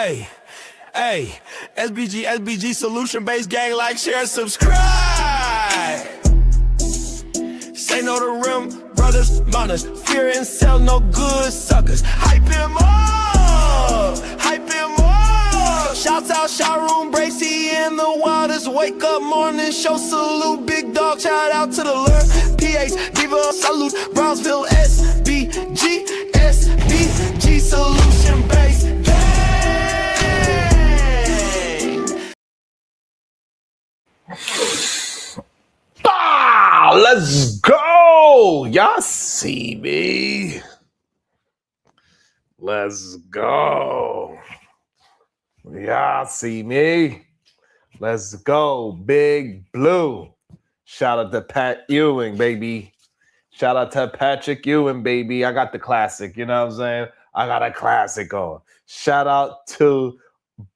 Hey, hey, SBG solution-based gang, like, share, subscribe. Say no to rim, brothers, mothers, fear and sell no good suckers. Hype him up, hype him up. Shouts out Showroom, Bracy, and the Wildest. Wake up morning show, salute, big dog, shout out to the Lure. PH, Diva, salute, Brownsville, SBG solution-based gang. Let's go. Y'all see me. Let's go. Y'all see me. Let's go. Big Blue. Shout out to Pat Ewing, baby. Shout out to Patrick Ewing, baby. I got the classic. You know what I'm saying? I got a classic on. Shout out to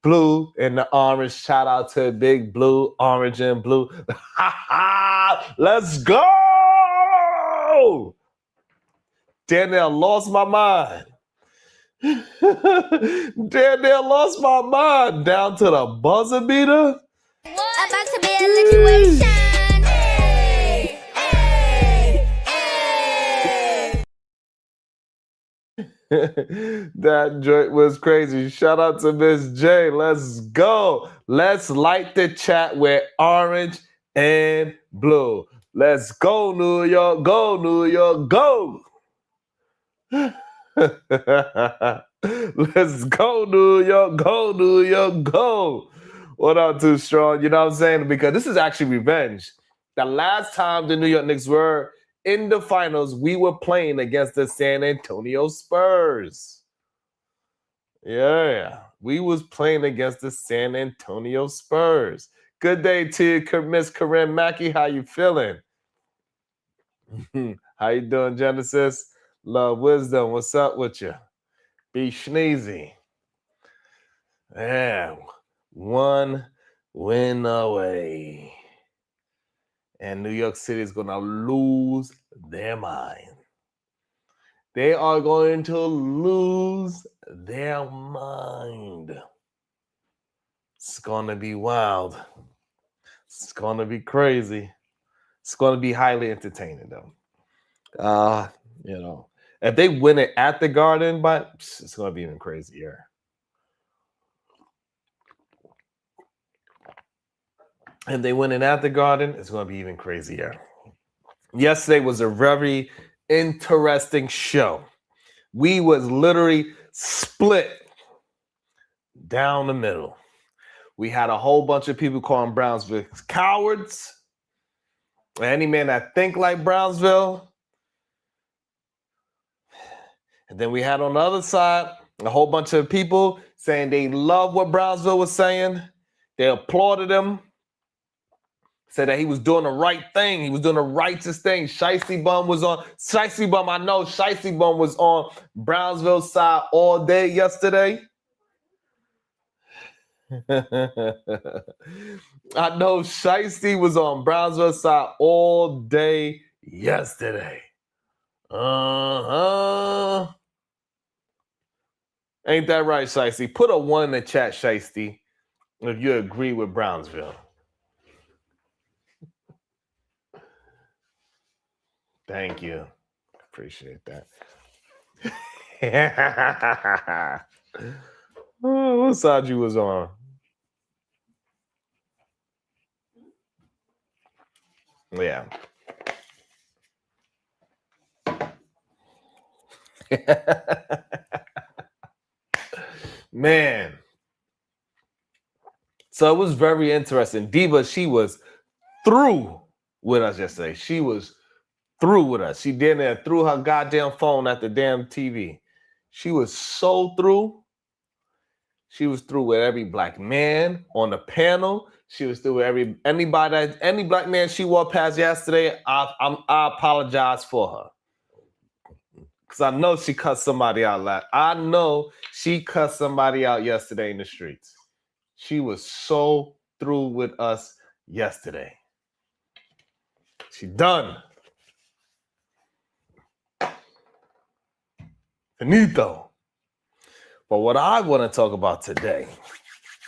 Blue and the orange. Shout out to Big Blue, orange and blue. Let's go. Damn near lost my mind. Damn near lost my mind. Down to the buzzer beater. About to be a situation. Hey, hey, hey. That joint was crazy. Shout out to Miss J. Let's go. Let's light the chat with orange and blue. Let's go, New York. Go, New York. Go. Let's go, New York. Go, New York. Go. What up, Too Strong? You know what I'm saying? Because this is actually revenge. The last time the New York Knicks were in the finals, we were playing against the San Antonio Spurs. Yeah, we was playing against the San Antonio Spurs. Good day to you, Miss Corinne Mackey. How you feeling? How you doing, Genesis? Love Wisdom. What's up with you? Be sneezy. Yeah, one win away. And New York City is going to lose their mind. They are going to lose their mind. It's going to be wild. It's going to be crazy. It's going to be highly entertaining, though. You know, if they win it at the Garden, but it's going to be even crazier. If they win it at the Garden, it's going to be even crazier. Yesterday was a very interesting show. We was literally split down the middle. We had a whole bunch of people calling Brownsville cowards. Any man that think like Brownsville. And then we had on the other side a whole bunch of people saying they love what Brownsville was saying. They applauded him. Said that he was doing the right thing. He was doing the righteous thing. Shicey Bum was on. Shicey Bum, I know Shicey Bum was on Brownsville's side all day yesterday. I know Shicey was on Brownsville's side all day yesterday. Ain't that right, Shicey? Put a 1 in the chat, Shicey, if you agree with Brownsville. Thank you. Appreciate that. Oh, what side you was on? Yeah. Man. So it was very interesting. Diva, she was through with us yesterday. She was through with us. She did that, threw her goddamn phone at the damn TV. She was so through. She was through with every black man on the panel. She was through with any black man she walked past yesterday. I apologize for her. Because I know she cussed somebody out. I know she cussed somebody out yesterday in the streets. She was so through with us yesterday. She done. Finito. But what I want to talk about today,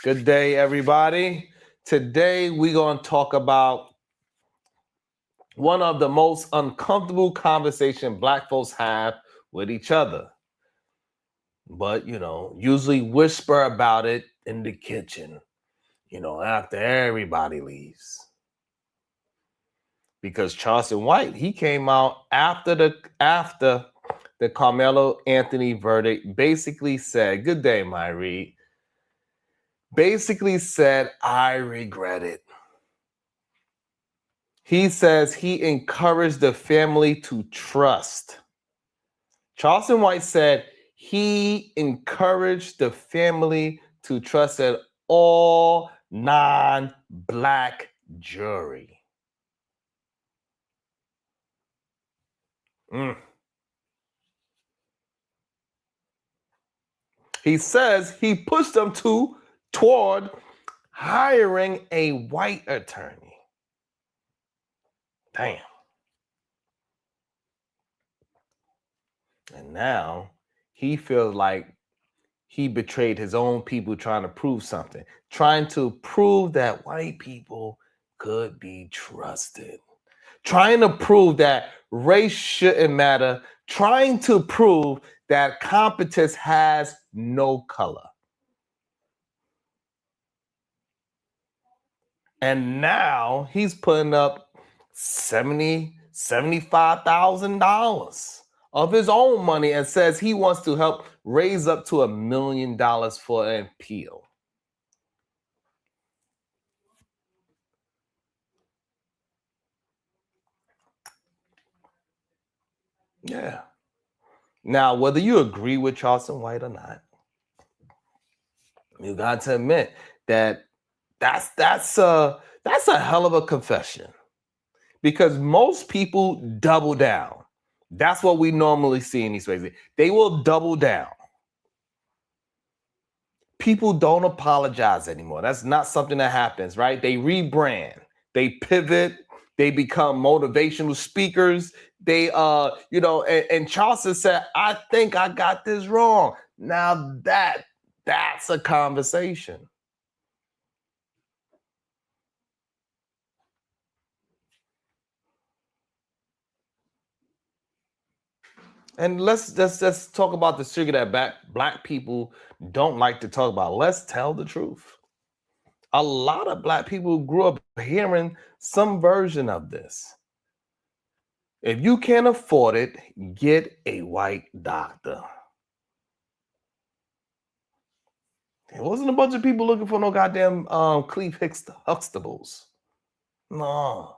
good day, everybody. Today, we're going to talk about one of the most uncomfortable conversations Black folks have with each other. But, usually whisper about it in the kitchen, after everybody leaves. Because Charleston White, he came out after the Carmelo Anthony verdict, basically said, good day, my Reed. Basically said, I regret it. He says he encouraged the family to trust. Charleston White said he encouraged the family to trust that all non-Black jury. He says he pushed them toward hiring a white attorney. Damn. And now he feels like he betrayed his own people trying to prove something, trying to prove that white people could be trusted, trying to prove that race shouldn't matter, trying to prove that competence has no color. And now he's putting up $75,000 of his own money and says he wants to help raise up to $1 million for an appeal. Yeah. Now, whether you agree with Charleston White or not, you got to admit that that's a hell of a confession, because most people double down. That's what we normally see in these spaces. They will double down. People don't apologize anymore. That's not something that happens, right? They rebrand, they pivot, they become motivational speakers. They, and Charleston said, I think I got this wrong. Now that's a conversation. And let's talk about the sugar that Black people don't like to talk about. Let's tell the truth. A lot of Black people grew up hearing some version of this. If you can't afford it, get a white doctor. There wasn't a bunch of people looking for no goddamn Cleve Huxtables. No.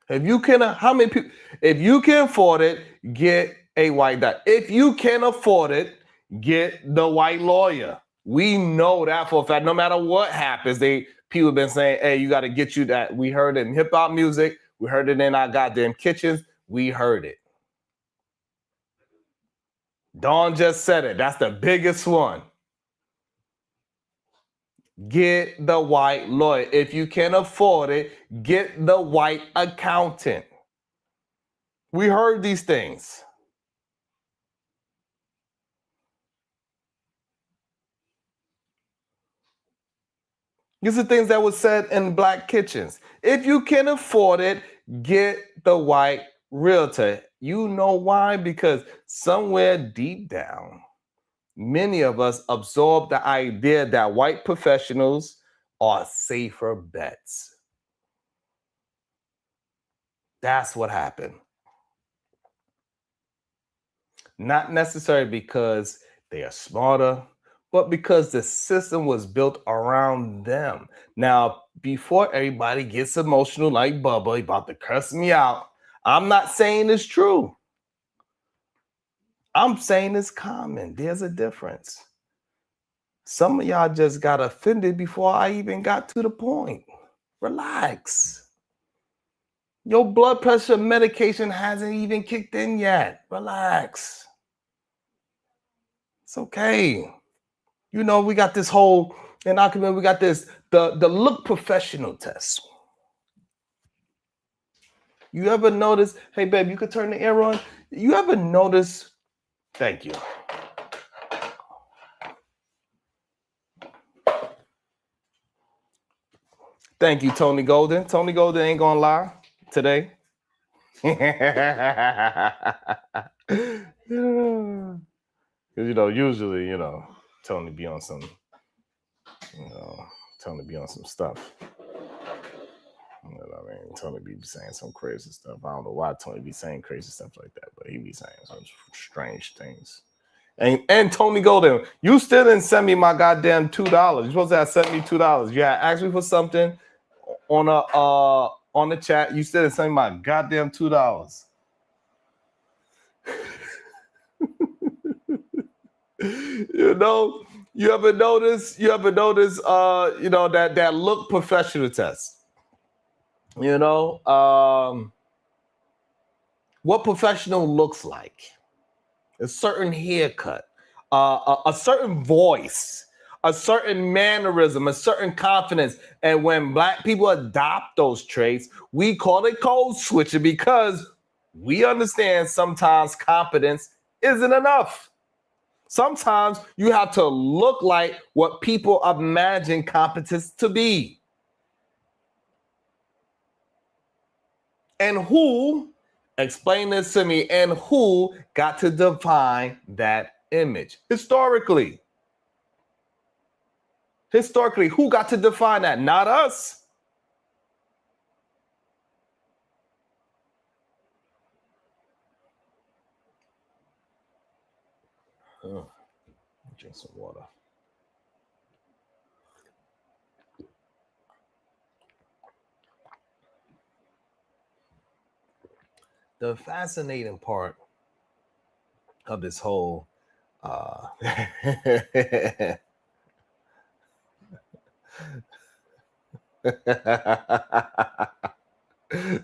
If you can, how many people? If you can afford it, get a white doctor. If you can afford it, get the white lawyer. We know that for a fact. No matter what happens, people have been saying, "Hey, you got to get you that." We heard it in hip hop music. We heard it in our goddamn kitchens. We heard it. Dawn just said it. That's the biggest one. Get the white lawyer. If you can afford it, get the white accountant. We heard these things. These are things that were said in Black kitchens. If you can afford it, get the white realtor. You know why? Because somewhere deep down, many of us absorb the idea that white professionals are safer bets. That's what happened. Not necessarily because they are smarter, but because the system was built around them. Now, before everybody gets emotional like Bubba, about to curse me out, I'm not saying it's true. I'm saying it's common. There's a difference. Some of y'all just got offended before I even got to the point. Relax. Your blood pressure medication hasn't even kicked in yet. Relax. It's okay. We got this whole, in our community, we got this, the look professional test. You ever notice, hey babe, you could turn the air on? You ever notice, thank you. Thank you, Tony Golden. Tony Golden ain't gonna lie today. Because usually, Tony be on some, Tony be on some stuff. You know what I mean? Tony be saying some crazy stuff. I don't know why Tony be saying crazy stuff like that, but he be saying some strange things. And Tony Golden, you still didn't send me my goddamn $2. You're supposed to have sent me $2. You had asked me for something on the chat. You still didn't send me my goddamn $2. You ever notice that look professional test? What professional looks like. A certain haircut, a certain voice, a certain mannerism, a certain confidence. And when Black people adopt those traits, we call it code switching because we understand sometimes competence isn't enough. Sometimes you have to look like what people imagine competence to be. And who, explain this to me, and who got to define that image? Historically, who got to define that? Not us. Drink some water. The fascinating part of this whole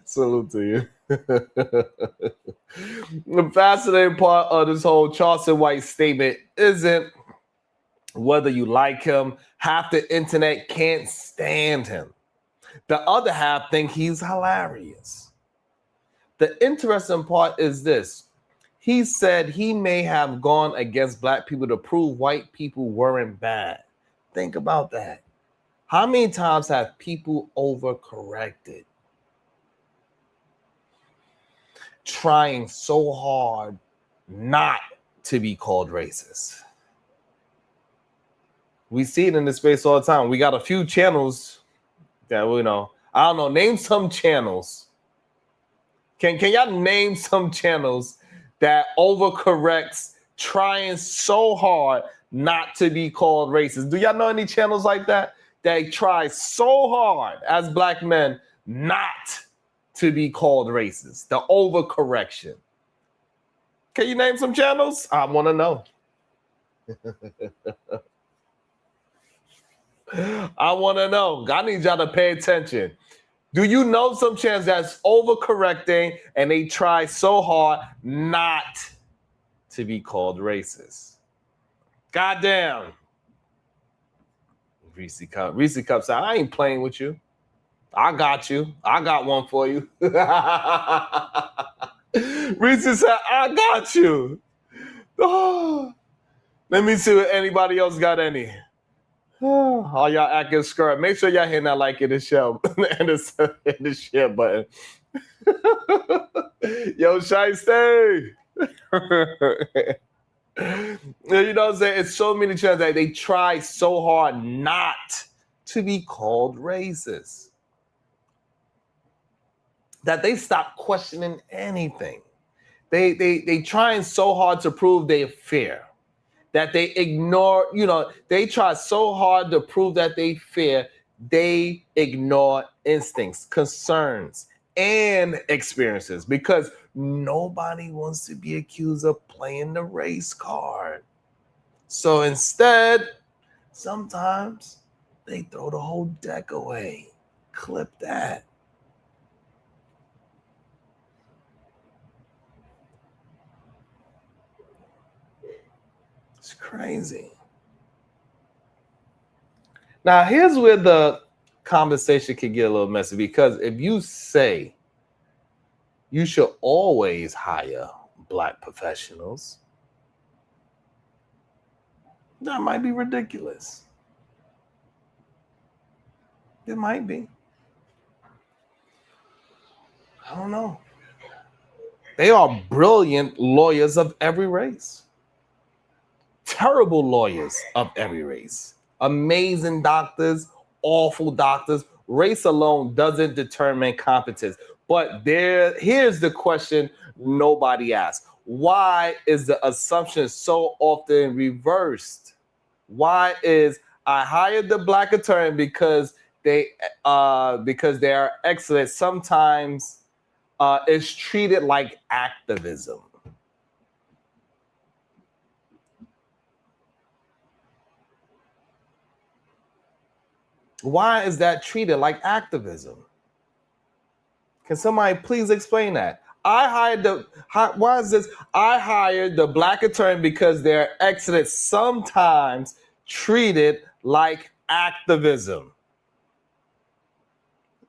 salute to you. The fascinating part of this whole Charleston White statement isn't whether you like him. Half the internet can't stand him. The other half think he's hilarious. The interesting part is this. He said he may have gone against Black people to prove white people weren't bad. Think about that. How many times have people overcorrected? Trying so hard not to be called racist. We see it in this space all the time. We got a few channels that I don't know, name some channels. Can y'all name some channels that overcorrects trying so hard not to be called racist? Do y'all know any channels like that? They try so hard as Black men not to be called racist. The overcorrection. Can you name some channels? I want to know. I want to know. I need y'all to pay attention. Do you know some channels that's overcorrecting and they try so hard not to be called racist? Goddamn. Reese Cup said, I ain't playing with you. I got you. I got one for you. Reese said, I got you. Oh. Let me see if anybody else got any. All y'all acting scared. Make sure y'all hit that like in the show and the share button. Yo, Shiesty. You know what I'm saying? It's so many channels that they try so hard not to be called racist that they stop questioning anything. They trying so hard to prove they're fair that they ignore, they try so hard to prove that they fair, they ignore instincts, concerns, and experiences because nobody wants to be accused of playing the race card. So instead, sometimes they throw the whole deck away. Clip that. It's crazy. Now, here's where the conversation can get a little messy because if you say you should always hire Black professionals, that might be ridiculous. It might be. I don't know. They are brilliant lawyers of every race. Terrible lawyers of every race. Amazing doctors, awful doctors. Race alone doesn't determine competence. But here's the question nobody asks. Why is the assumption so often reversed? Why is I hired the black attorney because they are excellent? Sometimes it's treated like activism. Why is that treated like activism? Can somebody please explain that? Why is this? I hired the black attorney because they're excellent, sometimes treated like activism.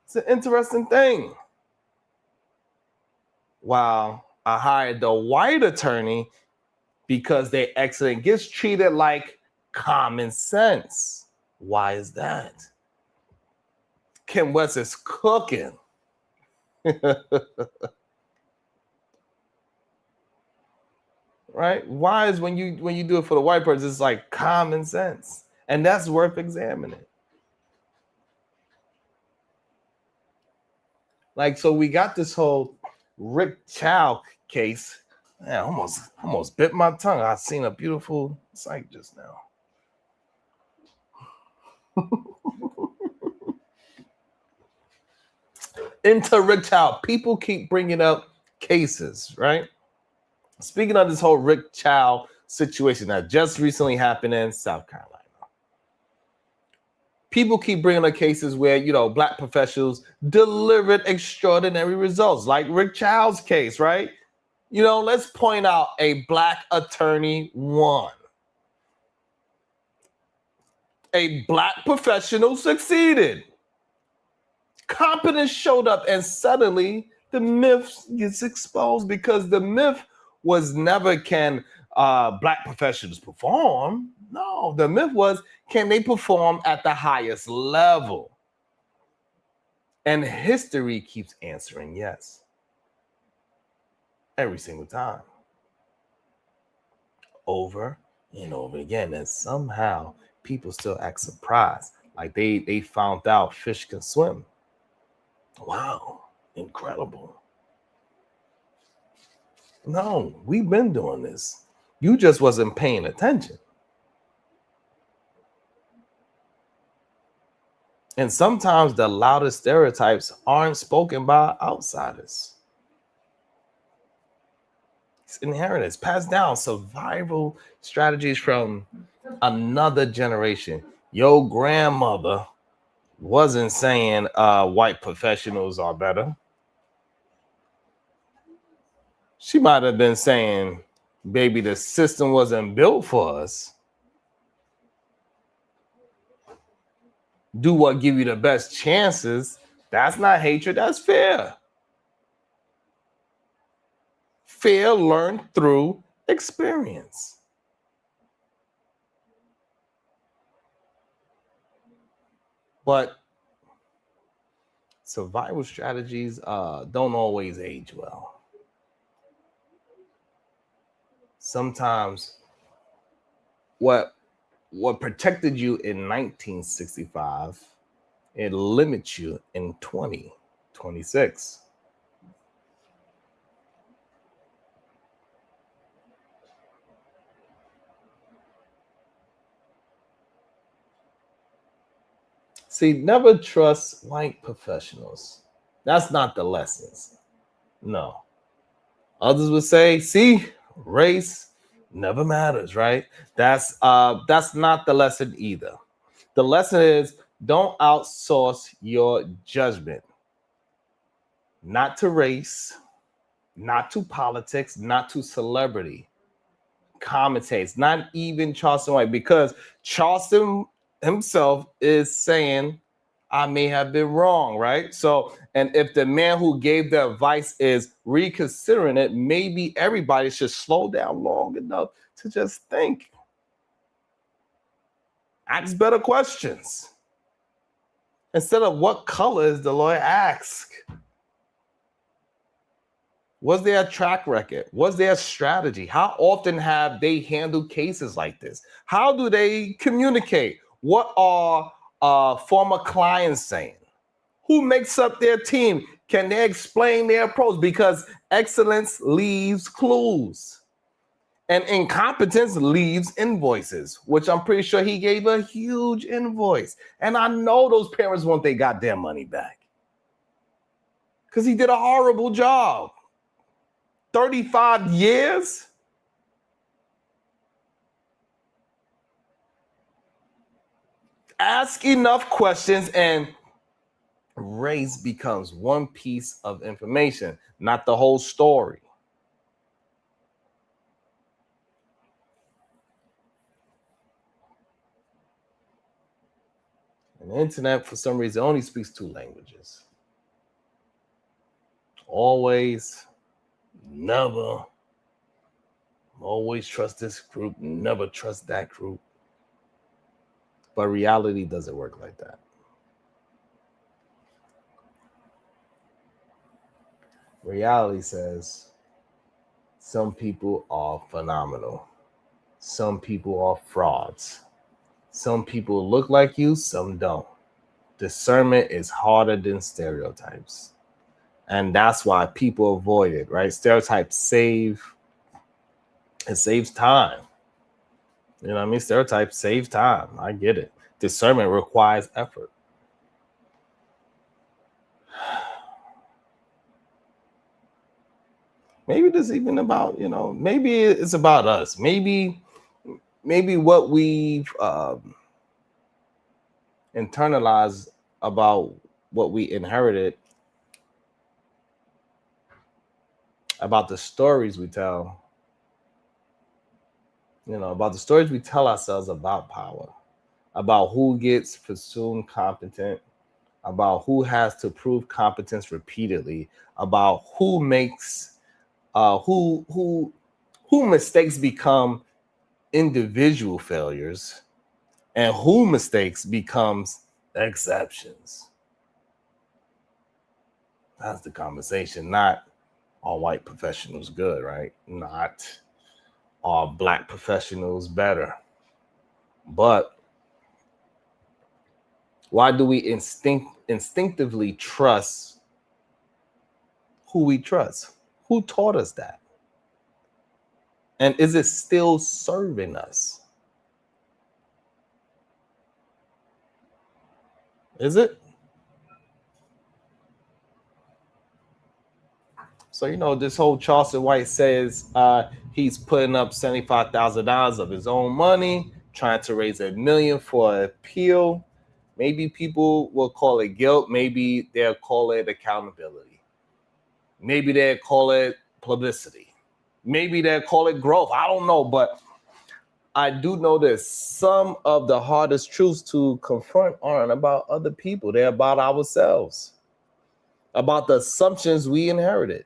It's an interesting thing. Wow, I hired the white attorney because they're excellent, gets treated like common sense. Why is that? Kim West is cooking. Right? Why is when you do it for the white person, it's like common sense, and that's worth examining. Like, so we got this whole Rick Chow case. Man, almost bit my tongue. I seen a beautiful sight just now. Into Rick Chow, people keep bringing up cases, right? Speaking of this whole Rick Chow situation that just recently happened in South Carolina, people keep bringing up cases where, black professionals delivered extraordinary results, like Rick Chow's case, right? Let's point out a black attorney won. A black professional succeeded. Competence showed up, and suddenly the myth gets exposed, because the myth was never, can black professionals perform? No, the myth was, can they perform at the highest level? And history keeps answering yes. Every single time. Over and over again. And somehow people still act surprised. Like they found out fish can swim. Wow, incredible. No, we've been doing this. You just wasn't paying attention. And sometimes the loudest stereotypes aren't spoken by outsiders. It's inherent, it's passed down, survival strategies from another generation. Your grandmother wasn't saying white professionals are better. She might have been saying, baby, the system wasn't built for us. Do what give you the best chances. That's not hatred, that's fear. Fear learned through experience. But survival strategies don't always age well. Sometimes what protected you in 1965, it limits you in 2026. See, never trust white professionals. That's not the lessons. No. Others would say, see, race never matters, right? That's not the lesson either. The lesson is, don't outsource your judgment. Not to race, not to politics, not to celebrity. Commentates, not even Charleston White, because Charleston himself is saying, I may have been wrong, right? So, and if the man who gave the advice is reconsidering it, maybe everybody should slow down long enough to just think. Ask better questions. Instead of what color is the lawyer, ask, Was there a track record? Was there a strategy? How often have they handled cases like this? How do they communicate? What are former clients saying? Who makes up their team? Can they explain their approach? Because excellence leaves clues. And incompetence leaves invoices, which I'm pretty sure he gave a huge invoice. And I know those parents want their goddamn money back. Because he did a horrible job. 35 years? Ask enough questions and race becomes one piece of information, not the whole story. And the internet, for some reason, only speaks 2 languages. Always, never, always trust this group, never trust that group. But reality doesn't work like that. Reality says some people are phenomenal. Some people are frauds. Some people look like you, some don't. Discernment is harder than stereotypes. And that's why people avoid it, right? Stereotypes saves time. You know what I mean? Stereotypes save time. I get it. Discernment requires effort. Maybe this is even about, maybe it's about us. Maybe what we've internalized about what we inherited, about the stories we tell, about the stories we tell ourselves about power, about who gets presumed competent, about who has to prove competence repeatedly, about who makes who mistakes become individual failures and who mistakes becomes exceptions. That's the conversation. Not all white professionals good, right? Not all black professionals better. But why do we instinctively trust who we trust? Who taught us that? And is it still serving us? Is it? So, this whole Charleston White says he's putting up $75,000 of his own money, trying to raise $1 million for an appeal. Maybe people will call it guilt. Maybe they'll call it accountability. Maybe they'll call it publicity. Maybe they'll call it growth. I don't know, but I do know this. Some of the hardest truths to confront aren't about other people. They're about ourselves, about the assumptions we inherited.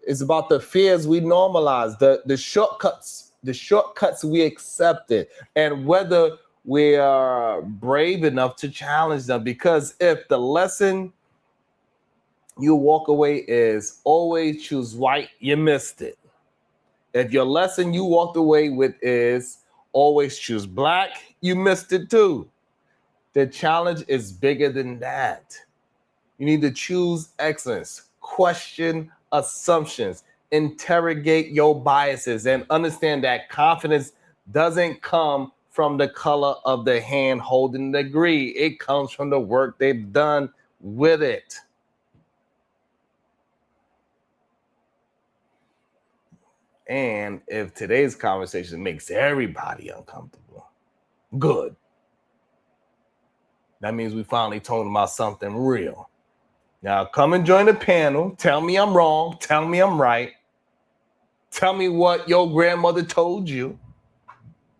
It's about the fears we normalized, the shortcuts we accepted, and whether we are brave enough to challenge them. Because if the lesson you walk away is always choose white, you missed it. If your lesson you walked away with is always choose black, you missed it too. The challenge is bigger than that. You need to choose excellence, question assumptions, interrogate your biases, and understand that confidence doesn't come from the color of the hand holding the degree. It comes from the work they've done with it. And if today's conversation makes everybody uncomfortable, good. That means we finally told them about something real. Now come and join the panel. Tell me I'm wrong. Tell me I'm right. Tell me what your grandmother told you.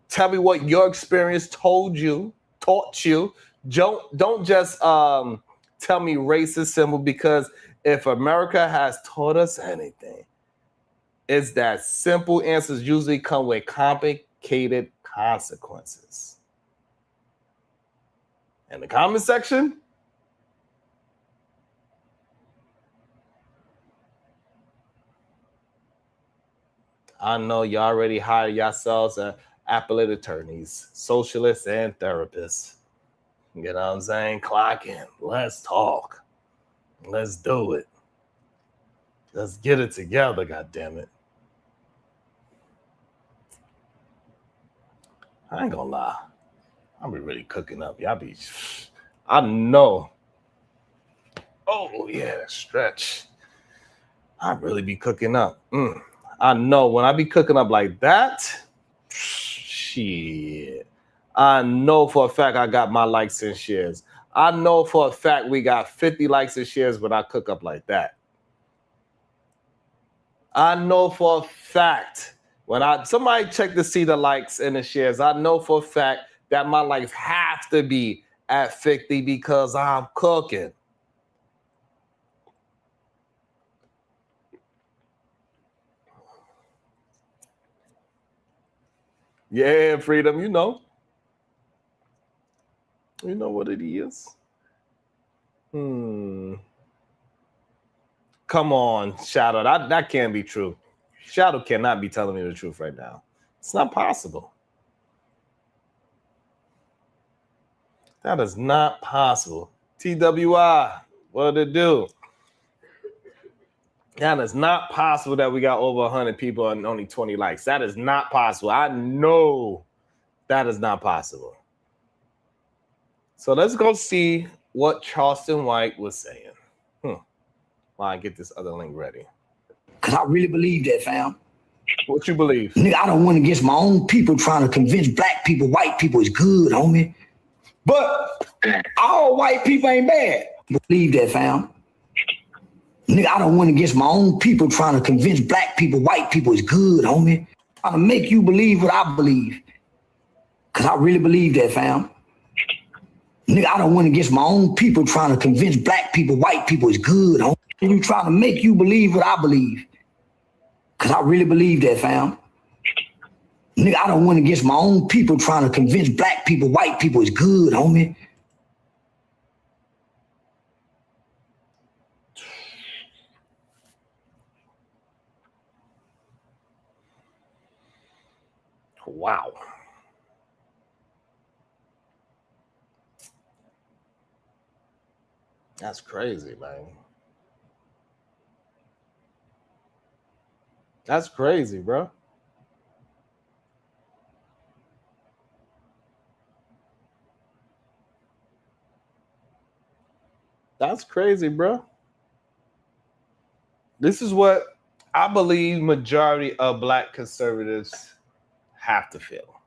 Tell me what your experience taught you. Don't just tell me race is simple, because if America has taught us anything, it's that simple answers usually come with complicated consequences. In the comment section, I know you already hired yourselves appellate attorneys, socialists, and therapists. You know what I'm saying? Clock in. Let's talk. Let's do it. Let's get it together, goddammit. I ain't gonna lie. I'll be really cooking up. I know. Oh, yeah, stretch. I really be cooking up. I know when I be cooking up like that, shit. I know for a fact I got my likes and shares. I know for a fact we got 50 likes and shares when I cook up like that. I know for a fact when somebody check to see the likes and the shares, I know for a fact that my likes have to be at 50 because I'm cooking. Yeah, Freedom, you know. You know what it is. Come on, Shadow. That can't be true. Shadow cannot be telling me the truth right now. It's not possible. That is not possible. TWI, what did it do? That is not possible that we got over 100 people and only 20 likes. That is not possible. I know that is not possible. So let's go see what Charleston White was saying. While I get this other link ready. Because I really believe that, fam. What you believe? Nigga, I don't want to against my own people trying to convince black people, white people is good, homie. But all white people ain't bad. Believe that, fam. Nigga, I don't want to against my own people trying to convince black people, white people is good, homie. Trying to make you believe what I believe. Because I really believe that, fam. Nigga, I don't want to against my own people trying to convince black people, white people is good, homie. You trying to make you believe what I believe. Because I really believe that, fam. Nigga, I don't want to against my own people trying to convince black people, white people is good, homie. Wow. That's crazy, man. That's crazy, bro. That's crazy, bro. This is what I believe majority of black conservatives have to feel.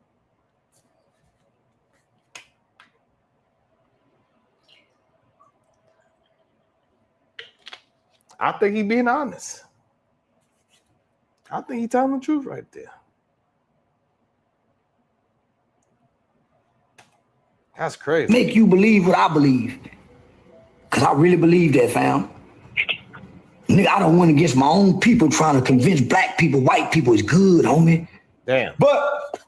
I think he's being honest. I think he's telling the truth right there. That's crazy. Make you believe what I believe. Because I really believe that, fam. Nigga, I don't want to against my own people trying to convince black people, white people is good, homie. Damn. But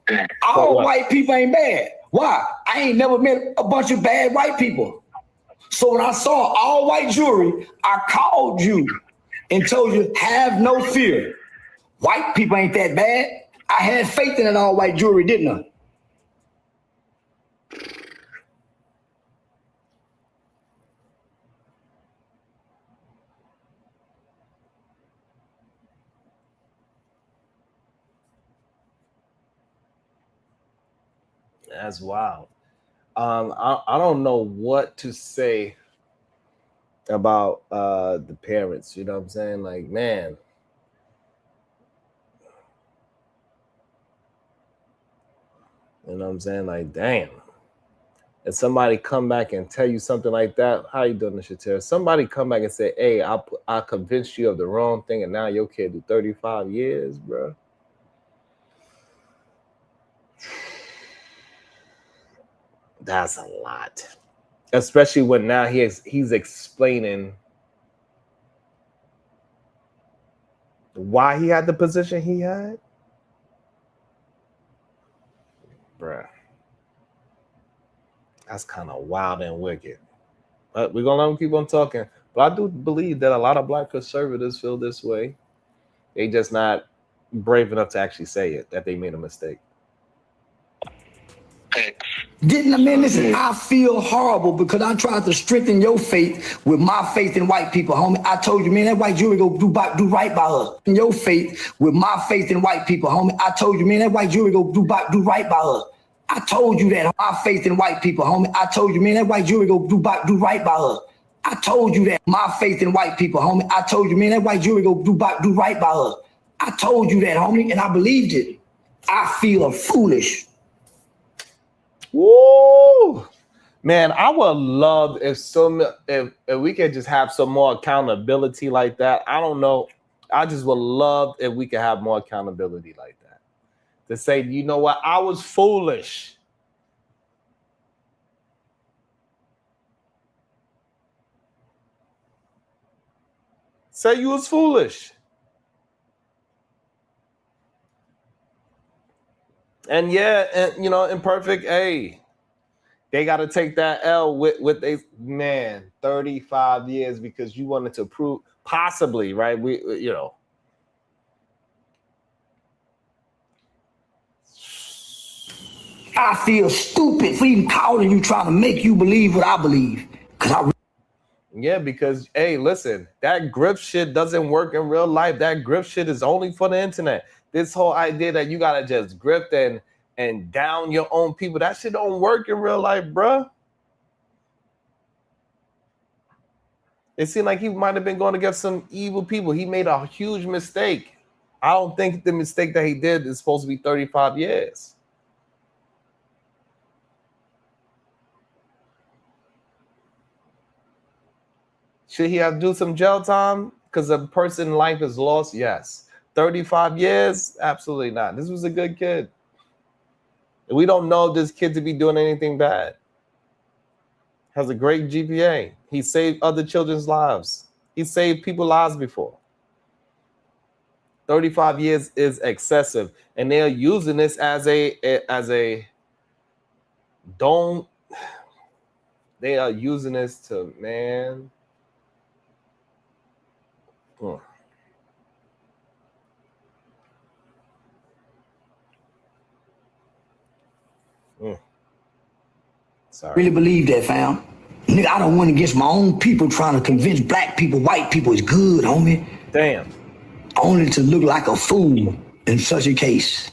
all white people ain't bad. Why? I ain't never met a bunch of bad white people. So when I saw all white jewelry, I called you and told you, have no fear. White people ain't that bad. I had faith in that all white jewelry, didn't I? That's wild. I don't know what to say about the parents. You know what I'm saying? Like, man. You know what I'm saying? Like, damn. If somebody come back and tell you something like that, how you doing, Shatera? Somebody come back and say, hey, I convinced you of the wrong thing, and now your kid do 35 years, bro. That's a lot. Especially when now he's explaining why he had the position he had. Bruh. That's kind of wild and wicked. But we're going to let them keep on talking. But I do believe that a lot of black conservatives feel this way. They just not brave enough to actually say it, that they made a mistake. Didn't I mean, listen, I feel horrible because I tried to strengthen your faith with my faith in white people, homie. I told you, man, that white jury go do right by us. In your faith with my faith in white people, homie. I told you, man, that white jury go do right by us. I told you that, my faith in white people, homie. I told you, man, that white jury go do right by us. I told you that, my faith in white people, homie. I told you, man, that white jury go do right by us. I told you that, homie, and I believed it. I feel foolish. Woo! Man, I would love if we could just have some more accountability like that. I don't know. I just would love if we could have more accountability like that. To say, you know what, I was foolish. Say you was foolish. And yeah, and you know, imperfect, hey, they got to take that L with a man, 35 years because you wanted to prove possibly, right? You know. I feel stupid for even calling you, trying to make you believe what I believe. Yeah, because hey, listen, that grip shit doesn't work in real life. That grip shit is only for the internet. This whole idea that you gotta just grip and down your own people, that shit don't work in real life, bruh. It seemed like he might have been going against some evil people. He made a huge mistake. I don't think the mistake that he did is supposed to be 35 years. Should he have to do some jail time because a person's life is lost? Yes. 35 years? Absolutely not. This was a good kid. We don't know this kid to be doing anything bad. Has a great GPA. He saved other children's lives. He saved people's lives before. 35 years is excessive. And they're using this they are using this to, man. Sorry. Really believe that, fam. Nigga, I don't went against my own people trying to convince black people, white people is good, homie. Damn. Only to look like a fool in such a case.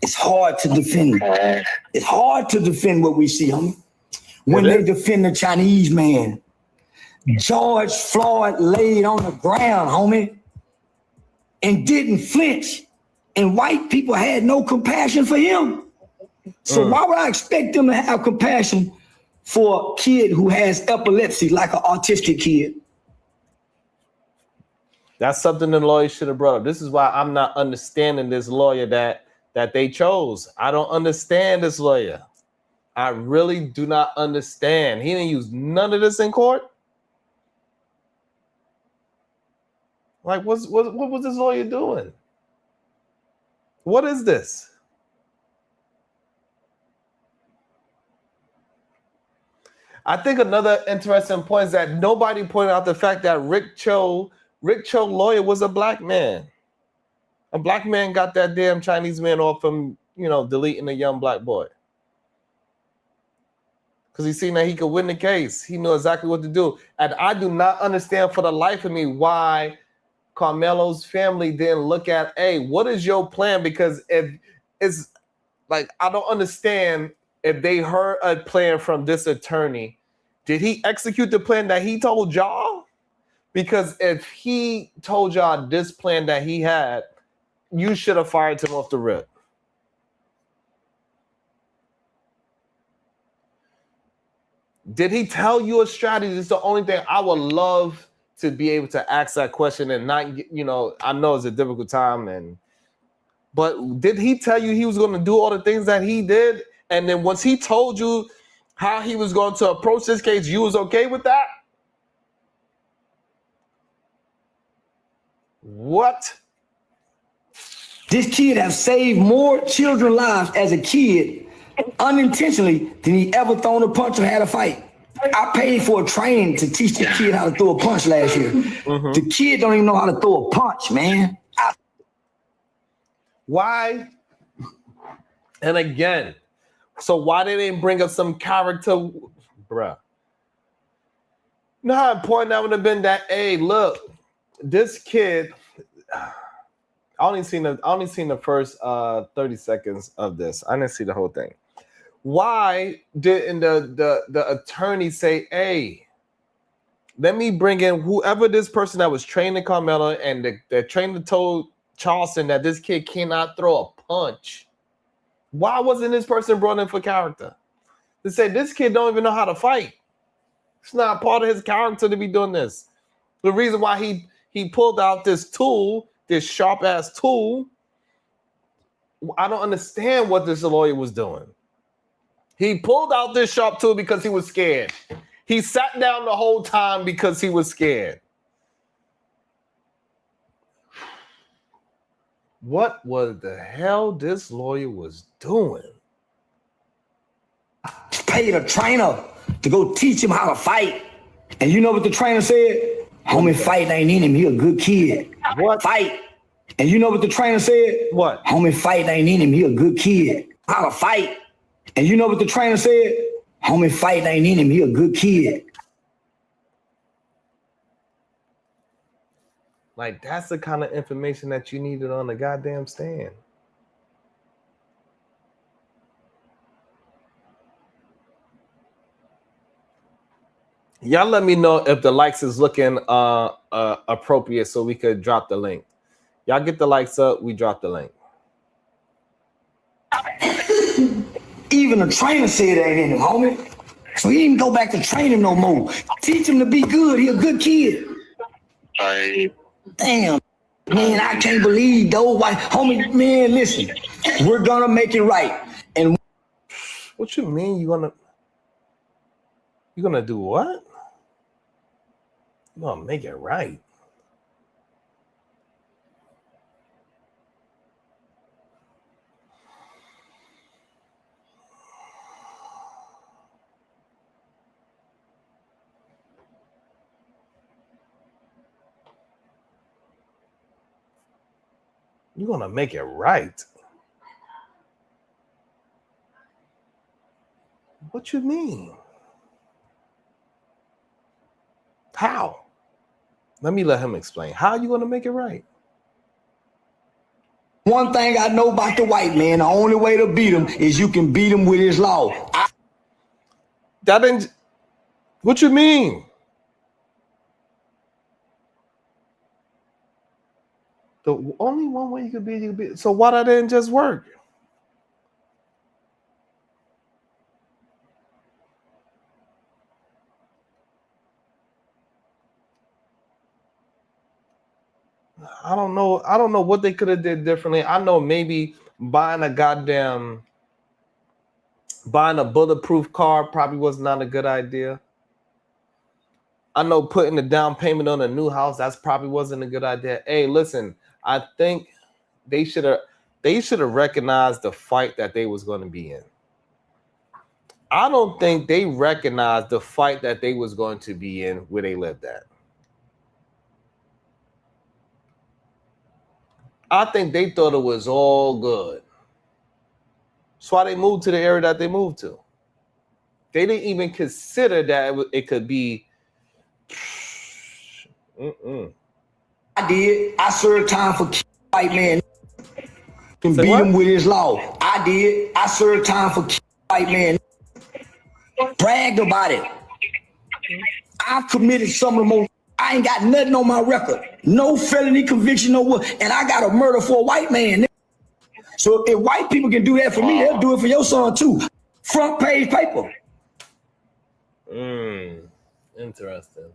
It's hard to defend. It's hard to defend what we see, homie. When they defend the Chinese man, George Floyd laid on the ground, homie, and didn't flinch. And white people had no compassion for him. So why would I expect them to have compassion for a kid who has epilepsy, like an autistic kid? That's something the lawyer should have brought up. This is why I'm not understanding this lawyer that they chose. I don't understand this lawyer. I really do not understand. He didn't use none of this in court. Like, what was this lawyer doing? What is this? I think another interesting point is that nobody pointed out the fact that Rick Cho lawyer was a black man. A black man got that damn Chinese man off from, you know, deleting a young black boy. Because he seen that he could win the case. He knew exactly what to do. And I do not understand for the life of me why Carmelo's family didn't look at, hey, what is your plan? Because if it's like, I don't understand if they heard a plan from this attorney. Did he execute the plan that he told y'all? Because if he told y'all this plan that he had, you should have fired him off the rip. Did he tell you a strategy? It's the only thing I would love to be able to ask that question and not, you know, I know it's a difficult time, but did he tell you he was going to do all the things that he did? And then once he told you how he was going to approach this case, you was okay with that? What? This kid has saved more children's lives as a kid unintentionally than he ever thrown a punch or had a fight. I paid for a training to teach the kid how to throw a punch last year. The kid don't even know how to throw a punch, man. Why? And again, so why they didn't bring up some character, bruh? You know how important that would have been that, hey, look, this kid, I only seen the first 30 seconds of this. I didn't see the whole thing. Why didn't the attorney say, hey, let me bring in whoever this person that was training Carmelo, and the trainer told Charleston that this kid cannot throw a punch? Why wasn't this person brought in for character? They said this kid don't even know how to fight. It's not part of his character to be doing this. The reason why he pulled out this tool, this sharp ass tool, I don't understand what this lawyer was doing. He pulled out this sharp tool because he was scared. He sat down the whole time because he was scared. What was the hell this lawyer was doing? Paid a trainer to go teach him how to fight. And you know what the trainer said? Homie, fighting ain't in him. He a good kid. What? Fight. And you know what the trainer said? What? Homie, fighting ain't in him. He a good kid. How to fight. And you know what the trainer said? Homie, fighting ain't in him. He a good kid. Like, that's the kind of information that you needed on the goddamn stand. Y'all let me know if the likes is looking appropriate so we could drop the link. Y'all get the likes up, we drop the link. Even the trainer said it ain't in him, homie. So he didn't go back to train him no more. Teach him to be good. He a good kid. Damn, man, I can't believe those white homie. Man, listen, we're gonna make it right. And what you mean you're gonna do what? You're gonna make it right. You're gonna make it right. What you mean? How? Let me let him explain. How are you gonna make it right? one thing I know about the white man, the only way to beat him is you can beat him with his law. That didn't. What you mean? The only one way you could be. So why that didn't just work? I don't know. I don't know what they could have did differently. I know maybe buying a bulletproof car probably was not a good idea. I know putting the down payment on a new house, that's probably wasn't a good idea. Hey, listen, I think they should have recognized the fight that they was going to be in. I don't think they recognized the fight that they was going to be in where they lived at. I think they thought it was all good. That's why they moved to the area that they moved to. They didn't even consider that it could be. I did. I served time for white man and beat him with his law. I did. I served time for white man. Bragged about it. I've committed some of the most. I ain't got nothing on my record. No felony conviction, no what. And I got a murder for a white man. So if white people can do that for me, they'll do it for your son too. Front page paper. Interesting.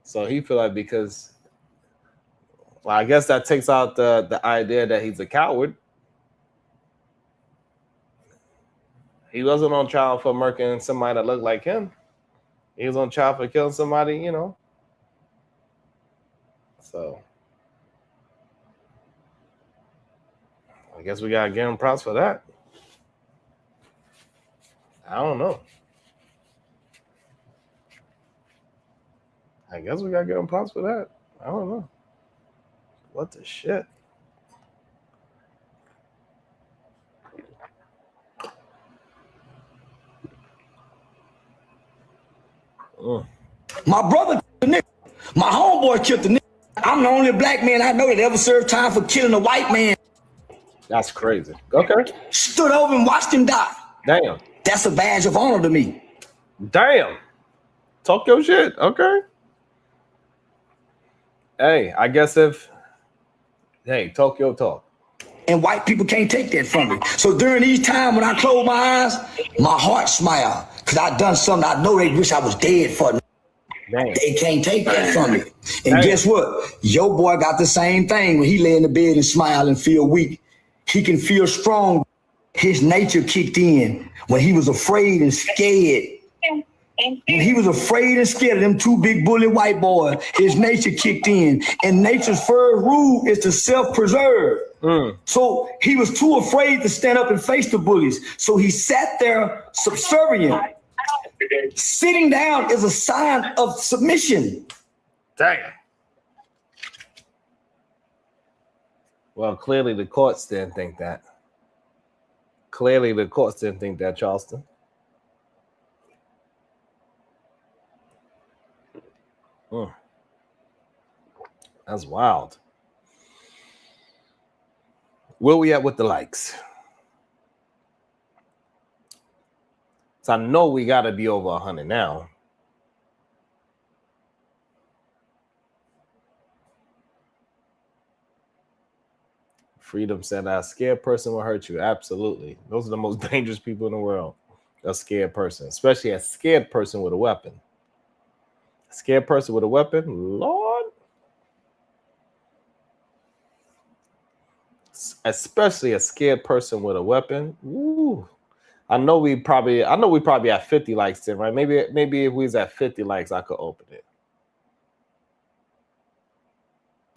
So he feel like because, well, I guess that takes out the idea that he's a coward. He wasn't on trial for murdering somebody that looked like him. He was on trial for killing somebody, you know. So I guess we gotta give him props for that. I don't know. I guess we gotta give him props for that. I don't know. What the shit? My brother killed the nigga. My homeboy killed the nigga. I'm the only black man I know that ever served time for killing a white man. That's crazy. Okay. Stood over and watched him die. Damn. That's a badge of honor to me. Damn. Talk your shit. Okay. Hey, I guess talk your talk. And white people can't take that from me. So during these times when I close my eyes, my heart smile. Because I done something I know they wish I was dead for. Damn. They can't take that from me. And guess what? Your boy got the same thing when he lay in the bed and smile and feel weak. He can feel strong. His nature kicked in when he was afraid and scared. When he was afraid and scared of them two big bully white boys, his nature kicked in. And nature's first rule is to self-preserve. So he was too afraid to stand up and face the bullies. So he sat there subservient. Sitting down is a sign of submission. Damn. Well, clearly the courts didn't think that. Clearly the courts didn't think that, Charleston. That's wild. Where we at with the likes? So I know we got to be over 100 now. Freedom said a scared person will hurt you. Absolutely. Those are the most dangerous people in the world. A scared person, especially a scared person with a weapon. A scared person with a weapon, Lord. Especially a scared person with a weapon. Ooh. I know we probably at 50 likes then, right? Maybe if we was at 50 likes, I could open it.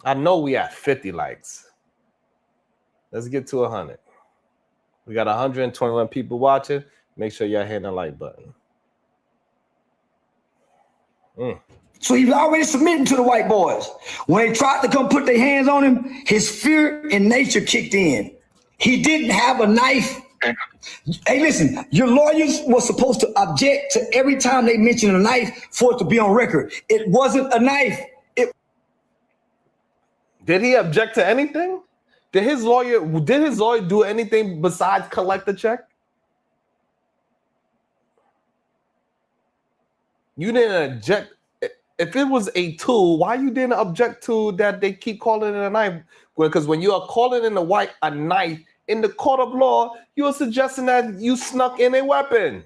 I know we at 50 likes. Let's get to 100. We got 121 people watching. Make sure y'all hit the like button. So he was already submitting to the white boys. When they tried to come put their hands on him, his fear and nature kicked in. He didn't have a knife. Hey, listen, your lawyers were supposed to object to every time they mentioned a knife for it to be on record. It wasn't a knife. Did he object to anything? Did his lawyer do anything besides collect the check? You didn't object. If it was a tool, why you didn't object to that they keep calling it a knife? Because when you are calling in a knife in the court of law, you are suggesting that you snuck in a weapon.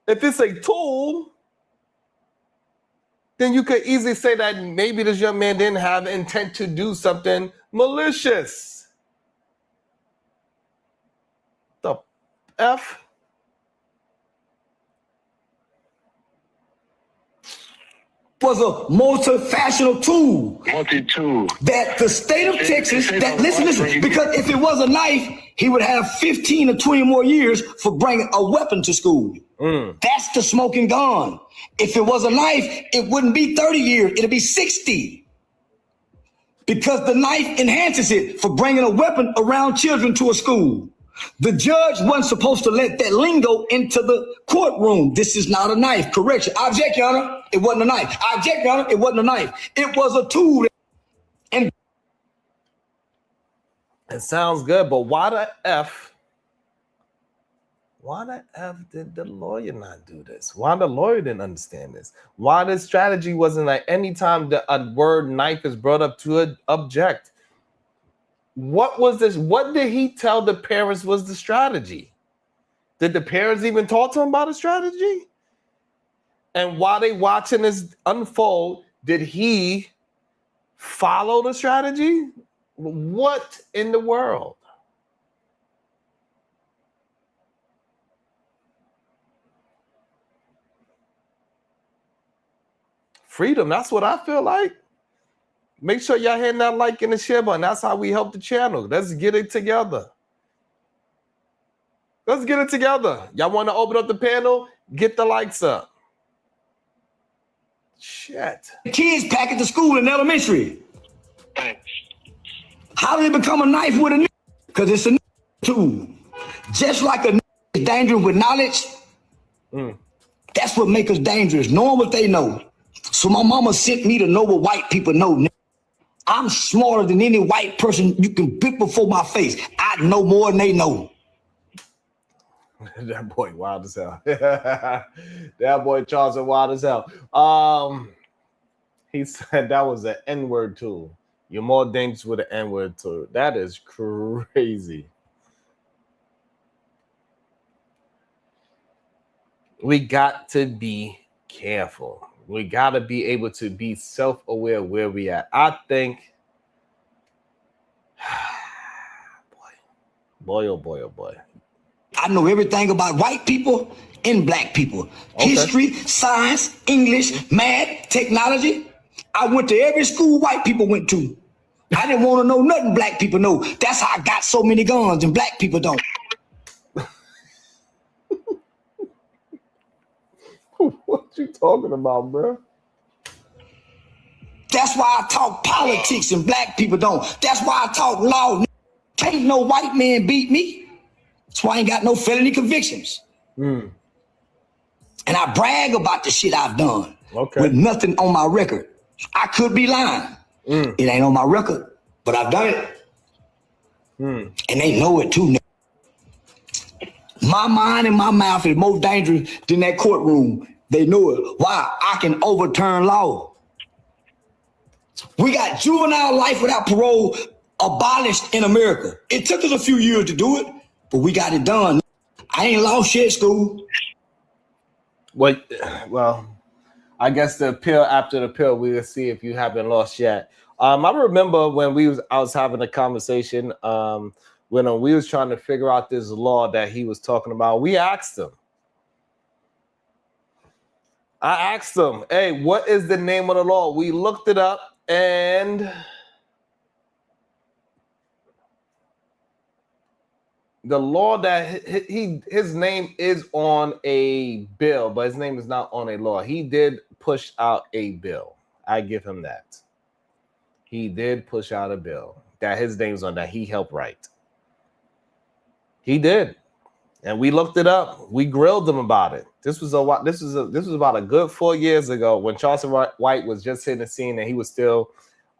If it's a tool, then you could easily say that maybe this young man didn't have intent to do something malicious. The F? Was a multi-factional tool. That the state of Texas, listen, because if it was a knife, he would have 15 or 20 more years for bringing a weapon to school. That's the smoking gun. If it was a knife, it wouldn't be 30 years, it'd be 60. Because the knife enhances it for bringing a weapon around children to a school. The judge wasn't supposed to let that lingo into the courtroom. This is not a knife. Correction. I object, Your Honor. It wasn't a knife. I object, Your Honor. It wasn't a knife. It was a tool. And it sounds good, but why the F did the lawyer not do this? Why the lawyer didn't understand this? Why the strategy wasn't like any time that a word knife is brought up to object? What was this? What did he tell the parents was the strategy? Did the parents even talk to him about a strategy? And while they watching this unfold, did he follow the strategy? What in the world? Freedom, that's what I feel like. Make sure y'all hitting that like and the share button. That's how we help the channel. Let's get it together. Let's get it together. Y'all want to open up the panel? Get the likes up. Shit. Kids pack it to school in elementary. How did it become a knife with a knife? Because it's a tool. Just like a is dangerous with knowledge, That's what makes us dangerous, knowing what they know. So my mama sent me to know what white people know. I'm smarter than any white person you can pick before my face. I know more than they know. That boy wild as hell. That boy Charleston wild as hell. He said that was an N-word tool. You're more dangerous with an N-word tool. That is crazy. We got to be careful. We got to be able to be self-aware where we at. I think, boy, oh boy, oh boy. I know everything about white people and black people. Okay. History, science, English, math, technology. I went to every school white people went to. I didn't want to know nothing black people know. That's how I got so many guns and black people don't. What you talking about, bro? That's why I talk politics and black people don't. That's why I talk law. Can't no white man beat me. That's why I ain't got no felony convictions. And I brag about the shit I've done with nothing on my record. I could be lying. It ain't on my record, but I've done it. And they know it too. My mind and my mouth is more dangerous than that courtroom. They know it. Why? I can overturn law. We got juvenile life without parole abolished in America. It took us a few years to do it, but we got it done. I ain't lost shit, school. Well, I guess the appeal after the appeal, we will see if you haven't lost yet. I remember when I was having a conversation when we was trying to figure out this law that he was talking about. We asked him. I asked him, hey, what is the name of the law? We looked it up, and the law that his name is on a bill, but his name is not on a law. He did push out a bill. I give him that. He did push out a bill that his name's on, that he helped write. He did. And we looked it up. We grilled him about it. This was about a good 4 years ago when Charleston White was just hitting the scene, and he was still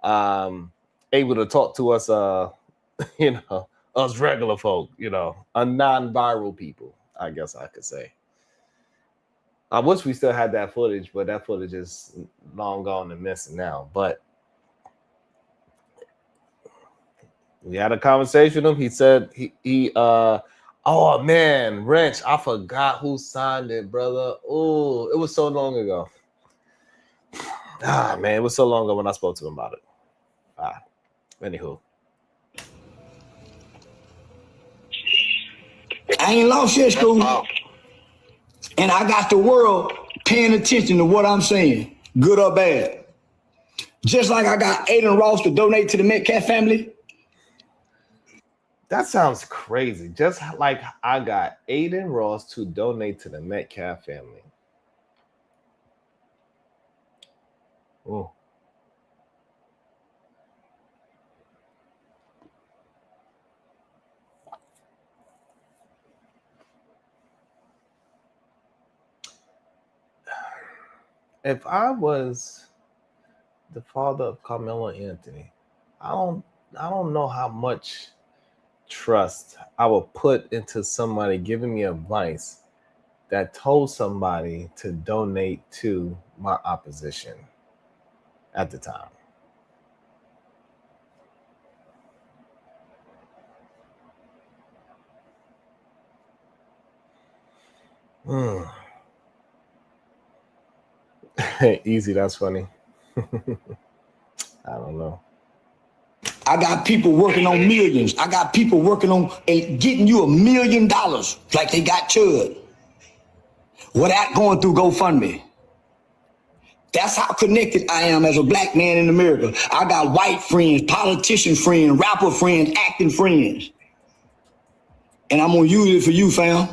able to talk to us, us regular folk, a non-viral people, I guess I could say. I wish we still had that footage, but that footage is long gone and missing now. But we had a conversation with him. He said oh man, Wrench, I forgot who signed it, brother. Oh, it was so long ago. Man, it was so long ago when I spoke to him about it. Anywho. I ain't lost shit, school. And I got the world paying attention to what I'm saying, good or bad. Just like I got Aiden Ross to donate to the Metcalf family. That sounds crazy. Just like I got Aiden Ross to donate to the Metcalf family. Oh. If I was the father of Carmelo Anthony, I don't know how much trust I would put into somebody giving me advice that told somebody to donate to my opposition at the time. Easy, that's funny. I don't know. I got people working on millions. I got people working on getting you $1 million like they got Chud without going through GoFundMe. That's how connected I am as a black man in America. I got white friends, politician friends, rapper friends, acting friends. And I'm going to use it for you, fam.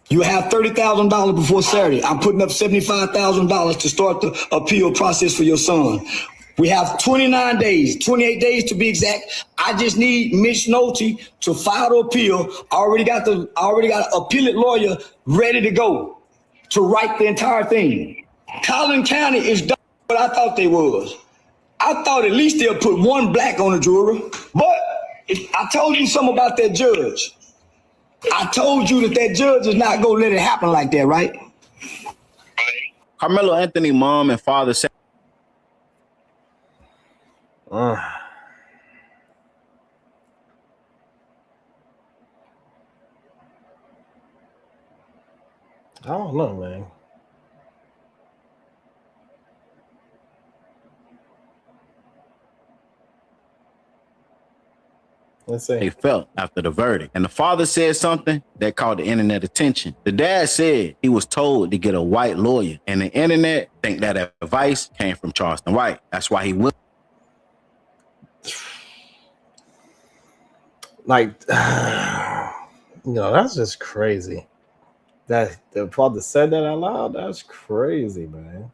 You have $30,000 before Saturday. I'm putting up $75,000 to start the appeal process for your son. We have 29 days, 28 days to be exact. I just need Mitch Nolte to file the appeal. I already got an appellate lawyer ready to go. to write the entire thing. Collin County is done what I thought they was. I thought at least they'll put one black on the jury. But I told you something about that judge. I told you that judge is not going to let it happen like that, right? Carmelo Anthony mom and father said I don't know, man. Let's see. they felt after the verdict. And the father said something that caught the internet attention. The dad said he was told to get a white lawyer, and the internet think that advice came from Charleston White. That's why he went. Like, that's just crazy. That the father said that out loud. That's crazy, man.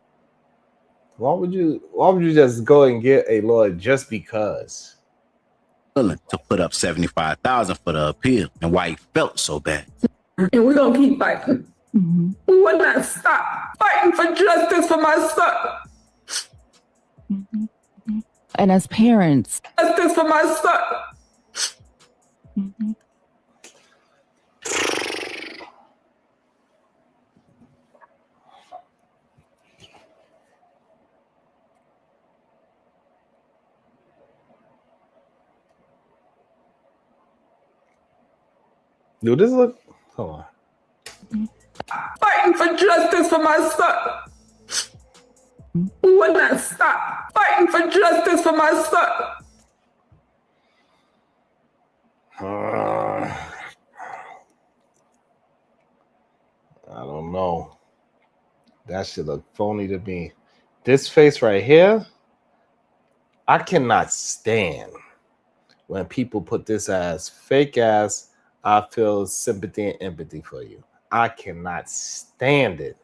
Why would you just go and get a lawyer just because? Willing to put up $75,000 for the appeal, and why he felt so bad. And we're gonna keep fighting. Mm-hmm. We will not stop fighting for justice for my son. Mm-hmm. And as parents, justice for my son. Mm-hmm. Do this look? Hold on. Fighting for justice for my son. We will not stop fighting for justice for my son. I don't know. That should look phony to me. This face right here, I cannot stand when people put this as fake ass. I feel sympathy and empathy for you. I cannot stand it.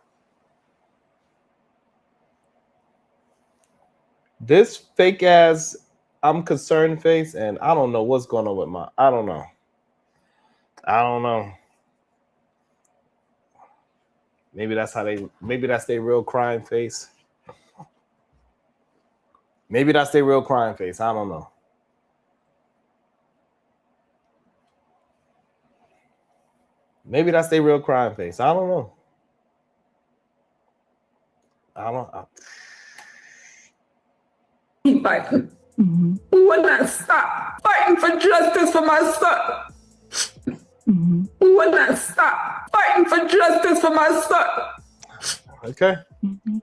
This fake ass, I'm concerned face, and I don't know what's going on with my. I don't know. Maybe that's how they. Maybe that's their real crying face. Maybe that's their real crying face. I don't know. Maybe that's their real crying face. I don't know. Keep fighting. Mm-hmm. We will not stop fighting for justice for my son. Mm-hmm. We will not stop fighting for justice for my son. Okay. Mm-hmm.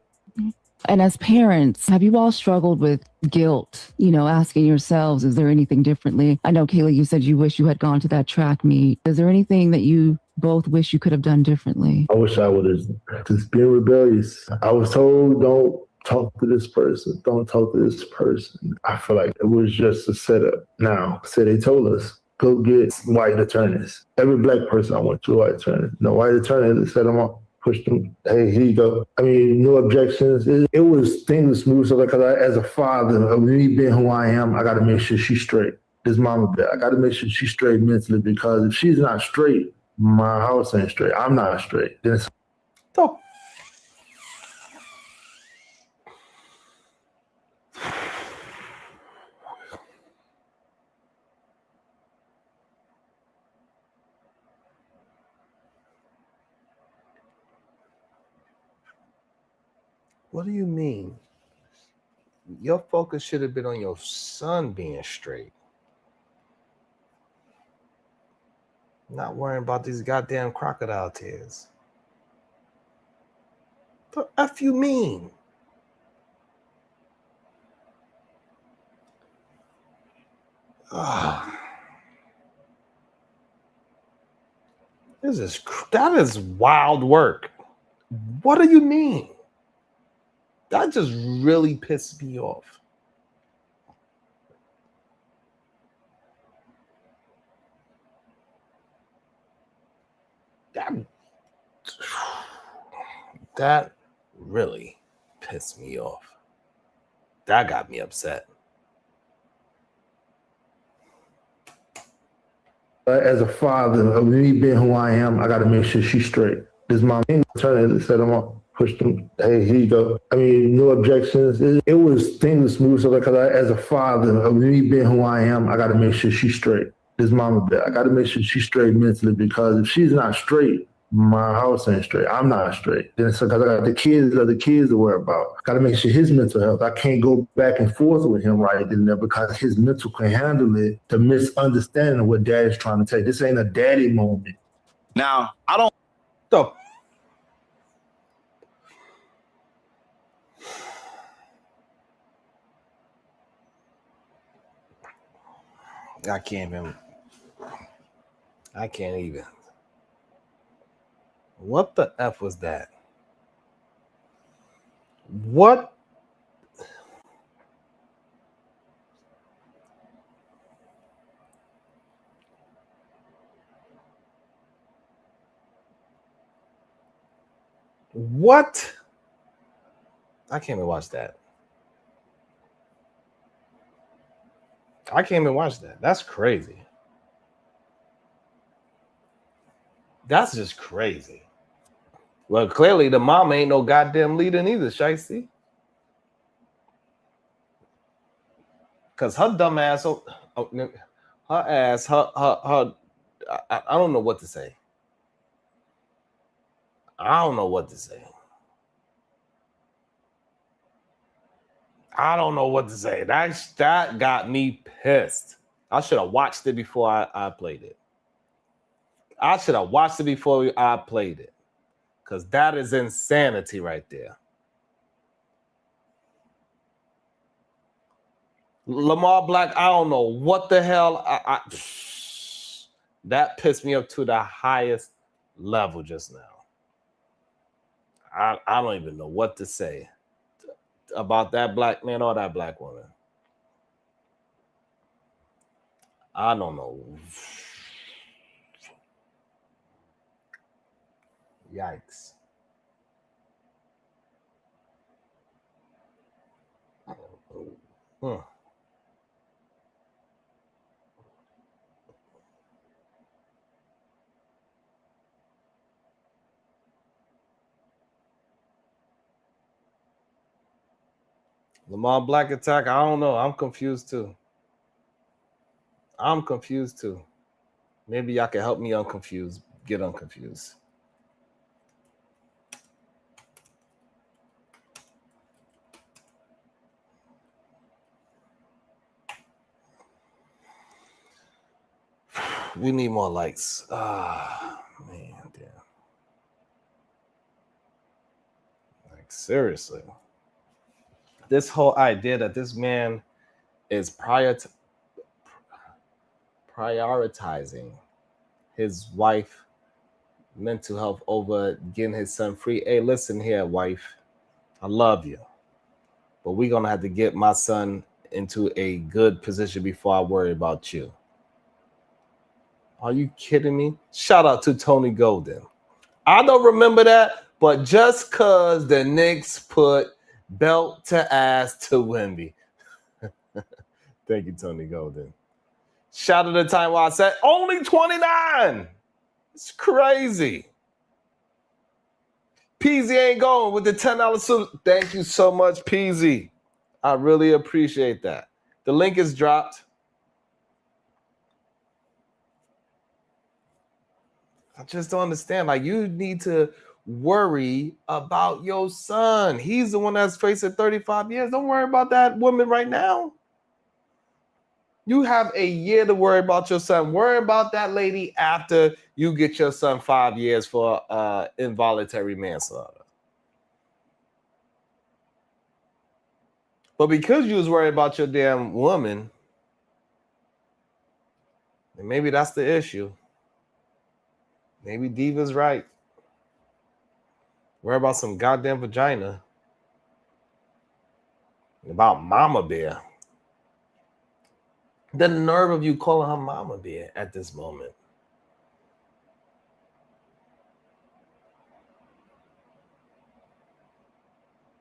And as parents, have you all struggled with guilt, asking yourselves, is there anything differently? I know, Kayla, you said you wish you had gone to that track meet. Is there anything that you both wish you could have done differently? I wish I would have just been rebellious. I was told, don't talk to this person. Don't talk to this person. I feel like it was just a setup. Now, so they told us, go get white attorneys. Every black person I went to a white attorney. No white attorney set them up. Pushed them. Hey, here you go. I mean, no objections. It was things smooth. So, as a father of me being who I am, I got to make sure she's straight. This mama bear. I got to make sure she's straight mentally, because if she's not straight, my house ain't straight. I'm not straight. Then So, what do you mean? Your focus should have been on your son being straight. Not worrying about these goddamn crocodile tears. The F you mean? That is wild work. What do you mean? That just really pissed me off. That really pissed me off. That got me upset. as a father of me being who I am, I got to make sure she's straight. This mom trying to set him up, pushed him. Hey, here you go. I mean, no objections. It was things were smooth. So because as a father of me being who I am, I got to make sure she's straight. This mama, I got to make sure she's straight mentally, because if she's not straight, my house ain't straight. I'm not straight. Then so because I got the kids to worry about. Got to make sure his mental health. I can't go back and forth with him right then there because his mental can handle it. The misunderstanding of what daddy's trying to take. This ain't a daddy moment. Now, I don't. So, I can't even. What the F was that? What? What? I can't even watch that. I can't even watch that. That's crazy. That's just crazy. Well, clearly the mom ain't no goddamn leader neither, Shicey. Because her dumb ass, her ass, I don't know what to say. I don't know what to say. I don't know what to say. That got me pissed. I should have watched it before I played it. I should have watched it before I played it. Because that is insanity right there. Lamar Black, I don't know what the hell. That pissed me up to the highest level just now. I don't even know what to say about that black man or that black woman. I don't know. Yikes. Lamar Black attack, I don't know. I'm confused too. Maybe y'all can help me get unconfused. We need more likes. Man, damn. Like, seriously. This whole idea that this man is prioritizing his wife mental health over getting his son free. Hey, listen here, wife. I love you. But we're going to have to get my son into a good position before I worry about you. Are you kidding me? Shout out to Tony Golden. I don't remember that, but just because the Knicks put belt to ass to Wemby. Thank you, Tony Golden. Shout out to the time while I said only 29. It's crazy. Peasy ain't going with the $10 suit. Thank you so much, Peasy. I really appreciate that. The link is dropped. I just don't understand. Like, you need to worry about your son. He's the one that's facing 35 years. Don't worry about that woman right now. You have a year to worry about your son. Worry about that lady after you get your son 5 years for involuntary manslaughter. But because you was worried about your damn woman, and maybe that's the issue. Maybe Diva's right. Worry about some goddamn vagina. About Mama Bear. The nerve of you calling her Mama Bear at this moment.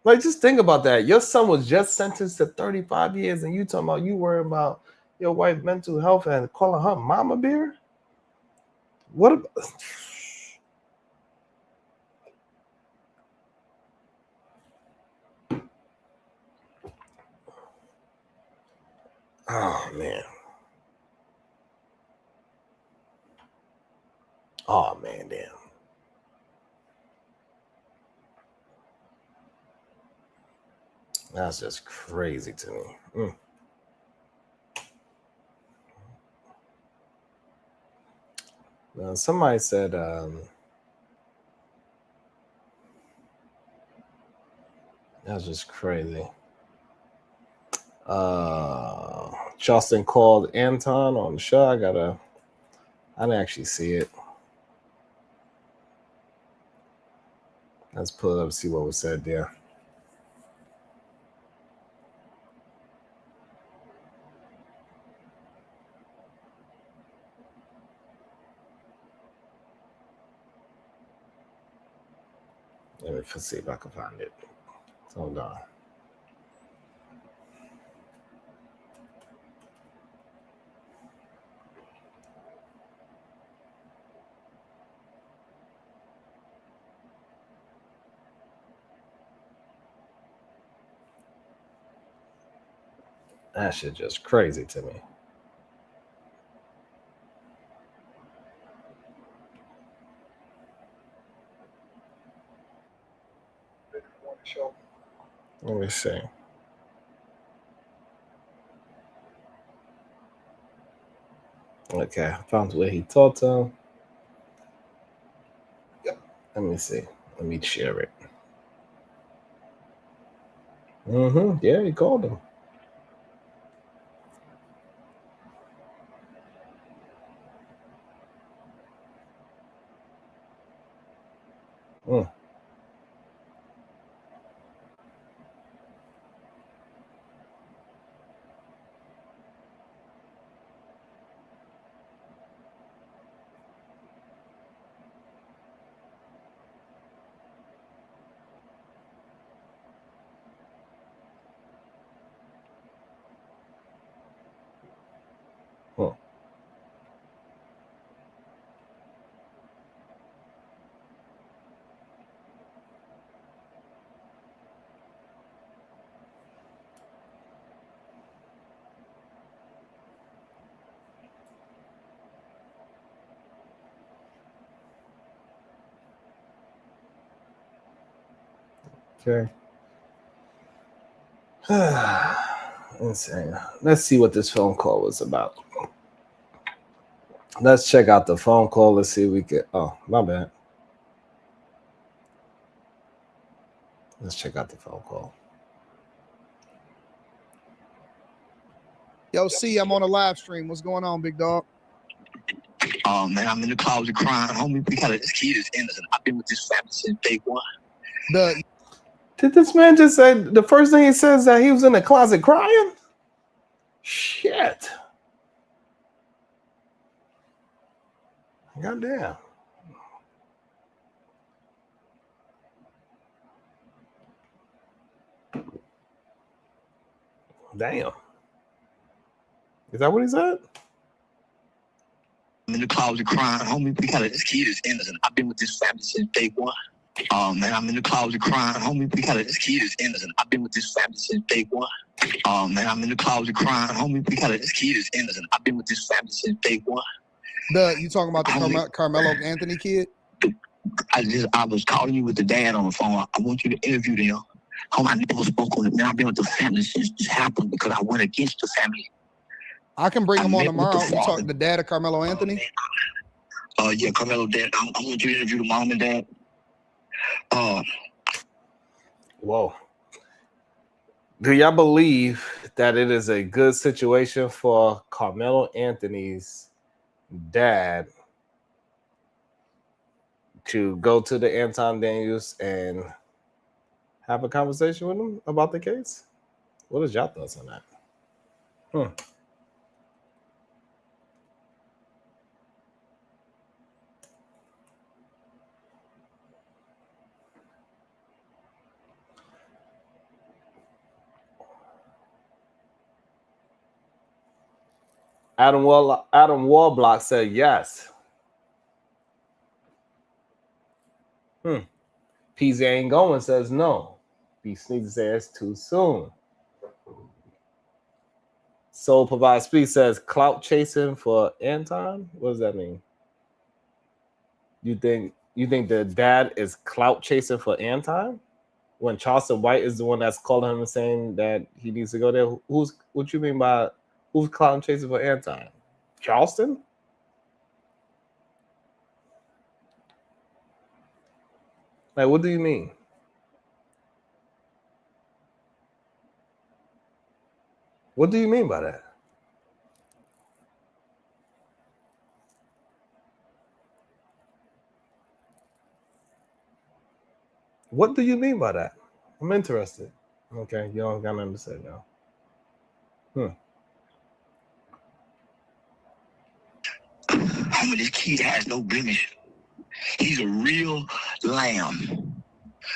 Like, just think about that. Your son was just sentenced to 35 years and you talking about you worry about your wife's mental health and calling her Mama Bear? What about... Oh man. Oh man, damn. That's just crazy to me. Now, somebody said that's just crazy. Charleston called Anton on the show. I didn't actually see it. Let's pull it up and see what was said there. Let me see if I can find it. Hold on. That shit just crazy to me. Let me see. Okay, I found where he talked to him. Yep. Let me see. Let me share it. Yeah, he called him. Okay. Insane. Let's see what this phone call was about. Let's check out the phone call. Let's see if we can. Oh, my bad. Let's check out the phone call. Yo, C, I'm on a live stream. What's going on, big dog? Oh man, I'm in the closet crying, homie. We got this kid is innocent. I've been with this family since day one. Did this man just say the first thing he says that he was in the closet crying? Shit. Goddamn. Damn. Is that what he said? I'm in the closet crying, homie. We got this kid is innocent. I've been with this family since day one. Oh man, I'm in the closet crying, homie. We got this kid is innocent. I've been with this family since day one. Oh man, I'm in the closet crying, homie. We got this kid is innocent. I've been with this family since day one. You talking about the Carmelo Anthony kid? I was calling you with the dad on the phone. I want you to interview them. Home, I never spoke on it. Man, I've been with the family since this happened because I went against the family. I can bring him on tomorrow. You talk the dad of Carmelo Anthony? Yeah, Carmelo dad. I want you to interview the mom and dad. Whoa. Do y'all believe that it is a good situation for Carmelo Anthony's dad to go to the Anton Daniels and have a conversation with him about the case? What is y'all thoughts on that? Adam Warblock said yes. PZ ain't going says no. B Sneaker says too soon. Soul Provide Speed says clout chasing for Anton. What does that mean? You think the dad is clout chasing for Anton when Charleston White is the one that's calling him and saying that he needs to go there? What you mean by who's clout chasing for Anton? Charleston? Like, what do you mean? What do you mean by that? What do you mean by that? I'm interested. Okay, you don't got nothing to say now. Homie, this kid has no blemish. He's a real lamb.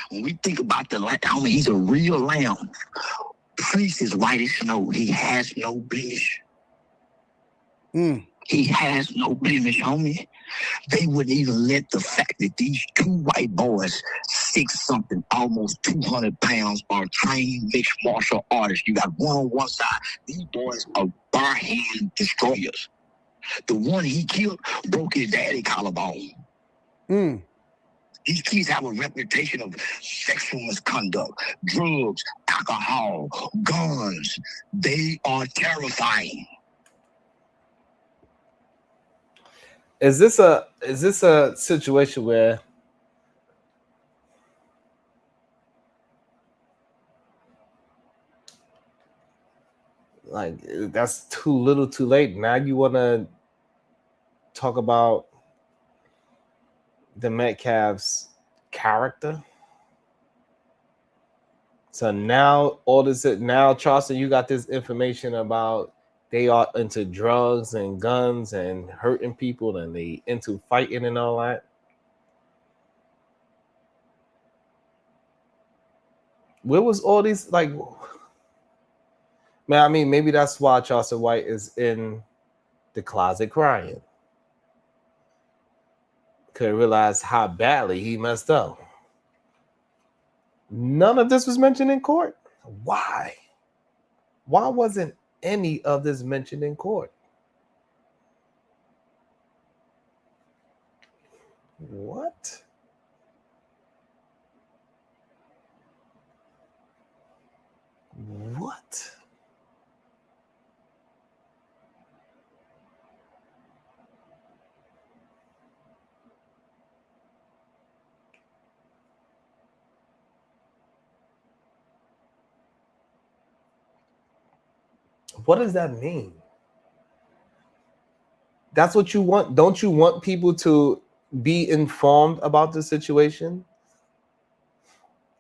When we think about the lamb, homie, he's a real lamb. Fleece is white as snow. He has no blemish. He has no blemish, homie. They wouldn't even let the fact that these two white boys, 6-something, almost 200 pounds, are trained mixed martial artists. You got one on one side. These boys are bar hand destroyers. The one he killed broke his daddy collarbone. These kids have a reputation of sexual misconduct, drugs, alcohol, guns. They are terrifying. Is this a situation where like that's too little too late? Now you want to talk about the Metcalf's character? So now now Charleston, you got this information about they are into drugs and guns and hurting people and they into fighting and all that. Where was all these, like, man, I mean, maybe that's why Charleston White is in the closet crying. Couldn't realize how badly he messed up. None of this was mentioned in court. Why? Why wasn't any of this mentioned in court? What? What? What does that mean? That's what you want. Don't you want people to be informed about the situation?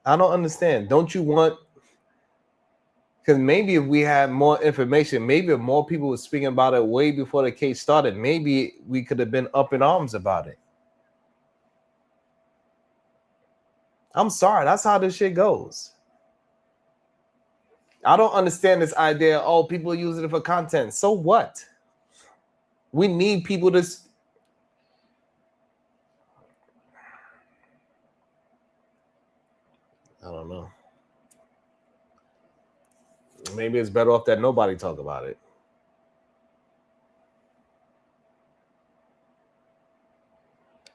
I don't understand. Don't you want, because maybe if we had more information, maybe if more people were speaking about it way before the case started, maybe we could have been up in arms about it. I'm sorry, that's how this shit goes. I don't understand this idea, oh, people are using it for content. So what? We need people to... I don't know. Maybe it's better off that nobody talk about it.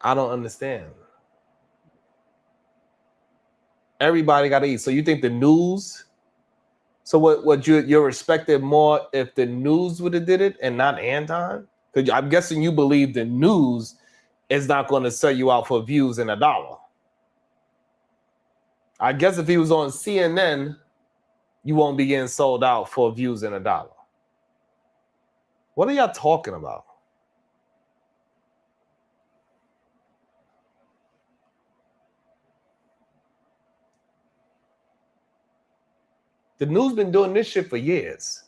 I don't understand. Everybody got to eat. So you think the news... So what you're respected more if the news would have did it and not Anton? Because I'm guessing you believe the news is not going to sell you out for views and $1. I guess if he was on CNN, you won't be getting sold out for views and $1. What are y'all talking about? The news been doing this shit for years.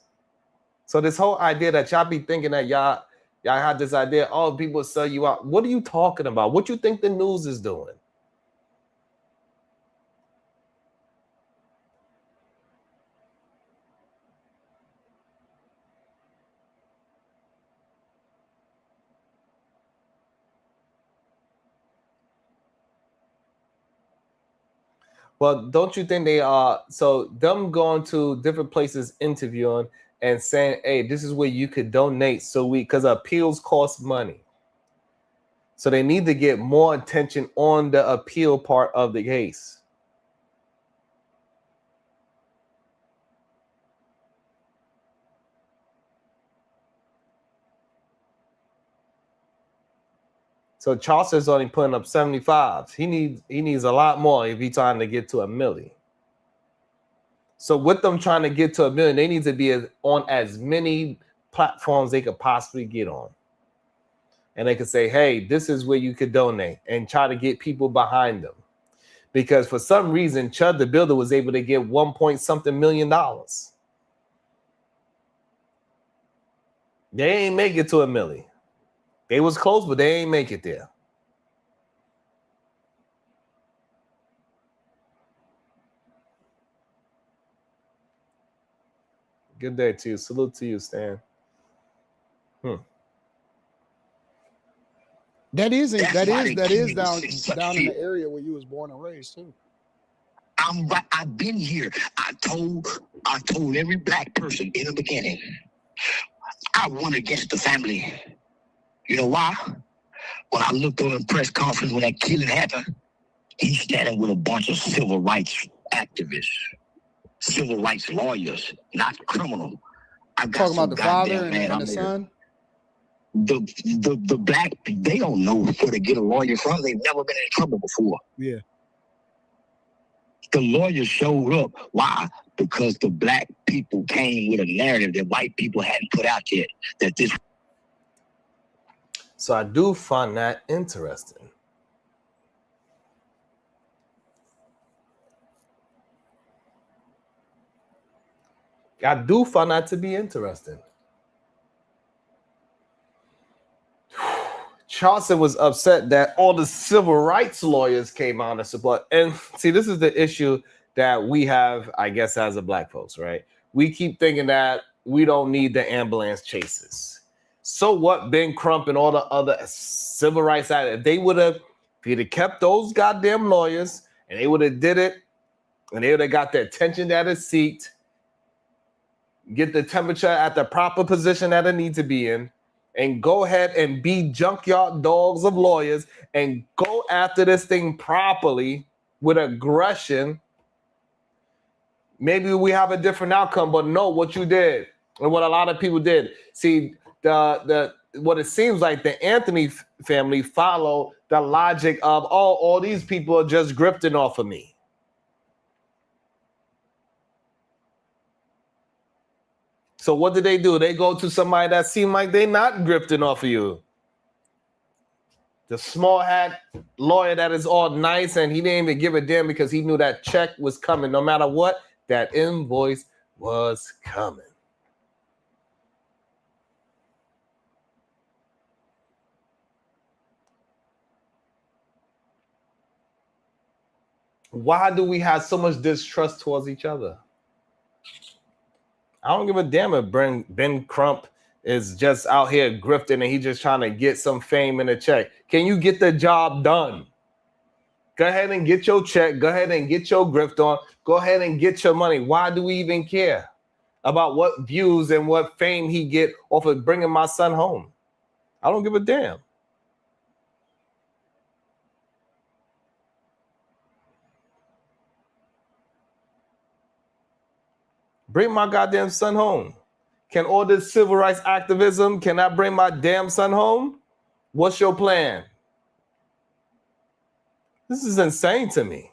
So this whole idea that y'all be thinking that y'all had this idea, oh, people sell you out. What are you talking about? What you think the news is doing? Well, don't you think they are? So them going to different places interviewing, and saying, hey, this is where you could donate because appeals cost money. So they need to get more attention on the appeal part of the case. So Charleston's only putting up 75s. He needs a lot more if he's trying to get to $1 million. So with them trying to get to $1 million, they need to be on as many platforms they could possibly get on. And they could say, hey, this is where you could donate, and try to get people behind them. Because for some reason, Chud the Builder was able to get $1.something million. They ain't make it to $1 million. They was close, but they ain't make it there. Good day to you. Salute to you, Stan. That is down in the area where you was born and raised too. I'm right. I've been here. I told every black person in the beginning, I won against the family. You know why? When I looked on the press conference when that killing happened, he's standing with a bunch of civil rights activists, civil rights lawyers, not criminal. I got talking about the father and the son. The black, they don't know where to get a lawyer from. They've never been in trouble before. Yeah. The lawyers showed up. Why? Because the black people came with a narrative that white people hadn't put out yet. That this. So I do find that interesting. I do find that to be interesting. Charleston was upset that all the civil rights lawyers came out and support. And see, this is the issue that we have, I guess, as a black folks, right? We keep thinking that we don't need the ambulance chases. So what, Ben Crump and all the other civil rights activists, if he'd have kept those goddamn lawyers and they would have did it, and they would have got the attention that it seeked, get the temperature at the proper position that it needs to be in, and go ahead and be junkyard dogs of lawyers and go after this thing properly with aggression, maybe we have a different outcome. But no, what you did and what a lot of people did. See, what it seems like the Anthony family follow the logic of, oh, all these people are just grifting off of me. So what did they do? They go to somebody that seemed like they not grifting off of you. The small hat lawyer that is all nice, and he didn't even give a damn because he knew that check was coming. No matter what, that invoice was coming. Why do we have so much distrust towards each other? I don't give a damn if Ben Crump is just out here grifting and he's just trying to get some fame and a check. Can you get the job done? Go ahead and get your check. Go ahead and get your grift on. Go ahead and get your money. Why do we even care about what views and what fame he get off of bringing my son home? I don't give a damn. Bring my goddamn son home. Can all this civil rights activism, can I bring my damn son home? What's your plan? This is insane to me.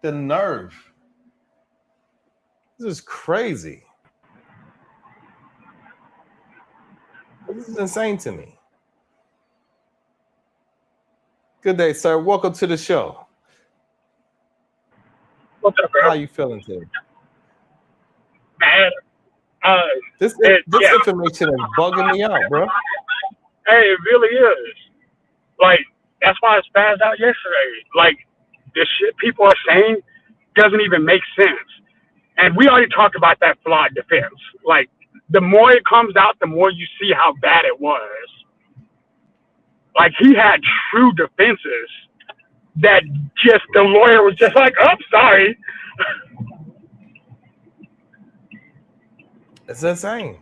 The nerve. This is crazy. This is insane to me. Good day, sir. Welcome to the show. What's up, bro? How you feeling today? Man, this information is bugging me out, bro. Hey, it really is. Like, that's why I spazzed out yesterday. Like, the shit people are saying doesn't even make sense. And we already talked about that flawed defense. Like, the more it comes out, the more you see how bad it was. Like, he had true defenses that just the lawyer was just like, oh, sorry. It's insane.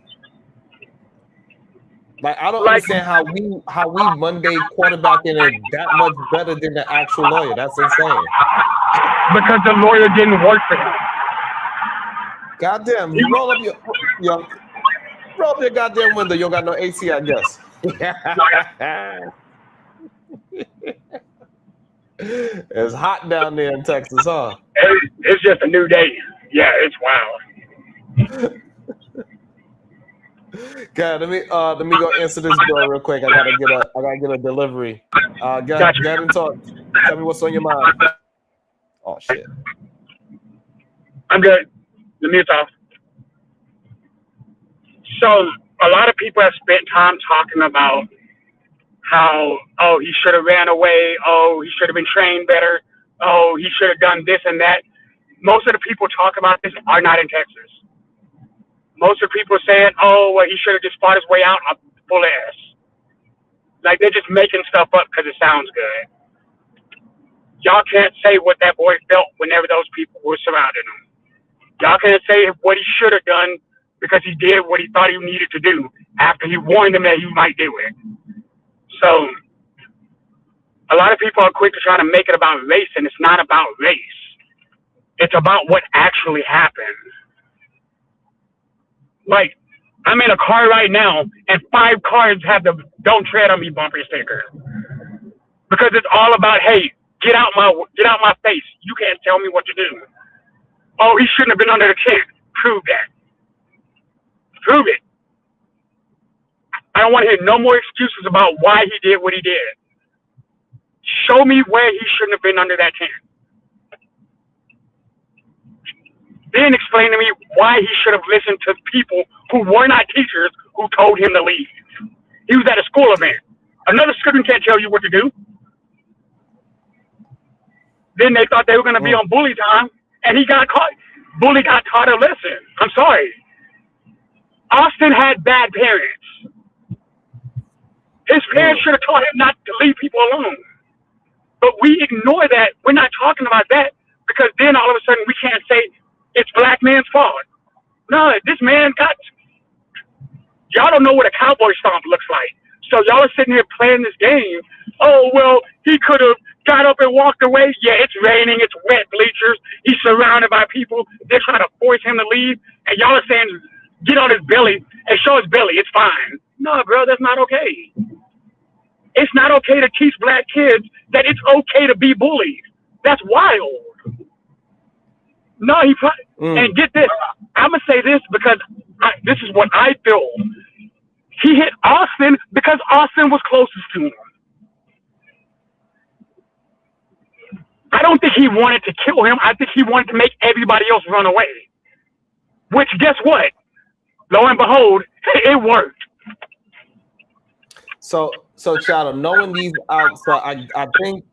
Like I don't understand how we Monday quarterbacking it that much better than the actual lawyer. That's insane. Because the lawyer didn't work for him. Goddamn, you roll up your goddamn window. You don't got no AC, I guess. It's hot down there in Texas, huh? It's just a new day. Yeah, it's wild. God, let me go answer this bill real quick. I gotta get a delivery. Get in touch. Tell me what's on your mind. Oh shit. I'm good. The mute's off. So a lot of people have spent time talking about how, oh, he should have ran away. Oh, he should have been trained better. Oh, he should have done this and that. Most of the people talk about this are not in Texas. Most of the people saying, oh, well, he should have just fought his way out of full ass. Like, they're just making stuff up because it sounds good. Y'all can't say what that boy felt whenever those people were surrounding him. Y'all can't say what he should have done because he did what he thought he needed to do after he warned them that he might do it. So a lot of people are quick to try to make it about race, and it's not about race. It's about what actually happened. Like, I'm in a car right now, and 5 cars have the "Don't Tread on Me" bumper sticker. Because it's all about, hey, get out my face. You can't tell me what to do. Oh, he shouldn't have been under the tent. Prove that. Prove it. I don't want to hear no more excuses about why he did what he did. Show me where he shouldn't have been under that tent. Then explain to me why he should have listened to people who were not teachers who told him to leave. He was at a school event. Another student can't tell you what to do. Then they thought they were going to be on bully time, and he got caught. Bully got taught a lesson. I'm sorry. Austin had bad parents. His parents should have taught him not to leave people alone. But we ignore that. We're not talking about that because then all of a sudden we can't say it's black man's fault. No, this man got... Y'all don't know what a cowboy stomp looks like. So y'all are sitting here playing this game. Oh, well, he could have got up and walked away. Yeah, it's raining. It's wet bleachers. He's surrounded by people. They're trying to force him to leave. And y'all are saying, get on his belly and show his belly. It's fine. No, bro, that's not okay. It's not okay to teach black kids that it's okay to be bullied. That's wild. No, he probably, and get this. I'm going to say this because this is what I feel. He hit Austin because Austin was closest to him. I don't think he wanted to kill him. I think he wanted to make everybody else run away. Which, guess what? Lo and behold, it worked. So Shadow, knowing these out, so I think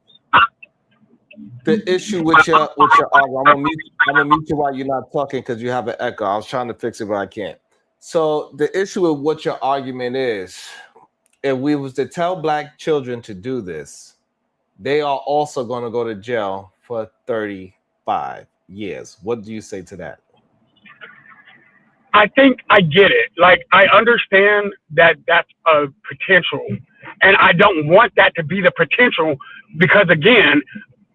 the issue with your argument, I'm gonna mute you while you're not talking because you have an echo. I was trying to fix it, but I can't. So the issue with what your argument is, if we was to tell black children to do this, they are also going to go to jail for 35 years. What do you say to that? I think I get it. Like, I understand that that's a potential. And I don't want that to be the potential because, again,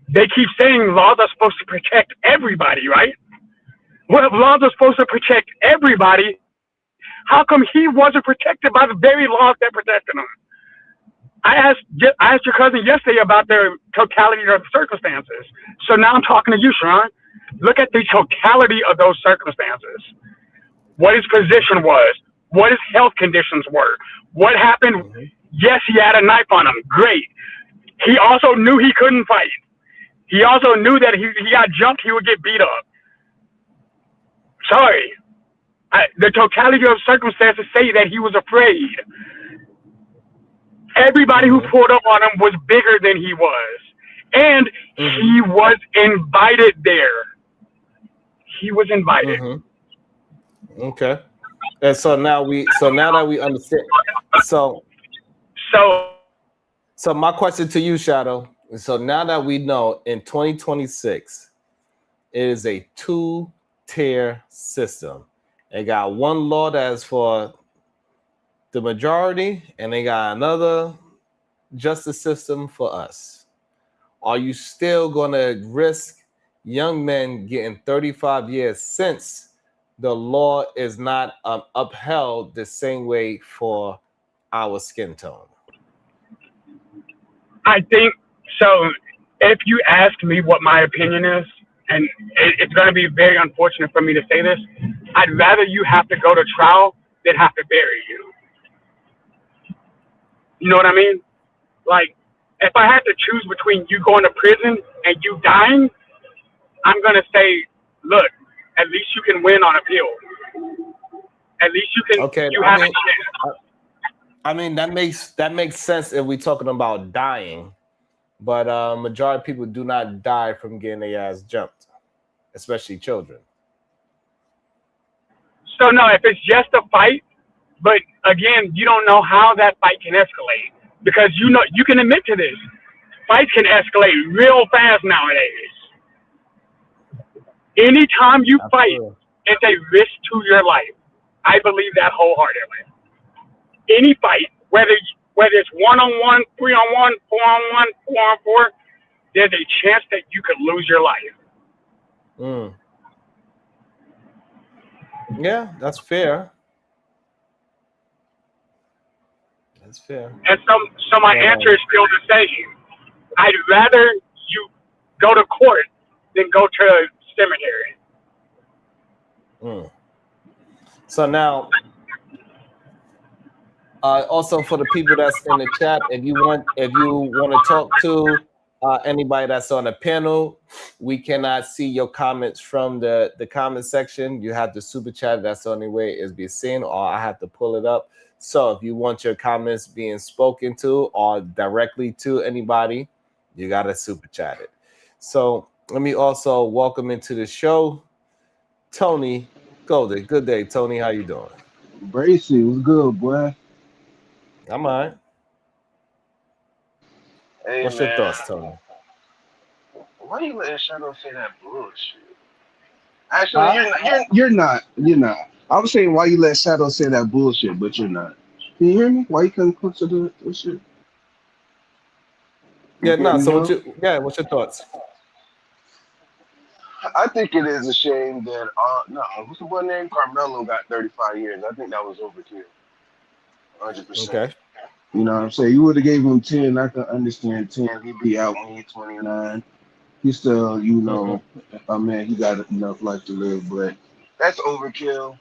they keep saying laws are supposed to protect everybody, right? Well, if laws are supposed to protect everybody, how come he wasn't protected by the very laws that protected him? I asked your cousin yesterday about the totality of the circumstances. So now I'm talking to you, Sean. Look at the totality of those circumstances. What his position was, what his health conditions were, what happened. Mm-hmm. Yes, he had a knife on him. Great. He also knew he couldn't fight. He also knew that he got jumped, he would get beat up. Sorry. The totality of circumstances say that he was afraid. Everybody who pulled up on him was bigger than he was. And he was invited there. He was invited. Mm-hmm. Okay. And so now that we understand. So my question to you, Shadow. So now that we know in 2026, it is a 2-tier system. They got one law that's for the majority, and they got another justice system for us. Are you still going to risk young men getting 35 years since the law is not upheld the same way for our skin tone? I think so. If you ask me what my opinion is, and it's going to be very unfortunate for me to say this, I'd rather you have to go to trial than have to bury you. You know what I mean? Like, if I had to choose between you going to prison and you dying, I'm going to say, look, at least you can win on appeal. At least you can. Okay, you have a chance. I mean, that makes sense if we're talking about dying, but majority of people do not die from getting their ass jumped, especially children. So no, if it's just a fight, but again, you don't know how that fight can escalate, because you know, you can admit to this. Fights can escalate real fast nowadays. Anytime you fight, it's a risk to your life. I believe that wholeheartedly. Any fight, whether it's 1-on-1, 3-on-1, 4-on-1, 4-on-4, there's a chance that you could lose your life. Yeah, that's fair. That's fair. And so my answer is still the same. I'd rather you go to court than go to a cemetery. So now, also for the people that's in the chat, if you want to talk to anybody that's on the panel, we cannot see your comments from the comment section. You have to super chat. That's the only way it's being seen, or I have to pull it up. So if you want your comments being spoken to or directly to anybody, you got to super chat it. So let me also welcome into the show Tony Golden. Good day, Tony. How you doing? Bracy, what's good, boy? I'm all right. Hey, What's your thoughts, Tony? Why you letting Shadow say that bullshit? Actually, you're not. I was saying why you let Shadow say that bullshit, but you're not. Can you hear me? Why you couldn't put to the shit? Yeah, no. So what's your thoughts? I think it is a shame that what's the boy named Carmelo got 35 years. I think that was overkill. 100%. Okay. You know what I'm saying? You would have gave him 10. I could understand 10. He'd be out when he's 29. He's still, I mean, he got enough life to live, but that's overkill.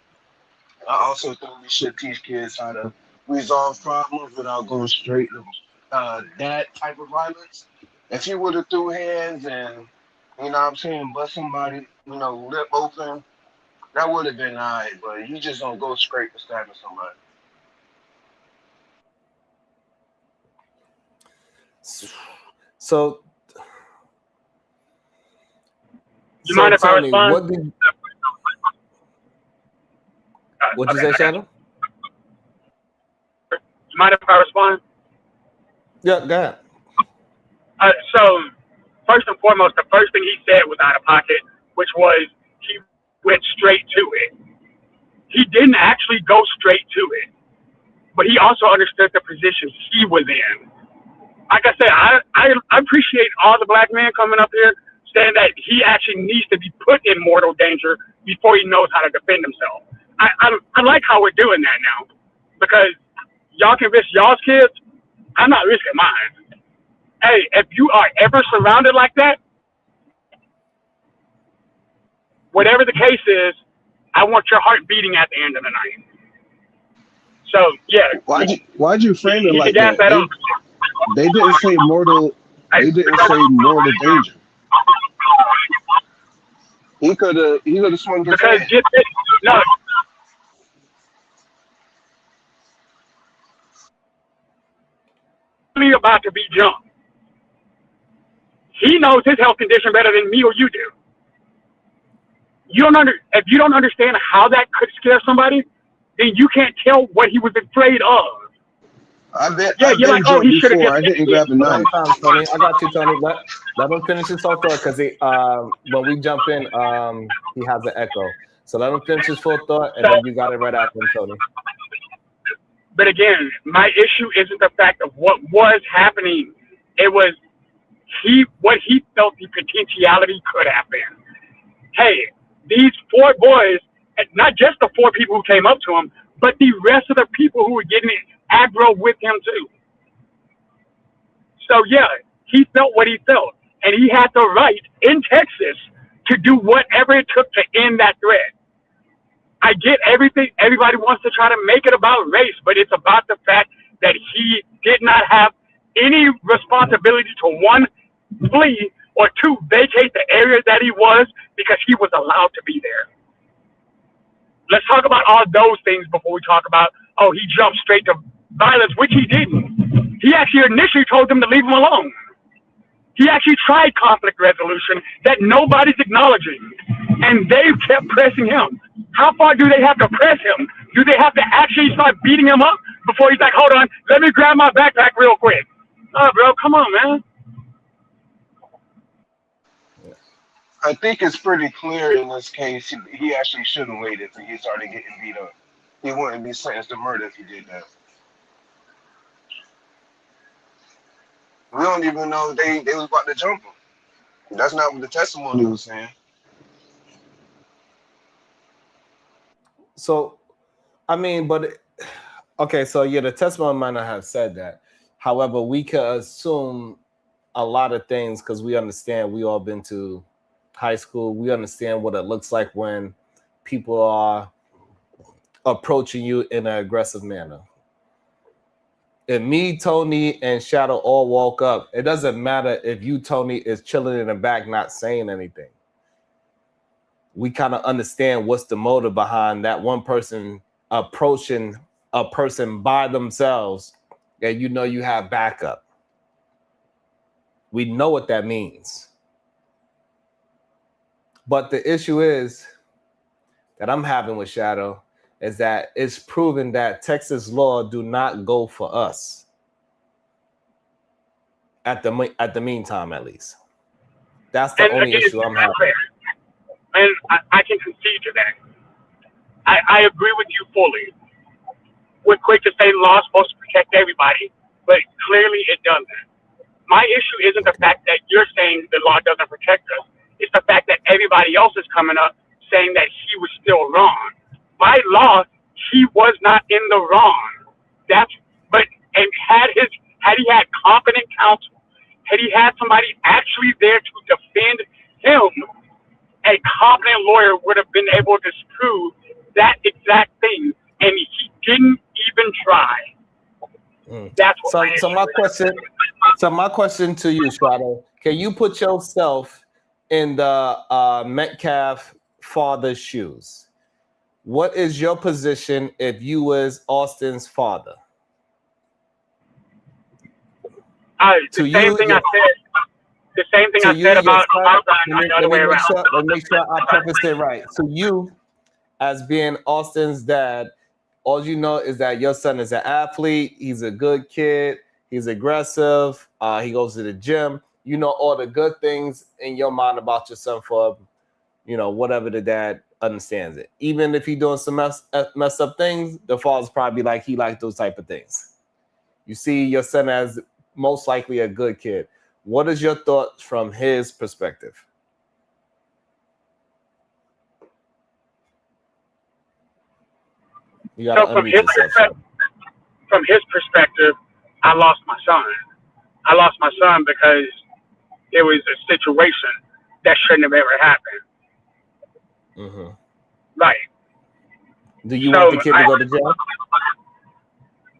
I also think we should teach kids how to resolve problems without going straight to that type of violence. If you would have threw hands and, you know what I'm saying, bust somebody, lip open, that would have been all right, but you just don't go straight to stabbing somebody. So, you mind if I respond? What'd you say, Shadow? You mind if I respond? Yeah, go ahead. So, first and foremost, the first thing he said was out of pocket, which was he went straight to it. He didn't actually go straight to it, but he also understood the position he was in. Like I said, I appreciate all the black men coming up here saying that he actually needs to be put in mortal danger before he knows how to defend himself. I like how we're doing that now, because y'all can risk y'all's kids. I'm not risking mine. Hey, if you are ever surrounded like that, whatever the case is, I want your heart beating at the end of the night. So yeah. Why'd you frame it like that? They didn't say mortal. They didn't say mortal danger. He could have swung his because hand. No. Me about to be jumped. He knows his health condition better than me or you do. If you don't understand how that could scare somebody, then you can't tell what he was afraid of. I've been he should have just. I didn't grab a knife. Tony, I got you, Tony. Let him finish his whole thought, because when we jump in, he has an echo. So let him finish his full thought, and then you got it right after him, Tony. But again, my issue isn't the fact of what was happening. It was what he felt the potentiality could have been. Hey, these 4 boys, and not just the 4 people who came up to him, but the rest of the people who were getting aggro with him too. So yeah, he felt what he felt, and he had the right in Texas to do whatever it took to end that threat. I get everything. Everybody wants to try to make it about race, but it's about the fact that he did not have any responsibility to, 1, flee, or 2, vacate the area that he was because he was allowed to be there. Let's talk about all those things before we talk about, oh, he jumped straight to violence, which he didn't. He actually initially told them to leave him alone. He actually tried conflict resolution that nobody's acknowledging, and they kept pressing him. How far do they have to press him? Do they have to actually start beating him up before he's like, hold on, let me grab my backpack real quick? Oh, bro, come on, man. I think it's pretty clear in this case he actually should have waited until he started getting beat up. He wouldn't be sentenced to murder if he did that. We don't even know they was about to jump him. That's not what the testimony was saying. So, I mean, but okay, so yeah, the testimony might not have said that. However, we could assume a lot of things because we understand. We all been to high school. We understand what it looks like when people are approaching you in an aggressive manner. If me, Tony, and Shadow all walk up, it doesn't matter if you, Tony, is chilling in the back, not saying anything. We kind of understand what's the motive behind that one person approaching a person by themselves, and you know you have backup. We know what that means. But the issue is that I'm having with Shadow is that it's proven that Texas law do not go for us. At the meantime, at least. That's the only issue I'm having. And I can concede to that. I agree with you fully. We're quick to say law is supposed to protect everybody, but clearly it doesn't. My issue isn't the fact that you're saying the law doesn't protect us. It's the fact that everybody else is coming up saying that he was still wrong. By law, he was not in the wrong. Had he had competent counsel, had he had somebody actually there to defend him, a competent lawyer would have been able to prove that exact thing, and he didn't even try. That's what So my question to you, Shadow, can you put yourself in the Metcalf father's shoes? What is your position if you was Austin's father? The same thing I said about the other way around. Let me make sure I preface it right. So you, as being Austin's dad, all you know is that your son is an athlete. He's a good kid. He's aggressive. He goes to the gym. You know all the good things in your mind about your son for, whatever the dad understands it. Even if he's doing some messed up things, the father's probably like, he likes those type of things. You see your son as most likely a good kid. What is your thoughts from his perspective? So from his perspective, I lost my son. I lost my son because it was a situation that shouldn't have ever happened. Mm-hmm. Right. Do you want the kid to go to jail?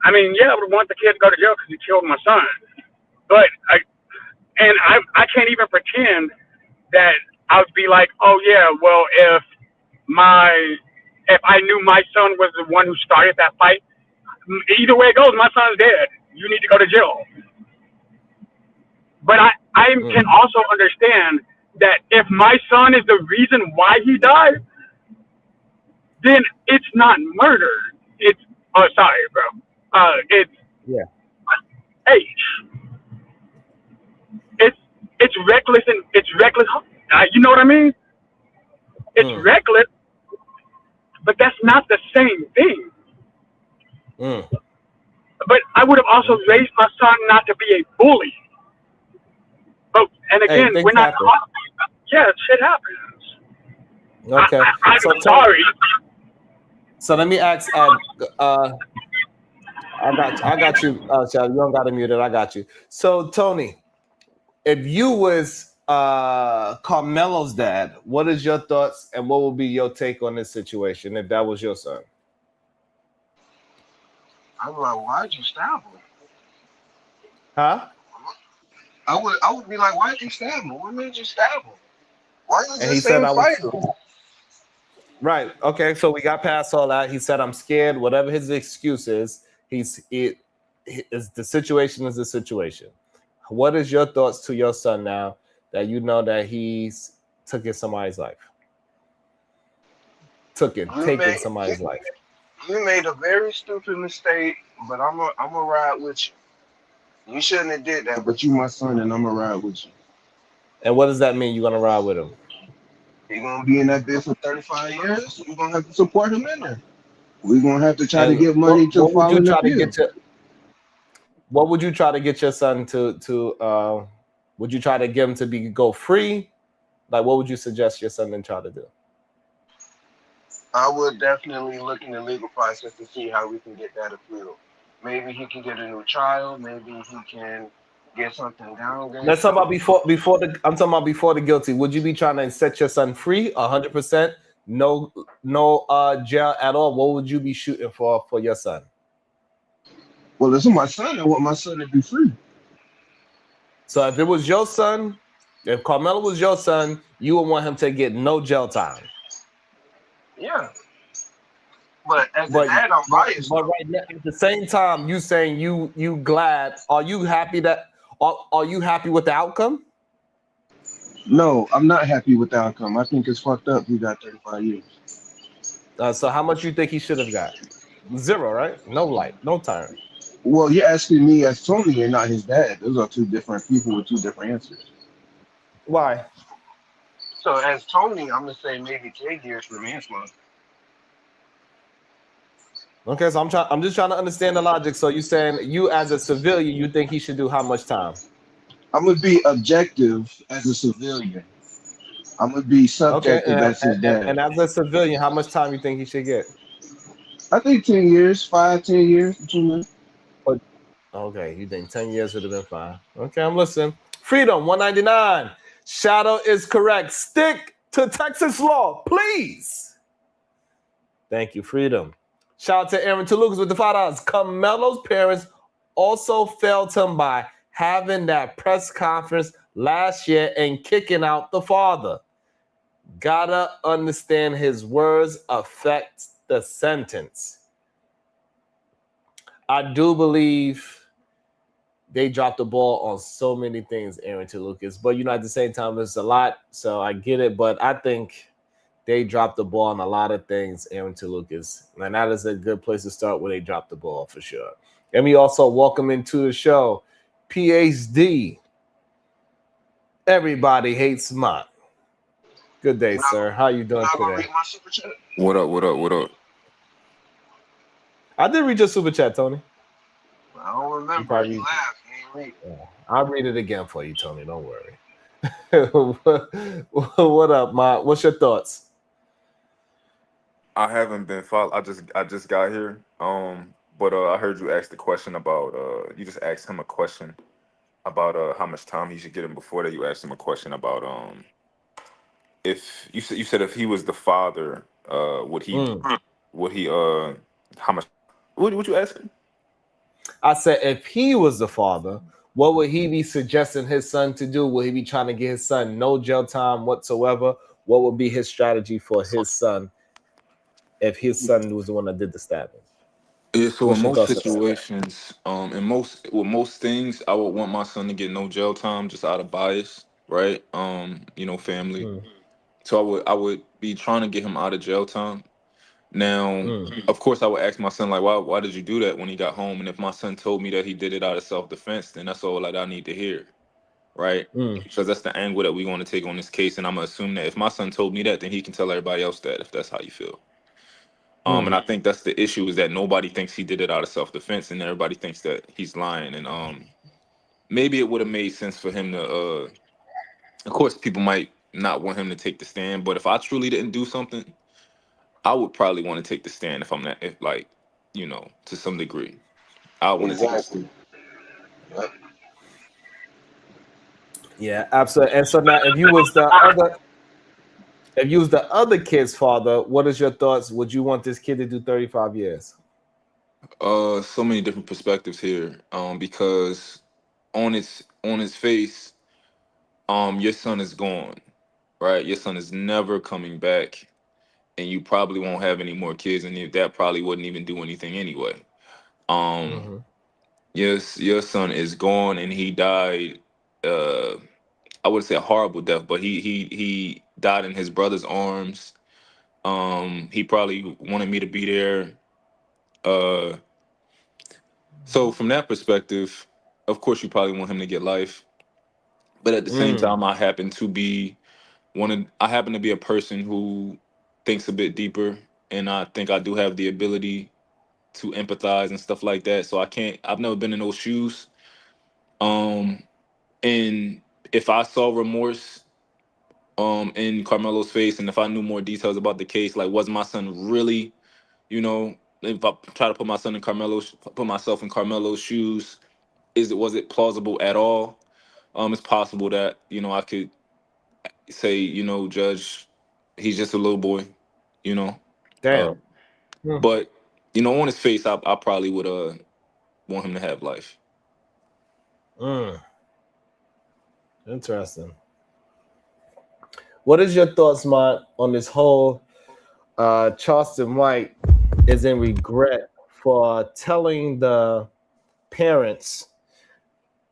I mean, yeah, I would want the kid to go to jail because he killed my son. But I can't even pretend that I would be like, oh yeah, well, if I knew my son was the one who started that fight, either way it goes, my son's dead. You need to go to jail. But I can also understand that if my son is the reason why he died, then it's not murder. It's sorry, bro. It's age. It's reckless and it's reckless. You know what I mean? It's reckless, but that's not the same thing. Mm. But I would have also raised my son not to be a bully. But and again, things we're not. happen. Yeah, shit happens. Okay. I'm So sorry. So let me ask. I got you. Chad, you don't got to mute it. I got you. So Tony, if you was Carmelo's dad, what is your thoughts and what would be your take on this situation if that was your son? I'm like, why'd you stab him? Huh? I would be like, why'd you stab him? What made you stab him? Why you And he just said, saying "I fight was." him? Right. Okay. So we got past all that. He said, "I'm scared." Whatever his excuse is, the situation is the situation. What is your thoughts to your son now that you know that he's taking somebody's life? Taking somebody's life. You made a very stupid mistake, but I'm a ride with you. You shouldn't have did that, but you my son, and I'm a ride with you. And what does that mean? You're gonna ride with him? He's gonna be in that bit for 35 years. We're gonna have to support him in there. We're gonna have to try to get money to follow the field. What would you try to get your son to would you try to get him to go free? Like, what would you suggest your son then try to do? I would definitely look in the legal process to see how we can get that appealed. Maybe he can get a new trial. Maybe he can get something down. Let's talk about I'm talking about before the guilty. Would you be trying to set your son free 100%? No jail at all. What would you be shooting for your son? Well, this is my son. I want my son to be free. So if it was your son, if Carmelo was your son, you would want him to get no jail time. Yeah. But as a dad, I'm biased. But right now, at the same time, you saying you glad. Are you happy that? Are you happy with the outcome? No, I'm not happy with the outcome. I think it's fucked up. He got 35 years. So how much you think he should have got? 0, right? No light, no time. Well, you're asking me as Tony and not his dad. Those are two different people with two different answers. Why? So as Tony, I'm gonna say maybe 10 years for manslaughter. Okay, so I'm just trying to understand the logic. So you saying you as a civilian, you think he should do how much time? I'm gonna be objective as a civilian. I'm gonna be subjective as his dad. And as a civilian, how much time you think he should get? I think 10 years, 5-10 years between them. Okay, you think 10 years would have been fine. Okay, I'm listening. Freedom 199. Shadow is correct. Stick to Texas law, please. Thank you, Freedom. Shout out to Aaron Toulouse with the $5. Carmelo's parents also failed him by having that press conference last year and kicking out the father. Gotta understand his words affect the sentence. I do believe they dropped the ball on so many things, Aaron Toulouse, but at the same time, it's a lot, so I get it, but I think they dropped the ball on a lot of things, Aaron Toulouse. And that is a good place to start where they dropped the ball for sure. And we also welcome into the show PhD. Everybody hates Mott. Good day, sir. How you doing today? What up? I did read your super chat, Tony. I don't remember. You laughed. You ain't read. I'll read it again for you, Tony. Don't worry. What up, Mott? What's your thoughts? I haven't been followed. I just got here. But I heard you ask the question about you just asked him a question about how much time he should get him. Before that, you asked him a question about if you said if he was the father, would he how much what you asking? I said if he was the father, what would he be suggesting his son to do? Would he be trying to get his son no jail time whatsoever? What would be his strategy for his son if his son was the one that did the stabbing? Yeah, so in most situations, with most things, I would want my son to get no jail time just out of bias, right? Family. So I would be trying to get him out of jail time. Now, of course, I would ask my son, like, why did you do that when he got home? And if my son told me that he did it out of self-defense, then that's all that I need to hear, right? Because that's the angle that we want to take on this case. And I'm going to assume that if my son told me that, then he can tell everybody else that, if that's how you feel. And I think that's the issue, is that nobody thinks he did it out of self-defense, and everybody thinks that he's lying. And maybe it would have made sense for him to. Of course, people might not want him to take the stand, but if I truly didn't do something, I would probably want to take the stand if I'm not, if like, you know, to some degree. I want to take the stand. Yeah, absolutely. And so now, if you was the other kid's father, what is your thoughts? Would you want this kid to do 35 years? So many different perspectives here. Because on its face, your son is gone, right? Your son is never coming back, and you probably won't have any more kids, and that probably wouldn't even do anything anyway. Yes, your son is gone, and he died. I would say a horrible death, but he died in his brother's arms. He probably wanted me to be there. So from that perspective, of course, you probably want him to get life. But at the same time, I happen to be a person who thinks a bit deeper, and I think I do have the ability to empathize and stuff like that. So I've never been in those shoes. And if I saw remorse in Carmelo's face, and if I knew more details about the case, like, was my son really, you know, if I try to put myself in Carmelo's shoes, was it plausible at all? It's possible that, you know, I could say, you know, Judge, he's just a little boy, you know. Damn. But, you know, on his face, I probably would want him to have life. Interesting. What is your thoughts, Mont, on this whole Charleston White is in regret for telling the parents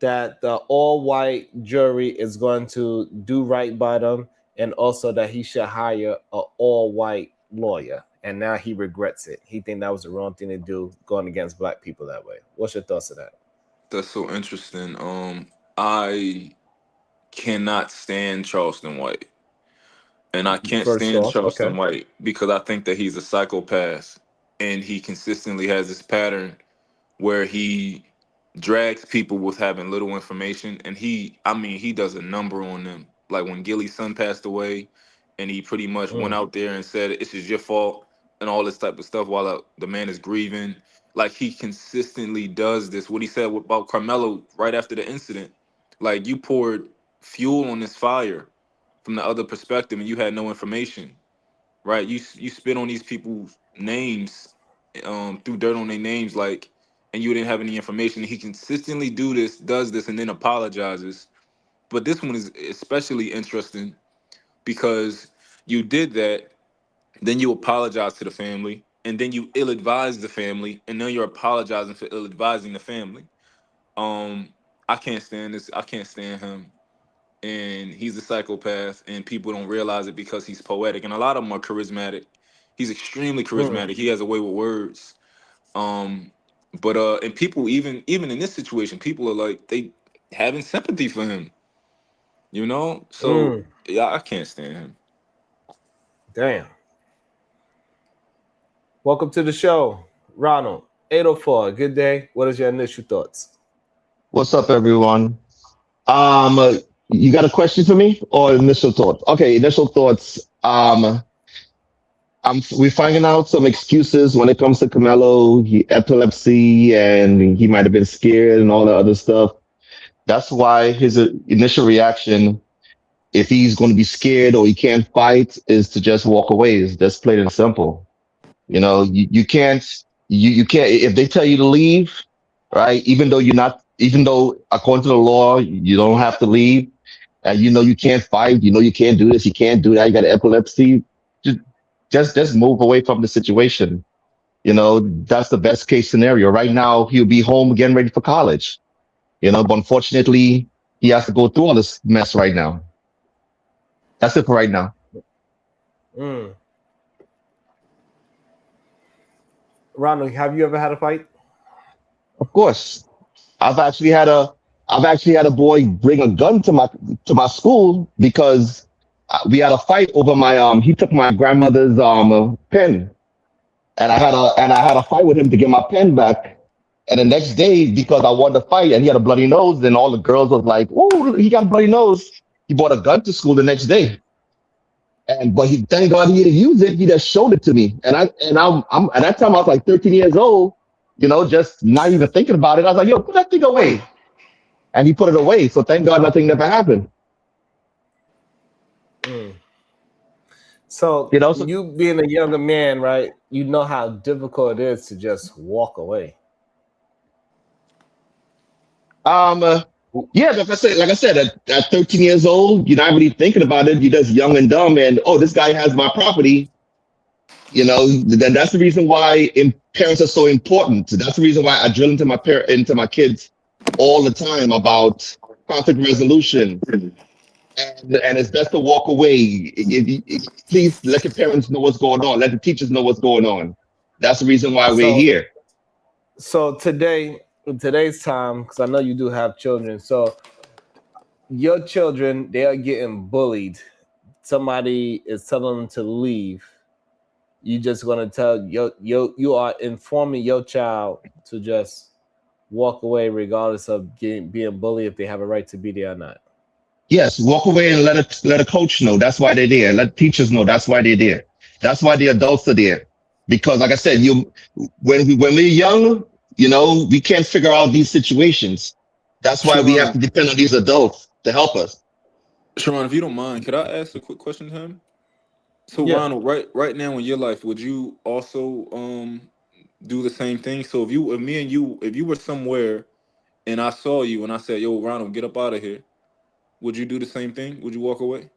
that the all-white jury is going to do right by them, and also that he should hire an all-white lawyer, and now he regrets it. He think that was the wrong thing to do, going against black people that way. What's your thoughts of that? That's so interesting. I cannot stand Charleston White. And I can't stand Charleston White because I think that he's a psychopath, and he consistently has this pattern where he drags people with having little information, and he does a number on them. Like when Gilly's son passed away, and he pretty much went out there and said, "It's just your fault," and all this type of stuff while the man is grieving. Like, he consistently does this. What he said about Carmelo right after the incident, like, you poured fuel on this fire from the other perspective, and you had no information, right? You spit on these people's names, threw dirt on their names, like, and you didn't have any information. He consistently does this, and then apologizes. But this one is especially interesting because you did that, then you apologize to the family, and then you ill-advise the family, and now you're apologizing for ill-advising the family. I can't stand this. I can't stand him. And he's a psychopath, and people don't realize it because he's poetic, and a lot of them are charismatic. He's extremely charismatic. He has a way with words. But and people, even in this situation, people are like, they having sympathy for him, you know. So yeah, I can't stand him. Damn. Welcome to the show, Ronald. 804. Good day. What is your initial thoughts? What's up, everyone? You got a question for me or initial thoughts? Okay, initial thoughts. We're finding out some excuses when it comes to Carmelo. Epilepsy, and he might have been scared and all the other stuff. That's why his initial reaction, if he's going to be scared or he can't fight, is to just walk away. It's just plain and simple. You know, you can't if they tell you to leave, right? Even though according to the law you don't have to leave, and you know you can't fight, you know you can't do this, you can't do that, you got epilepsy, just move away from the situation. You know, that's the best case scenario. Right now he'll be home getting ready for college. You know, but unfortunately he has to go through all this mess right now. That's it for right now. Ronald, have you ever had a fight? Of course. I've actually had a boy bring a gun to my school because we had a fight over he took my grandmother's pen. and I had a fight with him to get my pen back. And the next day, because I won the fight and he had a bloody nose, then all the girls was like, "Oh, he got a bloody nose." He brought a gun to school the next day. But he, thank God he didn't use it. He just showed it to me. I'm at that time I was like 13 years old, just not even thinking about it. I was like, "Yo, put that thing away." And he put it away. So thank God nothing never happened. So, So you being a younger man, right? You know how difficult it is to just walk away. Yeah, like I said, at 13 years old, you're not really thinking about it. You're just young and dumb, and this guy has my property. That's the reason why parents are so important. That's the reason why I drill into my kids all the time about conflict resolution, and it's best to walk away. Please let your parents know what's going on. Let the teachers know what's going on. That's the reason why we're here. So today, in today's time, because I know you do have children, so your children, they are getting bullied. Somebody is telling them to leave. You just gonna tell you are informing your child to just walk away regardless of being bullied, if they have a right to be there or not. Yes, walk away and let a coach know. That's why they're there. Let teachers know. That's why they're there. That's why the adults are there. Because, like I said, when we're young, we can't figure out these situations. That's why we have to depend on these adults to help us. Sharon, if you don't mind, could I ask a quick question to him? So, Yeah. Ronald, right now in your life, would you also do the same thing? So, if you were somewhere and I saw you and I said, "Yo, Ronald, get up out of here," would you do the same thing? Would you walk away?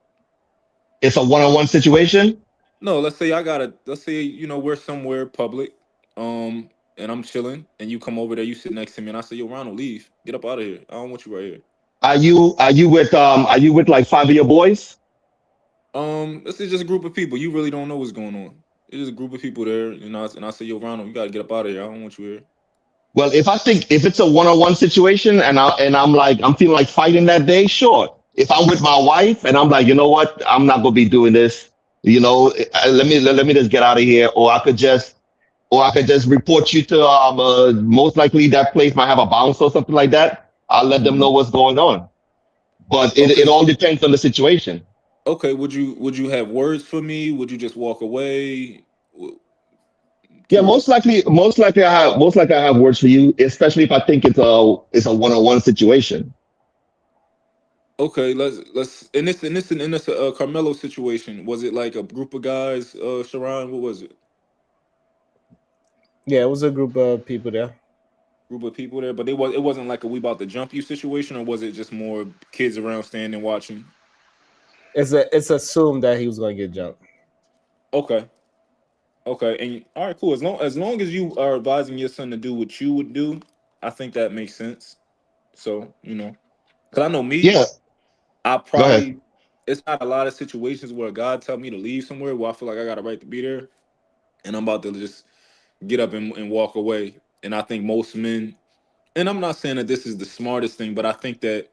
It's a one-on-one situation. No, let's say we're somewhere public, and I'm chilling, and you come over there, you sit next to me, and I say, "Yo, Ronald, leave, get up out of here. I don't want you right here." Are you with like 5 of your boys? This is just a group of people. You really don't know what's going on. It's just a group of people there, and I say, "Yo, Ronald, you gotta get up out of here. I don't want you here." Well, if it's a one-on-one situation and I'm feeling like fighting that day, sure. If I'm with my wife and I'm like, you know what, I'm not gonna be doing this. Let me just get out of here, or I could just report you to most likely that place might have a bounce or something like that. I'll let them know what's going on. But it all depends on the situation. Okay, would you have words for me? Would you just walk away? Yeah, most likely I have words for you, especially if I think it's a one-on-one situation. Okay, let's in this Carmelo situation. Was it like a group of guys, Sharon? What was it? Yeah, it was a group of people there. But it wasn't like a we about to jump you situation, or was it just more kids around standing watching? It's assumed that he was gonna get jumped. Okay, and all right, cool. As long as you are advising your son to do what you would do, I think that makes sense. So because I know me, yeah, I probably it's not a lot of situations where God tell me to leave somewhere where I feel like I got a right to be there, and I'm about to just get up and walk away. And I think most men, and I'm not saying that this is the smartest thing, but I think that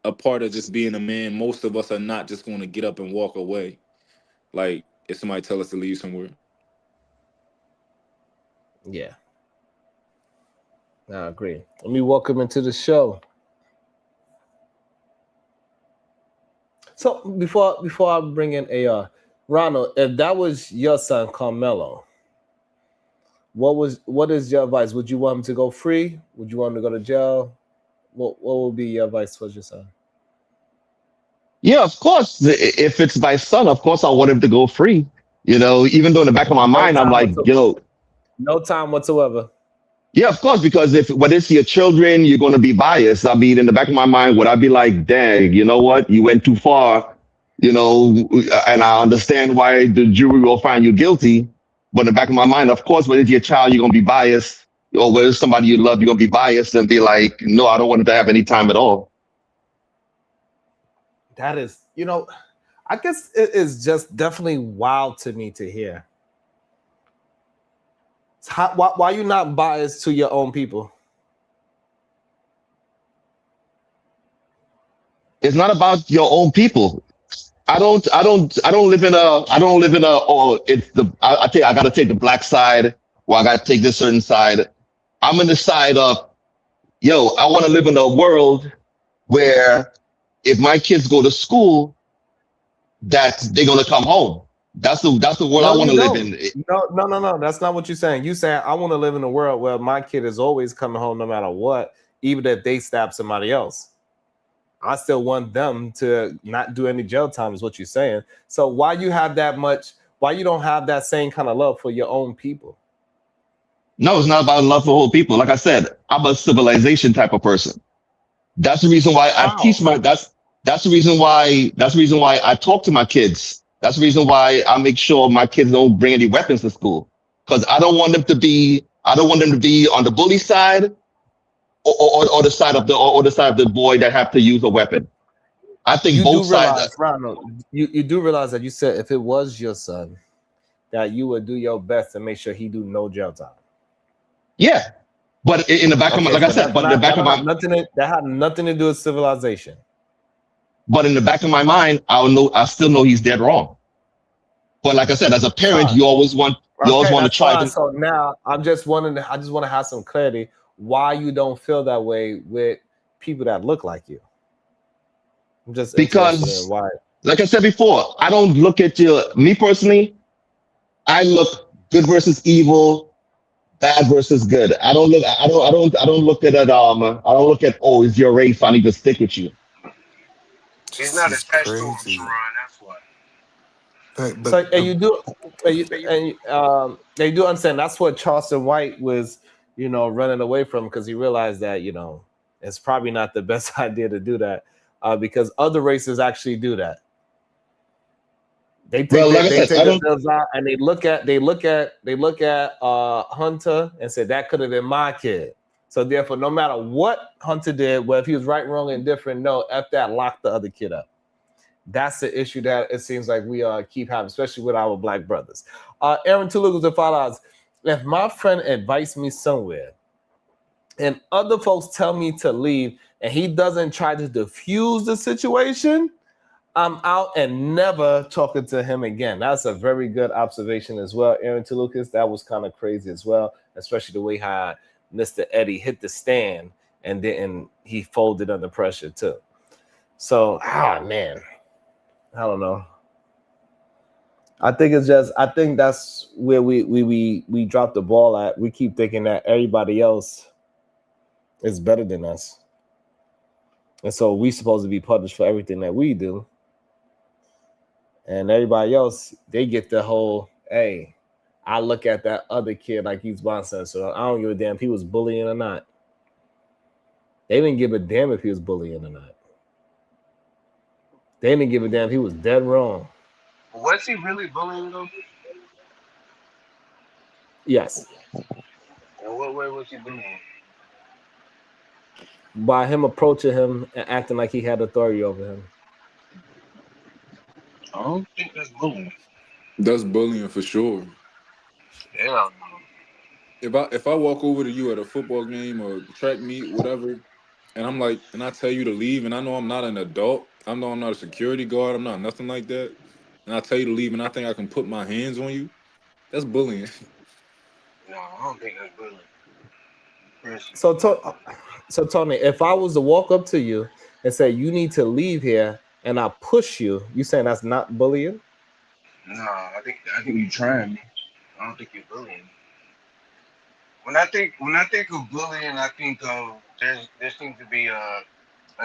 a part of just being a man, most of us are not just going to get up and walk away. Like if somebody tell us to leave somewhere. Yeah, I agree. Let me welcome into the show. So before I bring in AR, Ronald, if that was your son Carmelo, what is your advice? Would you want him to go free? Would you want him to go to jail? What would be your advice towards your son? Yeah, of course. If it's my son, of course I want him to go free. Even though in the back of my mind I'm like, no time whatsoever. Yeah, of course, because when it's your children, you're going to be biased. I mean, in the back of my mind, would I be like, dang, you know what? You went too far, and I understand why the jury will find you guilty. But in the back of my mind, of course, when it's your child, you're going to be biased. Or when it's somebody you love, you're going to be biased and be like, no, I don't want it to have any time at all. That is, I guess it is just definitely wild to me to hear. Why are you not biased to your own people? It's not about your own people. I don't live in a, oh, it's I gotta take the black side, or I gotta take this certain side. I'm in the side of, yo, I want to live in a world where if my kids go to school, that they're gonna come home. That's the world I No, want you to live don't. in. No. That's not what you're saying. You saying I want to live in a world where my kid is always coming home no matter what, even if they stab somebody else. I still want them to not do any jail time, is what you're saying. So why you have that much? Why you don't have that same kind of love for your own people? No, it's not about love for whole people. Like I said, I'm a civilization type of person. That's the reason why I How? teach my that's the reason why I talk to my kids. That's the reason why I make sure my kids don't bring any weapons to school. Because I don't want them to be on the bully side, or the side of the boy that have to use a weapon. I think You both do sides. realize, Ronald, you do realize that you said if it was your son, that you would do your best to make sure he do no jail time. Yeah, but in the back of my, Okay, like I so said, that's but in the not back that of don't have my, nothing that had nothing to do with civilization. but in the back of my mind, I still know he's dead wrong. But like I said, as a parent, Fine. you always Okay, want to that's try fine. to, So now I just want to have some clarity why you don't feel that way with people that look like you. I'm just interested in because why. like I said before, I don't look at me personally. I look good versus evil, bad versus good. I don't look at it. I don't look at, oh, it's your race, so I need to stick with you. He's This not is attached to him, crazy. Sharon. That's why. But So and you do they do understand that's what Charleston White was, running away from because he realized that, it's probably not the best idea to do that because other races actually do that. Well, like I They said, take I don't. themselves out and they look at Hunter and say that could have been my kid. So therefore, no matter what Hunter did, whether if he was right, wrong, and different, no, F that, lock the other kid up. That's the issue that it seems like we keep having, especially with our black brothers. Aaron Tulugus and $5. If my friend invites me somewhere and other folks tell me to leave and he doesn't try to diffuse the situation, I'm out and never talking to him again. That's a very good observation as well, Aaron Tulukas. That was kind of crazy as well, especially the way how Mr. Eddie hit the stand and then he folded under pressure too. So, man, I don't know. I think that's where we drop the ball at. We keep thinking that everybody else is better than us. And so we supposed to be punished for everything that we do. And everybody else, they get the whole, hey, I look at that other kid like he's my son, so I don't give a damn if he was bullying or not. They didn't give a damn if he was bullying or not. They didn't give a damn if he was dead wrong. Was he really bullying though? Yes. In what way was he bullying? By him approaching him and acting like he had authority over him. I don't think that's bullying. That's bullying for sure. Yeah. If I walk over to you at a football game or track meet, whatever, and I tell you to leave, and I know I'm not an adult, I know I'm not a security guard, I'm not nothing like that, and I tell you to leave, and I think I can put my hands on you, that's bullying. No, I don't think that's bullying. So Tony, if I was to walk up to you and say you need to leave here, and I push you, you saying that's not bullying? No, I think you're trying me. I don't think you're bullying. When I think of bullying, I think of there seems to be a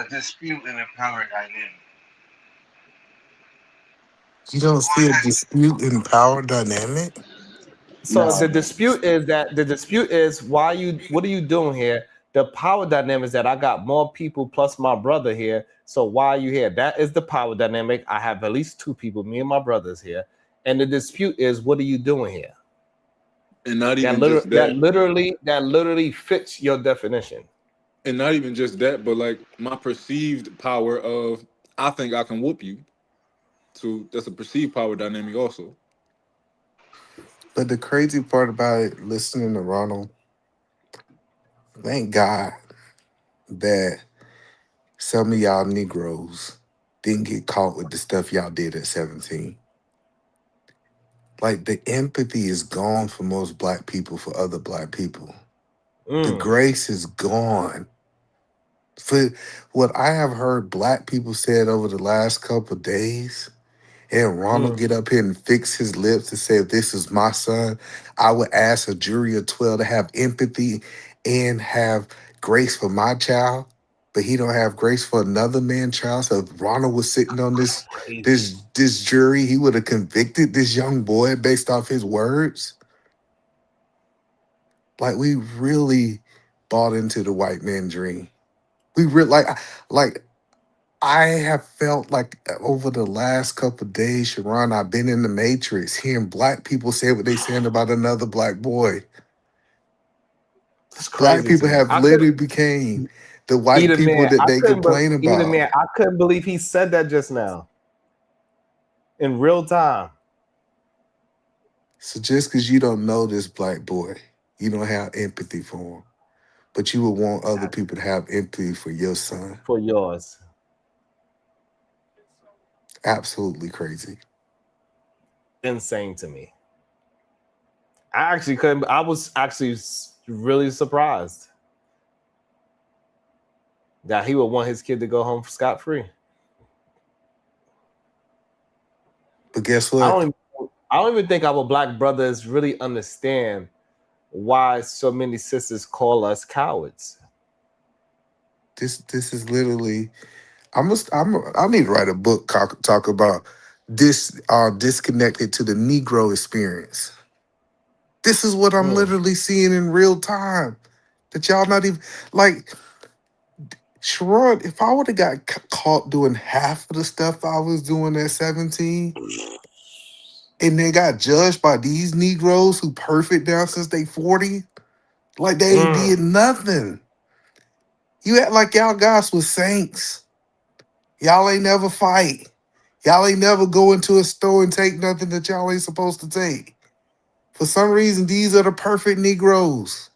dispute in the power dynamic. you don't see a dispute in power dynamic. So No. the dispute is what are you doing here? The power dynamic is that I got more people plus my brother here. So why are you here? That is the power dynamic. I have at least two people, me and my brothers here. And the dispute is what are you doing here? And not even just that. That literally fits your definition. And not even just that, but like my perceived power of I think I can whoop you. So that's a perceived power dynamic also. But the crazy part about it, listening to Ronald, thank God that some of y'all Negroes didn't get caught with the stuff y'all did at 17. Like, the empathy is gone for most black people for other black people. The grace is gone. For what I have heard black people said over the last couple of days, and Ronald get up here and fix his lips and say, if this is my son, I would ask a jury of 12 to have empathy and have grace for my child, but he don't have grace for another man's child. So if Ronald was sitting on this jury, he would have convicted this young boy based off his words. Like, we really bought into the white man dream. We really like I have felt like over the last couple of days, Sharon, I've been in the Matrix hearing black people say what they saying about another black boy. Black people have literally became the white people that they complain about. Man, I couldn't believe he said that just now. In real time. So just because you don't know this black boy, you don't have empathy for him. But you would want other people to have empathy for your son. For yours. Absolutely crazy. Insane to me. I was actually really surprised that he would want his kid to go home scot-free. But guess what? I don't even think our black brothers really understand why so many sisters call us cowards. This is literally, I need to write a book talk about this disconnected to the Negro experience. This is what I'm literally seeing in real time. That y'all not even like, Sharon, if I would have got caught doing half of the stuff I was doing at 17, and they got judged by these Negroes who perfect now since they 40, like they ain't did nothing. You act like y'all guys was saints. Y'all ain't never fight. Y'all ain't never go into a store and take nothing that y'all ain't supposed to take. For some reason, these are the perfect Negroes.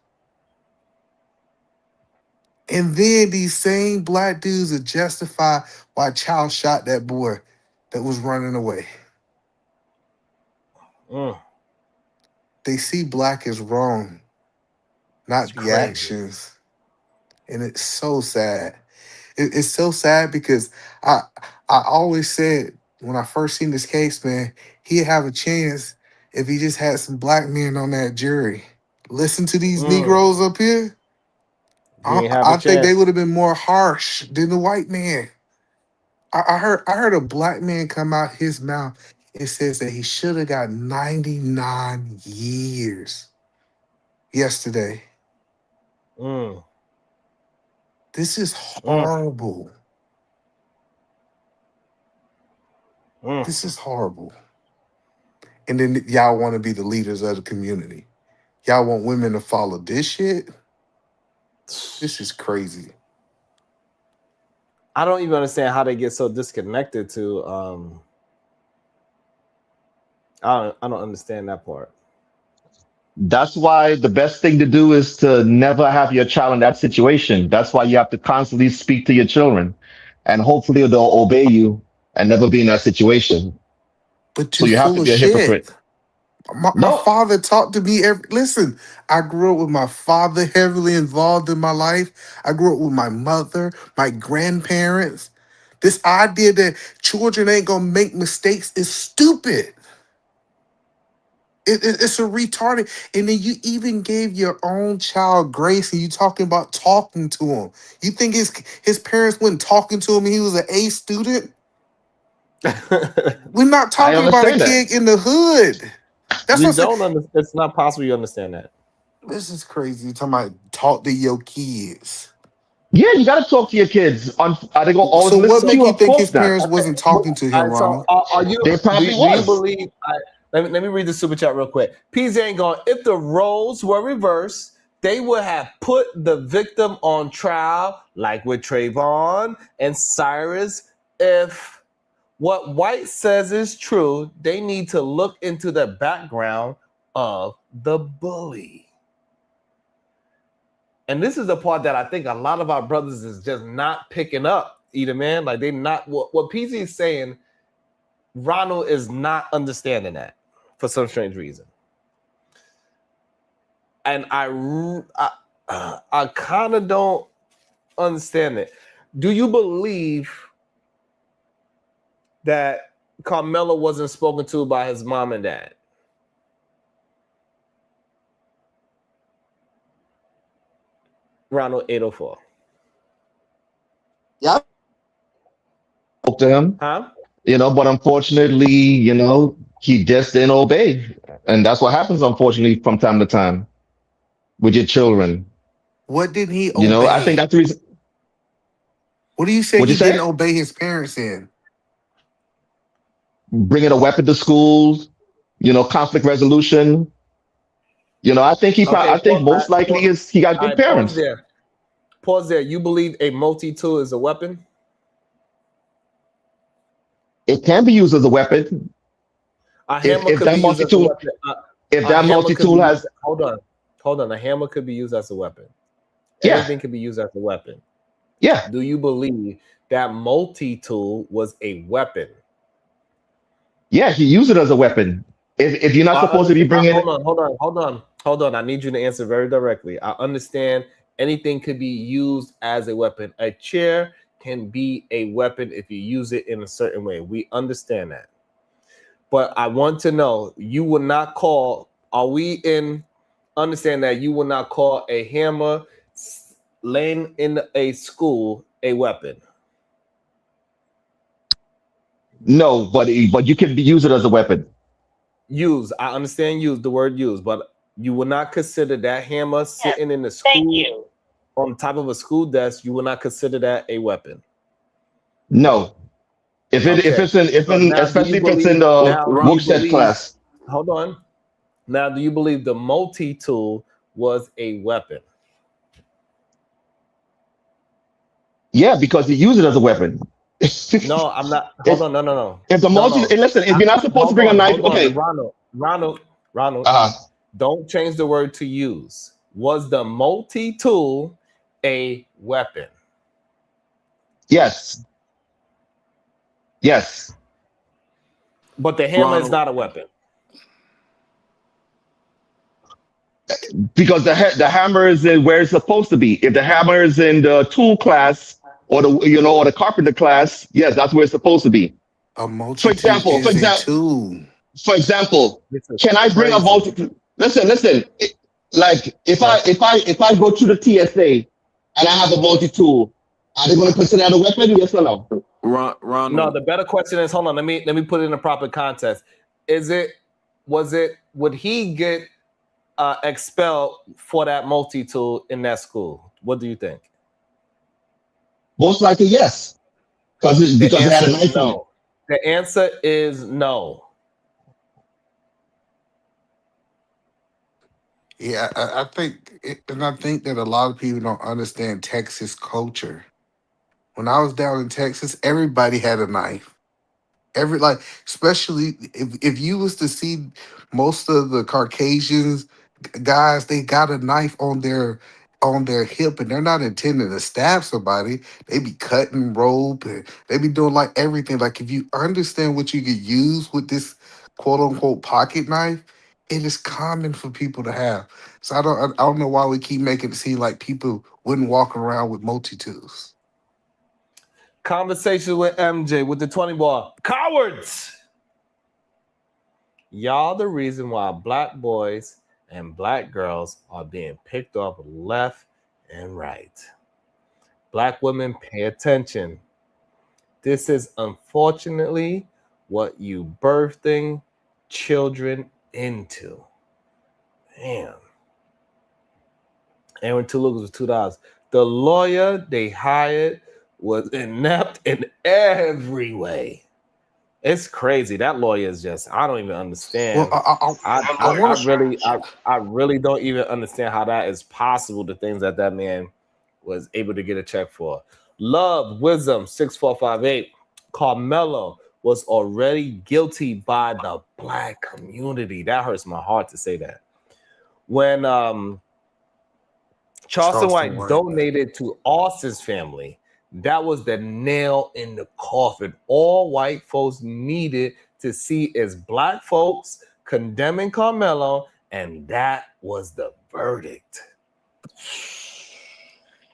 And then these same black dudes are justify why Child shot that boy that was running away. They see black as wrong, not the actions. And it's so sad. It's so sad because I always said when I first seen this case, man, he'd have a chance if he just had some black men on that jury. Listen to these Negroes up here. I think they would have been more harsh than the white man. I heard a black man come out his mouth and says that he should have got 99 years yesterday. This is horrible. This is horrible. And then y'all want to be the leaders of the community. Y'all want women to follow this shit? This is crazy. I don't even understand how they get so disconnected to I don't understand that part. That's why the best thing to do is to never have your child in that situation. That's why you have to constantly speak to your children, and hopefully they'll obey you and never be in that situation. But so you have to be a hypocrite. My father talked to me listen, I grew up with my father heavily involved in my life. I grew up with my mother, my grandparents. This idea that children ain't gonna make mistakes is stupid. It's a retarded. And then you even gave your own child grace, and you talking about talking to him. You think his parents wasn't talking to him and he was an A student? We're not talking about a kid in the hood. That's what it's not possible you understand that. This is crazy. You're talking about talk to your kids. Yeah, you got to talk to your kids. Are they going to always listen what to make you? you think his parents wasn't talking to him, Ronald? Are you? They probably do was. you believe? Let me read the super chat real quick. PZ ain't going. If the roles were reversed, they would have put the victim on trial, like with Trayvon and Cyrus. If what White says is true, they need to look into the background of the bully. And this is the part that I think a lot of our brothers is just not picking up, either man. Like they not what PZ is saying. Ronald is not understanding that for some strange reason, and I kind of don't understand it. Do you believe that Carmelo wasn't spoken to by his mom and dad? Ronald 804. Yeah. Spoke to him. Huh? But unfortunately, he just didn't obey. And that's what happens, unfortunately, from time to time with your children. What did he obey? I think that's the reason. What do you say What'd he you say? didn't obey his parents in? Bringing a weapon to school, conflict resolution. I think I think most likely he got good parents. Pause there. You believe a multi-tool is a weapon? It can be used as a weapon. A hammer if could that be used as a multi-tool, weapon. if that multi-tool has, hold on. A hammer could be used as a weapon. Yeah. Anything could be used as a weapon. Yeah. Do you believe that multi-tool was a weapon? Yeah, he used it as a weapon. If you're not supposed to be bringing it. Hold on. I need you to answer very directly. I understand anything could be used as a weapon. A chair can be a weapon if you use it in a certain way. We understand that. But I want to know, you will not call, understand that you will not call a hammer laying in a school a weapon? No, but you can use it as a weapon. I understand the word use, but you will not consider that hammer sitting in the school on top of a school desk. You will not consider that a weapon. No, especially if it's in the workset class. Hold on. Now, do you believe the multi-tool was a weapon? Yeah, because he used it as a weapon. No, I'm not. Hold on. No. If the listen, if you're not supposed to bring a knife, okay. Ronald, don't change the word to use. Was the multi-tool a weapon? Yes. But the hammer is not a weapon. Because the hammer is in where it's supposed to be. If the hammer is in the tool class or the carpenter class, yes, that's where it's supposed to be. For example, can I bring a multi? Listen. Like if I go to the TSA and I have a multi-tool, are they going to consider that a weapon? Yes or no? Ronald. No, the better question is, hold on, let me put it in the proper context. Would he get expelled for that multi-tool in that school? What do you think? Most likely, yes. Because it had a knife on it. The answer is no. Yeah, I think that a lot of people don't understand Texas culture. When I was down in Texas, everybody had a knife. Especially if you was to see most of the Caucasians guys, they got a knife on their hip, and they're not intending to stab somebody. They be cutting rope and they be doing like everything. Like if you understand what you could use with this quote unquote pocket knife, it is common for people to have. So I don't know why we keep making it seem like people wouldn't walk around with multi-tools. Conversation with MJ with the 20 ball. Cowards! Y'all the reason why black boys and black girls are being picked off left and right. Black women, pay attention. This is unfortunately what you birthing children into. Damn. Aaron Toulouse was $2. The lawyer they hired was inept in every way. It's crazy. That lawyer is just, I don't even understand. Well, I really don't even understand how that is possible, the things that man was able to get a check for. Love, Wisdom, 6458. Carmelo was already guilty by the black community. That hurts my heart to say that. When Charleston White donated to Austin's family, That was the nail in the coffin. All white folks needed to see is black folks condemning Carmelo, and that was the verdict.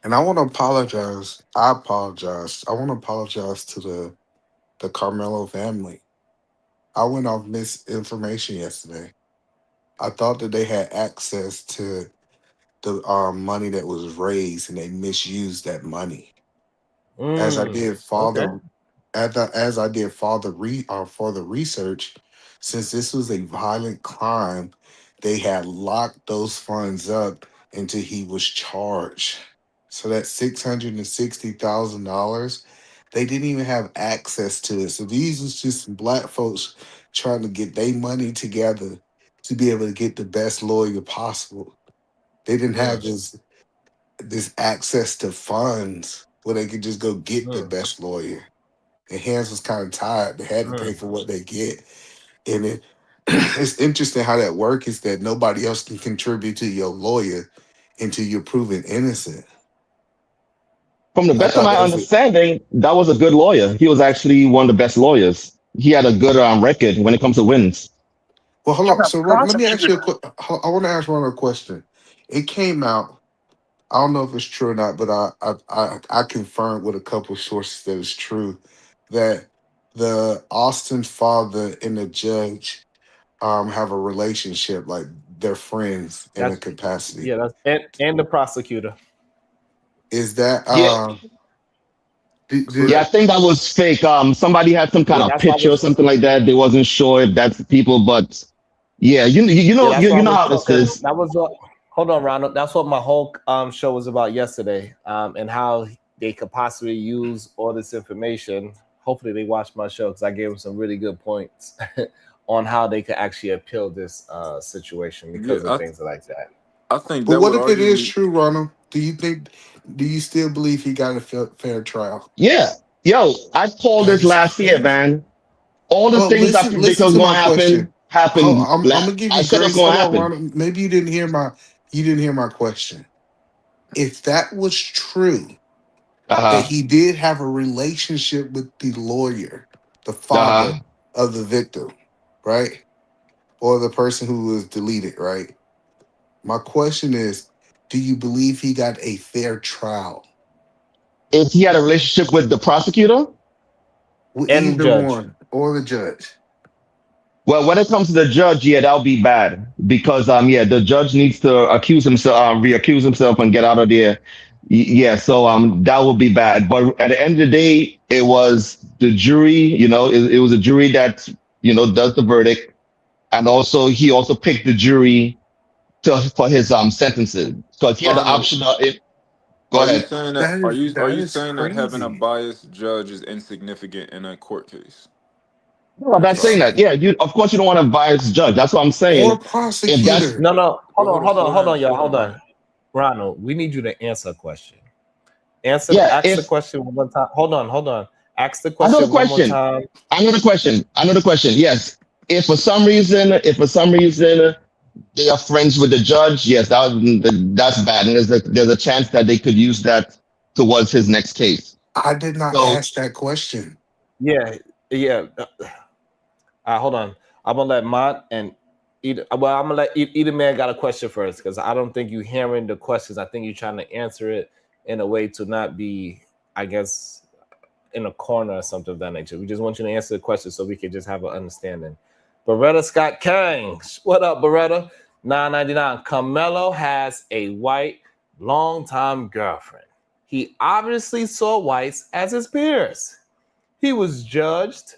And I want to apologize. I apologize. I want to apologize to the Carmelo family. I went off misinformation yesterday. I thought that they had access to the money that was raised, and they misused that money. As I did father, as I did father for the research, since this was a violent crime, they had locked those funds up until he was charged. So that $660,000, they didn't even have access to it. So these was just some black folks trying to get their money together to be able to get the best lawyer possible. They didn't have this access to funds where they could just go get the best lawyer. Their hands was kind of tied. They had to pay for what they get. And it's interesting how that works is that nobody else can contribute to your lawyer until you're proven innocent. From the And I best of thought my that was understanding, that was a good lawyer. He was actually one of the best lawyers. He had a good record when it comes to wins. well, hold on. So let me ask you I want to ask Ron a question. It came out, I don't know if it's true or not, but I confirmed with a couple of sources that it's true that the Austin father and the judge have a relationship, like they're friends in a That's capacity. that's and the prosecutor. Is that Yeah, did I think that was fake. Somebody had some kind Yeah, of that's why I picture or was. something like that. They wasn't sure if that's the people, but yeah, Yeah, that's why I you know was how this talking. is. That was what. Hold on, Ronald. That's what my whole show was about yesterday, and how they could possibly use all this information. Hopefully, they watched my show because I gave them some really good points on how they could actually appeal this situation because of Yeah, things like that. I think But that what would if it is arguably. true, Ronald? Do you still believe he got a fair trial? Yeah, yo, I called That this is last year, crazy. man. All the Oh, things I listen predicted was to going my to question. happened. I'm gonna give I you said it was grace. going Hold to on, happen. Ronald. Maybe you didn't hear my question. If that was true, that Uh he did have a relationship with the lawyer, the huh. father of the victim, right? Or the person who was deleted, right? My question is, do you believe he got a fair trial? If he had a relationship with the prosecutor, With And the either judge. one or the judge? well, when it comes to the judge, yeah, that'll be bad because yeah, the judge needs to accuse himself, reaccuse himself, and get out of there. Yeah, so that would be bad. But at the end of the day, it was the jury. It was a jury that does the verdict, and also he also picked the jury for his sentences. So if he had the Ronald, option of it, go are you ahead. saying that? Are That you is saying that having a crazy. biased judge is insignificant in a court case No, or I'm a not saying trial? that. Yeah, of course you don't want to bias judge. That's what I'm saying. Or If that's prosecutor. No. But Hold on, y'all. hold Hold on. on, Ronald. We need you to answer a question. yeah, Ask the if question one more time. Hold on. Ask the I know the question one more question. time. I know the question. I know the question. Yes. If for some reason they are friends with the judge, yes, that's bad. And there's a chance that they could use that towards his next case. I did not So ask that question. Yeah, yeah. Hold on. I'm gonna let Mont and well, I'm gonna let either man got a question first because I don't think you hearing the questions. I think you're trying to answer it in a way to not be, I guess, in a corner or something of that nature. We just want you to answer the question so we can just have an understanding. Beretta Scott Kang, what up, Beretta? 999. Carmelo has a white longtime girlfriend. He obviously saw whites as his peers. He was judged,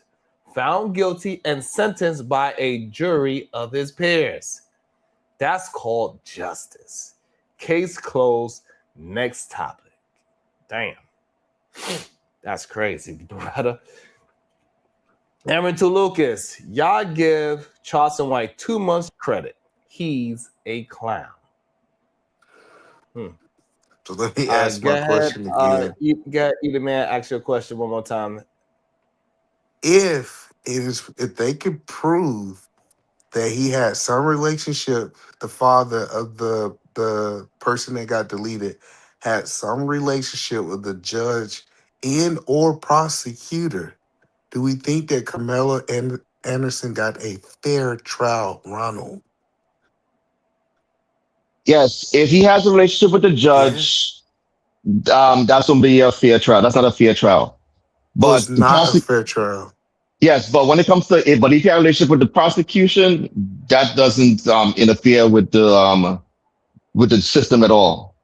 found guilty, and sentenced by a jury of his peers. That's called justice. Case closed. Next topic. Damn. That's crazy, brother. Aaron to Lucas. Y'all give Charleston White 2 months credit. He's a clown. So let me ask Go my ahead. question again. Either man, ask your question one more time. If they could prove that he had some relationship, the father of the person that got deleted had some relationship with the judge and or prosecutor, do we think that Carmelo Anderson got a fair trial, Ronald? Yes, if he has a relationship with the Yes. judge, that's gonna be a fair trial. That's not a fair trial. Oh, it's But the not a fair trial. yes, but when it comes to it, but if you have a relationship with the prosecution, that doesn't interfere with the system at all.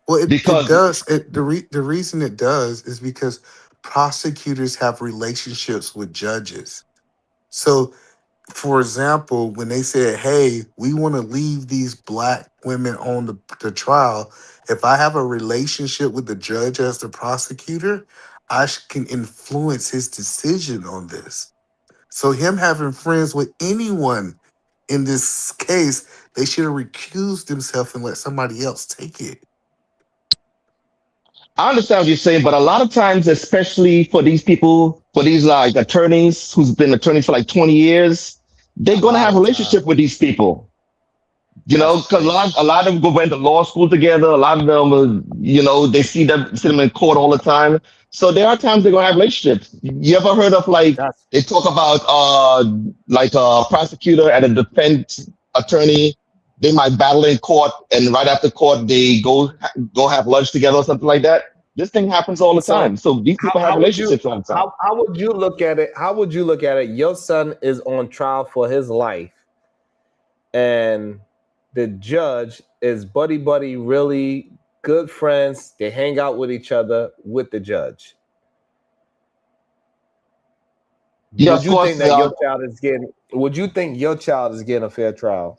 Well, it Because does. The reason it does is because prosecutors have relationships with judges. So, for example, when they said, "Hey, we want to leave these black women on the trial," if I have a relationship with the judge as the prosecutor, I can influence his decision on this. So, him having friends with anyone in this case, they should have recused themselves and let somebody else take it. I understand what you're saying, but a lot of times, especially for these people, for these like attorneys who's been attorneys for like 20 years, they're A gonna lot have a of time. relationship with these people. You know, That's because crazy. a lot of them went to law school together. A lot of them, they see them in court all the time. So there are times they're gonna have relationships. You ever heard of like That's they talk about like a prosecutor and a defense attorney? They might battle in court, and right after court they go have lunch together or something like that. This thing happens all the so. time. So these people have How would you relationships all the time. how would you look at it? How would you look at it? Your son is on trial for his life, and the judge is buddy, really good friends. They hang out with each other with the judge. Yeah, Would of you think course. that your child is getting? Would you think your child is getting a fair trial?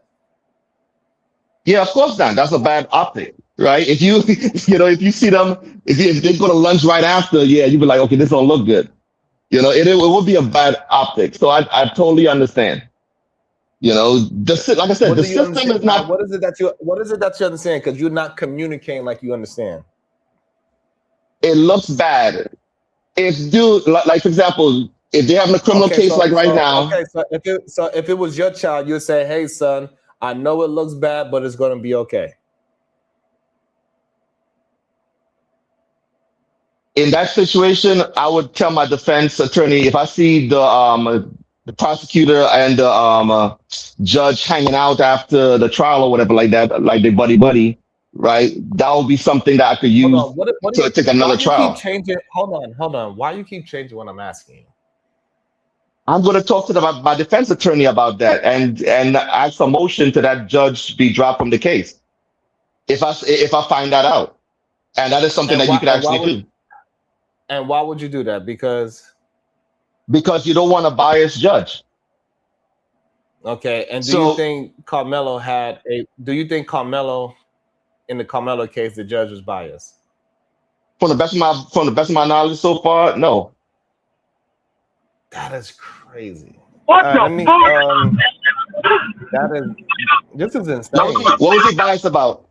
Yeah, of course not. That's a bad optic, right? If you, if you see them, if they go to lunch right after, yeah, you'd be like, okay, this don't look good. It would be a bad optic. So I totally understand. Like I said, What the do you system understand? is not. What is it that you understand? Because you're not communicating like you understand. It looks bad. If like for example, if they're having a criminal Okay, case like right now, so if it was your child, you'd say, "Hey, son, I know it looks bad, but it's going to be okay." in that situation, I would tell my defense attorney if I see the prosecutor and the judge hanging out after the trial or whatever like that, like they buddy, right? That would be something that I could Hold use on. What do to you? take Why another you keep trial. changing? Hold on. Why you keep changing what I'm asking you? I'm going to talk to my defense attorney about that and ask a motion to that judge be dropped from the case if I find that out, and that is something And that you why? could actually do And why would you do that? because you don't want a biased judge. Okay. And do you So think Carmelo Do you think Carmelo, in the Carmelo case, the judge was biased? from the best of my knowledge so far, no. That is crazy. What All right, the let me. fuck? This is insane. What was he biased about?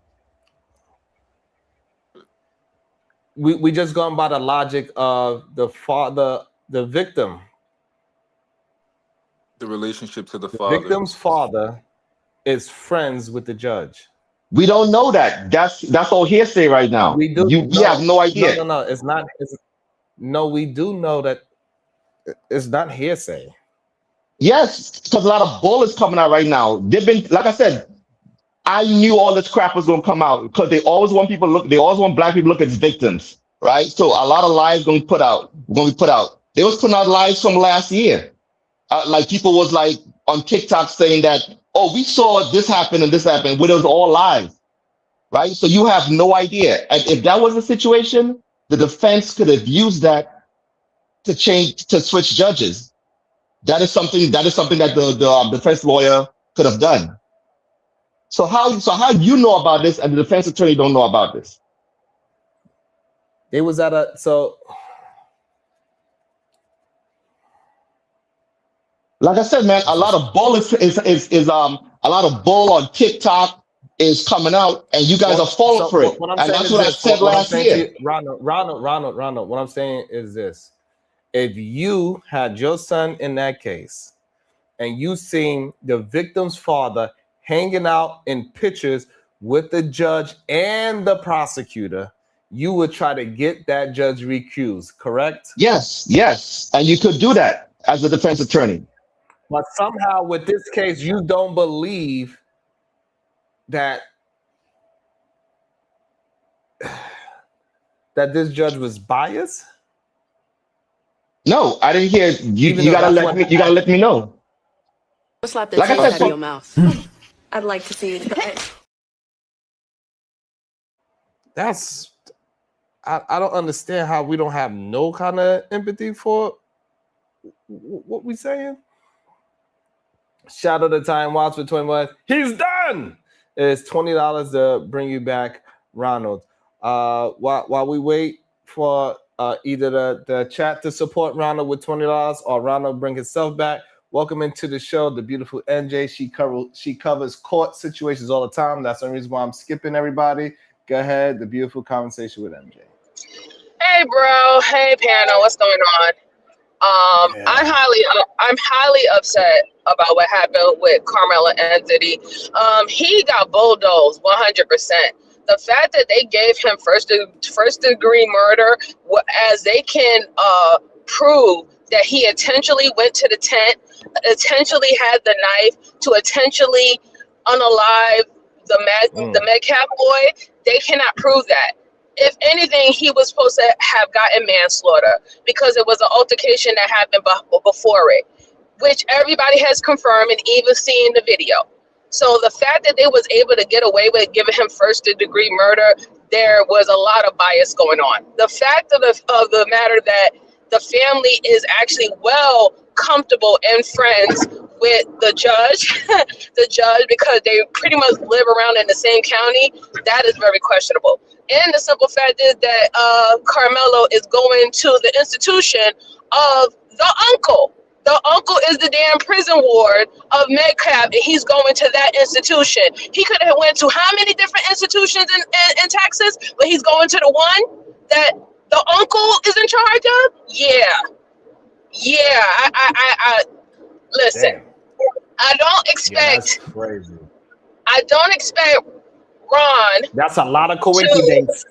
We just gone by the logic of the victim. The relationship to the The father. victim's father is friends with the judge. We don't know that. That's all hearsay right now. We do. We have no idea. No. It's not. No, we do know that it's not hearsay. Yes, because a lot of bullets coming out right now. They've been, like I said, I knew all this crap was gonna come out because they always want black people to look as victims, right? So a lot of lies gonna be put out. They was putting out lies from last year. Like people was like on TikTok saying that, oh, we saw this happen and this happened, but it was all lies, right? So you have no idea. And if that was the situation, the defense could have used that to switch judges. That is something that the defense lawyer could have done. So how you know about this and the defense attorney don't know about this? They was at like I said, man, a lot of bullets a lot of bull on TikTok is coming out, and you guys are falling for it. And that's what I said last year. Ronald. What I'm saying is this: if you had your son in that case, and you seen the victim's father hanging out in pictures with the judge and the prosecutor, you would try to get that judge recused, correct? Yes. And you could do that as a defense attorney. But somehow with this case, you don't believe that this judge was biased? No, I didn't hear you. You gotta let me know. Slap the Like I taste said, out of your mouth. I'd like to see you try it. That's I don't understand how we don't have no kind of empathy for what we saying. Shout out to Time Watch for 21. He's done. It's $20 to bring you back, Ronald. While we wait for either the chat to support Ronald with $20 or Ronald bring himself back. Welcome into the show, the beautiful NJ. She covers court situations all the time. That's the reason why I'm skipping everybody. Go ahead, the beautiful conversation with MJ. Hey, bro. Hey, panel. What's going on? I'm highly upset about what happened with Carmelo Anthony. He got bulldozed 100%. The fact that they gave him first degree murder, as they can prove that he intentionally went to the tent, intentionally had the knife to intentionally unalive the Metcalf boy, they cannot prove that. If anything, he was supposed to have gotten manslaughter because it was an altercation that happened before it, which everybody has confirmed and even seen the video. So the fact that they was able to get away with giving him first degree murder, there was a lot of bias going on. The fact of the matter that the family is actually well comfortable and friends with the judge, because they pretty much live around in the same county, that is very questionable. And the simple fact is that Carmelo is going to the institution of the uncle. The uncle is the damn prison ward of Metcalf, and he's going to that institution. He could have went to how many different institutions in Texas, but he's going to the one that the uncle is in charge of? Yeah. I listen. Damn. I don't expect. Yeah, that's crazy. I don't expect Ron. That's a lot of coincidence.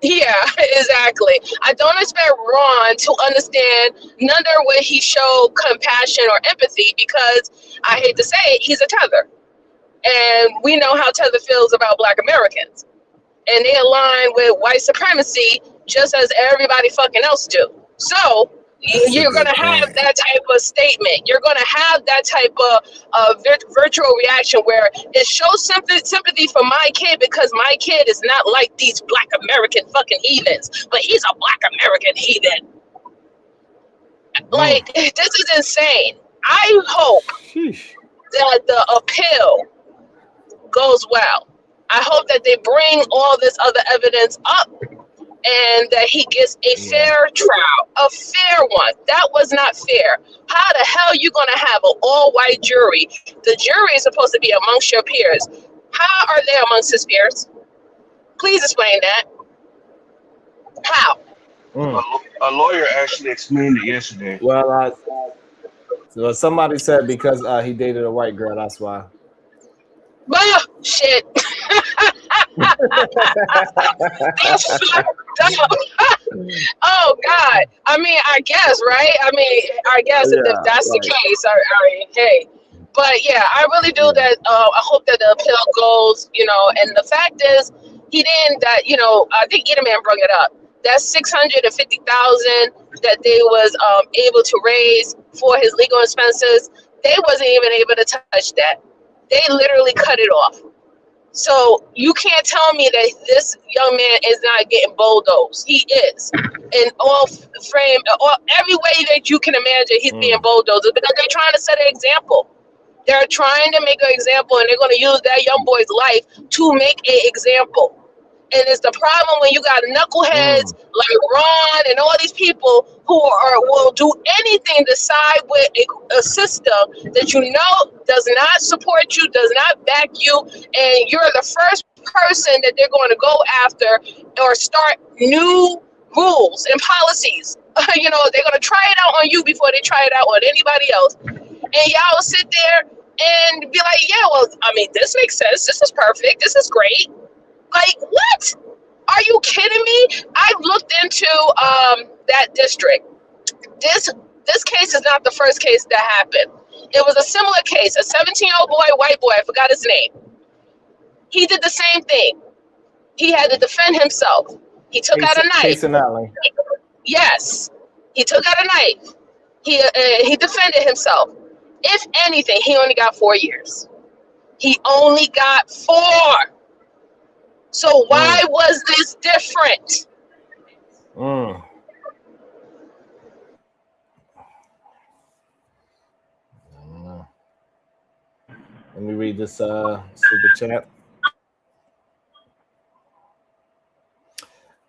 Yeah, exactly. I don't expect Ron to understand neither will he show compassion or empathy, because I hate to say it, he's a tether. And we know how Tether feels about Black Americans. And they align with white supremacy just as everybody fucking else do. So you're going to have that type of statement. You're going to have that type of virtual reaction where it shows sympathy for my kid, because my kid is not like these Black American fucking heathens, but he's a Black American heathen. Like, this is insane. I hope that the appeal goes well. I hope that they bring all this other evidence up and that he gets a fair trial, a fair one. That was not fair. How the hell are you going to have an all-white jury? The jury is supposed to be amongst your peers. How are they amongst his peers? Please explain that. How? A lawyer actually explained it yesterday. Well, so somebody said because he dated a white girl, that's why. Well, shit. That's fucked up. Oh God. I mean, I guess, right? I guess if that's the case, hey. But yeah, I really do that. I hope that the appeal goes, and the fact is, he didn't. That I think Edelman brought it up. That $650,000 that they was able to raise for his legal expenses, they wasn't even able to touch that. They literally cut it off. So you can't tell me that this young man is not getting bulldozed. He is. In every way that you can imagine, he's being bulldozed, because they're trying to set an example. They're trying to make an example, and they're going to use that young boy's life to make an example. And it's the problem when you got knuckleheads like Ron and all these people who will do anything to side with a system that does not support you, does not back you, and you're the first person that they're going to go after or start new rules and policies. They're going to try it out on you before they try it out on anybody else. And y'all will sit there and be like, yeah, well, this makes sense. This is perfect. This is great. Like, what? Are you kidding me? I looked into that district. This case is not the first case that happened. It was a similar case. A 17-year-old boy, white boy, I forgot his name. He did the same thing. He had to defend himself. He took out a knife. Case in Alley. Yes, he took out a knife. He defended himself. If anything, he only got 4 years. He only got 4. So why was this different? Let me read this super chat.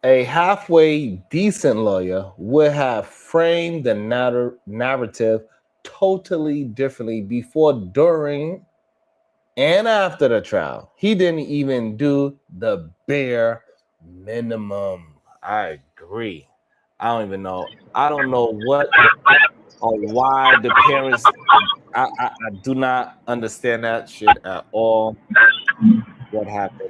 A halfway decent lawyer would have framed the narrative totally differently before, during, and after the trial. He didn't even do the bare minimum. I agree. I don't even know. I don't know what or why the parents. I do not understand that shit at all. What happened?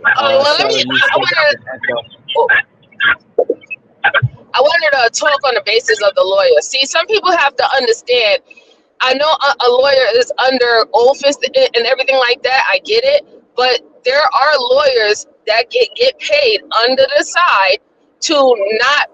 I wanted to talk on the basis of the lawyer. See, some people have to understand. I know a lawyer is under office and everything like that. I get it. But there are lawyers that get paid under the side to not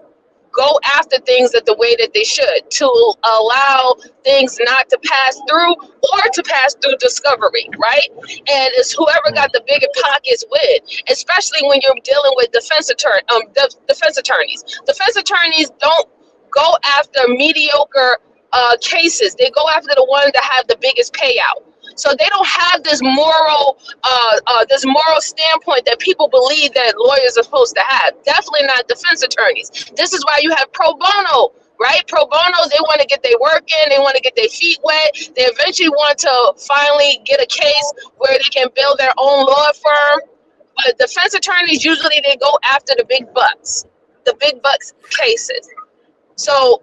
go after things the way that they should, to allow things not to pass through or to pass through discovery, right? And it's whoever got the bigger pockets with, especially when you're dealing with defense attorneys. Defense attorneys don't go after mediocre cases. They go after the ones that have the biggest payout. So they don't have this moral standpoint that people believe that lawyers are supposed to have. Definitely not defense attorneys. This is why you have pro bono, right? Pro bono, they want to get their work in, they want to get their feet wet. They eventually want to finally get a case where they can build their own law firm. But defense attorneys, usually they go after the big bucks cases. So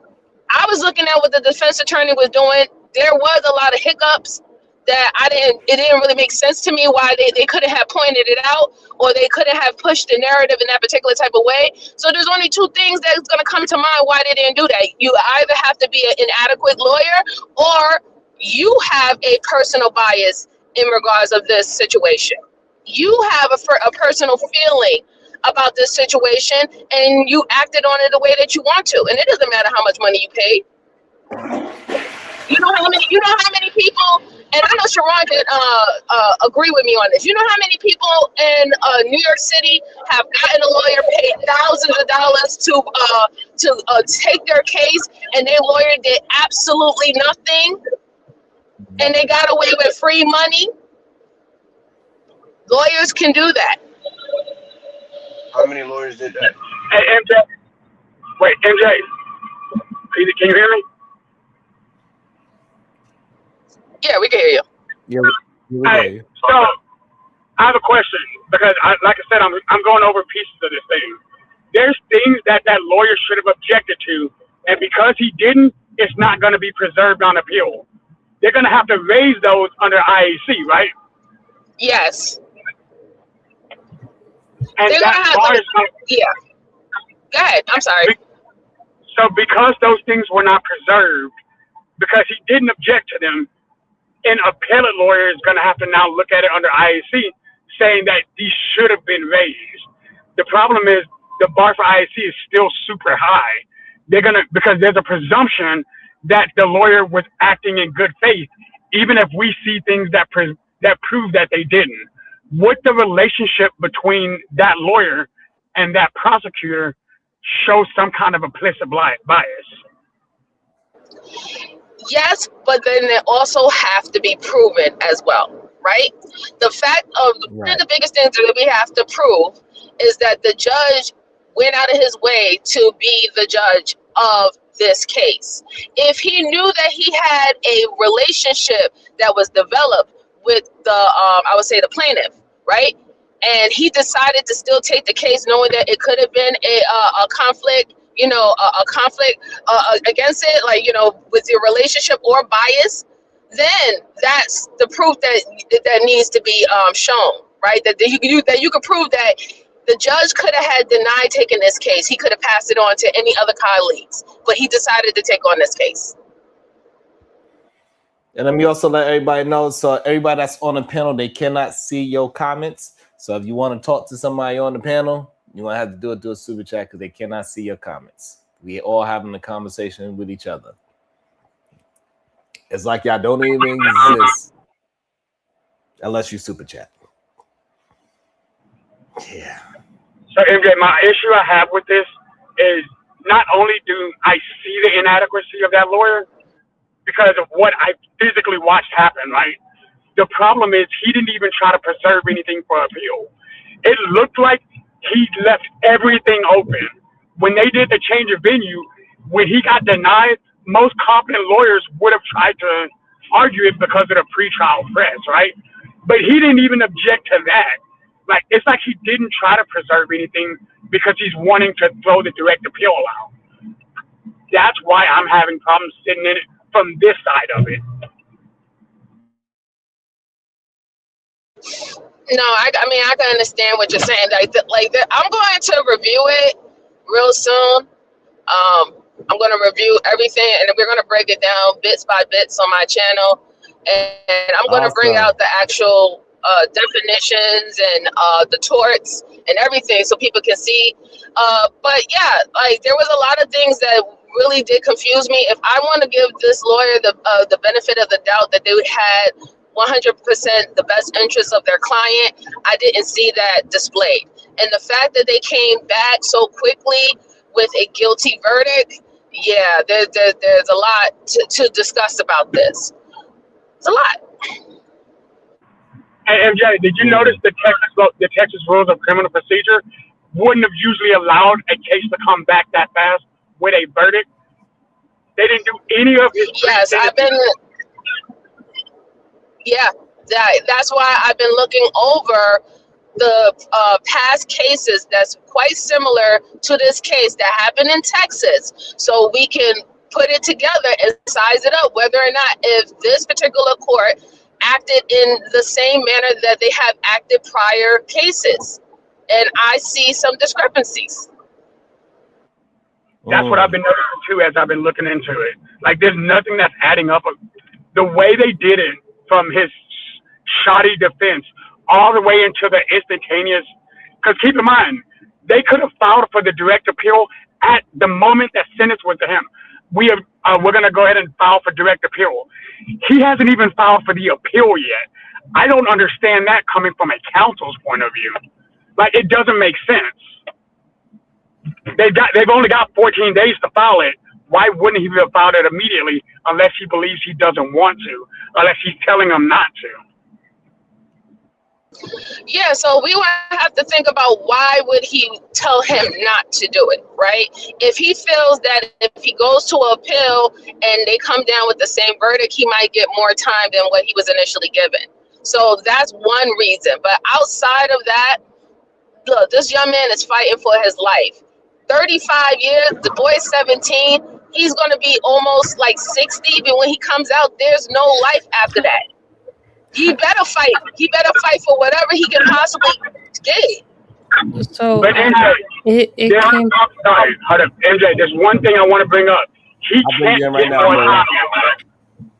I was looking at what the defense attorney was doing. There was a lot of hiccups that it didn't really make sense to me why they couldn't have pointed it out, or they couldn't have pushed the narrative in that particular type of way. So there's only two things that's going to come to mind why they didn't do that. You either have to be an inadequate lawyer, or you have a personal bias in regards of this situation. You have a personal feeling about this situation, and you acted on it the way that you want to, and it doesn't matter how much money you paid. You know how many people, and I know Sharon can agree with me on this. You know how many people in New York City have gotten a lawyer, paid thousands of dollars to take their case, and their lawyer did absolutely nothing, and they got away with free money? Lawyers can do that. How many lawyers did that? Hey, MJ. Wait, MJ. Can you hear me? Yeah, we can hear you. Yeah, we can hear you. So, I have a question because, like I said, I'm going over pieces of this thing. There's things that lawyer should have objected to, and because he didn't, it's not going to be preserved on appeal. They're going to have to raise those under IAC, right? Yes. And they're going to have yeah. Go ahead. I'm sorry. So because those things were not preserved, because he didn't object to them, an appellate lawyer is going to have to now look at it under IAC, saying that these should have been raised. The problem is the bar for IAC is still super high. Because there's a presumption that the lawyer was acting in good faith, even if we see things that prove that they didn't. Would the relationship between that lawyer and that prosecutor show some kind of implicit bias? Yes, but then they also have to be proven as well, right? The fact of one of the biggest things that we have to prove is that the judge went out of his way to be the judge of this case. If he knew that he had a relationship that was developed with I would say the plaintiff, right? And he decided to still take the case knowing that it could have been a conflict, a conflict against it, like, with your relationship or bias, then that's the proof that needs to be shown, right? That you can prove that The judge could have had denied taking this case. He could have passed it on to any other colleagues, but he decided to take on this case. And let me also let everybody know, so everybody that's on the panel, they cannot see your comments. So if you want to talk to somebody on the panel, you're going to have to do it through a super chat because they cannot see your comments. We all having a conversation with each other. It's like y'all don't even exist unless you super chat. Yeah. So MJ, my issue I have with this is not only do I see the inadequacy of that lawyer because of what I physically watched happen, right? The problem is he didn't even try to preserve anything for appeal. It looked like he left everything open. When they did the change of venue, when he got denied, most competent lawyers would have tried to argue it because of the pretrial press, right? But he didn't even object to that. Like, it's like he didn't try to preserve anything because he's wanting to throw the direct appeal out. That's why I'm having problems sitting in it from this side of it. No, I mean, I can understand what you're saying. I'm going to review it real soon. I'm going to review everything, and then we're going to break it down bits by bits on my channel. And I'm going to bring out the actual definitions and the torts and everything so people can see. But yeah, like there was a lot of things that really did confuse me. If I want to give this lawyer the benefit of the doubt that they had 100% the best interest of their client, I didn't see that displayed. And the fact that they came back so quickly with a guilty verdict, yeah, there's a lot to discuss about this. It's a lot. And MJ, did you notice the Texas Rules of Criminal Procedure wouldn't have usually allowed a case to come back that fast with a verdict? They didn't do any of his. Yes, that's why I've been looking over the past cases that's quite similar to this case that happened in Texas, so we can put it together and size it up whether or not if this particular court acted in the same manner that they have acted prior cases. And I see some discrepancies. That's what I've been noticing too as I've been looking into it. Like there's nothing that's adding up. The way they did it from his shoddy defense all the way into the instantaneous, because keep in mind, they could have filed for the direct appeal at the moment that sentence went to him. We're going to go ahead and file for direct appeal. He hasn't even filed for the appeal yet. I don't understand that coming from a counsel's point of view. Like, it doesn't make sense. They've only got 14 days to file it. Why wouldn't he have filed it immediately unless he believes he doesn't want to, unless he's telling them not to? Yeah, so we would have to think about why would he tell him not to do it, right? If he feels that if he goes to appeal and they come down with the same verdict, he might get more time than what he was initially given. So that's one reason. But outside of that, look, this young man is fighting for his life. 35 years, the boy's 17. He's going to be almost like 60, but when he comes out, there's no life after that. He better fight. He better fight for whatever he can possibly get. So but MJ, sorry, hold up, MJ. There's one thing I want to bring up. He can't get more time.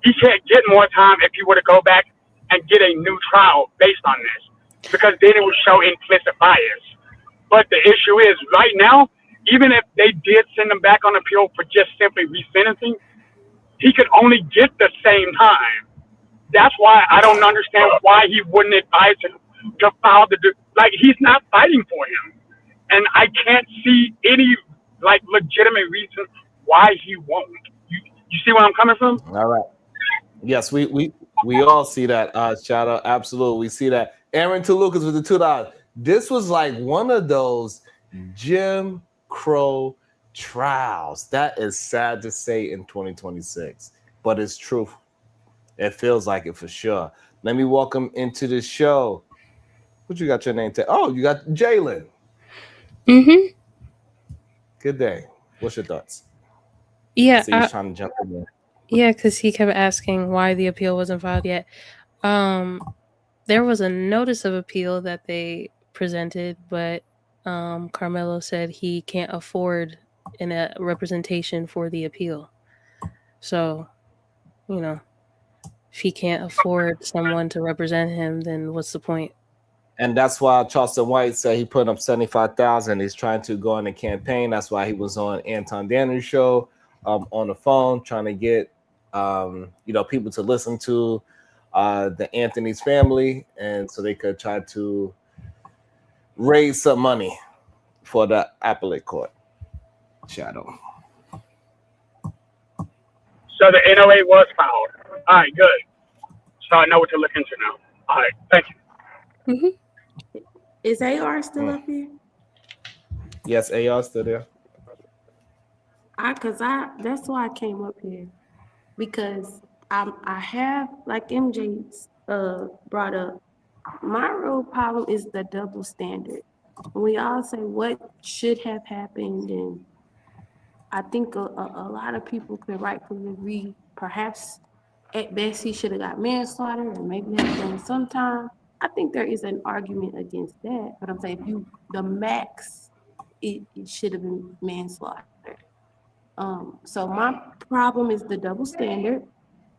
He can't get more time if he were to go back and get a new trial based on this, because then it would show implicit bias. But the issue is, right now, even if they did send him back on appeal for just simply resentencing, he could only get the same time. That's why I don't understand why he wouldn't advise him to file he's not fighting for him. And I can't see any, legitimate reason why he won't. You see where I'm coming from? All right. Yes, we all see that, shout out. Absolutely. We see that. Aaron Lucas with the $2. This was like one of those Jim Crow trials. That is sad to say in 2026, but it's true. It feels like it for sure. Let me welcome into the show. What you got your name to? Oh, you got Jalen. Mm-hmm. Good day. What's your thoughts? Yeah. So he's trying to jump in there. Yeah, because he kept asking why the appeal wasn't filed yet. There was a notice of appeal that they presented, but Carmelo said he can't afford a representation for the appeal. So, you know, if he can't afford someone to represent him, then what's the point? And that's why Charleston White said he put up 75,000. He's trying to go on the campaign. That's why he was on Anton Danner's show on the phone, trying to get people to listen to the Anthony's family, and so they could try to raise some money for the appellate court. Shadow. So the NOA was filed. All right, good. So I know what to look into now. All right, thank you. Is AR still up here? Yes, AR still there. That's why I came up here, because I have, like MJ brought up, my real problem is the double standard. We all say what should have happened, and I think a lot of people could rightfully agree. Perhaps at best he should have got manslaughter, or maybe have done some time. I think there is an argument against that, but I'm saying the max, it should have been manslaughter. So my problem is the double standard,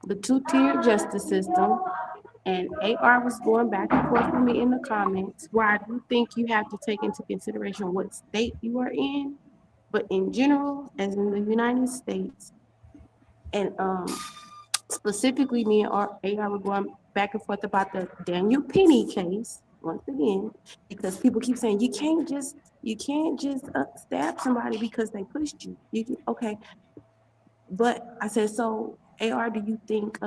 the two-tier justice system, and AR was going back and forth with me in the comments, where I do think you have to take into consideration what state you are in, but in general, as in the United States, and specifically me and AR were going back and forth about the Daniel Penny case once again, because people keep saying you can't just stab somebody because they pushed you. Okay, but I said, so AR, do you think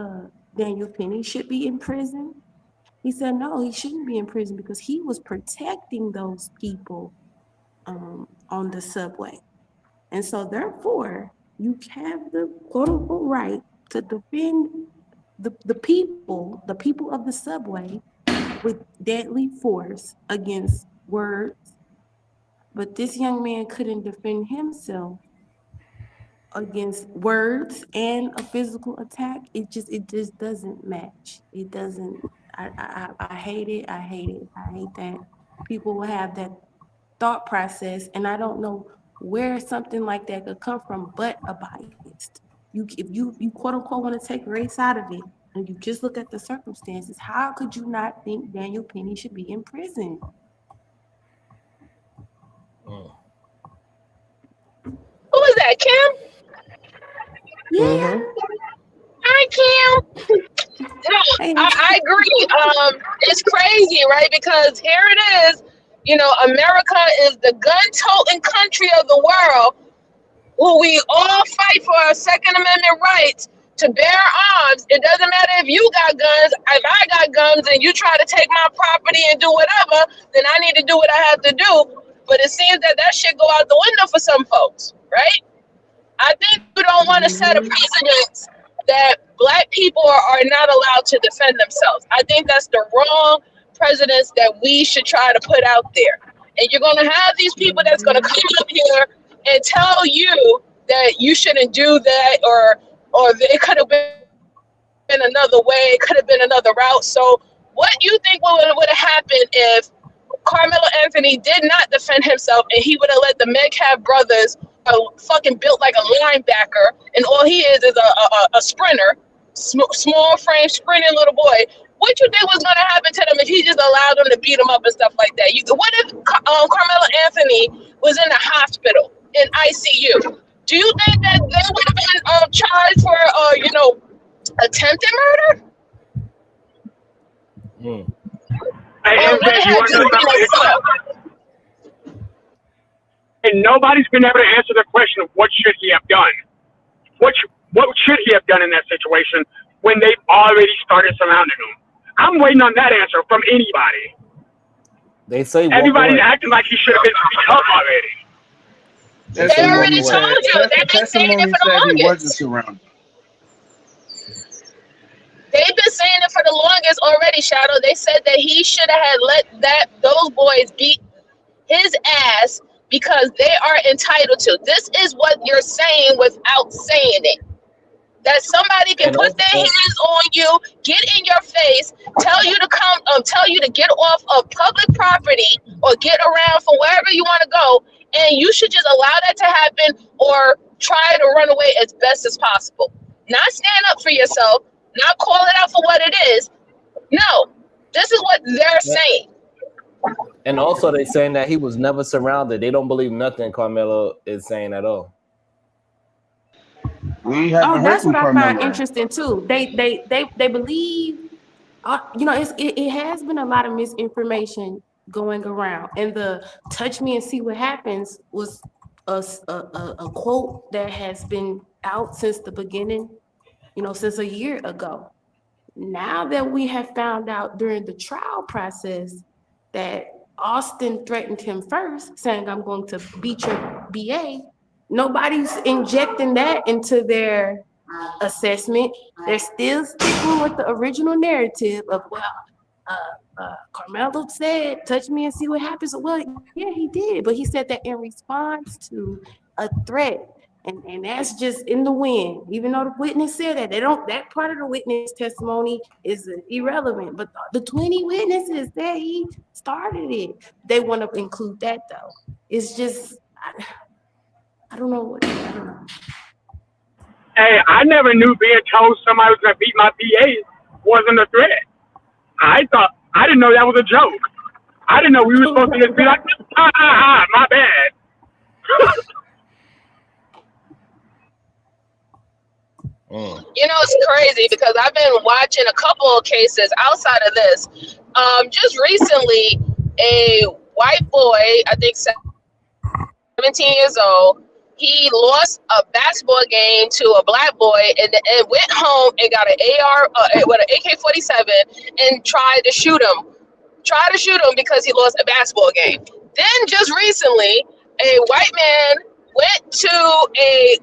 Daniel Penny should be in prison? He said no, he shouldn't be in prison because he was protecting those people on the subway, and so therefore you have the quote unquote right to defend the people of the subway with deadly force against words. But this young man couldn't defend himself against words and a physical attack. It just doesn't match. It doesn't. I hate it. I hate that people will have that thought process, and I don't know where something like that could come from, but a bias. If you quote unquote want to take race out of it, and you just look at the circumstances, how could you not think Daniel Penny should be in prison? Who is that, Kim? Yeah. Hi, Kim. No, I agree. It's crazy, right? Because here it is. America is the gun-toting country of the world, where we all fight for our Second Amendment rights to bear arms. It doesn't matter if you got guns, if I got guns, and you try to take my property and do whatever, then I need to do what I have to do. But it seems that shit go out the window for some folks, right? I think we don't want to set a precedent that Black people are not allowed to defend themselves. I think that's the wrong precedents that we should try to put out there. And you're going to have these people that's going to come up here and tell you that you shouldn't do that, or it could have been another way, it could have been another route. So what do you think would have happened if Carmelo Anthony did not defend himself and he would have let the Metcalf brothers fucking built like a linebacker, and all he is a sprinter, small frame sprinting little boy? What you think was going to happen to them if he just allowed them to beat them up and stuff like that? What if Carmelo Anthony was in the hospital in ICU? Do you think that they would have been charged for attempted murder? And nobody's been able to answer the question of what should he have done. What should he have done in that situation when they've already started surrounding him? I'm waiting on that answer from anybody. They say everybody's acting like he should have been beat up already. They already told you. They've been saying it for the longest. He wasn't surrounded. They've been saying it for the longest already, Shadow. They said that he should have let those boys beat his ass because they are entitled to. This is what you're saying without saying it. that somebody can put their hands on you, get in your face, tell you to come, tell you to get off of public property or get around for wherever you want to go, and you should just allow that to happen or try to run away as best as possible. Not stand up for yourself, not call it out for what it is. No, this is what they're saying. And also, they're saying that he was never surrounded. They don't believe nothing Carmelo is saying at all. We haven't heard that's from what I find Carmelo. interesting too. They believe, you know, it has been a lot of misinformation going around, and the "touch me and see what happens" was a quote that has been out since the beginning, you know, since a year ago. Now that we have found out during the trial process that Austin threatened him first, saying, "I'm going to beat your BA," nobody's injecting that into their assessment. They're still sticking with the original narrative of, well, Carmelo said, "Touch me and see what happens." Well, yeah, he did, but he said that in response to a threat. And that's just in the wind. Even though the witness said that, that part of the witness testimony is irrelevant. But the 20 witnesses that he started it, they want to include that though. It's just, I don't know. Hey, I never knew being told somebody was gonna beat my BA wasn't a threat. I didn't know that was a joke. I didn't know we were supposed to just be like, my bad. You know, it's crazy because I've been watching a couple of cases outside of this. Just recently, a white boy, I think 17 years old, he lost a basketball game to a black boy and went home and got an AK-47 and tried to shoot him because he lost a basketball game. Then just recently, a white man went to a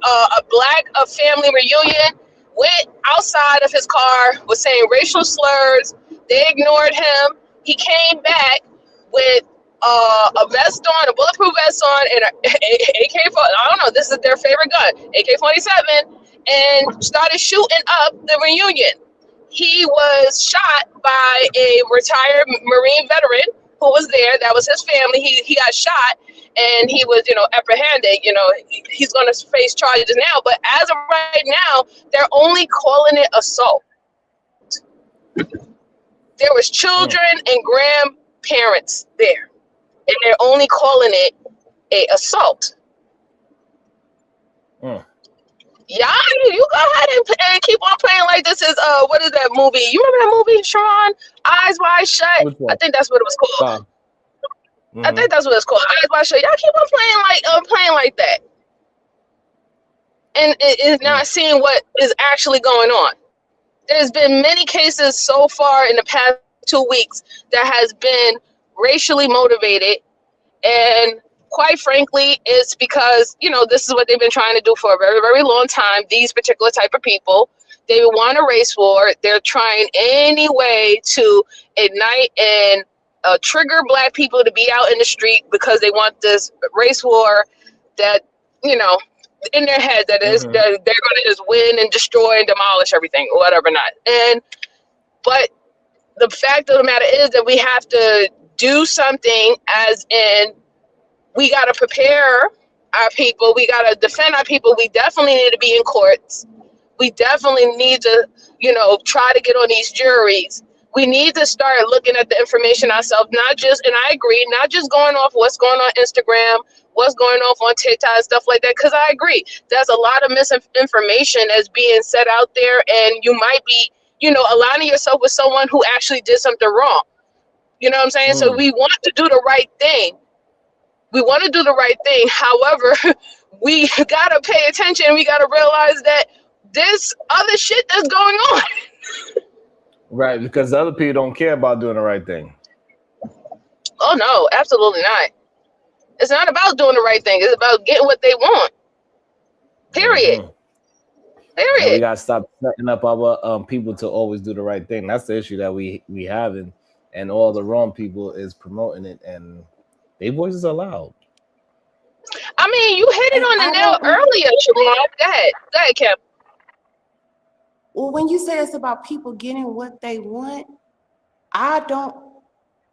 black family reunion, went outside of his car, was saying racial slurs. They ignored him. He came back with a vest on, a bulletproof vest on, and an AK-47. I don't know, this is their favorite gun, AK-47, and started shooting up the reunion. He was shot by a retired Marine veteran who was there. That was his family. He got shot, and he was, apprehended. He's going to face charges now. But as of right now, they're only calling it assault. There was children and grandparents there, and they're only calling it a assault. Yeah, you go ahead and keep on playing like this is what is that movie? You remember that movie, Sean? Eyes Wide Shut. I think that's what it was called. I think that's what it's called. Eyes Wide Shut. Y'all keep on playing like that, and it is not seeing what is actually going on. There's been many cases so far in the past 2 weeks that has been racially motivated, and quite frankly, it's because, this is what they've been trying to do for a very, very long time. These particular type of people, they want a race war. They're trying any way to ignite and trigger black people to be out in the street because they want this race war that, in their head that is that they're going to just win and destroy and demolish everything or whatever not. But the fact of the matter is that we have to do something, as in, we got to prepare our people. We got to defend our people. We definitely need to be in courts. We definitely need to, try to get on these juries. We need to start looking at the information ourselves, not just, and I agree, not just going off what's going on Instagram, what's going off on TikTok and stuff like that, because I agree. There's a lot of misinformation that's being set out there, and you might be, aligning yourself with someone who actually did something wrong. You know what I'm saying? So we want to do the right thing. We want to do the right thing. However, we got to pay attention. We got to realize that there's other shit that's going on. Right, because the other people don't care about doing the right thing. Oh, no, absolutely not. It's not about doing the right thing. It's about getting what they want. Period. Period. And we got to stop setting up our people to always do the right thing. That's the issue that we have, and all the wrong people is promoting it, and their voices are loud. I mean, you hit it on the nail earlier, Siobhan. Go ahead, Kim. Well, when you say it's about people getting what they want, I don't.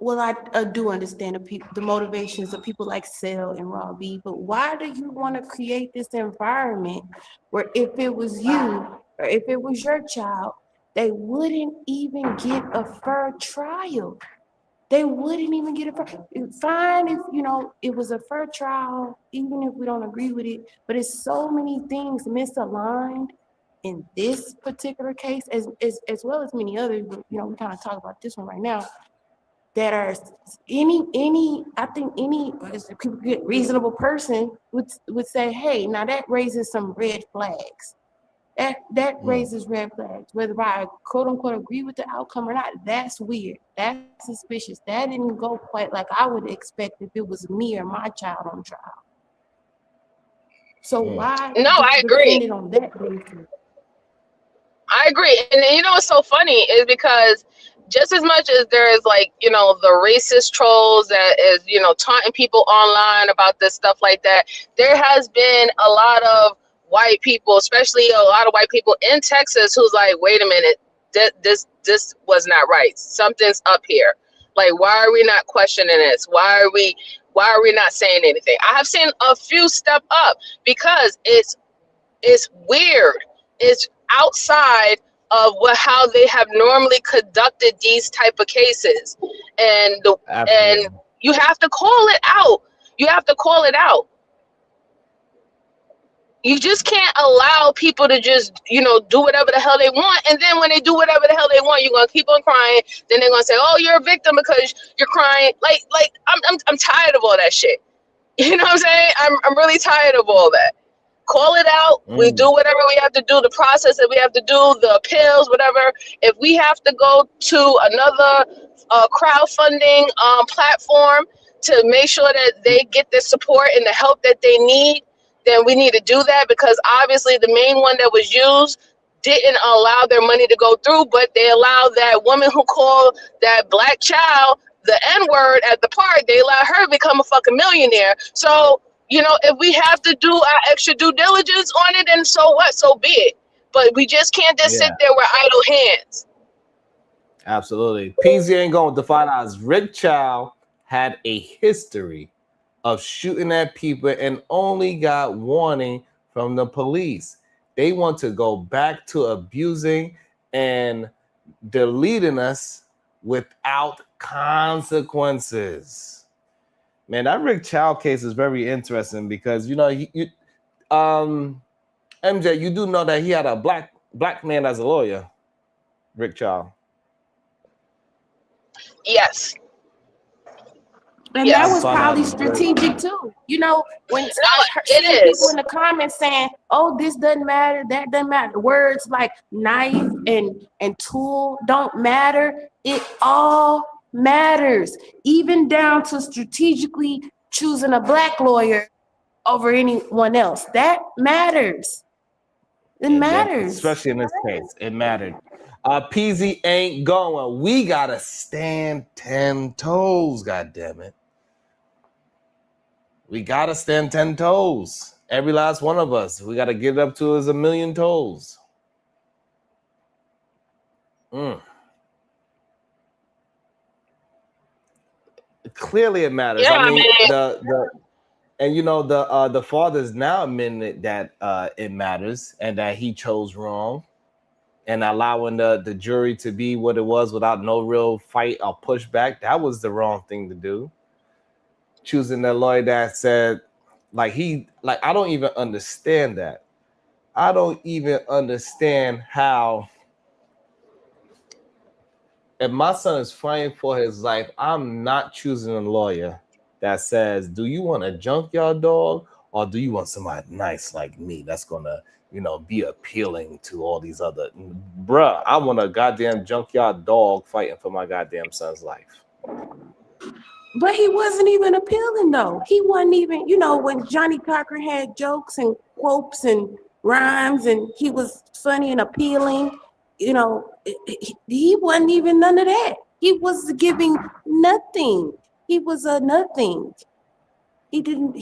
Well, I do understand the motivations of people like Cell and Raw B, but why do you want to create this environment where if it was you or if it was your child, they wouldn't even get a fair trial? They wouldn't even get a fair. It's fine if it was a fair trial, even if we don't agree with it. But it's so many things misaligned in this particular case, as well as many others. But we kind of talk about this one right now. That are I think any reasonable person would say, hey, now that raises some red flags. That raises red flags. Whether I quote unquote agree with the outcome or not, that's weird. That's suspicious. That didn't go quite like I would expect if it was me or my child on trial. So why? No, I agree. On that basis? I agree. And you know what's so funny is because just as much as there is the racist trolls that is, taunting people online about this stuff like that, there has been a lot of white people, especially a lot of white people in Texas who's like, wait a minute, this was not right. Something's up here. Like, why are we not questioning this? Why are we not saying anything? I have seen a few step up because it's weird. It's outside of how they have normally conducted these type of cases, and you have to call it out. You have to call it out. You just can't allow people to just do whatever the hell they want, and then when they do whatever the hell they want, you're gonna keep on crying. Then they're gonna say, "Oh, you're a victim because you're crying." Like I'm tired of all that shit. You know what I'm saying? I'm really tired of all that. Call it out. We do whatever we have to do, the process that we have to do, the appeals, whatever. If we have to go to another crowdfunding platform to make sure that they get the support and the help that they need, then we need to do that, because obviously the main one that was used didn't allow their money to go through, but they allowed that woman who called that black child the N-word at the park, they allowed her to become a fucking millionaire. So, if we have to do our extra due diligence on it, then so what? So be it. But we just can't just sit there with idle hands. Absolutely. PZ ain't going to find out Rick Chow had a history of shooting at people and only got warning from the police. They want to go back to abusing and deleting us without consequences. Man, that Rick Chow case is very interesting because MJ, you do know that he had a black man as a lawyer, Rick Chow. Yes. And that was probably strategic too. When I see people in the comments saying, "Oh, this doesn't matter, that doesn't matter," words like knife and tool don't matter. It all matters, even down to strategically choosing a black lawyer over anyone else. That matters. It matters, especially in this case. It mattered. PZ ain't going. We gotta stand 10 toes. God damn it. We gotta stand 10 toes. Every last one of us. We gotta get up to us 1,000,000 toes. Clearly, it matters. Yeah, I mean, the father's now admitting that it matters and that he chose wrong, and allowing the jury to be what it was without no real fight or pushback. That was the wrong thing to do. Choosing the lawyer that said, I don't even understand that. I don't even understand how, if my son is fighting for his life, I'm not choosing a lawyer that says, do you want a junkyard dog or do you want somebody nice like me that's gonna, be appealing to all these other bruh? I want a goddamn junkyard dog fighting for my goddamn son's life. But he wasn't even appealing though. He wasn't even, when Johnny Cochran had jokes and quotes and rhymes and he was funny and appealing, he wasn't even none of that. He was giving nothing. He was a nothing. He didn't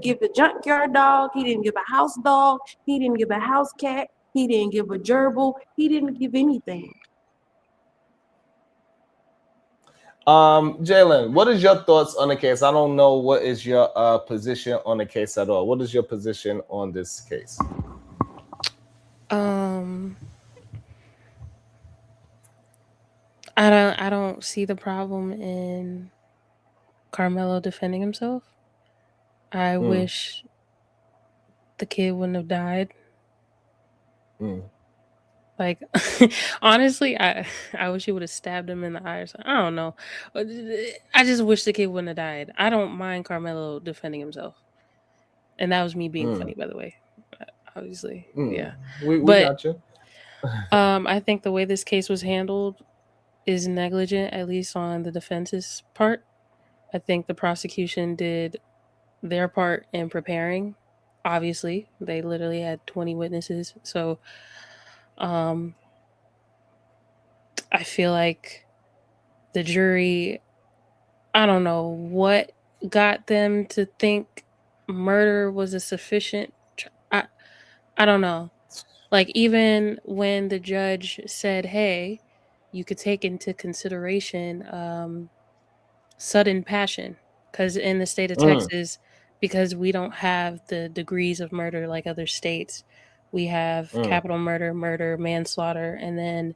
give a junkyard dog. He didn't give a house dog. He didn't give a house cat. He didn't give a gerbil. He didn't give anything. Jalen, what is your thoughts on the case? I don't know what is your position on the case at all. What is your position on this case? I don't see the problem in Carmelo defending himself. I wish the kid wouldn't have died. Like, honestly, I wish he would have stabbed him in the eye or something. I don't know. I just wish the kid wouldn't have died. I don't mind Carmelo defending himself. And that was me being funny, by the way. Obviously. Yeah. We got you. I think the way this case was handled is negligent, at least on the defense's part. I think the prosecution did their part in preparing. Obviously, they literally had 20 witnesses. So I feel like the jury, I don't know what got them to think murder was a sufficient. I don't know. Like, even when the judge said, hey, you could take into consideration sudden passion, because in the state of Texas, because we don't have the degrees of murder like other states, we have capital murder, manslaughter, and then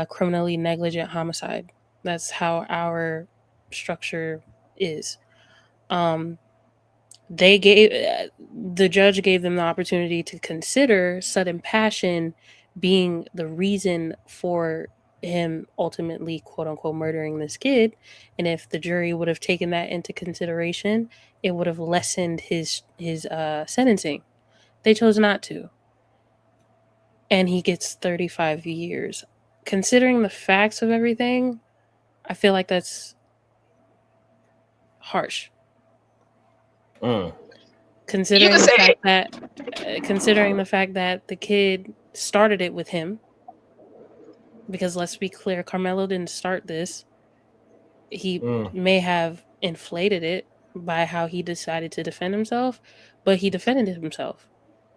criminally negligent homicide. That's how our structure is. The judge gave them the opportunity to consider sudden passion being the reason for him ultimately, quote unquote, murdering this kid. And if the jury would have taken that into consideration, it would have lessened his sentencing. They chose not to. And he gets 35 years. Considering the facts of everything, I feel like that's harsh. Considering the fact that the kid started it with him, because let's be clear, Carmelo didn't start this. He may have inflated it by how he decided to defend himself, but he defended himself.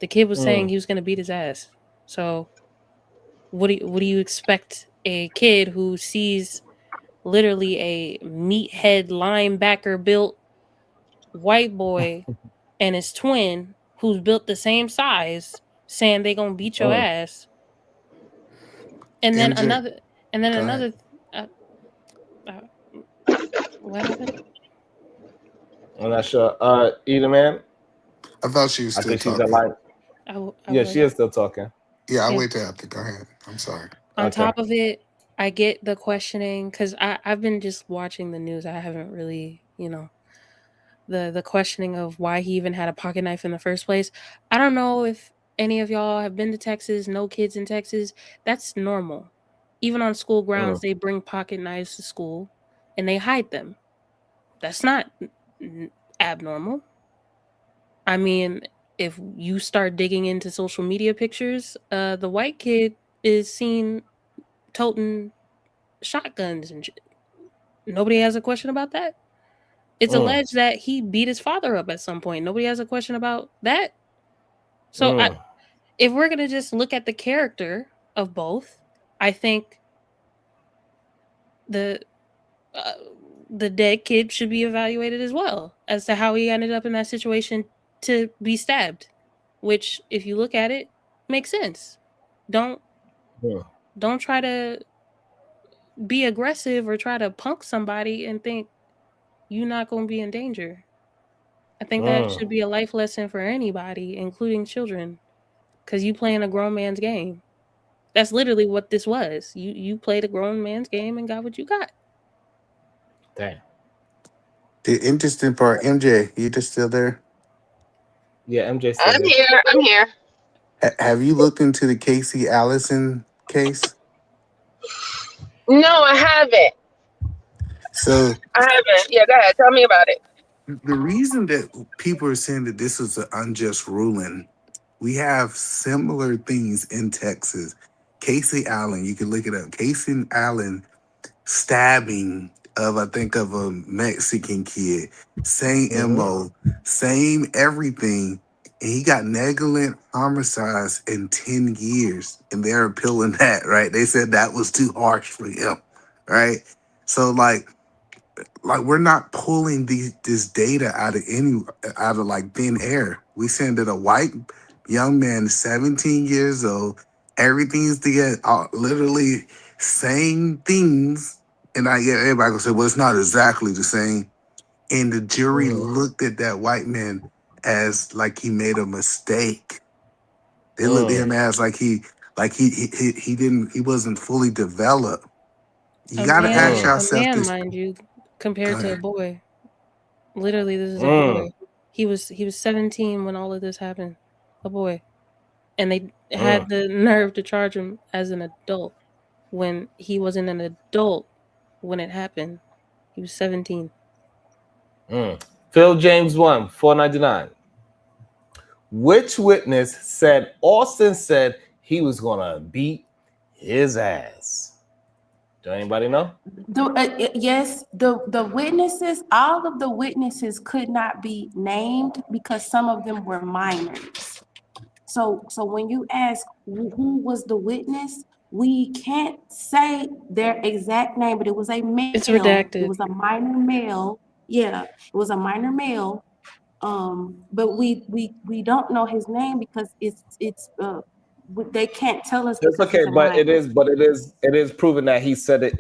The kid was saying he was going to beat his ass. So what do you expect a kid who sees literally a meathead linebacker built white boy and his twin who's built the same size saying they gonna beat your ass? And then MJ, another what happened? I'm not sure. Either man. I thought she was still think talking. she's line. Yeah, she is still talking. Yeah, I'll wait till after. Go ahead. I'm sorry. On top of it, I get the questioning because I've been just watching the news. I haven't really, the questioning of why he even had a pocket knife in the first place. I don't know if any of y'all have been to Texas, no kids in Texas. That's normal. Even on school grounds, they bring pocket knives to school and they hide them. That's not abnormal. I mean, if you start digging into social media pictures, the white kid is seen toting shotguns and shit. Nobody has a question about that. It's alleged that he beat his father up at some point. Nobody has a question about that. So if we're going to just look at the character of both, I think the dead kid should be evaluated as well as to how he ended up in that situation to be stabbed, which, if you look at it, makes sense. Don't try to be aggressive or try to punk somebody and think you're not going to be in danger. I think that should be a life lesson for anybody, including children, because you playing a grown man's game. That's literally what this was. You played a grown man's game and got what you got. Damn. The interesting part, MJ, you just still there? Yeah, MJ. I'm here. Have you looked into the Casey Allison case? No, I haven't. So I haven't. Yeah, go ahead. Tell me about it. the reason that people are saying that this is an unjust ruling, we have similar things in Texas. Casey Allen, you can look it up. Casey Allen stabbing of a Mexican kid. Same MO, same everything. and he got negligent homicides in 10 years, and they're appealing that, right? They said that was too harsh for him, right? So like we're not pulling this data out of like thin air. We saying that a white young man, 17 years old, everything's together, literally saying things, and I get everybody gonna say, well, it's not exactly the same. And the jury looked at that white man as like he made a mistake. They looked at him as like he wasn't fully developed. You gotta ask A yourself man, this. mind you, Go compared to a ahead. boy. Literally, this is a boy. He was 17 when all of this happened. A boy. And they had the nerve to charge him as an adult when he wasn't an adult when it happened. He was 17. Phil James 1, $4.99. Which witness said Austin said he was gonna beat his ass? Do anybody know? Yes, the witnesses, all of the witnesses could not be named because some of them were minors. So when you ask who was the witness, we can't say their exact name, but it was a male. It's redacted. It was a minor male. Yeah, it was a minor male. But we don't know his name because they can't tell us. It's okay, but it is proven that he said it.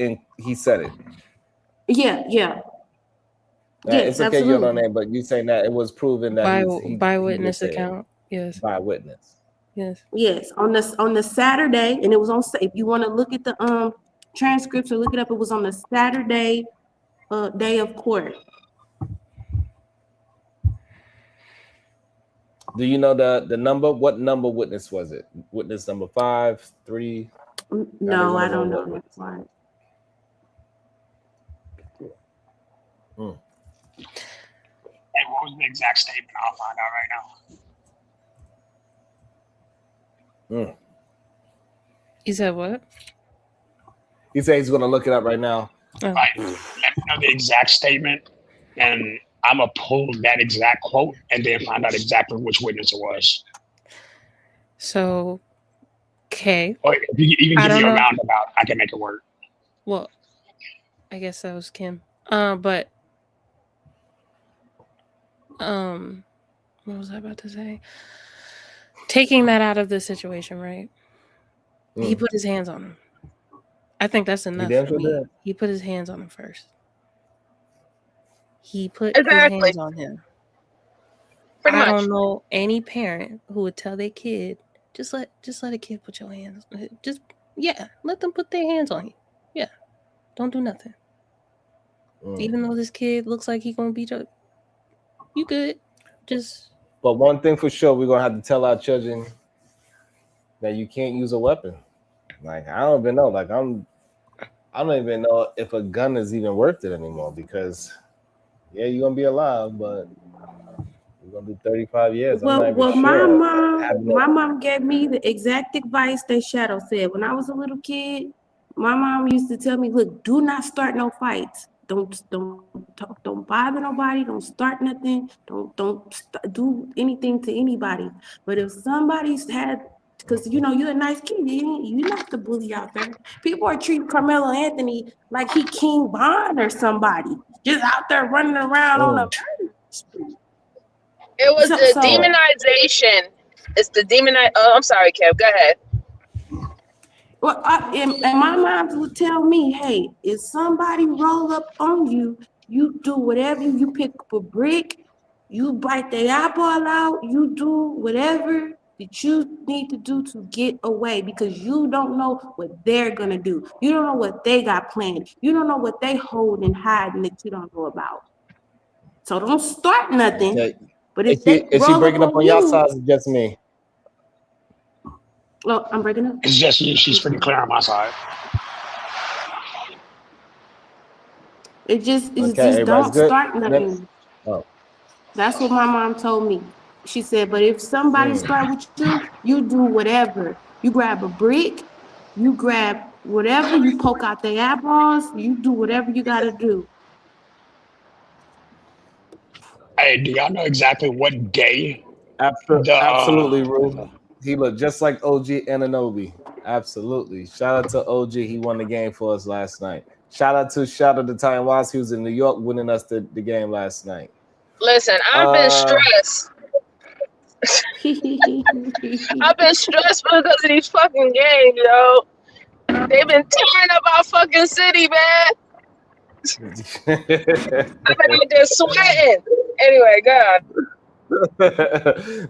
Yeah. It's okay, absolutely. you don't know name, but you saying that it was proven that by witness account. Yes. By witness. Yes. On the Saturday, and it was on. If you want to look at the transcripts or look it up, it was on the Saturday day of court. Do you know the number? What number witness was it? Witness number 5, 3? No, I don't know that part. Hey, what was the exact statement? I'll find out right now. He said what? He said he's going to look it up right now. Right. Let me know the exact statement, and I'm going to pull that exact quote and then find out exactly which witness it was. So, okay. Or if you even give me a roundabout, I can make it work. Well, I guess that was Kim. But what was I about to say? Taking that out of the situation, right? He put his hands on him. I think that's enough for me. He put his hands on him first. He put his hands on him. I don't know any parent who would tell their kid, just let a kid put your hands. Let them put their hands on you. Yeah, don't do nothing. Even though this kid looks like he's gonna beat up, you good. But one thing for sure, we're gonna have to tell our children that you can't use a weapon. Like I don't even know. Like I don't even know if a gun is even worth it anymore because you're gonna be alive, but you're gonna do 35 years. My mom gave me the exact advice that Shadow said. When I was a little kid, my mom used to tell me, look, do not start no fights. Don't bother nobody. Don't start nothing. Don't do anything to anybody. But if somebody's had, because you're a nice kid, you're not the bully out there. People are treating Carmelo Anthony like he King Von or somebody, just out there running around on a. It was the demonization. It's the demonization. Oh, I'm sorry, Kev. Go ahead. Well, and my mom would tell me, hey, if somebody roll up on you, you do whatever. You pick up a brick, you bite their eyeball out, you do whatever that you need to do to get away because you don't know what they're going to do. You don't know what they got planned. You don't know what they hold and hiding that you don't know about. So don't start nothing. Okay. But if is she breaking up on your side or just me? Oh, I'm breaking up. It's just you. She's pretty clear on my side. It's just don't start nothing. Oh. That's what my mom told me. She said, but if somebody start with you, you do whatever. You grab a brick, you grab whatever, you poke out their eyeballs, you do whatever you got to do. Hey, do y'all know exactly what day Absolutely, Rue. He looked just like OG Ananobi. Absolutely. Shout out to OG. He won the game for us last night. Shout out to Ty Watts. He was in New York winning us the game last night. Listen, I've been stressed. I've been stressed because of these fucking games, yo. They've been tearing up our fucking city, man. I've been out there sweating. Anyway, God.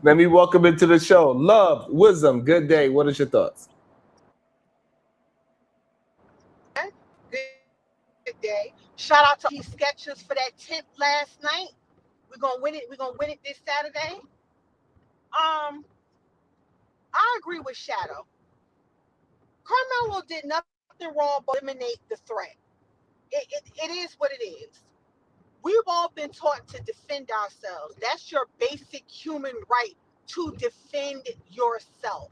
Let me welcome into the show. Love, wisdom, good day. What is your thoughts? Good day. Shout out to these Skechers for that 10th last night. We're gonna win it. We're gonna win it this Saturday. I agree with Shadow. Carmelo did nothing wrong but eliminate the threat. It is what it is. We've all been taught to defend ourselves. That's your basic human right, to defend yourself.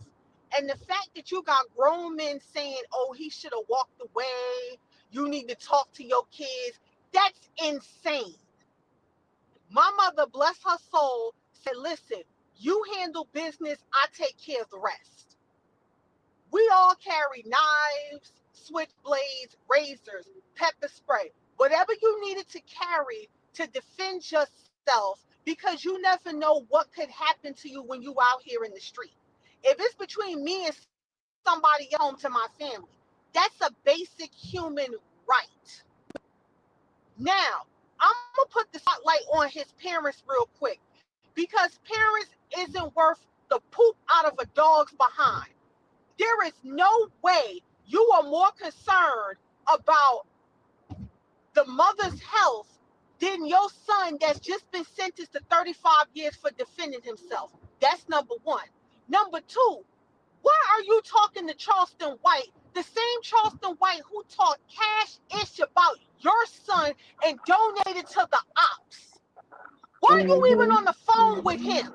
And the fact that you got grown men saying, oh, he should have walked away, you need to talk to your kids, that's insane. My mother, bless her soul, said, listen, you handle business, I take care of the rest. We all carry knives, switchblades, razors, pepper spray, whatever you needed to carry to defend yourself, because you never know what could happen to you when you out here in the street. If it's between me and somebody home to my family, that's a basic human right. Now, I'm going to put the spotlight on his parents real quick, because parents isn't worth the poop out of a dog's behind. There is no way you are more concerned about the mother's health than your son that's just been sentenced to 35 years for defending himself. That's number one. Number two, why are you talking to Charleston White, the same Charleston White who talked cash-ish about your son and donated to the ops? Why are you even on the phone with him?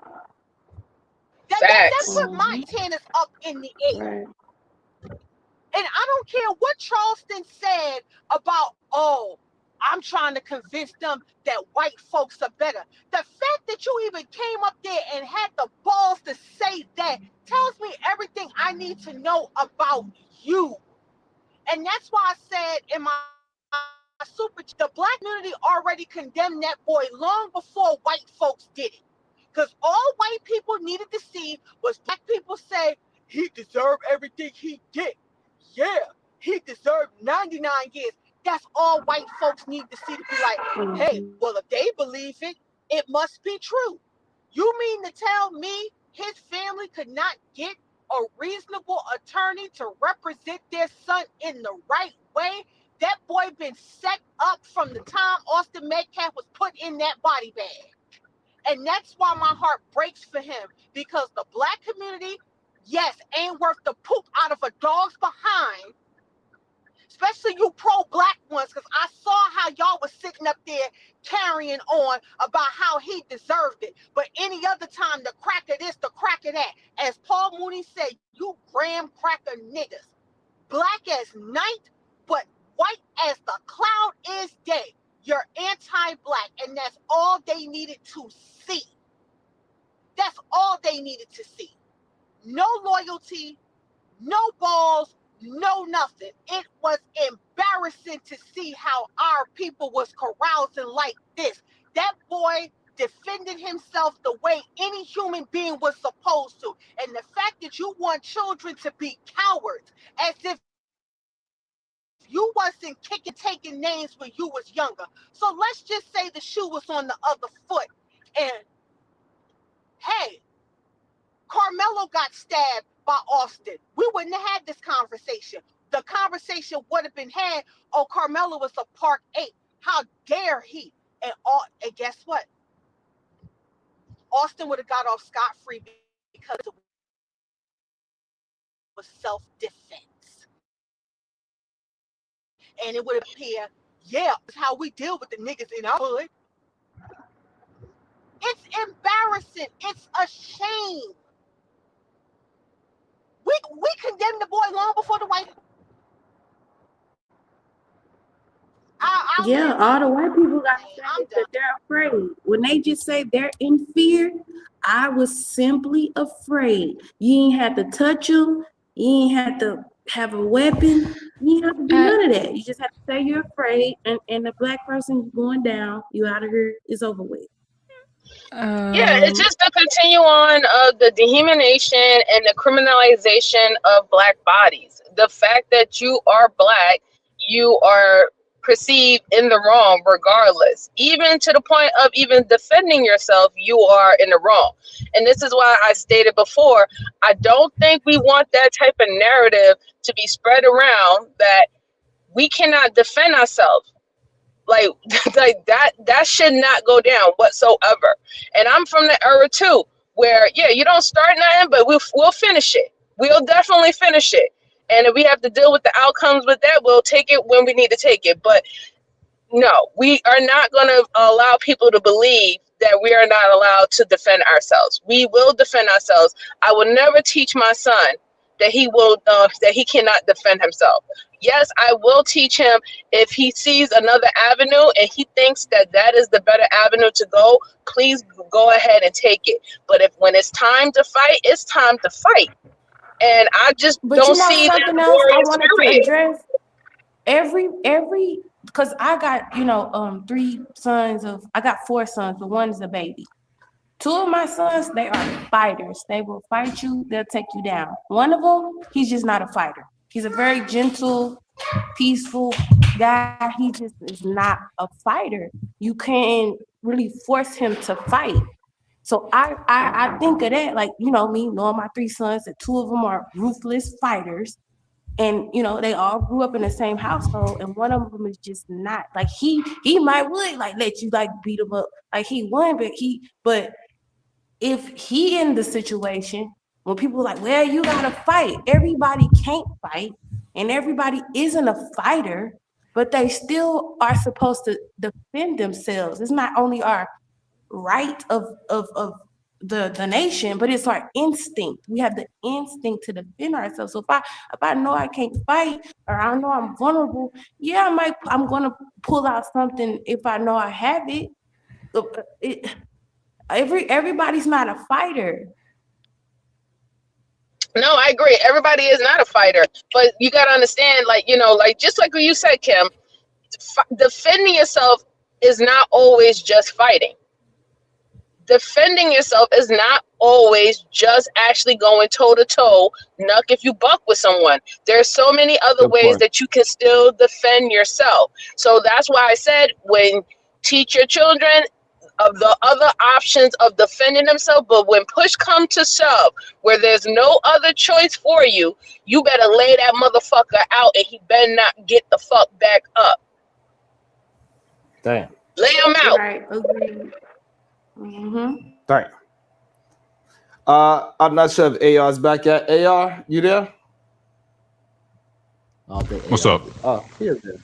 That put my antennas up in the air. And I don't care what Charleston said about, oh, I'm trying to convince them that white folks are better. The fact that you even came up there and had the balls to say that tells me everything I need to know about you. And that's why I said in my super, the black community already condemned that boy long before white folks did it. Because all white people needed to see was black people say, he deserved everything he did. Yeah, he deserved 99 years. That's all white folks need to see, to be like, hey, well, if they believe it, it must be true. You mean to tell me his family could not get a reasonable attorney to represent their son in the right way? That boy been set up from the time Austin Metcalf was put in that body bag. And that's why my heart breaks for him, because the black community, yes, ain't worth the poop out of a dog's behind, especially you pro-black ones, because I saw how y'all was sitting up there carrying on about how he deserved it. But any other time, the crack of this, the crack of that. As Paul Mooney said, you graham cracker niggas. Black as night, but white as the cloud is day. You're anti-black, and that's all they needed to see. That's all they needed to see. No loyalty, no balls, no nothing. It was embarrassing to see how our people was carousing like this. That boy defended himself the way any human being was supposed to. And the fact that you want children to be cowards, as if you wasn't taking names when you was younger. So let's just say the shoe was on the other foot. And hey, Carmelo got stabbed by Austin. We wouldn't have had this conversation. The conversation would have been had, oh, Carmelo was a Park 8. How dare he? And guess what? Austin would have got off scot-free because it was self-defense. And it would appear, yeah, that's how we deal with the niggas in our hood. It's embarrassing. It's a shame. We condemned the boy long before the white. I Yeah, all the white people got to say that they're afraid. When they just say they're in fear, I was simply afraid. You ain't had to touch them. You ain't had to have a weapon. You ain't have to do none of that. You just have to say you're afraid, and the black person going down, you out of here, it's over with. Yeah, it's just the continue on of the dehumanization and the criminalization of black bodies. The fact that you are black, you are perceived in the wrong regardless. Even to the point of even defending yourself, you are in the wrong. And this is why I stated before, I don't think we want that type of narrative to be spread around that we cannot defend ourselves. Like that should not go down whatsoever. And I'm from the era too, where you don't start nothing, but we'll finish it. We'll definitely finish it. And if we have to deal with the outcomes with that, we'll take it when we need to take it. But no, we are not going to allow people to believe that we are not allowed to defend ourselves. We will defend ourselves. I will never teach my son that he cannot defend himself. Yes, I will teach him if he sees another avenue and he thinks that that is the better avenue to go, please go ahead and take it. But when it's time to fight, it's time to fight. And I just don't see that something else I wanted spirit. to address. Every because I got 3 sons I got 4 sons, but one is a baby. 2 of my sons, they are fighters. They will fight you, they'll take you down. One of them, he's just not a fighter. He's a very gentle, peaceful guy. He just is not a fighter. You can't really force him to fight. So I think of that, like, me knowing my 3 sons, that 2 of them are ruthless fighters. And they all grew up in the same household, and one of them is just not like he might would like let you like beat him up like he won, but if he in the situation when people are like, well, you gotta fight, everybody can't fight, and everybody isn't a fighter, but they still are supposed to defend themselves. It's not only our right of the nation, but it's our instinct. We have the instinct to defend ourselves. So if I know I can't fight, or I know I'm vulnerable, I'm gonna pull out something if I know I have it. Everybody's not a fighter. No, I agree. Everybody is not a fighter, but you got to understand, just like what you said, Kim, defending yourself is not always just fighting. Defending yourself is not always just actually going toe to toe, knuck if you buck with someone. There's so many other ways that you can still defend yourself. So that's why I said, when teach your children of the other options of defending themselves, but when push comes to shove, where there's no other choice for you, you better lay that motherfucker out, and he better not get the fuck back up. Damn. Lay him out. Right. Agreed. Mm-hmm. Damn. I'm not sure if AR's back yet. AR, you there? What's up? Oh, he is there.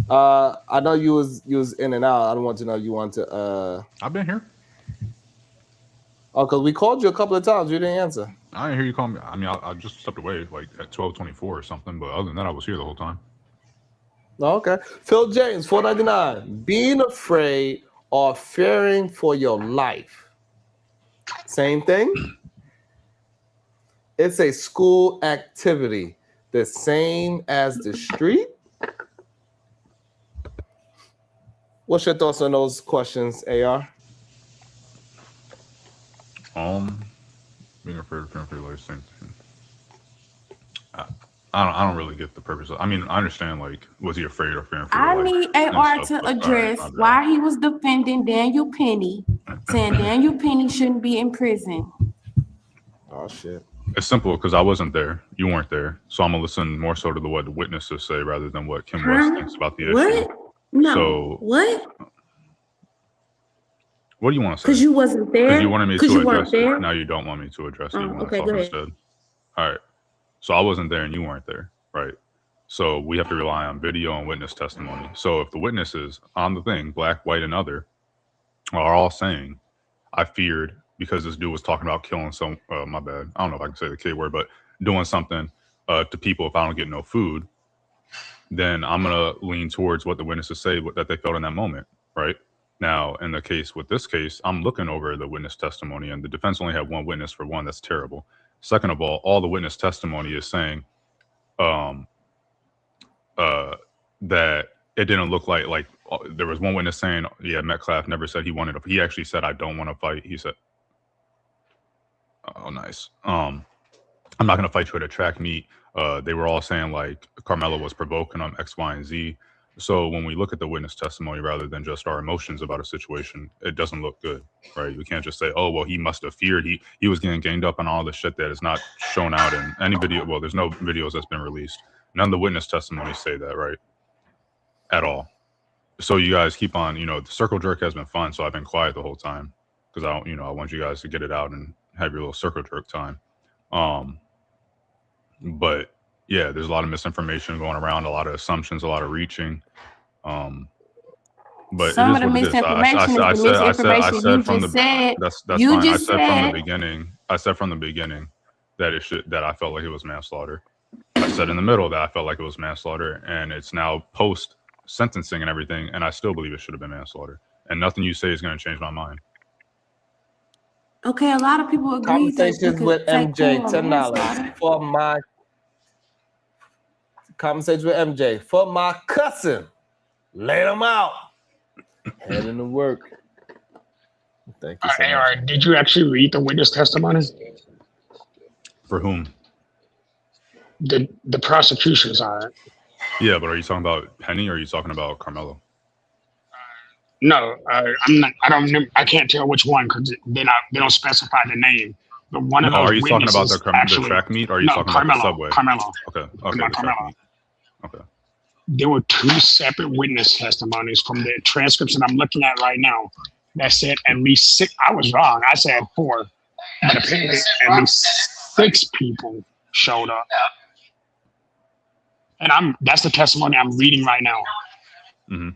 I know you was in and out. I don't want to know you want to. I've been here. Oh, because we called you a couple of times. You didn't answer. I didn't hear you call me. I mean, I just stepped away like at 12:24 or something. But other than that, I was here the whole time. No, okay. Phil James, $4.99. Being afraid or fearing for your life. Same thing. It's a school activity, the same as the street. What's your thoughts on those questions, AR? Being afraid of fearing for your life, same thing. I don't really get the purpose of. I mean, I understand. Like, was he afraid or fearing for your life? I need AR to address why he was defending Daniel Penny, saying Daniel Penny shouldn't be in prison. Oh shit! It's simple because I wasn't there. You weren't there, so I'm gonna listen more so to what the witnesses say rather than what Kim West thinks about the issue. What? No. So what? What do you want to say? Because you wasn't there. Because you wanted me to address it. Now you don't want me to address it. You want okay, to talk instead. All right. So I wasn't there and you weren't there, right? So we have to rely on video and witness testimony. So if the witnesses on the thing, black, white, and other, are all saying, I feared because this dude was talking about killing some, my bad, I don't know if I can say the K word, but doing something to people if I don't get no food, then I'm gonna lean towards what the witnesses say that they felt in that moment, right? Now, in the case with this case, I'm looking over the witness testimony, and the defense only had one witness. For one, that's terrible. Second of all the witness testimony is saying that it didn't look like there was one witness saying, yeah, Metcalf never said he wanted to. He actually said, I don't want to fight. He said, oh, nice. I'm not going to fight you at a track meet. They were all saying like Carmelo was provoking them X, Y, and Z. So when we look at the witness testimony rather than just our emotions about a situation, it doesn't look good, right? We can't just say, oh, well, he must have feared. He was getting ganged up on all the shit that is not shown out in any video. Well, there's no videos that's been released. None of the witness testimonies say that, right? At all. So you guys keep on, the circle jerk has been fun. So I've been quiet the whole time because I want you guys to get it out and have your little circle jerk time. But yeah, there's a lot of misinformation going around, a lot of assumptions, a lot of reaching. But some it is of the what it is. misinformation I is the said misinformation from the said. that's You fine. I just said from the said beginning. I said from the beginning that I felt like it was manslaughter. I said in the middle that I felt like it was manslaughter, and it's now post sentencing and everything, and I still believe it should have been manslaughter. And nothing you say is going to change my mind. okay. A lot of people agree Conversations with MJ, $10 for my conversations with MJ for my cousin. Lay them out. Heading to work. Thank you so much. AR, did you actually read the witness testimony? For whom? The prosecution side. Yeah, but are you talking about Penny or are you talking about Carmelo? No, I'm not. I can't tell which one because they don't specify the name. But one of those. Are you talking about the actually, track meet or are you talking about the subway? Carmelo. Okay. Carmelo. Okay. There were two separate witness testimonies from the transcripts that I'm looking at right now that said at least 6. I was wrong. I said 4, but apparently at least 6 people showed up. And that's the testimony I'm reading right now. Mm-hmm.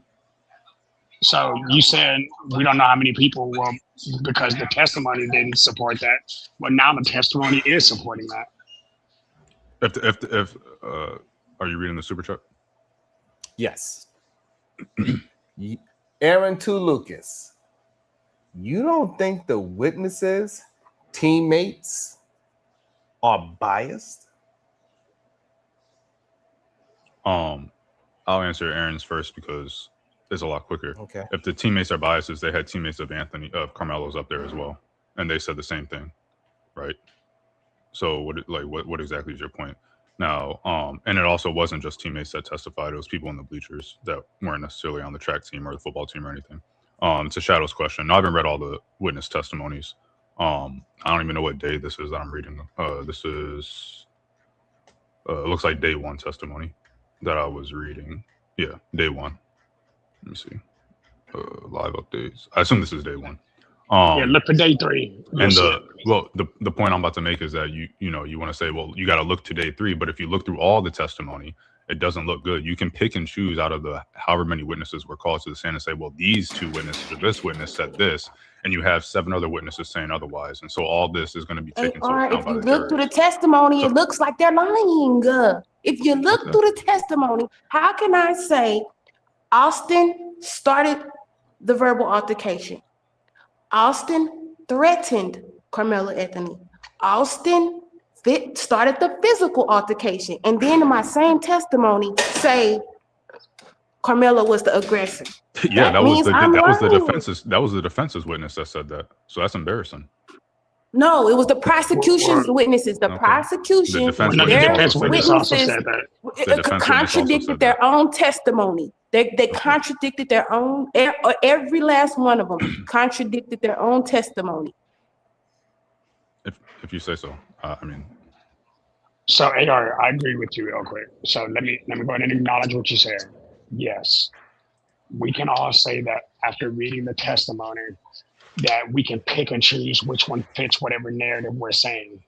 So you said we don't know how many people were because the testimony didn't support that. But now the testimony is supporting that. If are you reading the super chat? Yes. Aaron 2 Lucas, you don't think the witnesses, teammates, are biased? I'll answer Aaron's first because it's a lot quicker. Okay. If the teammates are biases, they had teammates of Carmelo's up there as well, and they said the same thing, right? So what exactly is your point? Now, and it also wasn't just teammates that testified; it was people in the bleachers that weren't necessarily on the track team or the football team or anything. To Shadow's question, no, I haven't read all the witness testimonies. I don't even know what day this is that I'm reading. This is it looks like day 1 testimony that I was reading. Yeah, day 1. Let me see. Live updates. I assume this is day 1. Yeah, look for day 3. And the point I'm about to make is that you want to say, well, you got to look to day 3, but if you look through all the testimony, it doesn't look good. You can pick and choose out of the however many witnesses were called to the stand and say, well, these 2 witnesses or this witness said this, and you have 7 other witnesses saying otherwise, and so all this is going to be taken into account if by you the look through jury. the testimony, it looks like they're lying. If you look through the testimony, how can I say Austin started the verbal altercation? Austin threatened Carmelo Anthony. Austin started the physical altercation. And then in my same testimony, say Carmelo was the aggressor. Yeah, that was the defense's witness that said that. So that's embarrassing. No, it was the prosecution's witnesses. The prosecution, their witnesses contradicted their own testimony. They contradicted their own, every last one of them contradicted their own testimony. If you say so, I mean. So AR, I agree with you real quick. So let me go ahead and acknowledge what you said. Yes, we can all say that after reading the testimony, that we can pick and choose which one fits whatever narrative we're saying.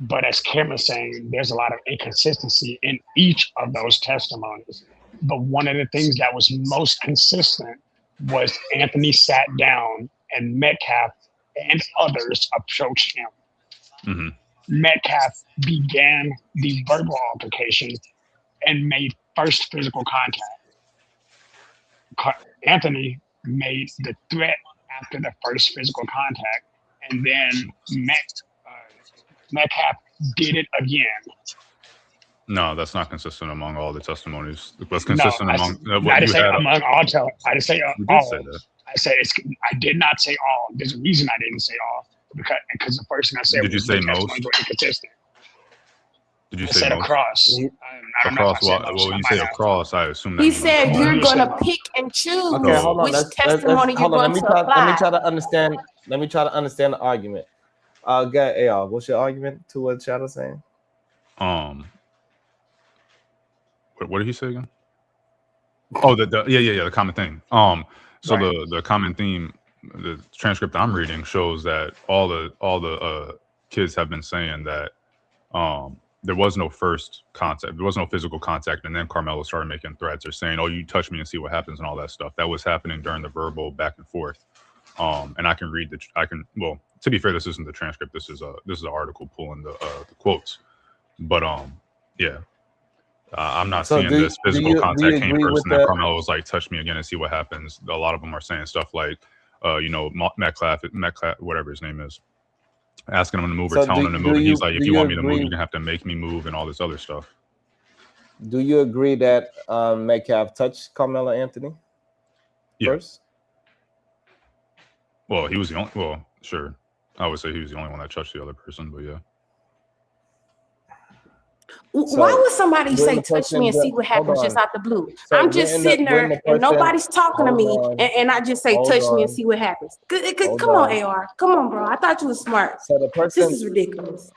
But as Cameron's saying, there's a lot of inconsistency in each of those testimonies. But one of the things that was most consistent was Anthony sat down and Metcalf and others approached him. Mm-hmm. Metcalf began the verbal altercation and made first physical contact. Anthony made the threat after the first physical contact, and then Metcalf did it again. No, that's not consistent among all the testimonies. What's No, consistent among I what didn't you say had? among all. I didn't say You all. did say that. I did not say all. There's a reason I didn't say all because the first thing I said Did you was say the most? testimonies were inconsistent. Did you I say said most? across. I don't know if I Across said what? most. Well, I you might say have. across. I assume that He means said all. you're You gonna said pick and choose Okay, So- hold on. which Let's testimony you're hold on. going to apply. Let me try to understand. Let me try to understand the argument. AR, what's your argument to what Shadow's saying? What did he say again? Oh, the common thing. So Right. the common theme, the transcript I'm reading shows that all the kids have been saying that there was no first contact, there was no physical contact, and then Carmelo started making threats or saying, "Oh, you touch me and see what happens," and all that stuff. That was happening during the verbal back and forth. And I can read well, to be fair, this isn't the transcript. This is an article pulling the quotes. But yeah. I'm not So seeing do this physical you contact came agree first, with and then the? Carmelo was like, "Touch me again and see what happens." A lot of them are saying stuff like, Metcalf, whatever his name is, asking him to move or So telling him to move, and he's like, do "If you you want me to move, agree? you're gonna have to make me move," and all this other stuff. Do you agree that Metcalf touched Carmelo Anthony first? Well, he was the only. Well, sure, I would say he was the only one that touched the other person, but yeah. Why would somebody say the touch me and see what hold happens just on. out the blue? So I'm just when the- sitting when there the and person- nobody's talking to me, hold on, and I just say hold touch me and on. see what happens. Hold Come on, on. AR. Come on, bro. I thought you was smart. So the person, This is ridiculous.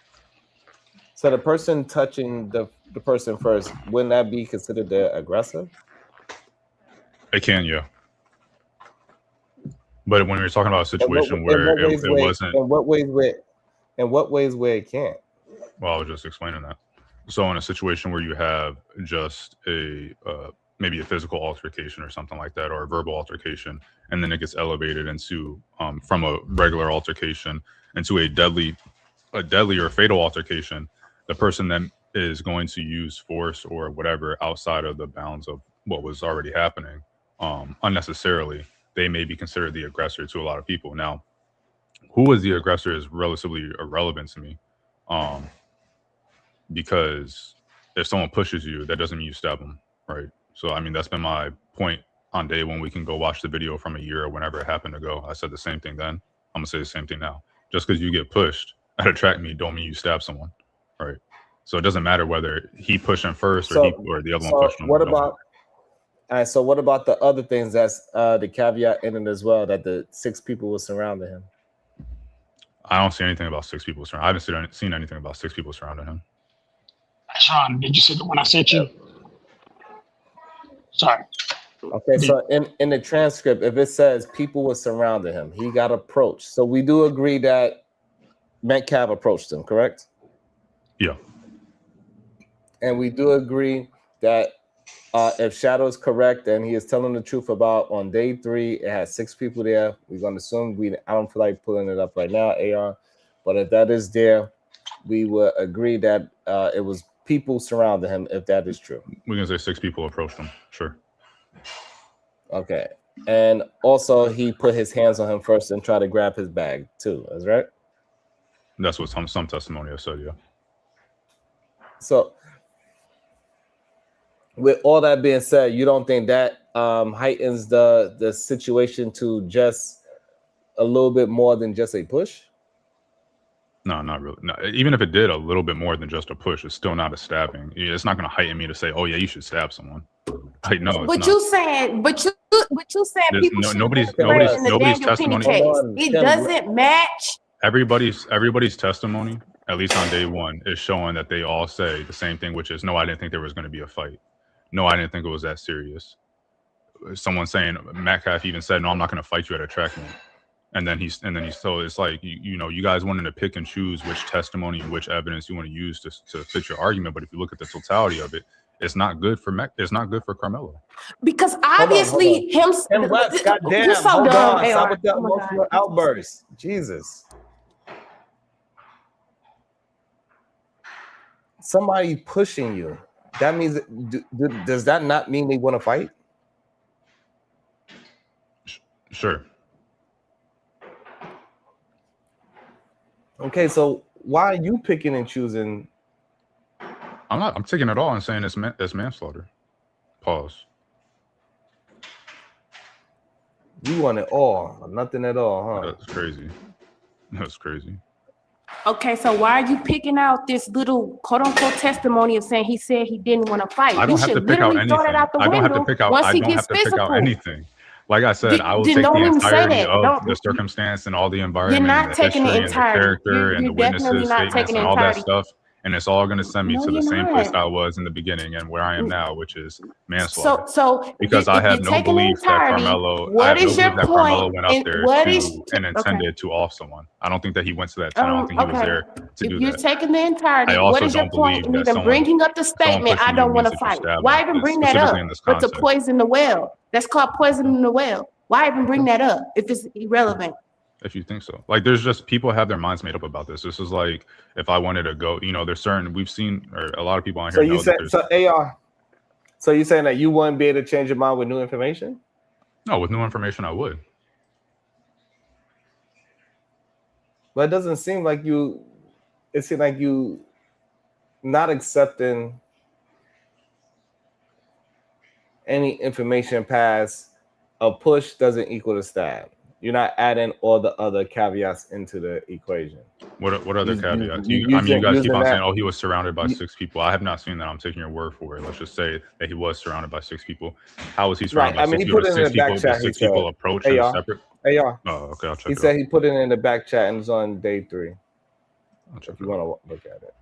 so the person touching the person first, wouldn't that be considered the aggressor? It can, yeah. But when you're talking about a situation In where what it ways wasn't, in what ways where it can't? well, I was just explaining that. So in a situation where you have just a maybe a physical altercation or something like that, or a verbal altercation, and then it gets elevated into from a regular altercation into a deadly or fatal altercation, the person that is going to use force or whatever outside of the bounds of what was already happening unnecessarily, they may be considered the aggressor to a lot of people. Now, who was the aggressor is relatively irrelevant to me. Because if someone pushes you, that doesn't mean you stab them, right? So, I mean, that's been my point on day one. We can go watch the video from a year or whenever it happened to go. I said the same thing then. I'm going to say the same thing now. Just because you get pushed at a track meet don't mean you stab someone, right? So it doesn't matter whether he pushed him first or the other one pushed him. What about? All right, so what about the other things that's the caveat in it as well, that the 6 people were surrounding him? I don't see anything about 6 people surrounding. I haven't seen anything about 6 people surrounding him. Sean, did you see the one I sent you? Sorry. Okay, so in the transcript, if it says people were surrounding him, he got approached. So we do agree that Metcalf approached him, correct? Yeah. And we do agree that if Shadow is correct and he is telling the truth about on day 3, it has 6 people there. We're going to assume I don't feel like pulling it up right now, AR. But if that is there, we will agree that it was people surrounding him, if that is true. We're going to say 6 people approached him. Sure. Okay. And also he put his hands on him first and tried to grab his bag too. That's right. That's what some testimony has said, yeah. So with all that being said, you don't think that heightens the situation to just a little bit more than just a push? No, not really. No, even if it did a little bit more than just a push, it's still not a stabbing. It's not going to heighten me to say, "Oh yeah, you should stab someone." Like, no, But you saying people should nobody's in the Daniel testimony. Penny case. It doesn't match. Everybody's testimony, at least on day 1, is showing that they all say the same thing, which is, "No, I didn't think there was going to be a fight. No, I didn't think it was that serious." Someone saying, Metcalf even said, "No, I'm not going to fight you at a track meet." And then he's so it's like, you guys wanting to pick and choose which testimony and which evidence you want to use to fit your argument. But if you look at the totality of it, it's not good for Carmelo. Because obviously Hold on. West, goddamn, you're so hold dumb, on. Stop AR. with the Oh my emotional God. outburst. Jesus. Somebody pushing you. that means does that not mean they want to fight? Sure. Okay, so why are you picking and choosing? I'm taking it all and saying it's manslaughter. Pause. You want it all, or nothing at all, huh? That's crazy. That's crazy. Okay, so why are you picking out this little quote unquote testimony of saying he said he didn't want to fight? I don't have to pick out anything. I don't have to pick out. I don't have to pick out anything. Like I said, I will take the entirety of the circumstance and all the environment, and the history, and the character, and the witnesses' statements, and all that stuff. And it's all going to send me to the same place I was in the beginning and where I am now, which is manslaughter. So because I have no belief that Carmelo, Carmelo went up there and intended to off someone. I don't think that he went to that town. I don't think he was there to do that. If you're taking the entirety, what is your point in even bringing up the statement, I don't want to fight? Why even bring that up? But to poison the well. That's called poisoning the well. Why even bring that up if it's irrelevant? If you think so. Like, there's just people have their minds made up about this. This is like, if I wanted to go, there's certain, we've seen, or a lot of people on here know that so you're saying that you wouldn't be able to change your mind with new information? No, with new information, I would. But it doesn't seem like it seems like you not accepting any information past a push doesn't equal a stab. You're not adding all the other caveats into the equation. What other caveats? You guys keep on saying, "Oh, he was surrounded by 6 people." I have not seen that. I'm taking your word for it. Let's just say that he was surrounded by 6 people. How was he surrounded by 6 people? 6 people. Did 6 people approach him separate? AR. Oh, okay. I'll check. He said he put it in the back chat and it's on day 3. If you want to look at it.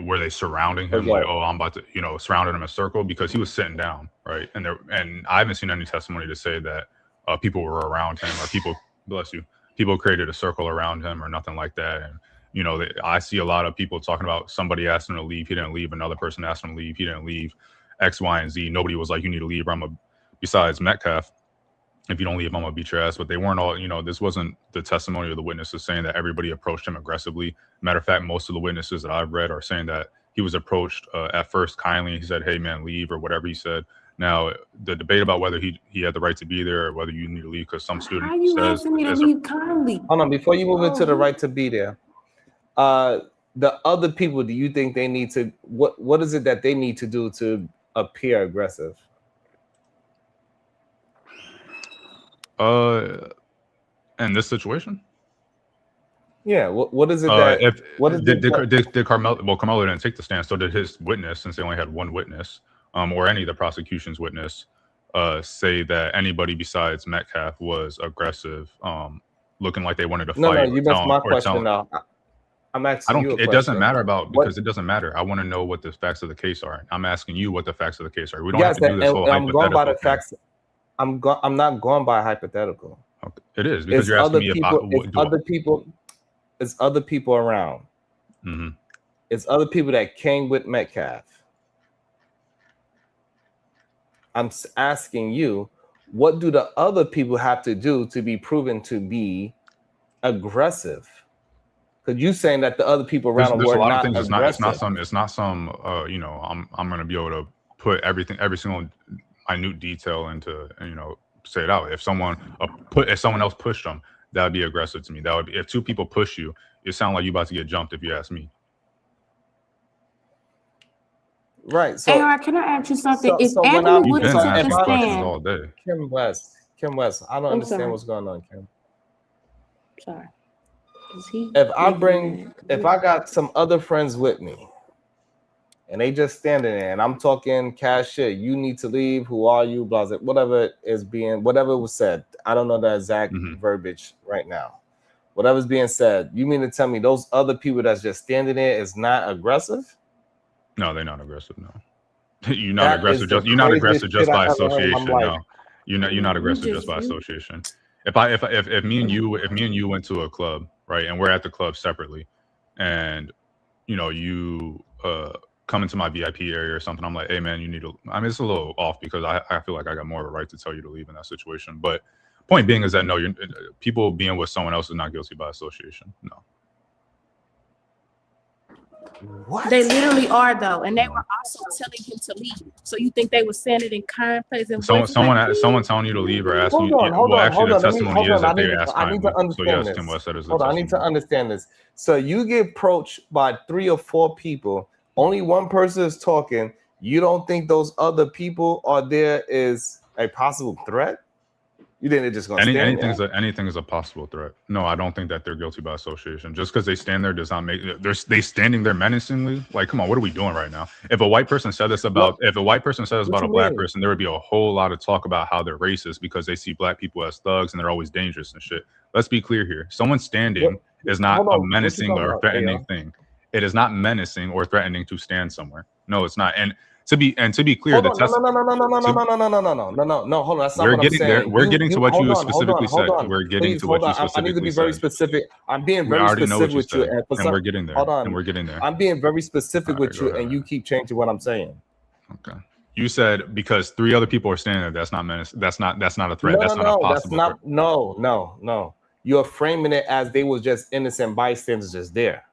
Were they surrounding him like, oh, I'm about to, surrounded him in a circle because he was sitting down, right? And I haven't seen any testimony to say that people were around him or people created a circle around him or nothing like that. And I see a lot of people talking about somebody asked him to leave, he didn't leave. Another person asked him to leave, he didn't leave. X, Y, and Z. Nobody was like, you need to leave. Besides Metcalf, if you don't leave, I'm gonna beat your ass. But they weren't all, this wasn't the testimony of the witnesses saying that everybody approached him aggressively. Matter of fact, most of the witnesses that I've read are saying that he was approached at first kindly. He said, hey man, leave, or whatever he said. Now, the debate about whether he had the right to be there or whether you need to leave, because some student says, asking me to leave kindly? Hold on, before you move into the right to be there, the other people, do you think they need to, what is it that they need to do to appear aggressive? In this situation? Yeah, what is it that did Carmelo? Well, Carmelo didn't take the stand, so did his witness, since they only had one witness, or any of the prosecution's witness, say that anybody besides Metcalf was aggressive, looking like they wanted to fight. No, you missed my question now. I'm asking you. It doesn't matter because it doesn't matter. I want to know what the facts of the case are. I'm asking you what the facts of the case are. We don't have to do this whole hypothetical. I'm going by the facts. I'm not going by hypothetical. Okay. It is because you're asking me it's other people around. Mm-hmm. It's other people that came with Metcalf. I'm asking you, what do the other people have to do to be proven to be aggressive? Because you saying that the other people around there's were a lot not of things. aggressive. It's not some. I'm going to be able to put every single minute detail into say it out. If someone else pushed them, that would be aggressive to me. That would be if 2 people push you. It sounds like you about to get jumped. If you ask me. Right. So, AR, can I ask you something? If Anthony would have took the stand, all day. Kim West, I don't understand what's going on, Kim. Sorry. If I got some other friends with me, and they just standing there, and I'm talking cash shit, you need to leave. Who are you? Blah, blah, whatever was said. I don't know the exact verbiage right now. Whatever's being said, you mean to tell me those other people that's just standing there is not aggressive? No, they're not aggressive. No, you're not aggressive. You're not aggressive just by association. No, you're not aggressive just by association. If me and you went to a club, right, and we're at the club separately, and you come into my VIP area or something, I'm like, hey man, you need to. I mean, it's a little off because I feel like I got more of a right to tell you to leave in that situation. But point being is that no, people being with someone else is not guilty by association. No. What? They literally are though, and they were also telling him to leave. So you think they were saying it in kind place and Someone telling you to leave or asking you? Hold on. The testimony is that they asked I need to kindly. So understand yes, this. Tim West said is the Hold on, I testimony. need to understand this. So you get approached by 3 or 4 people. Only one person is talking. You don't think those other people are there is a possible threat? You think they're just gonna stand there? Anything is a possible threat. No, I don't think that they're guilty by association. Just because they stand there does not make they standing there menacingly. Like, come on, what are we doing right now? If a white person said this about a black person, there would be a whole lot of talk about how they're racist because they see black people as thugs and they're always dangerous and shit. Let's be clear here. Someone standing is not a menacing or threatening thing. It is not menacing or threatening to stand somewhere. No, it's not. And to be clear, No. Hold on. That's not what I'm saying. We're getting to what you specifically said. We're getting to what you specifically said. I need to be very specific. I'm being very specific with you, and we're getting there. Hold on. And we're getting there. I'm being very specific with you, and you keep changing what I'm saying. Okay. You said because 3 other people are standing there. That's not menace. That's not a threat. That's not a possible threat. No. You're framing it as they was just innocent bystanders just there.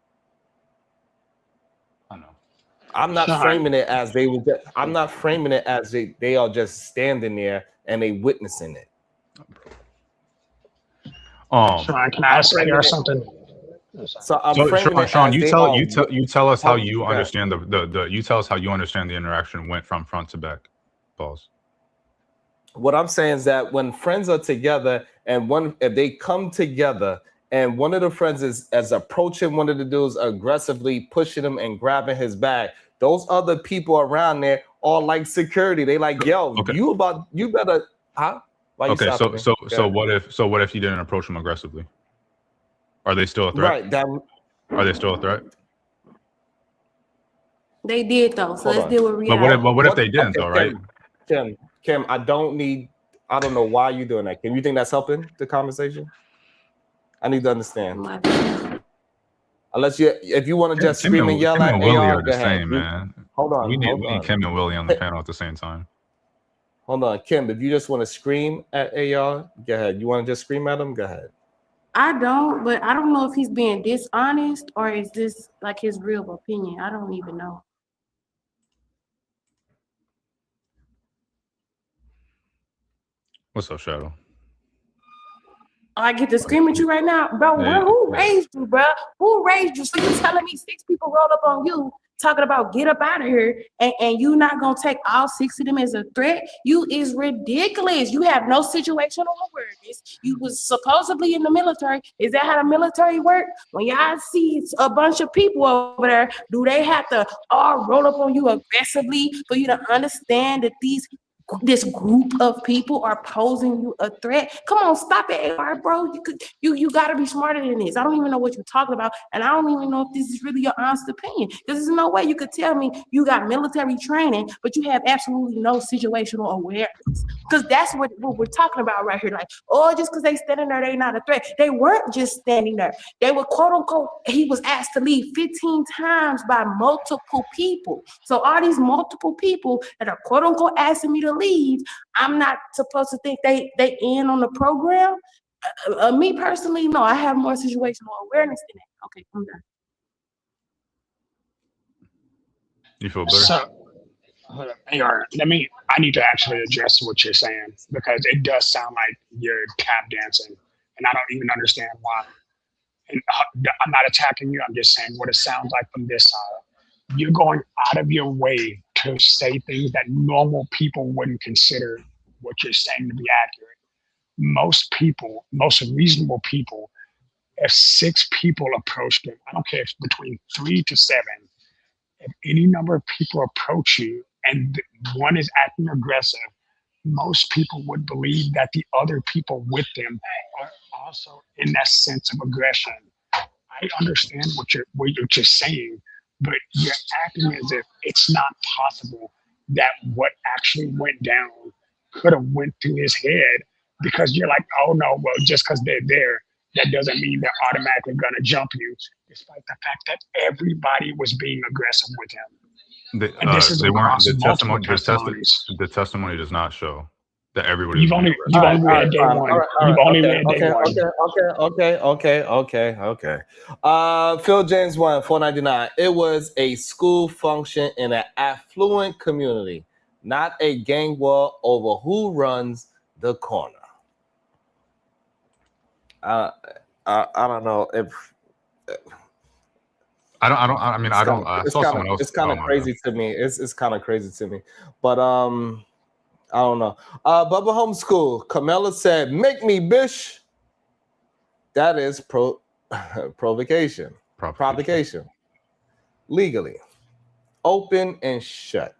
I'm not framing it as they were. I'm not framing it as they are just standing there and they witnessing it. Sean, can I ask you something? So Sean, you tell us how you understand you tell us how you understand the interaction went from front to back. Pause. What I'm saying is that when friends are together and if they come together and one of the friends is approaching one of the dudes aggressively, pushing him and grabbing his bag, those other people around there are like security. They like, yo, you better, huh? Why okay, so what if you didn't approach them aggressively? Are they still a threat? Right. Are they still a threat? They did though. So let's deal with reality. But what if they didn't though, right? Kim, I don't know why you're doing that. Kim, you think that's helping the conversation? I need to understand. If you want to just scream and yell at Willie are the same, man. Hold on. We need Kim and Willie on the panel at the same time. Hold on, Kim. If you just want to scream at AR, go ahead. You want to just scream at him? Go ahead. I don't, but I don't know if he's being dishonest or is this like his real opinion. I don't even know. What's up, Shadow? I get to scream at you right now, bro. Who raised you, bro? Who raised you? So you telling me 6 people roll up on you talking about get up out of here, and you not gonna take all 6 of them as a threat? You is ridiculous. You have no situational awareness. You was supposedly in the military. Is that how the military work? When y'all see a bunch of people over there, do they have to all roll up on you aggressively for you to understand that this group of people are posing you a threat? Come on, stop it, AR, bro. You gotta be smarter than this. I don't even know what you're talking about, and I don't even know if this is really your honest opinion. Because there's no way you could tell me you got military training, but you have absolutely no situational awareness. Because that's what we're talking about right here. Like, just because they standing there, they not a threat. They weren't just standing there. They were quote unquote. He was asked to leave 15 times by multiple people. So all these multiple people that are quote unquote asking me to leave, I'm not supposed to think they in on the program. Me personally, no, I have more situational awareness than that. Okay, I'm done. You feel better? So, AR, I need to actually address what you're saying because it does sound like you're tap dancing, and I don't even understand why. And I'm not attacking you. I'm just saying what it sounds like from this side. You're going out of your way to say things that normal people wouldn't consider what you're saying to be accurate. Most reasonable people, if 6 people approach them, I don't care if between 3 to 7, if any number of people approach you and one is acting aggressive, most people would believe that the other people with them are also in that sense of aggression. I understand what you're saying, but you're acting as if it's not possible that what actually went down could have went through his head, because you're like, oh no, well, just because they're there, that doesn't mean they're automatically going to jump you, despite the fact that everybody was being aggressive with him. The testimony does not show that everybody. You've only read day one. You've only read day one. Okay. Phil James 499. It was a school function in an affluent community, not a gang war over who runs the corner. I don't know if. I saw someone else. It's kind of crazy to me. It's kind of crazy to me, but I don't know. Bubba Homeschool. Camilla said, "Make me, bish." That is provocation. Legally, open and shut.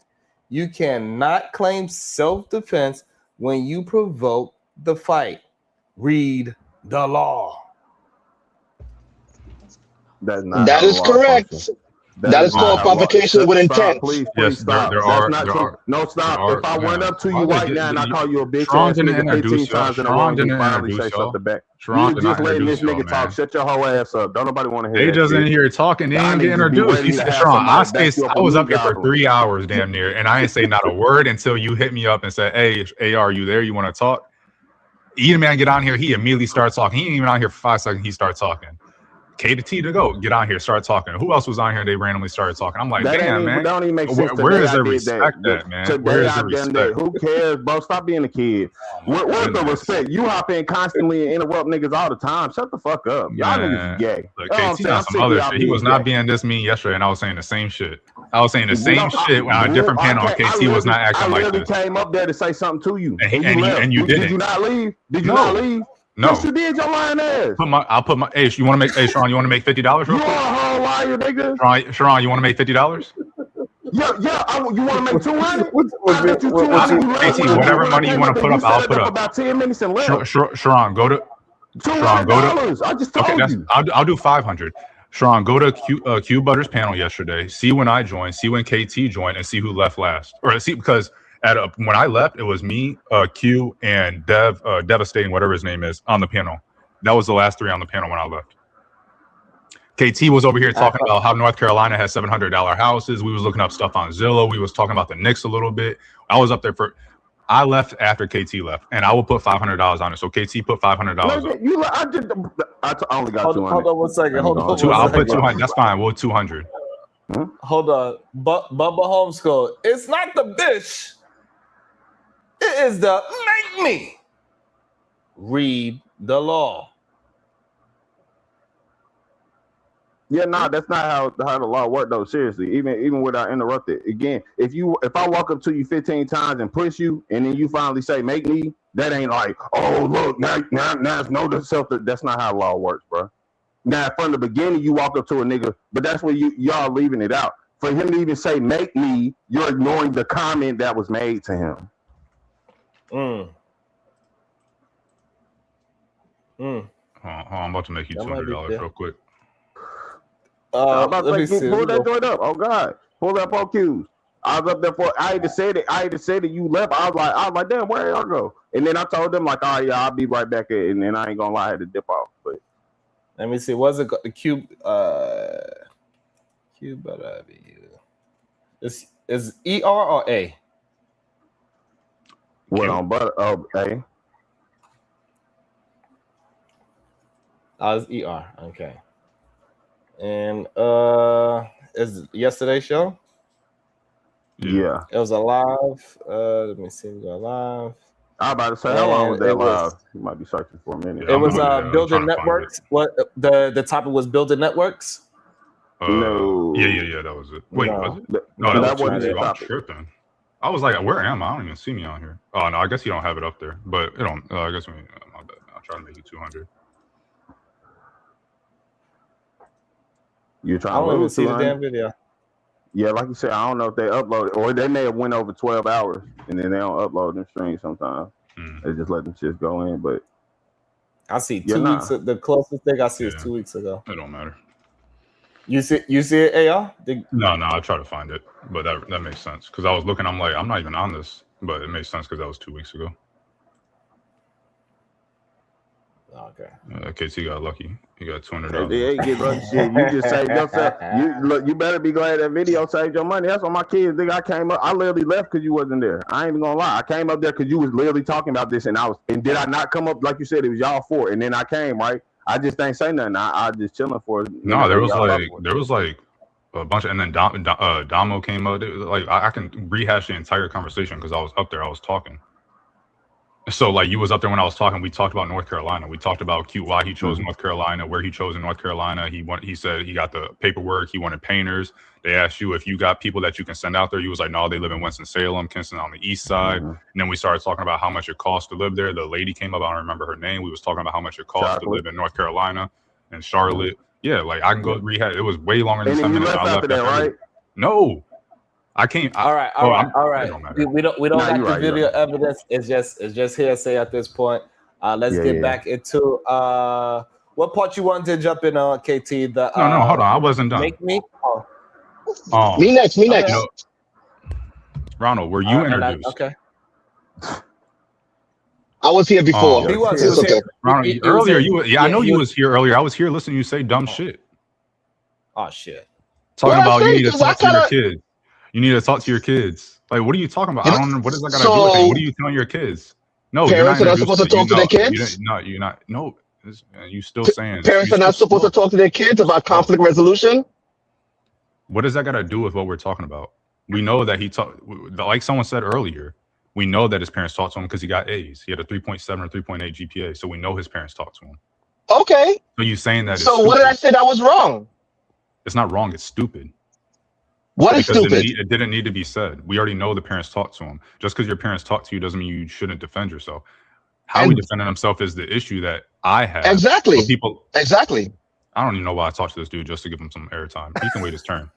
You cannot claim self-defense when you provoke the fight. Read the law. That is correct. That is called provocation with intent. Please stop. There are. No, stop. If I went up to you right now and I call you a bitch ass nigga 15 times in a row, you finally say something back. You just letting this nigga talk. Shut your whole ass up. Don't nobody want to hear that. They just in here talking. They didn't get introduced. He said, Sean, I was up here for 3 hours damn near, and I didn't say not a word until you hit me up and said, "Hey, AR, are you there? You want to talk?" Either man get on here, he immediately starts talking. He ain't even on here for 5 seconds. He starts talking. K to T to go, get on here, start talking. Who else was on here? They randomly started talking. I'm like, damn, man. That don't even make sense. Where is the respect at, man? Where is the respect? Who cares, bro? Stop being a kid. Where's the respect? You hop in constantly and interrupt niggas all the time. Shut the fuck up. Y'all niggas is gay. Look, KT on some other shit. He was not being this mean yesterday, and I was saying the same shit. I was saying the same shit on a different panel. KT was not acting like this. I came up there to say something to you. And you didn't. Did you not leave? Did you not leave? No. Yes, you did, your lying ass. I'll put my. Hey, you want to make? Hey, Sharon, you want to make $50 real quick? You a whole liar, nigga. Sharon, you want to make $50? Yeah. You want to make 200? KT, whatever money you want to put up, I'll put up. About 10 minutes and left. Sharon, go to. $200. I just told you. I'll do 500. Sharon, go to Q Butter's panel yesterday. See when I joined. See when KT joined, and see who left last. Or see because. When I left, it was me, Q, and Devastating, whatever his name is, on the panel. That was the last 3 on the panel when I left. KT was over here talking about how North Carolina has $700 houses. We was looking up stuff on Zillow. We was talking about the Knicks a little bit. I was up there I left after KT left, and I will put $500 on it. So KT put $500 up. I only got 200. Hold on one second. I'll put 200. That's fine. We'll 200. Hold on. Bubba Homeschool. It's not the bitch. It is the make me read the law. Yeah, that's not how the law works though. Seriously, even without interrupted. Again, if I walk up to you 15 times and push you, and then you finally say make me, that ain't like, oh look, now it's no self. That's not how law works, bro. Now from the beginning you walk up to a nigga, but that's where y'all leaving it out. For him to even say make me, you're ignoring the comment that was made to him. I'm about to make you $200 real quick. I'm about to say, pull that joint up. Oh God, pull that up Q's. I was up there for. I had to say that you left. I was like, damn, where y'all go? And then I told them like, oh yeah, I'll be right back. And then I ain't gonna lie, I had to dip off. But let me see. Was it the Q? Q, but is ER or A? What on but A? It's ER. Okay. And is yesterday's show? Yeah. It was a live. Let me see. We got live. I was about to say, how long was that live? You might be searching for a minute. It was building networks. What the topic was? Building networks. No. Yeah. That was it. Wait, was it? No, that wasn't the topic. I was like, where am I? I don't even see me on here. Oh no, I guess you don't have it up there. But it don't. I guess my bad. I'll try to make it 200. You're trying I don't to even see the damn video. Yeah, like you said, I don't know if they upload it or they may have went over 12 hours and then they don't upload and stream sometimes. They just let them shit go in. But I see 2 weeks. The closest thing I see is 2 weeks ago. It don't matter. You see it, AR? No, I'll try to find it. But that makes sense. Because I was looking, I'm like, I'm not even on this. But it makes sense because that was 2 weeks ago. Okay. KT got lucky. He got They $200. ain't get lucky shit. You just saved yourself. You better be glad that video saved your money. That's what my kids think. I came up. I literally left because you wasn't there. I ain't even gonna lie. I came up there because you was literally talking about this, and did I not come up like you said? It was y'all four, and then I came right. I just ain't say nothing. I just chilling for. No, there was like a bunch of, and then Damo came up. Like I can rehash the entire conversation because I was up there. I was talking. So like you was up there when I was talking. We talked about North Carolina. We talked about why he chose North Carolina, where he chose in North Carolina. He said he got the paperwork. He wanted painters. They asked you if you got people that you can send out there. You was like, no, they live in Winston-Salem, Kinston on the east side. And then we started talking about how much it costs to live there. The lady came up. I don't remember her name. We was talking about how much it costs to live in North Carolina and Charlotte. Yeah, like I can go rehash. It was way longer than 10 minutes. I left that, right? No. I can't. All right. We don't got the video evidence. It's just hearsay at this point. Let's get back into what part you wanted to jump in on, KT. No, hold on. I wasn't done. Make me. Me next. Ronald, were you introduced? Okay. I was here before. He was okay. here. Ronald, earlier, I know you was here earlier. I was here listening to you say dumb shit. Oh shit. Talking about you need to talk to your kids. You need to talk to your kids. Like, what are you talking about? I don't know. What does that got to do with it? What are you telling your kids? No, parents are not supposed to talk to their kids. You're not. No, you still saying parents are not supposed to talk to their kids about conflict resolution. What does that got to do with what we're talking about? We know that he talked. Like someone said earlier, we know that his parents talked to him because he got A's. He had a 3.7 or 3.8 GPA, so we know his parents talked to him. Okay. So you saying that? So what did I say that was wrong? It's not wrong. It's stupid. What is stupid? It didn't need to be said. We already know the parents talked to him. Just because your parents talk to you doesn't mean you shouldn't defend yourself. How he defended himself is the issue that I have. Exactly. Exactly. I don't even know why I talked to this dude just to give him some airtime. He can wait his turn.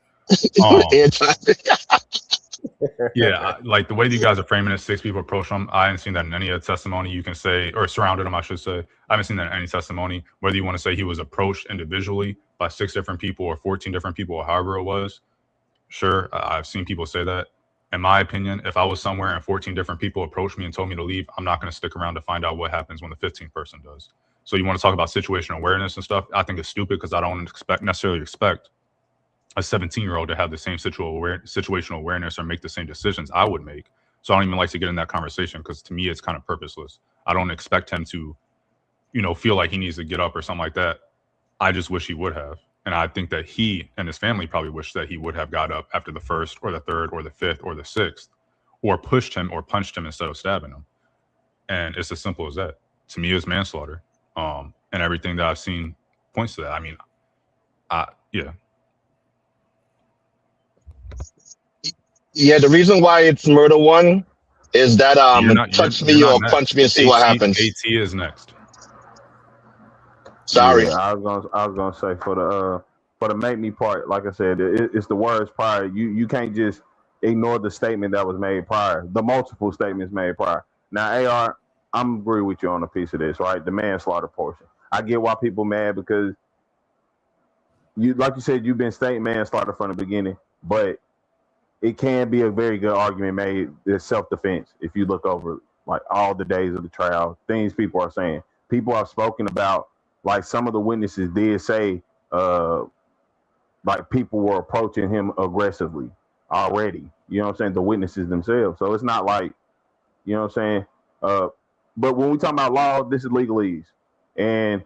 Yeah, like the way you guys are framing it, 6 people approach him. I haven't seen that in any testimony you can say, or surrounded him, I should say. I haven't seen that in any testimony. Whether you want to say he was approached individually by 6 different people or 14 different people or however it was. Sure, I've seen people say that. In my opinion, if I was somewhere and 14 different people approached me and told me to leave, I'm not going to stick around to find out what happens when the 15th person does. So you want to talk about situational awareness and stuff? I think it's stupid because I don't necessarily expect a 17-year-old to have the same situational awareness or make the same decisions I would make. So I don't even like to get in that conversation because to me, it's kind of purposeless. I don't expect him to, feel like he needs to get up or something like that. I just wish he would have. And I think that he and his family probably wish that he would have got up after the 1st or the 3rd or the 5th or the 6th, or pushed him or punched him instead of stabbing him. And it's as simple as that. To me, it's manslaughter. And everything that I've seen points to that. I mean, yeah. Yeah, the reason why it's murder 1 is that touch me or punch me and see what happens. AT is next. Sorry. Yeah, I was gonna say for the make me part, like I said, it's the words prior. You can't just ignore the statement that was made prior, the multiple statements made prior. Now, AR, I'm agree with you on a piece of this, right? The manslaughter portion. I get why people mad because like you said, you've been stating manslaughter from the beginning, but it can be a very good argument made as self-defense if you look over like all the days of the trial, things people are saying. People have spoken about, like some of the witnesses did say, like people were approaching him aggressively already. You know what I'm saying? The witnesses themselves. So it's not like, you know what I'm saying? But when we talk about law, this is legalese. And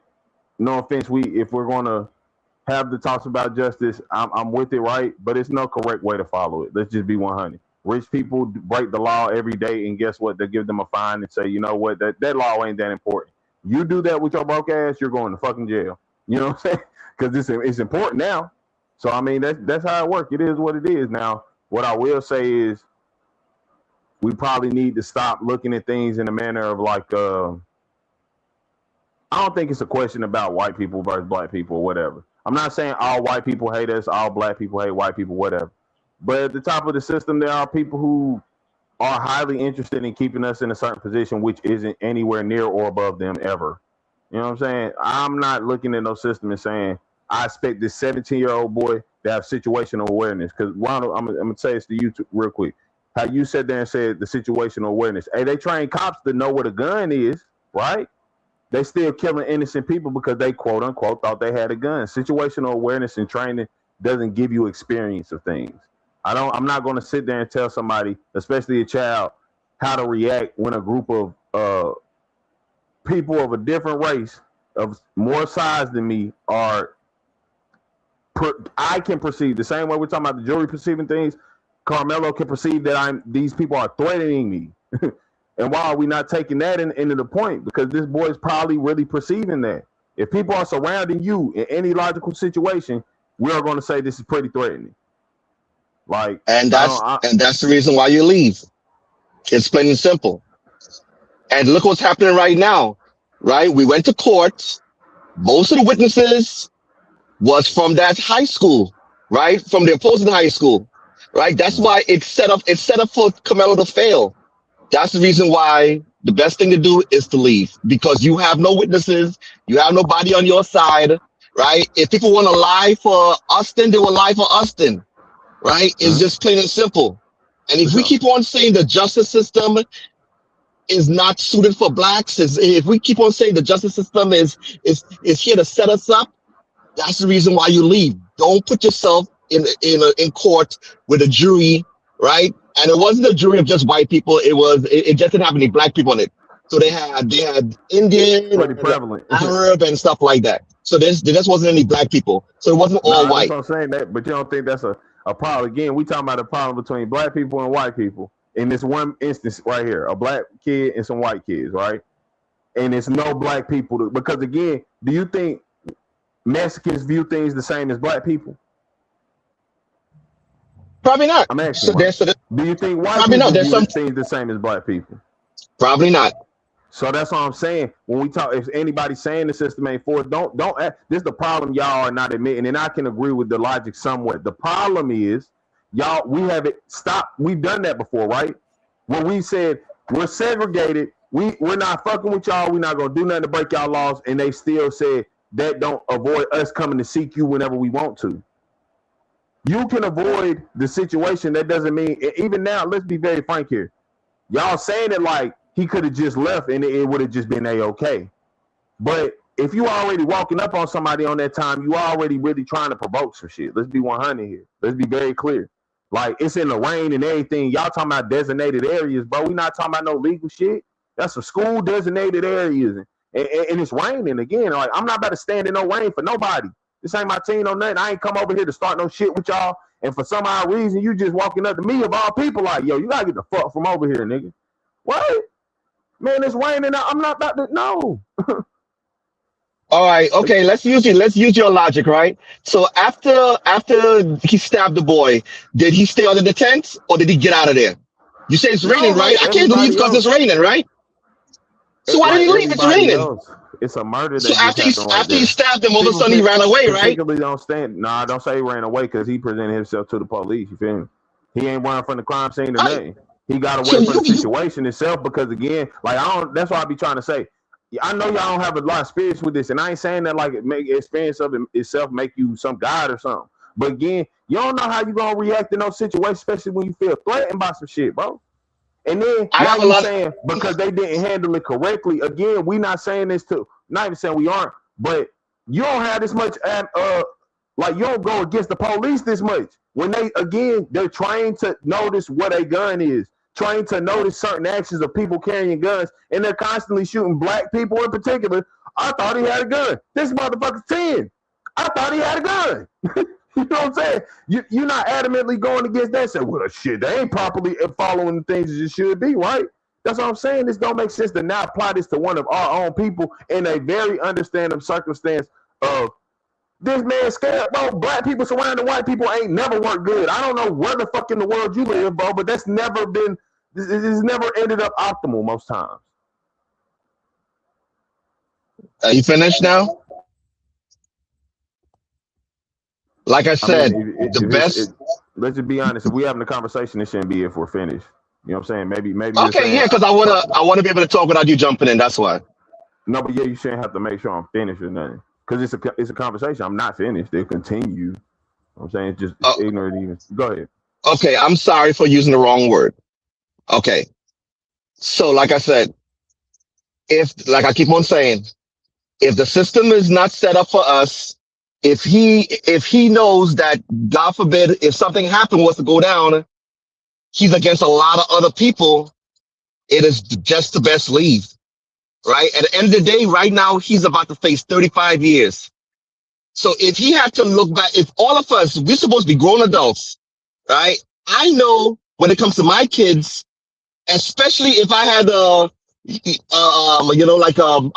no offense, if we're going to have the talks about justice, I'm with it, right? But it's no correct way to follow it. Let's just be 100. Rich people break the law every day, and guess what? They give them a fine and say, you know what? That law ain't that important. You do that with your broke ass, you're going to fucking jail. You know what I'm saying? Because it's important now. So, I mean, that's how it works. It is what it is. Now, what I will say is we probably need to stop looking at things in a manner of like, I don't think it's a question about white people versus black people or whatever. I'm not saying all white people hate us, all black people hate white people, whatever. But at the top of the system, there are people who are highly interested in keeping us in a certain position, which isn't anywhere near or above them ever. You know what I'm saying? I'm not looking at no system and saying, I expect this 17-year-old boy to have situational awareness. Because, Ronald, I'm going to say this to you real quick. How you sat there and said the situational awareness. Hey, they train cops to know what a gun is, right? they still killing innocent people because they quote unquote thought they had a gun. Situational awareness and training doesn't give you experience of things. I'm not going to sit there and tell somebody, especially a child, how to react when a group of people of a different race, of more size than me, I can perceive the same way we're talking about the jury perceiving things. Carmelo can perceive that these people are threatening me. And why are we not taking that into the point? Because this boy is probably really perceiving that. If people are surrounding you in any logical situation, we are going to say this is pretty threatening. Like, and that's the reason why you leave. It's plain and simple. And look what's happening right now, right? We went to court. Most of the witnesses was from that high school, right? From the opposing high school, right? That's why it's set up for Carmelo to fail. That's the reason why the best thing to do is to leave, because you have no witnesses, you have nobody on your side, right? If people want to lie for Austin, they will lie for Austin, right? It's just plain and simple. And if we keep on saying the justice system is not suited for blacks, if we keep on saying the justice system is here to set us up, that's the reason why you leave. Don't put yourself in court with a jury, right? And it wasn't a jury of just white people. It just didn't have any black people in it. So they had Indian, pretty prevalent, Arab, and stuff like that. So there just wasn't any black people. So it wasn't all white. I'm saying that, but you don't think that's a problem? Again, we talking about a problem between black people and white people. In this one instance right here, a black kid and some white kids, right? And it's no black people because again, do you think Mexicans view things the same as black people? Probably not. I'm asking. Do you think white probably people not. view things the same as black people? Probably not. So that's what I'm saying. When we talk, if anybody's saying the system ain't for it, don't. This is the problem y'all are not admitting, and I can agree with the logic somewhat. The problem is y'all, we have it stopped. We've done that before, right? When we said we're segregated, we're not fucking with y'all. We're not gonna do nothing to break y'all laws, and they still said that don't avoid us coming to seek you whenever we want to. You can avoid the situation. That doesn't mean, even now, let's be very frank here. Y'all saying it like he could have just left and it would have just been A-okay. But if you already walking up on somebody on that time, you already really trying to provoke some shit. Let's be 100 here. Let's be very clear. Like, it's in the rain and everything. Y'all talking about designated areas, bro. We not talking about no legal shit. That's some school designated areas. And it's raining again. Like, I'm not about to stand in no rain for nobody. This ain't my team, no nothing. I ain't come over here to start no shit with y'all. And for some odd reason, you just walking up to me of all people like, yo, you gotta get the fuck from over here, nigga. What? Man, it's raining. I'm not about to, no. All right, okay, let's use your logic, right? So after he stabbed the boy, did he stay under the tent or did he get out of there? You say it's raining, right? I can't leave because it's raining, right? So why did he leave? It's raining. It's a murder. So after he stabbed him, all of a sudden he ran away, right? Don't say he ran away because he presented himself to the police. You feel me? He ain't running from the crime scene or nothing. He got away from the situation itself because again, like that's why I be trying to say. I know y'all don't have a lot of experience with this, and I ain't saying that like it make experience of itself make you some god or something. But again, you don't know how you gonna react in those situations, especially when you feel threatened by some shit, bro. And then now you saying because they didn't handle it correctly. Again, we not saying this not even saying we aren't, but you don't have this much like you don't go against the police this much. When they're trained to notice what a gun is, trained to notice certain actions of people carrying guns, and they're constantly shooting black people in particular. I thought he had a gun. This motherfucker's 10. I thought he had a gun. You know what I'm saying? You're not adamantly going against that. Say, well, shit, they ain't properly following the things as it should be, right? That's what I'm saying. This don't make sense to now apply this to one of our own people in a very understandable circumstance of this man scared, bro. Black people surrounding white people ain't never worked good. I don't know where the fuck in the world you live, bro, but that's never been, this never ended up optimal most times. Are you finished now? Like I said, let's just be honest. If we having a conversation, it shouldn't be if we're finished. You know what I'm saying? Maybe. Okay, yeah, because I wanna be able to talk without you jumping in. That's why. No, but yeah, you shouldn't have to make sure I'm finished or nothing. Because it's a conversation. I'm not finished. They'll continue. You know what I'm saying? It's just ignorant even. Go ahead. Okay, I'm sorry for using the wrong word. Okay. So like I said, like I keep on saying, If the system is not set up for us, if he knows that, God forbid, if something happened was to go down, he's against a lot of other people, it is just the best leave, right? At the end of the day, right now, he's about to face 35 years. So if he had to look back, if all of us, we're supposed to be grown adults, right? I know when it comes to my kids, especially if I had a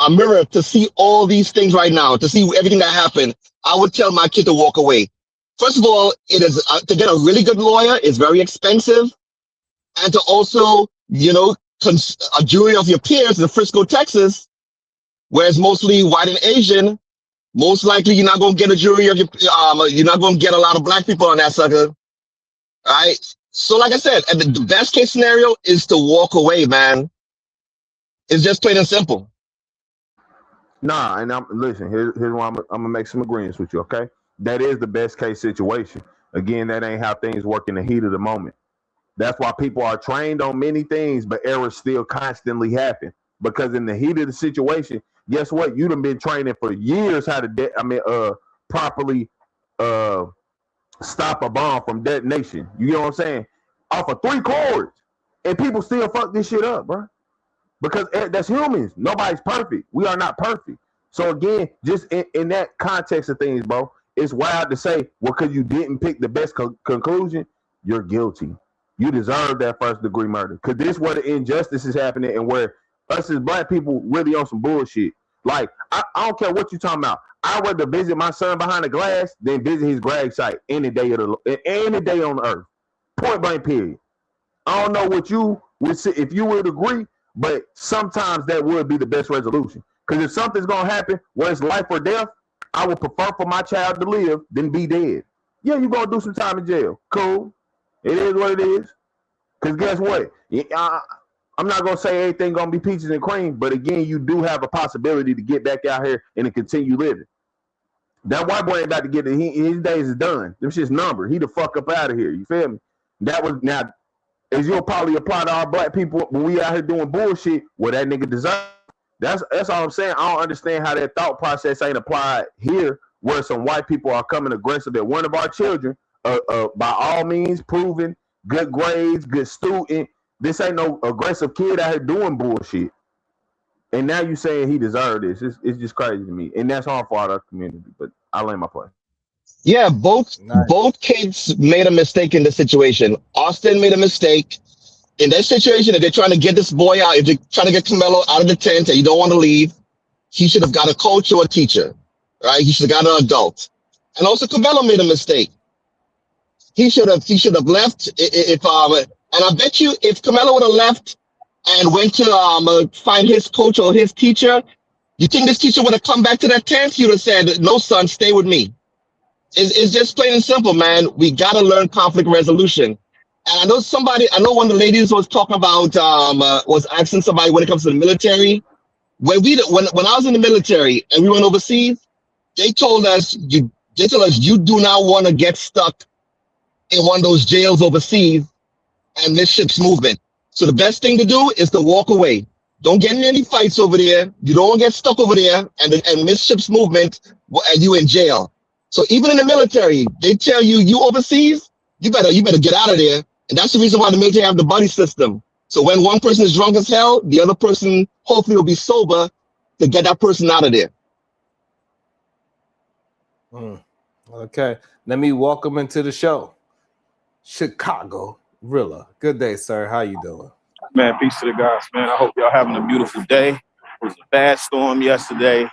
mirror to see all these things right now, to see everything that happened, I would tell my kid to walk away. First of all, it is to get a really good lawyer is very expensive, and to also, a jury of your peers in Frisco, Texas, where it's mostly white and Asian, most likely you're not going to get a jury of your, you're not going to get a lot of black people on that sucker, right? So like I said, and the best case scenario is to walk away, man. It's just plain and simple. Nah, and listen, here's why I'm gonna make some agreements with you, okay? That is the best case situation. Again, that ain't how things work in the heat of the moment. That's why people are trained on many things, but errors still constantly happen. Because in the heat of the situation, guess what? You'd have been training for years how to properly stop a bomb from detonation. You know what I'm saying? Off of 3 chords. And people still fuck this shit up, bro. Because that's humans. Nobody's perfect. We are not perfect. So again, just in that context of things, bro, it's wild to say, well, because you didn't pick the best conclusion, you're guilty. You deserve that first degree murder. Because this is where the injustice is happening and where us as black people really on some bullshit. Like, I don't care what you're talking about. I'd rather visit my son behind the glass than visit his grave site any day on the earth. Point blank, period. I don't know what you would say if you would agree, but sometimes that would be the best resolution. Because if something's going to happen, whether it's life or death, I would prefer for my child to live than be dead. Yeah, you're going to do some time in jail. Cool. It is what it is. Because guess what? I'm not going to say everything going to be peaches and cream, but again, you do have a possibility to get back out here and to continue living. That white boy ain't about to get it. His days is done. Them shit's numbered. He the fuck up out of here. You feel me? That was now, as you'll probably apply to our black people when we out here doing bullshit, what that nigga deserve. That's all I'm saying. I don't understand how that thought process ain't applied here, where some white people are coming aggressive at one of our children, by all means proven good grades, good student. This ain't no aggressive kid out here doing bullshit. And now you saying he deserved this. It's just crazy to me. And that's harmful for our community. But I land my plane. Yeah, both kids made a mistake in this situation. Austin made a mistake. In that situation, if they're trying to get this boy out, if they're trying to get Carmelo out of the tent and you don't want to leave, he should have got a coach or a teacher, right? He should have got an adult. And also Carmelo made a mistake. He should have left. And I bet you if Carmelo would have left and went to find his coach or his teacher, you think this teacher would have come back to that tent? He would have said, "No, son, stay with me." It's just plain and simple, man. We got to learn conflict resolution. And I know one of the ladies was talking about, was asking somebody when it comes to the military. When I was in the military and we went overseas, they told us you do not want to get stuck in one of those jails overseas and miss ship's movement. So the best thing to do is to walk away. Don't get in any fights over there. You don't want to get stuck over there and miss ship's movement and you in jail. So even in the military, they tell you overseas, you better get out of there. And that's the reason why the military have the buddy system. So when one person is drunk as hell, the other person hopefully will be sober to get that person out of there. Okay, let me welcome into the show, Chicago Rilla. Good day, sir. How you doing? Man, peace to the guys, man. I hope y'all having a beautiful day. It was a bad storm yesterday.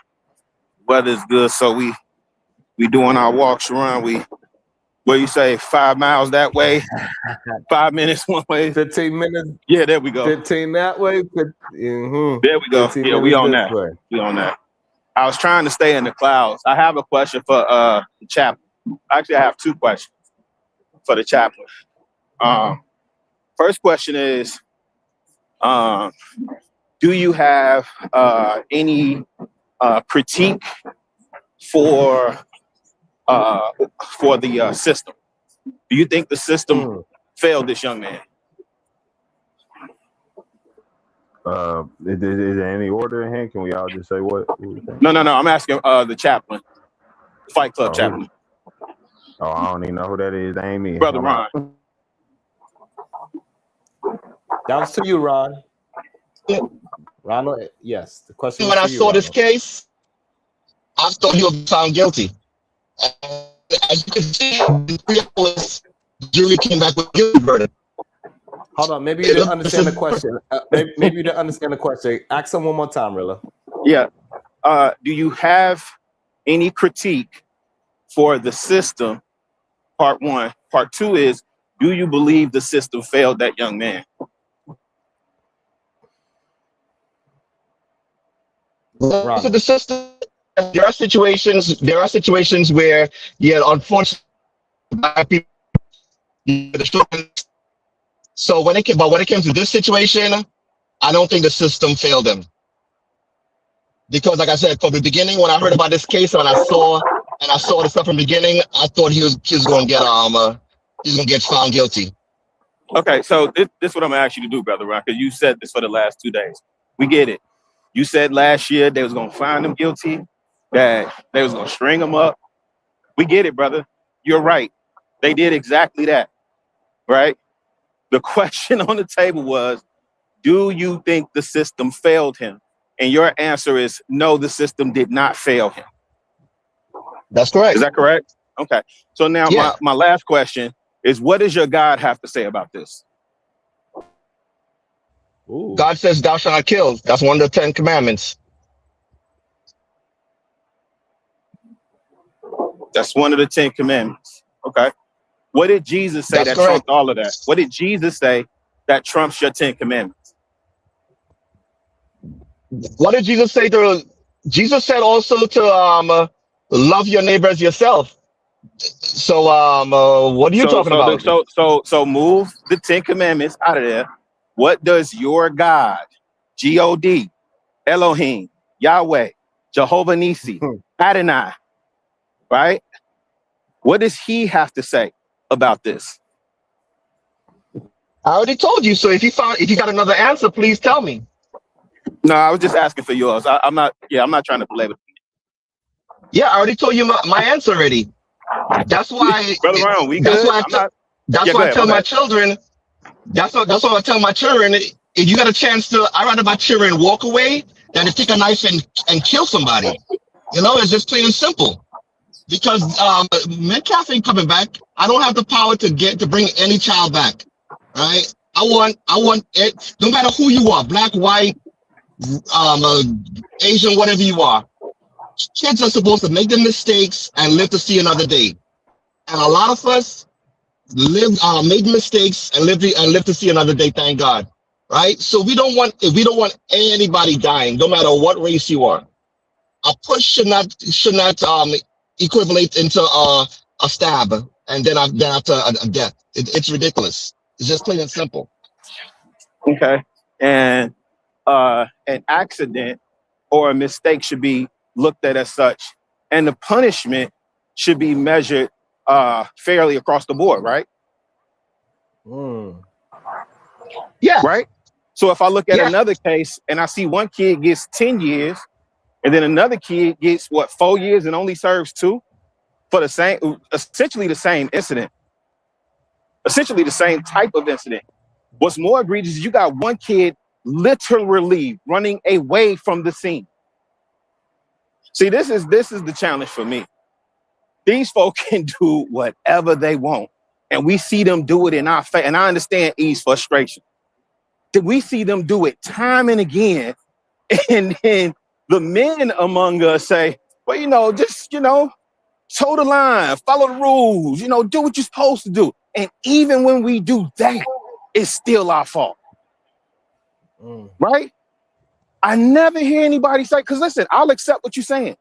Weather's good, so we doing our walks around. What you say, 5 miles that way, 5 minutes one way, 15 minutes. Yeah, there we go. 15 that way. There we go. Yeah, we on that. We on that. I was trying to stay in the clouds. I have a question for the chaplain. Actually, I have 2 questions for the chaplain. First question is, do you have any critique for the system? Do you think the system failed this young man? Is there any order in hand? Can we all just say what we think? No. I'm asking the chaplain, Fight Club chaplain. Oh, I don't even know who that is. That ain't me. Brother Ron. That was to you, Ron. Ronald, yes. The question. When I saw this Ronald. case, I thought he was found guilty. As you can see, in 3 hours, the jury came back with a guilty verdict. Hold on, maybe you didn't understand the question. Maybe you didn't understand the question. Ask him one more time, Rilla. Yeah. Do you have any critique for the system? Part 1. Part 2 is, do you believe the system failed that young man? So the system, there are situations where, yeah, unfortunately, black people. So when it came to this situation, I don't think the system failed him. Because like I said, from the beginning, when I heard about this case and I saw the stuff from the beginning, I thought he was gonna get found guilty. Okay, so this is what I'm gonna ask you to do, Brother Ron, because you said this for the last 2 days. We get it. You said last year they was gonna find him guilty, that they was gonna string him up. We get it, brother. You're right. They did exactly that, right? The question on the table was, do you think the system failed him? And your answer is no, the system did not fail him. That's correct. Is that correct? Okay. So now my last question is, what does your God have to say about this? Ooh. God says, thou shalt not kill. That's one of the 10 commandments. That's one of the 10 commandments. Okay. What did Jesus say that trumped all of that? What did Jesus say that trumps your 10 commandments? What did Jesus say Jesus said also to love your neighbor as yourself. So what are you talking about? So move the 10 commandments out of there. What does your God, G-O-D, Elohim, Yahweh, Jehovah Nissi, Adonai, right? What does he have to say about this? I already told you. So if you got another answer, please tell me. No, I was just asking for yours. I'm not trying to belabor. Yeah, I already told you my answer already. That's why, Brother Ron, we that's good? why I tell my children. That's what I tell my children. If you got a chance to, I'd rather my children walk away than to take a knife and kill somebody. You know, it's just plain and simple. Because Metcalf ain't coming back. I don't have the power to bring any child back. Right? I want it. No matter who you are, black, white, Asian, whatever you are. Kids are supposed to make the mistakes and live to see another day. And a lot of us made mistakes and live to see another day. Thank God, right? So we don't want anybody dying, no matter what race you are. A push should not equivalent into a stab and then after a death. It's ridiculous. It's just plain and simple. Okay, and an accident or a mistake should be looked at as such, and the punishment should be measured fairly across the board, right? Yeah. Right? So if I look at another case and I see one kid gets 10 years and then another kid gets 4 years and only serves 2 for essentially the same incident, essentially the same type of incident. What's more egregious is you got one kid literally running away from the scene. See, this is the challenge for me. These folk can do whatever they want, and we see them do it in our face. And I understand E's frustration. We see them do it time and again, and then the men among us say, well, just toe the line, follow the rules, do what you're supposed to do. And even when we do that, it's still our fault. Right? I never hear anybody say, because listen, I'll accept what you're saying.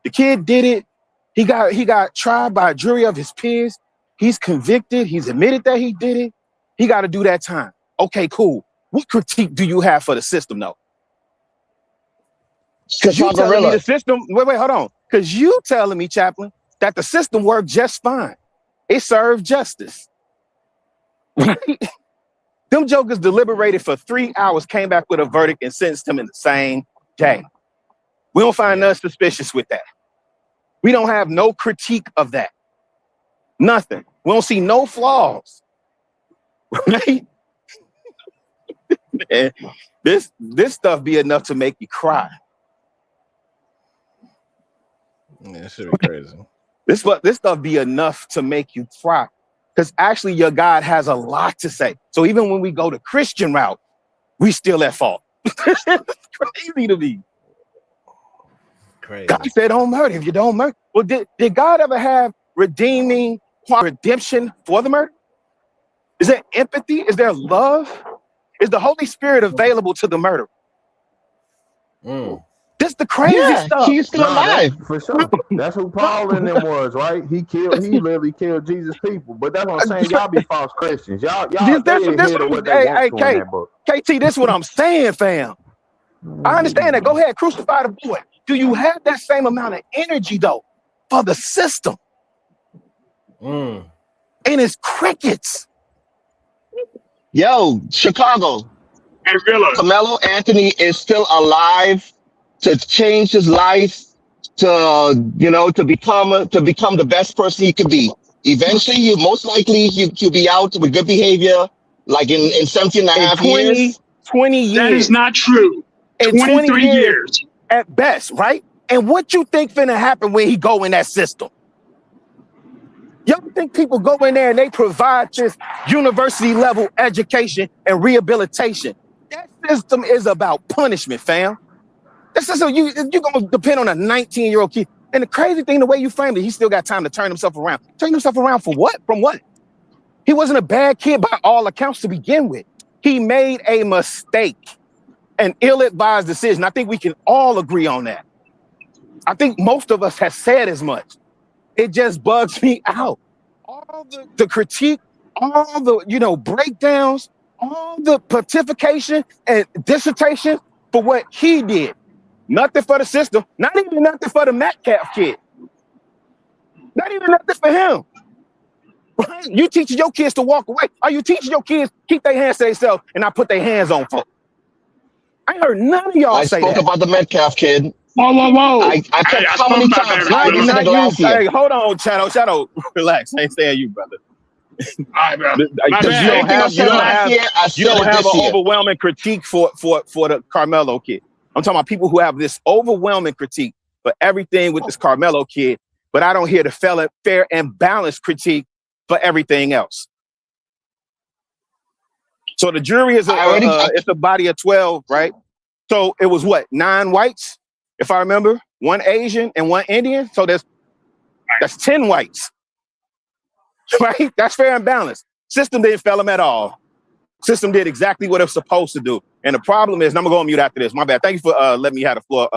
The kid did it. He got tried by a jury of his peers. He's convicted. He's admitted that he did it. He got to do that time. Okay, cool. What critique do you have for the system, though? Because you telling me the system, wait, hold on. Because you telling me, Chaplain, that the system worked just fine. It served justice. Right? Them jokers deliberated for 3 hours, came back with a verdict, and sentenced him in the same day. We don't find nothing suspicious with that. We don't have no critique of that. Nothing. We don't see no flaws. Right? And this stuff be enough to make you cry. Yeah, that should be crazy. This stuff be enough to make you cry. Because actually your God has a lot to say. So even when we go the Christian route, we still at fault. It's crazy to me. Crazy. God said don't murder if you don't murder. Well, did God ever have redemption for the murder? Is there empathy? Is there love? Is the Holy Spirit available to the murderer? This the crazy stuff. He's still alive. For sure. That's who Paul and them was, right? He literally killed Jesus' people. But that's what I'm saying. Y'all be false Christians. Y'all KT, this is what I'm saying, fam. I understand that. Go ahead, crucify the boy. Do you have that same amount of energy, though, for the system? And it's crickets. Yo, Chicago. And Villa. Carmelo Anthony is still alive to change his life, to become the best person he could be. Eventually, most likely he'll be out with good behavior, like in 17 and a half years. 20 years. That is not true. In 23 years. At best, right? And what you think finna happen when he go in that system? Y'all think people go in there and they provide this university level education and rehabilitation? That system is about punishment, fam. This is you're gonna depend on a 19-year-old kid. And the crazy thing, the way you framed it, he still got time to turn himself around. Turn himself around for what? From what? He wasn't a bad kid by all accounts to begin with. He made a mistake, an ill-advised decision. I think we can all agree on that. I think most of us have said as much. It just bugs me out. All the critique, all the breakdowns, all the pontification and dissertation for what he did. Nothing for the system. Not even nothing for the Metcalf kid. Not even nothing for him. Right? You teaching your kids to walk away. Are you teaching your kids keep their hands to themselves and not put their hands on folks? I ain't heard none of y'all say that. I spoke about the Metcalf kid. Whoa. I kept how many times? Hey, hold on, Shadow. Relax. I ain't saying you, brother. All right, bro. You don't have an overwhelming critique for the Carmelo kid. I'm talking about people who have this overwhelming critique for everything with this Carmelo kid, but I don't hear the fair and balanced critique for everything else. So the jury is it's a body of 12, right? So it was what, 9 whites, if I remember, 1 Asian and 1 Indian. So that's 10 whites, right? That's fair and balanced. System didn't fail them at all. System did exactly what it was supposed to do. And the problem is, and I'm gonna go on mute after this. My bad. Thank you for letting me have the floor,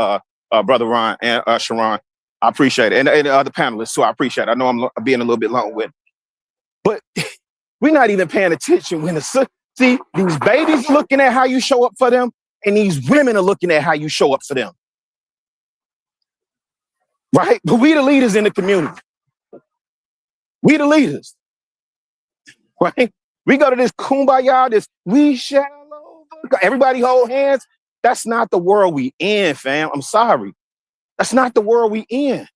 Brother Ron and Sharon. I appreciate it. And the other panelists too, I appreciate it. I know I'm being a little bit long with, but we're not even paying attention when see, these babies looking at how you show up for them, and these women are looking at how you show up for them. Right? But we the leaders in the community. We the leaders. Right? We go to this kumbaya, this we shall over. Everybody hold hands. That's not the world we in, fam. I'm sorry. That's not the world we in.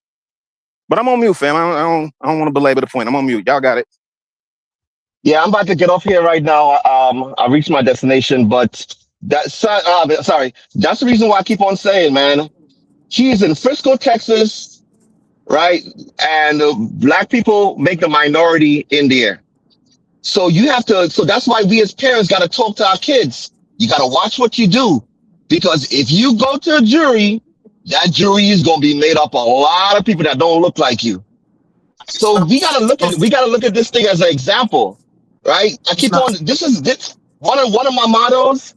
But I'm on mute, fam. I don't want to belabor the point. I'm on mute. Y'all got it. Yeah, I'm about to get off here right now. I reached my destination, but that's the reason why I keep on saying, man. He's in Frisco, Texas, right? And black people make the minority in there. So that's why we as parents got to talk to our kids. You got to watch what you do, because if you go to a jury, that jury is going to be made up of a lot of people that don't look like you. So we got to look at this thing as an example, right? I keep on, this one of my mottos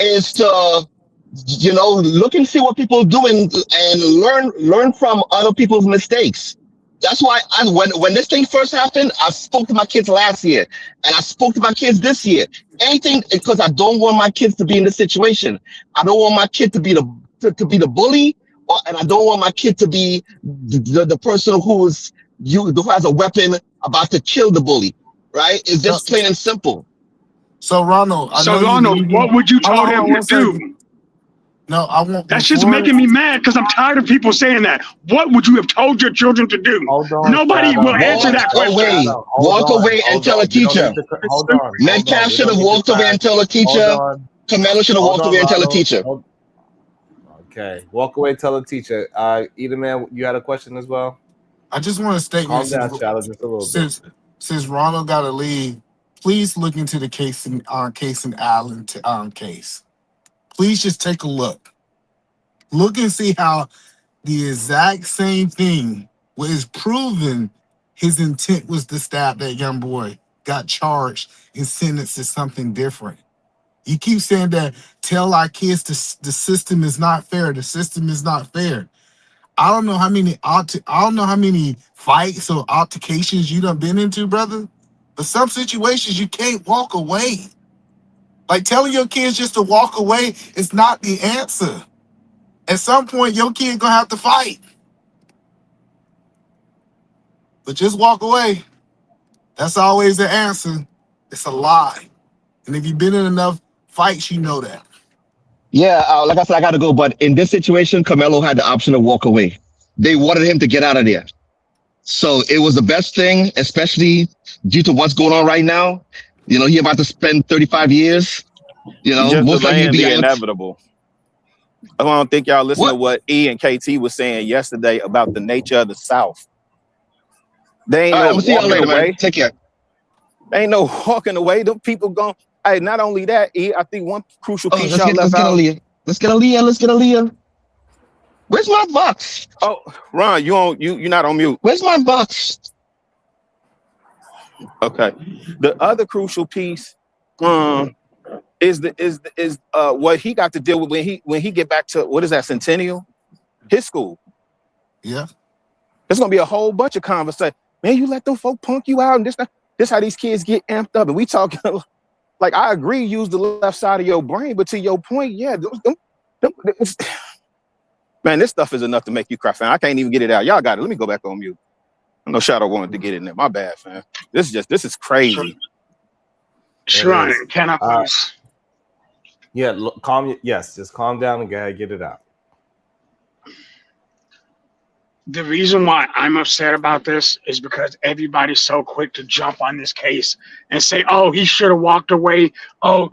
is to, look and see what people are doing and learn from other people's mistakes. That's why when this thing first happened, I spoke to my kids last year, and I spoke to my kids this year. Anything, because I don't want my kids to be in this situation. I don't want my kid to be the bully, and I don't want my kid to be the person who has a weapon about to kill the bully. Right? It's just plain and simple. So Ronald, I So know you Ronald, leaving. what would you Hold tell on, hold him on to one second. do? No, I want That's just before. making me mad because I'm tired of people saying that. What would you have told your children to do? Hold on, Nobody will answer Walk that question. away. Hold Walk on, away and hold tell a on. We don't teacher. need to. Hold on, hold on. Metcalf We should don't have need to walked away and crash. tell a Hold teacher. on, Camelo should have hold walked on, away and tell a Ronald. teacher. Okay, walk away. Tell a teacher. Either man, you had a question as well. I just want a statement. Calm down, Charlotte, just a little bit. Since Ronald got to leave, please look into the case in Allen case. Please just take a look. Look and see how the exact same thing was proven. His intent was to stab that young boy. Got charged and sentenced to something different. You keep saying that. Tell our kids the system is not fair. The system is not fair. I don't know how many fights or altercations you done been into, brother. But some situations you can't walk away. Like telling your kids just to walk away is not the answer. At some point, your kid gonna have to fight. But just walk away. That's always the answer. It's a lie. And if you've been in enough fights, you know that. Yeah, like I said, I got to go. But in this situation, Camelo had the option to walk away. They wanted him to get out of there. So it was the best thing, especially due to what's going on right now. You know, he about to spend 35 years. You know, Just most likely delaying be the out. inevitable. I don't think y'all listen to what E and KT was saying yesterday about the nature of the South. They ain't All right, no I'm gonna see y'all walking later, man. away. Take care. They ain't no walking away. Them people gone. Hey, not only that, E, I think one crucial Oh, piece let's y'all get left out. Aaliyah. Let's get Aaliyah. Where's my box? Oh, Ron, you're not on mute. Where's my box? Okay. The other crucial piece is what he got to deal with when he get back to, what is that, Centennial? His school. Yeah. There's gonna be a whole bunch of conversation. Man, you let them folk punk you out, and this how these kids get amped up. And we talking like, I agree, use the left side of your brain, but to your point, yeah, man, this stuff is enough to make you cry, fam. I can't even get it out. Y'all got it. Let me go back on mute. I know Shadow wanted to get in there. My bad, fam. This is crazy. Shrine, can I please? Yeah, look, just calm down and go ahead, get it out. The reason why I'm upset about this is because everybody's so quick to jump on this case and say, oh, he should have walked away. Oh,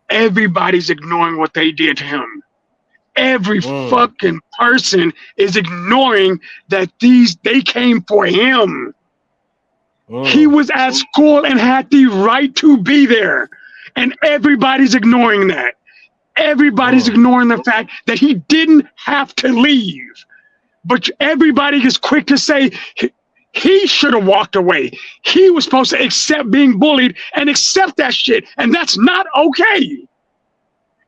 everybody's ignoring what they did to him. Every fucking person is ignoring that they came for him. He was at school and had the right to be there. And everybody's ignoring that. Everybody's ignoring the fact that he didn't have to leave. But everybody is quick to say he should have walked away. He was supposed to accept being bullied and accept that shit. And that's not okay.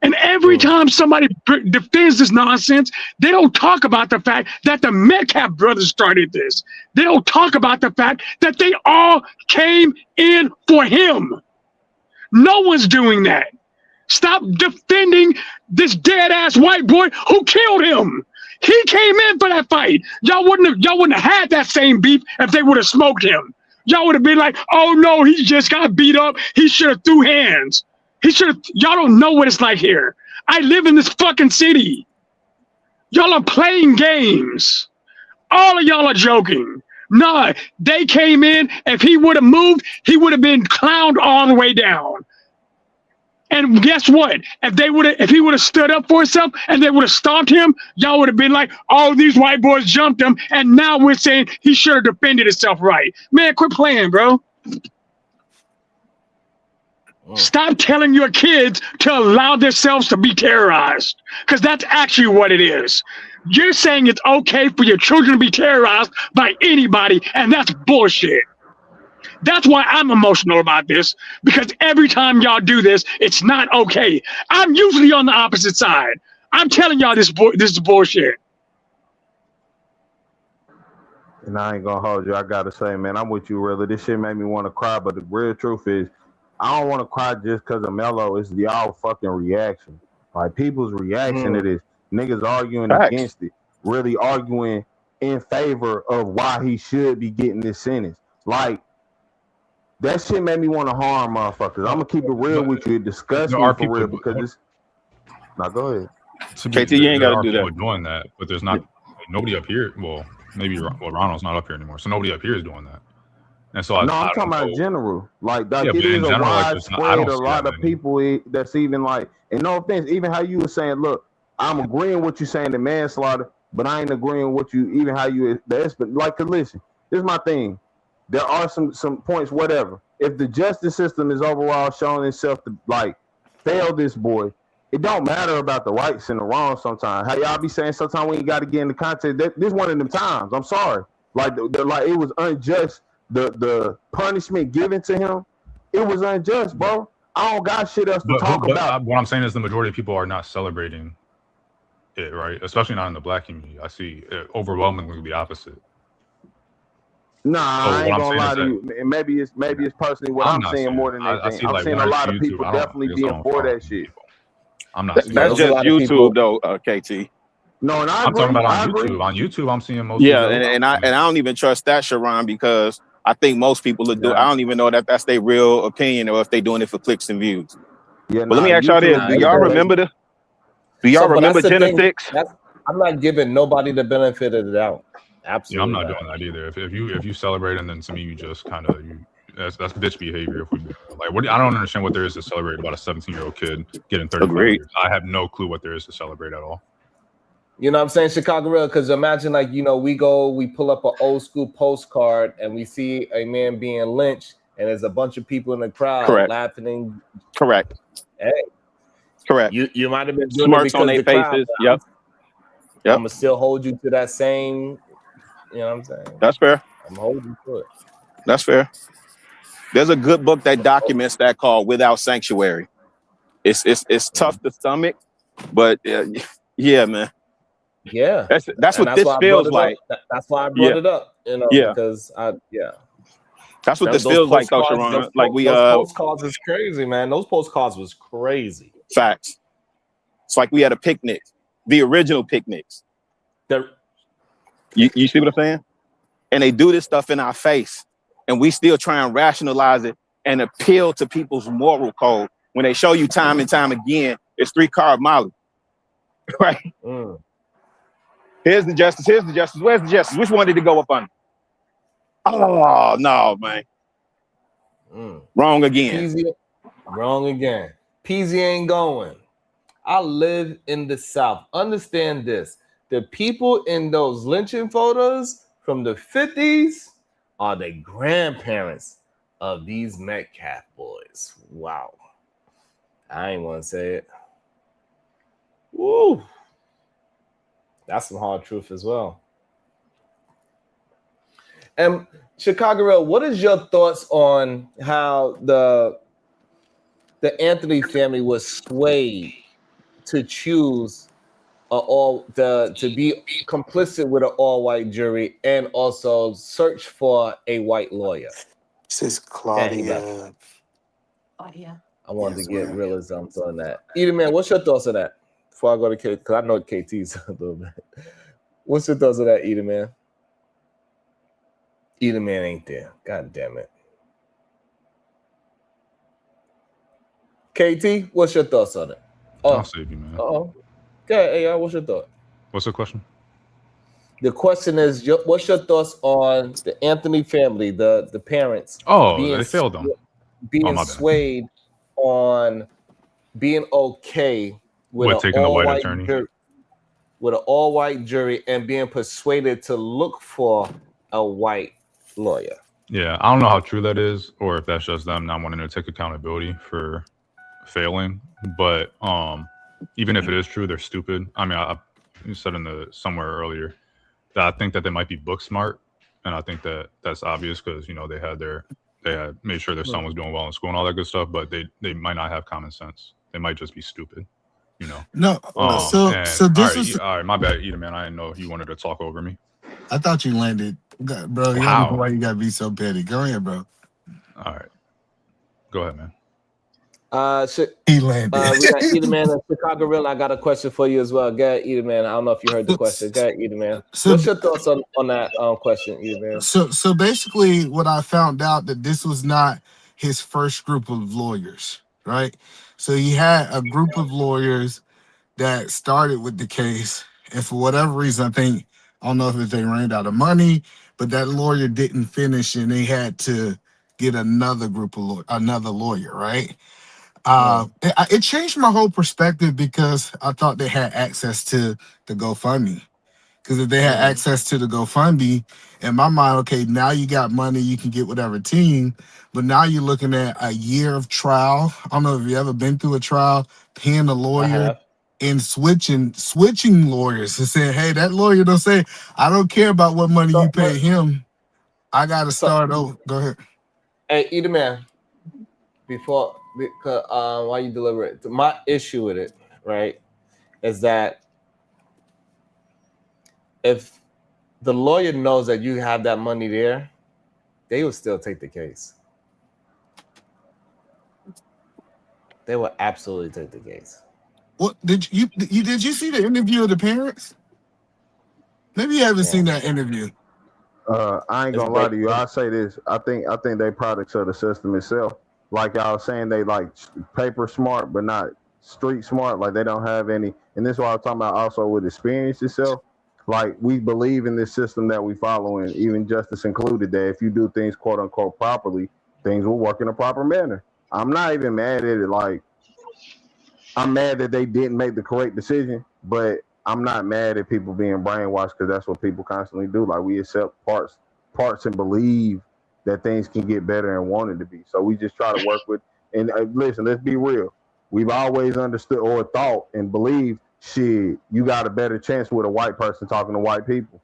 And every time somebody defends this nonsense, they don't talk about the fact that the Metcalf brothers started this. They don't talk about the fact that they all came in for him. No one's doing that. Stop defending this dead-ass white boy who killed him. He came in for that fight. Y'all wouldn't have had that same beef if they would have smoked him. Y'all would have been like, oh no, he just got beat up. He should have threw hands. Y'all don't know what it's like here. I live in this fucking city. Y'all are playing games. All of y'all are joking. Nah, they came in. If he would have moved, he would have been clowned all the way down. And guess what? If he would have stood up for himself and they would have stopped him, y'all would have been like, oh, these white boys jumped him. And now we're saying he should have defended himself right. Man, quit playing, bro. Stop telling your kids to allow themselves to be terrorized, because that's actually what it is. You're saying it's okay for your children to be terrorized by anybody, and that's bullshit. That's why I'm emotional about this, because every time y'all do this, it's not okay. I'm usually on the opposite side. I'm telling y'all this is bullshit. And I ain't gonna hold you. I gotta say, man, I'm with you, really. This shit made me want to cry, but the real truth is, I don't want to cry just because of Melo. It's y'all fucking reaction. Like, people's reaction to this. Niggas arguing against it. Really arguing in favor of why he should be getting this sentence. Like, that shit made me want to harm motherfuckers. I'm gonna keep it real with you. It disgusts me for real because it's. Now go ahead. KT, you ain't got to do people that. doing that, but there's not nobody up here. Well, maybe Ronald's not up here anymore, so nobody up here is doing that. And so I'm talking about in general. Like it is a widespread. A lot of people that's even like, and no offense, even how you were saying, look, I'm agreeing with you saying the manslaughter, but I ain't agreeing with you even how you like. Listen, this is my thing. There are some points, whatever. If the justice system is overall showing itself to like fail this boy, it don't matter about the rights and the wrongs sometimes. How y'all be saying sometimes we ain't got to get in the context. This one of them times. I'm sorry. Like like it was unjust. The punishment given to him, it was unjust, bro. I don't got shit else to talk about. What I'm saying is the majority of people are not celebrating it, right? Especially not in the black community. I see it overwhelmingly the opposite. Nah, I ain't gonna lie to you. And maybe it's personally what I'm seeing more than anything. I'm seeing a lot of people definitely being for that shit. I'm not. That's just YouTube though, KT. No, and I'm talking about on YouTube. On YouTube, I'm seeing most. Yeah, and I don't even trust that, Sharon, because I think most people are doing. I don't even know that that's their real opinion or if they're doing it for clicks and views. Yeah, but let me ask y'all this: do y'all remember the? Do y'all remember Genesis? I'm not giving nobody the benefit of the doubt. Absolutely, yeah, I'm not doing that either. If you celebrate and then to me you just kind of that's bitch behavior. If we like, I don't understand what there is to celebrate about a 17-year-old kid getting 35 years. I have no clue what there is to celebrate at all. You know what I'm saying, Chicago Real? Because imagine like, we pull up an old school postcard and we see a man being lynched and there's a bunch of people in the crowd laughing. Correct. Hey. Correct. You might have been doing smirks it on their faces. Yep. I'm gonna still hold you to that same, you know what I'm saying? That's fair. I'm holding you to it. That's fair. There's a good book that documents that called Without Sanctuary. It's tough to stomach, but yeah, man. Yeah, that's what this feels like. That's why I brought it up, because that's what this feels like, though, Sharon. Like those postcards is crazy, man. Those postcards was crazy. Facts. It's like we had a picnic, the original picnics. You see what I'm saying? And they do this stuff in our face, and we still try and rationalize it and appeal to people's moral code when they show you time and time again it's 3-carb Molly, right? Here's the justice. Here's the justice. Where's the justice? Which one did it go up under? Oh, no, man. Wrong again. Wrong again. Peasy ain't going. I live in the South. Understand this. The people in those lynching photos from the 50s are the grandparents of these Metcalf boys. Wow. I ain't want to say it. Woo. That's some hard truth as well. And Chicago Real, what is your thoughts on how the Anthony family was swayed to choose to be complicit with an all-white jury and also search for a white lawyer? This is Claudia. I wanted to get realism on that. Either man, what's your thoughts on that? Before I go to KT, because I know KT's a little bit. What's your thoughts on that, Either man? Either man ain't there. God damn it. KT, what's your thoughts on it? I'll save you, man. Okay, AR, what's your thought? What's the question? The question is, what's your thoughts on the Anthony family, the parents? They failed them. Being swayed on being okay with taking the white attorney, with an all-white jury, and being persuaded to look for a white lawyer. Yeah, I don't know how true that is, or if that's just them not wanting to take accountability for failing. But even if it is true, they're stupid. I mean, I said somewhere earlier that I think that they might be book smart, and I think that that's obvious because they had made sure their son was doing well in school and all that good stuff, but they might not have common sense. They might just be stupid. No. So this is all right. My bad, Eda, man. I didn't know you wanted to talk over me. I thought you landed, bro. You don't know why you gotta be so petty. Go ahead, bro. All right, go ahead, man. He landed. We got Either Man and Chicago Real. I got a question for you as well. Go ahead, Either Man. I don't know if you heard the question. Go ahead, Either Man. What's your thoughts on that question, Either Man? So basically, what I found out that this was not his first group of lawyers, right? So he had a group of lawyers that started with the case, and for whatever reason, I don't know if they ran out of money, but that lawyer didn't finish, and they had to get another lawyer, right? It changed my whole perspective because I thought they had access to the GoFundMe. Because if they had access to the GoFundMe, in my mind, okay, now you got money, you can get whatever team, but now you're looking at a year of trial. I don't know if you ever been through a trial, paying a lawyer and switching lawyers and saying, hey, that lawyer don't say, I don't care about what money you pay him. I got to start over. Go ahead. Hey, Either Man, because while you deliberate, my issue with it, right, is that if the lawyer knows that you have that money there, they will still take the case. They will absolutely take the case. What did you see the interview of the parents? Maybe you haven't seen that interview. I ain't gonna lie to you. I'll say this. I think they products of the system itself. Like y'all saying, they like paper smart, but not street smart. Like they don't have any. And this is what I was talking about also with experience itself. Like we believe in this system that we follow, and even justice included, that if you do things quote unquote properly, things will work in a proper manner. I'm not even mad at it. Like I'm mad that they didn't make the correct decision, but I'm not mad at people being brainwashed because that's what people constantly do. Like we accept parts and believe that things can get better and want it to be. So we just try to work with. And listen, let's be real. We've always understood or thought and believed, shit, you got a better chance with a white person talking to white people.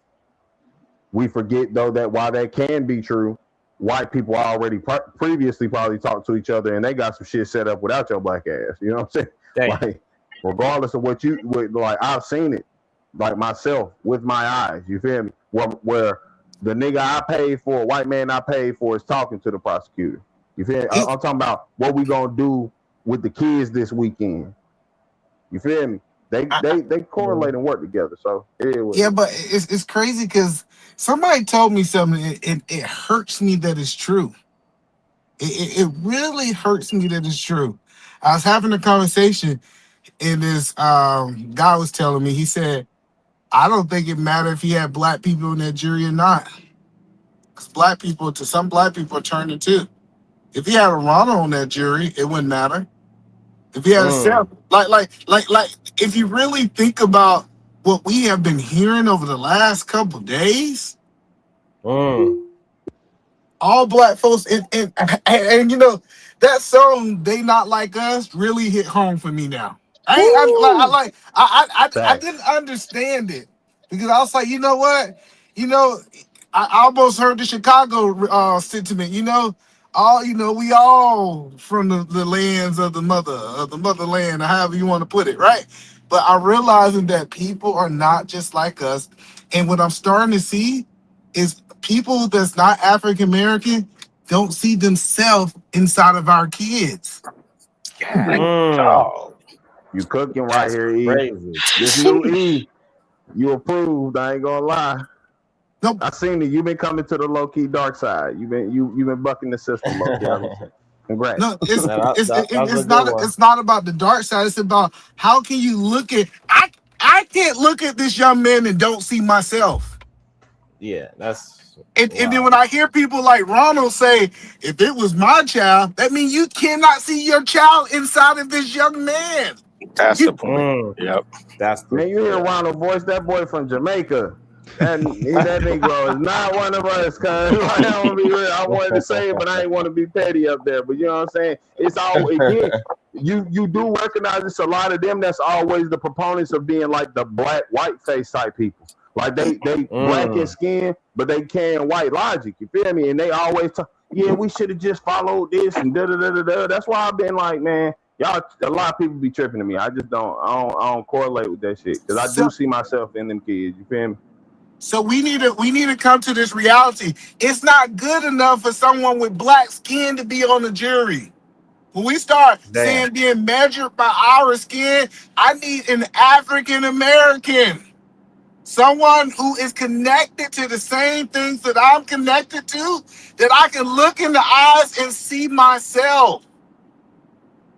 We forget though that while that can be true, white people already previously probably talked to each other and they got some shit set up without your black ass. You know what I'm saying? Like, regardless of what like I've seen it, like myself with my eyes. You feel me? Where the nigga I paid for, white man I paid for, is talking to the prosecutor. You feel me? I'm talking about what we gonna do with the kids this weekend. You feel me? They correlate and work together. So yeah, but it's crazy because somebody told me something and it hurts me that it's true. It really hurts me that it's true. I was having a conversation and this guy was telling me, he said, I don't think it mattered if he had black people in that jury or not. Because some black people are turning too. If he had a Ronald on that jury, it wouldn't matter. If he had a Seth, like, if you really think about what we have been hearing over the last couple days, all black folks, and you know, that song "They Not Like Us" really hit home for me now. I didn't understand it because I was like, you know what, I almost heard the Chicago sentiment, we all from the lands of the motherland, or however you want to put it, right? But I'm realizing that people are not just like us, and what I'm starting to see is people that's not African American don't see themselves inside of our kids. You cooking right here, E. This new E, you approved. I ain't gonna lie. Nope. I seen it. You've been coming to the low key dark side. You've been bucking the system, low key. Congrats. No, it's not about the dark side. It's about how can you look at I can't look at this young man and don't see myself. Yeah, that's and then when I hear people like Ronald say, if it was my child, that means you cannot see your child inside of this young man. That's the point. Yep. Man, you hear Ronald voice, that boy from Jamaica. That Negro is not one of us, cuz like, I don't be real. I wanted to say it, but I ain't want to be petty up there. But you know what I'm saying? It's all again, you do recognize it's a lot of them that's always the proponents of being like the black white face type people. Like they black in skin, but they carrying white logic. You feel me? And they always talk, yeah, we should have just followed this and da da da da da. That's why I've been like, man, y'all, a lot of people be tripping to me. I just don't correlate with that shit because I do see myself in them kids. You feel me? So we need to come to this reality. It's not good enough for someone with black skin to be on the jury. When we start saying being measured by our skin, I need an African American. Someone who is connected to the same things that I'm connected to, that I can look in the eyes and see myself.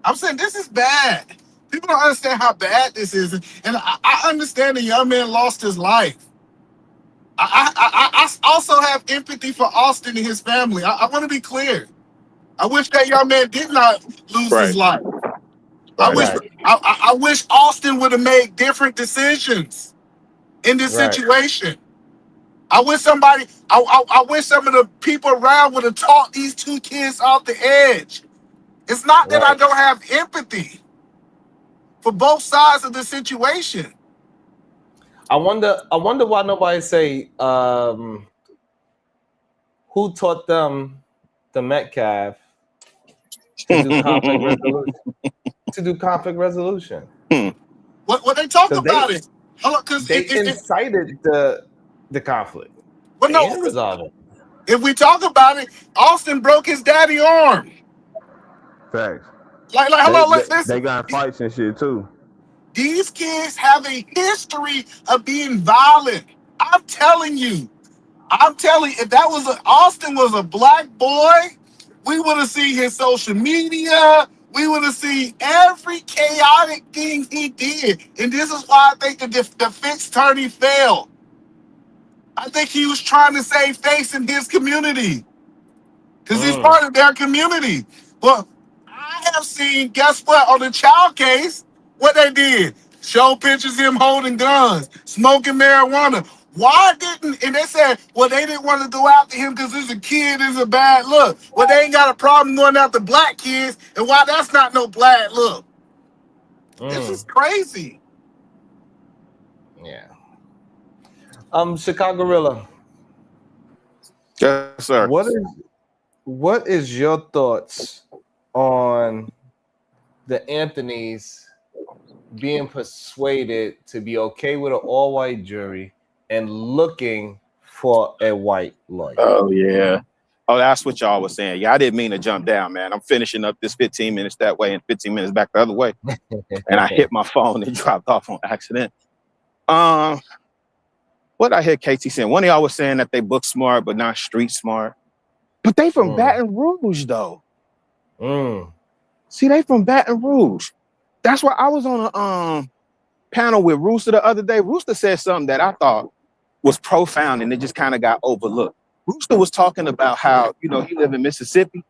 I'm saying this is bad. People don't understand how bad this is. And I understand the young man lost his life. I also have empathy for Austin and his family. I want to be clear. I wish that young man did not lose his life. I wish Austin would have made different decisions in this situation. I wish somebody, I wish some of the people around would have taught these two kids off the edge. It's not that I don't have empathy for both sides of the situation. I wonder why nobody say who taught them the Metcalf to do conflict resolution. To do conflict resolution. What they talk about it? Because they incited the conflict. But they didn't resolve it. If we talk about it, Austin broke his daddy arm. Facts. Like, hello, listen. They got fights and shit too. These kids have a history of being violent. I'm telling you, if that was Austin was a black boy, we would have seen his social media. We would have seen every chaotic thing he did. And this is why I think the defense attorney failed. I think he was trying to save face in his community. Because he's part of their community. But I have seen, guess what, on the child case, what they did. Show pictures of him holding guns, smoking marijuana. Why didn't, and they said, well, they didn't want to go after him because this a kid, is a bad look. Well, they ain't got a problem going after black kids, and why that's not no bad look. This is crazy. Yeah. Chicago Gorilla. Yes, sir. What is your thoughts on the Anthonys being persuaded to be okay with an all-white jury and looking for a white lawyer? Oh, yeah. Oh, that's what y'all was saying. Yeah, I didn't mean to jump down, man. I'm finishing up this 15 minutes that way and 15 minutes back the other way. And I hit my phone and dropped off on accident. What I hear KT saying, one of y'all was saying that they book smart, but not street smart. But they from Baton Rouge, though. See, they from Baton Rouge. That's why I was on a panel with Rooster the other day. Rooster said something that I thought was profound, and it just kind of got overlooked. Rooster was talking about how, he lived in Mississippi,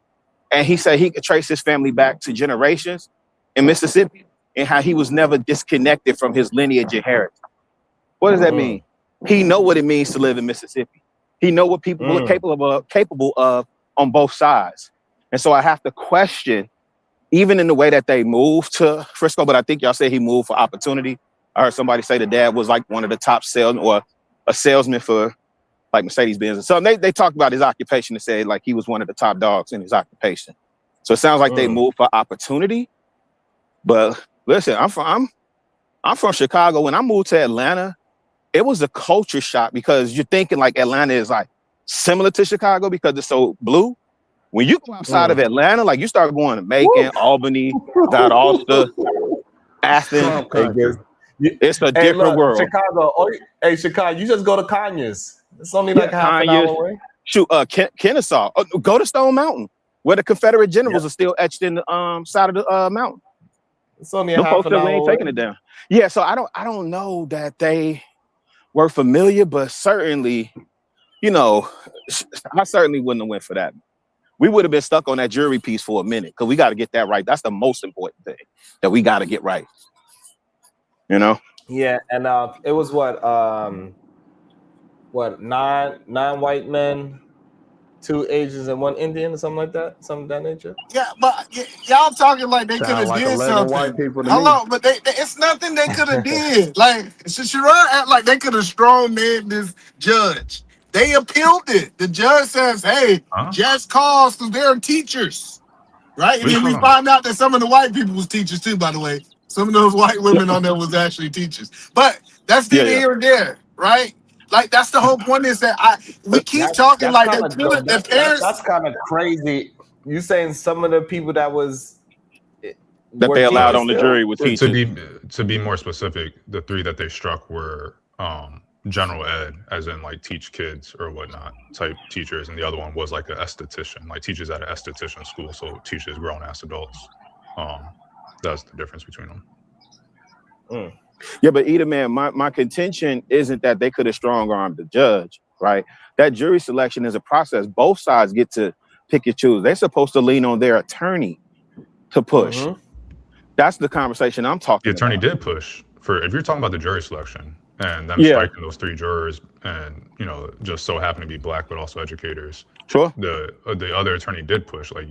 and he said he could trace his family back to generations in Mississippi, and how he was never disconnected from his lineage and heritage. What does that mean? He know what it means to live in Mississippi. He know what people are capable of on both sides. And so I have to question, even in the way that they moved to Frisco, but I think y'all said he moved for opportunity. I heard somebody say the dad was like one of the top salesmen or a salesman for like Mercedes-Benz and something. They talked about his occupation and said like he was one of the top dogs in his occupation. So it sounds like they moved for opportunity. But listen, I'm from Chicago. When I moved to Atlanta, it was a culture shock because you're thinking like Atlanta is like similar to Chicago because it's so blue. When you go outside of Atlanta, like you start going to Macon, Albany, Valdosta, Athens, it's a different world. Chicago, Chicago, you just go to Conyers. It's only like half an hour away. Shoot, Kennesaw. Go to Stone Mountain, where the Confederate generals are still etched in the side of the mountain. It's only a half an hour ain't away. taking it down. Yeah, so I don't know that they were familiar, but certainly, I certainly wouldn't have went for that. We would have been stuck on that jury piece for a minute because we got to get that right. That's the most important thing that we got to get right. Yeah, and it was nine white men, 2 Asians, and 1 Indian, or something like that, something of that nature. Yeah, but y'all talking like they could have did something. White people to Hello, but it's nothing they could have did. Like Sharon act like they could have strong-manned this judge. They appealed it. The judge says, "Hey, just cause because they're teachers, right?" And then we find out that some of the white people was teachers too. By the way, some of those white women on there was actually teachers. But that's here and there, right? Like that's the whole point is that we keep talking like the parents. That's kind of crazy. You saying some of the people that was that they allowed on the jury with teachers. To be more specific, the 3 that they struck were general ed, as in like teach kids or whatnot type teachers, and the other one was like an esthetician, like teachers at an esthetician school, so teaches grown ass adults. That's the difference between them. Yeah, but either man, my contention isn't that they could have strong armed the judge, right? That jury selection is a process. Both sides get to pick and choose. They're supposed to lean on their attorney to push. That's the conversation I'm talking about. The attorney did push for, if you're talking about the jury selection and them striking those 3 jurors, and just so happen to be black but also educators. Sure. The other attorney did push. Like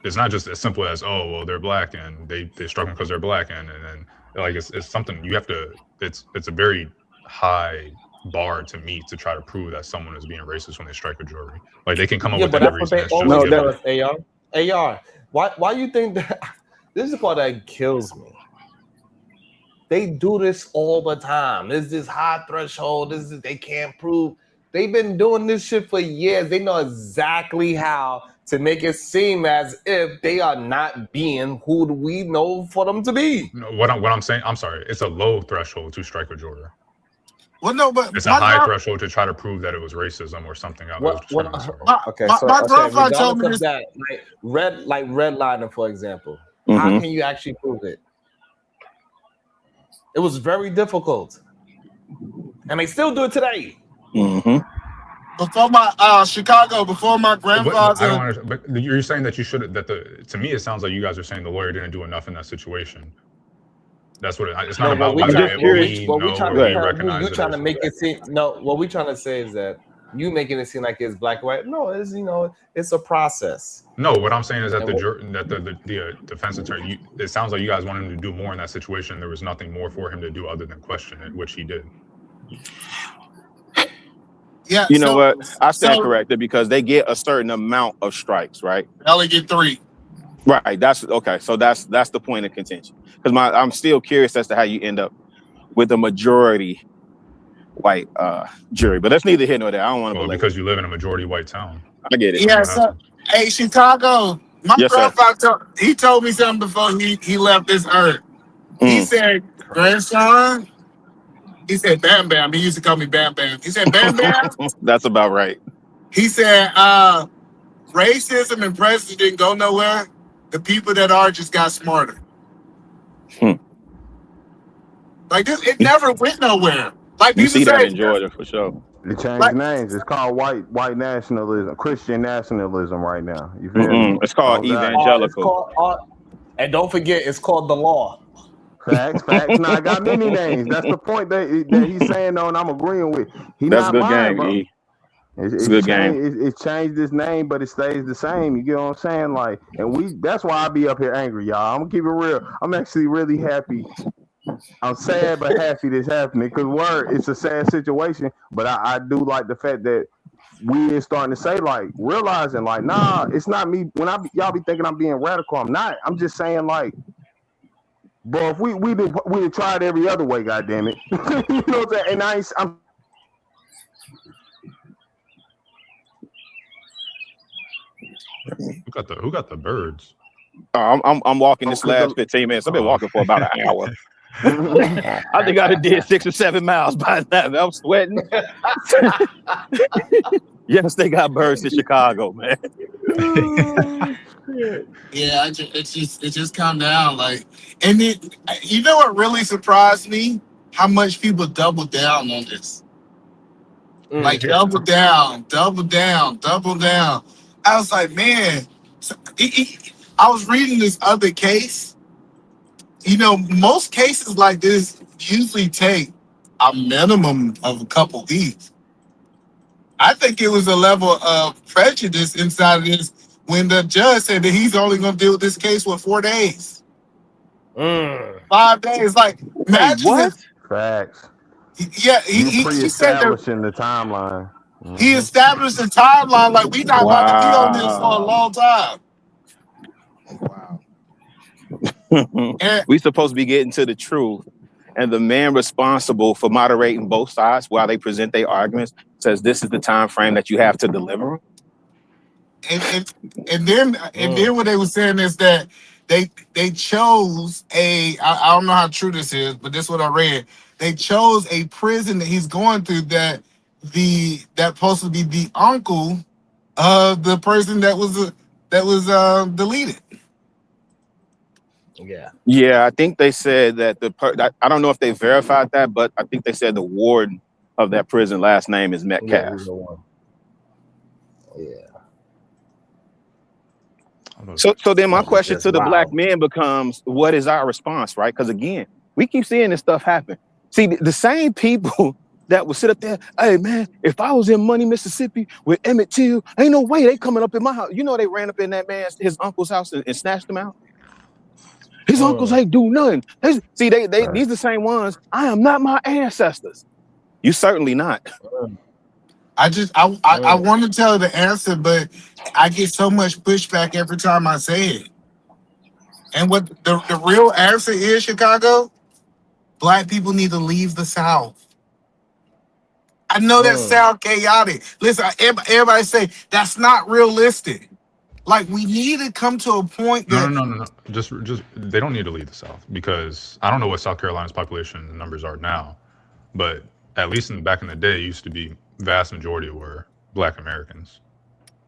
it's not just as simple as, oh well, they're black and they struck them because they're black, and then like it's something you have to. It's a very high bar to meet to try to prove that someone is being racist when they strike a jury. Like they can come up with any reason. AR. Why you think that? This is the part that kills me. They do this all the time. There's this high threshold. They can't prove. They've been doing this shit for years. They know exactly how to make it seem as if they are not being who we know for them to be. No, what I'm saying, I'm sorry, it's a low threshold to strike a juror. Well, no, but it's a high threshold to try to prove that it was racism or something. My grandfather told me this. That, like redlining, for example. How can you actually prove it? It was very difficult, and they still do it today. Before my Chicago, before my grandfather. But you're saying that you should. To me, it sounds like you guys are saying the lawyer didn't do enough in that situation. That's what it's not about. What we're trying to make it seem. No, what we're trying to say is that you making it seem like it's black and white. No, it's it's a process. No, what I'm saying is that the defense attorney. It sounds like you guys wanted him to do more in that situation. There was nothing more for him to do other than question it, which he did. Yeah, you know what? I stand corrected because they get a certain amount of strikes, right? They only get 3. Right. That's okay. So that's the point of contention. Because I'm still curious as to how you end up with a majority white jury, but that's neither here nor there. I don't want to believe because you live in a majority white town. I get it. Yeah. So, hey, Chicago. My grandfather he told me something before he left this earth. He said, "Grandson." He said, "Bam Bam." He used to call me Bam Bam. He said, "Bam Bam." That's about right. He said, "Racism and prejudice didn't go nowhere. The people that are just got smarter." Like this, it never went nowhere. Like you see that in Georgia for sure. They changed names. It's called white nationalism, Christian nationalism right now. You feel me? It's called evangelical. And don't forget, it's called the law. Facts. Now I got many names. That's the point that he's saying though, and I'm agreeing with. That's good lying, game, It's good game. It changed its name, but it stays the same. You get what I'm saying? Like, and that's why I be up here angry, y'all. I'm gonna keep it real. I'm actually really happy. I'm sad but happy this happening because it's a sad situation. But I do like the fact that we is starting to say, like, realizing, like, nah, it's not me. When y'all be thinking I'm being radical, I'm not. I'm just saying, like, bro, if we tried every other way, goddamn it. You know what I'm saying? And Who got the birds? I'm walking this last 15 minutes. I've been walking for about an hour. I think I did 6 or 7 miles by now. I'm sweating. Yes, they got birds in Chicago, man. Yeah, it just come down like, and you know what really surprised me? How much people double down on this. Like double down. I was like, man. I was reading this other case. You know, most cases like this usually take a minimum of a couple weeks. I think it was a level of prejudice inside of this when the judge said that he's only going to deal with this case for 4 days. 5 days. Like, imagine what? Facts. Yeah, he said establishing the timeline. He established the timeline like we not about to be on this for a long time. We supposed to be getting to the truth, and the man responsible for moderating both sides while they present their arguments says this is the time frame that you have to deliver. And then what they were saying is that they chose I don't know how true this is, but this is what I read. They chose a prison that he's going through that supposed to be the uncle of the person that was deleted. Yeah, I think they said that I don't know if they verified that, but I think they said the warden of that prison last name is Metcalf. So then my question to the black men becomes, what is our response, right? Because again, we keep seeing this stuff happen. See, the same people that would sit up there, hey man, if I was in Money, Mississippi with Emmett Till, ain't no way they coming up in my house. You know, they ran up in that man's his uncle's house and snatched him out. His uncles ain't do nothing. These the same ones. I am not my ancestors. You certainly not. I want to tell the answer, but I get so much pushback every time I say it. And what the real answer is, Chicago, black people need to leave the South. I know that sounds chaotic. Listen, everybody say that's not realistic. Like, we need to come to a point that No. Just they don't need to leave the South, because I don't know what South Carolina's population numbers are now, but at least back in the day, it used to be vast majority were Black Americans.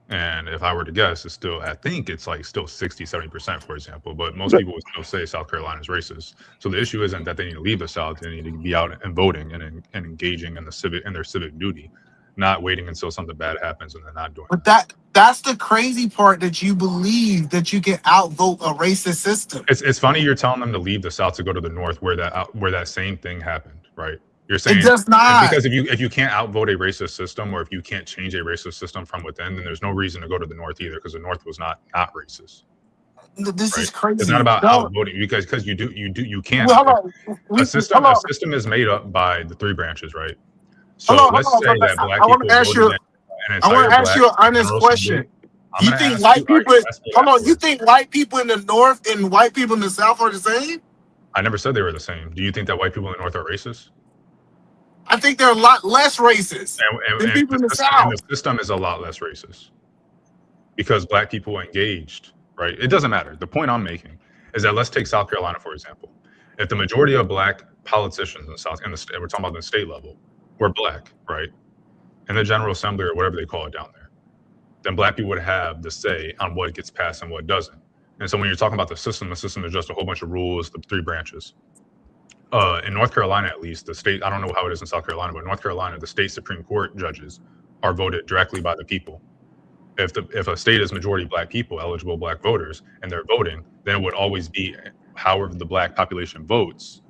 And if I were to guess, it's still, I think it's like still 60-70%, for example. But most people would still say South Carolina is racist. So the issue isn't that they need to leave the South; they need to be out and voting and engaging in their civic duty, not waiting until something bad happens and they're not doing. But that's the crazy part, that you believe that you can outvote a racist system. It's funny you're telling them to leave the South to go to the North, where that same thing happened, right? You're saying it does not, because if you can't outvote a racist system, or if you can't change a racist system from within, then there's no reason to go to the North either, because the North was not racist. This right? is crazy. It's not about outvoting, because you can't. Well, a system is made up by the three branches, right? So let's say that black people. I want to ask you an honest question. You think white people? You think white people in the North and white people in the South are the same? I never said they were the same. Do you think that white people in the North are racist? I think they're a lot less racist than people in the South. And the system is a lot less racist because black people engaged, right? It doesn't matter. The point I'm making is that let's take South Carolina, for example. If the majority of black politicians in the South, we're talking about the state level, were black, right? In the General Assembly or whatever they call it down there, then black people would have the say on what gets passed and what doesn't. And so when you're talking about the system is just a whole bunch of rules, the three branches. In North Carolina, at least, the state, I don't know how it is in South Carolina, but in North Carolina, the state Supreme Court judges are voted directly by the people. If a state is majority black people, eligible black voters, and they're voting, then it would always be however the black population votes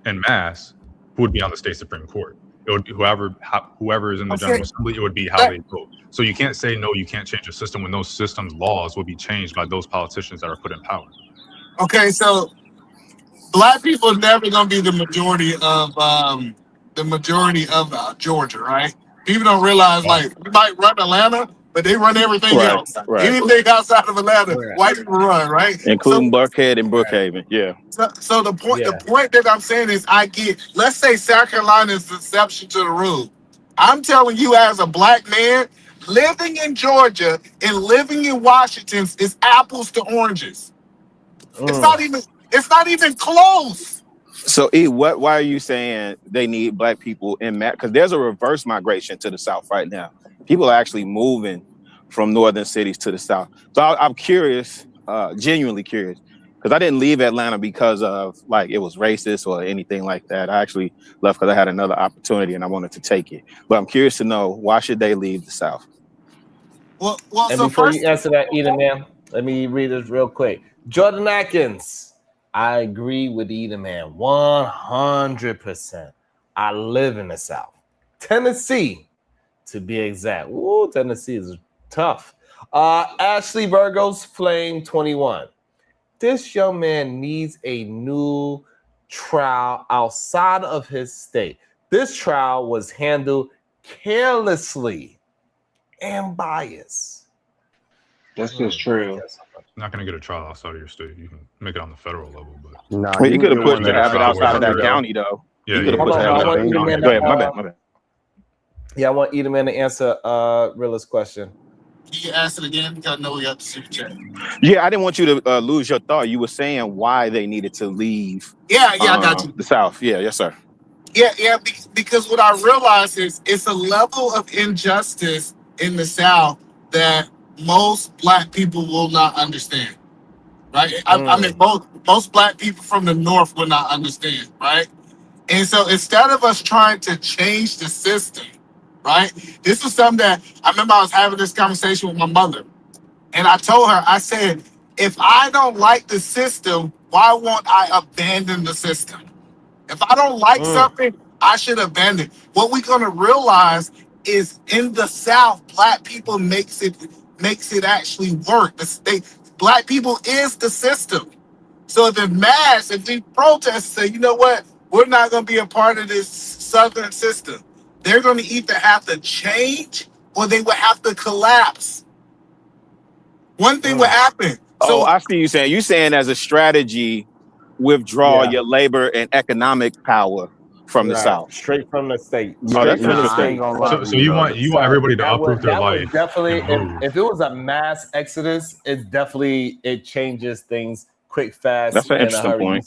en masse, who would be on the state Supreme Court. It would be whoever is in the General Assembly, it would be how they vote. So you can't say, no, you can't change the system when those systems laws will be changed by those politicians that are put in power. Okay, so black people are never going to be the majority of Georgia, right? People don't realize, like, we might run Atlanta, but they run everything else. Right. Anything outside of Atlanta, white people run, right? Including Buckhead and Brookhaven, yeah. So the point that I'm saying is, let's say South Carolina is the exception to the rule. I'm telling you, as a black man, living in Georgia and living in Washington is apples to oranges. It's not even close. So, why are you saying they need black people in because there's a reverse migration to the South right now. People are actually moving from northern cities to the South. So I'm curious, genuinely curious, because I didn't leave Atlanta because of like it was racist or anything like that. I actually left because I had another opportunity and I wanted to take it. But I'm curious to know, why should they leave the South? Well, and so before you answer that, Eden, man, let me read this real quick. Jordan Atkins, I agree with Eden, man, 100%. I live in the South, Tennessee, to be exact. Ooh, Tennessee is tough. Ashley Virgo's Flame 21. This young man needs a new trial outside of his state. This trial was handled carelessly and biased. That's just true. Not going to get a trial outside of your state. You can make it on the federal level, but you could have pushed to have it outside of that county, though. Yeah, Go ahead, my bad. Yeah, I want Edelman to answer Rilla's question. Can you ask it again? Because I know we got to super chat. Yeah, I didn't want you to lose your thought. You were saying why they needed to leave. Yeah, I got you. The South. Yeah, yes, sir. Yeah, because what I realize is it's a level of injustice in the South that most Black people will not understand, right? I mean, most Black people from the North will not understand, right? And so instead of us trying to change the system, right? This is something that I remember I was having this conversation with my mother. And I told her, I said, if I don't like the system, why won't I abandon the system? If I don't like something, I should abandon. What we're gonna realize is in the South, Black people makes it actually work. Black people is the system. So if we protest and say, you know what, we're not gonna be a part of this Southern system, they're gonna either have to change or they will have to collapse. One thing will happen. So I see you saying. You saying as a strategy, withdraw your labor and economic power from the South. Straight from the state. Oh, that's interesting. So you want everybody to uproot their life. Definitely, and move. if it was a mass exodus, it changes things quick, fast. That's an in a interesting hurry. point.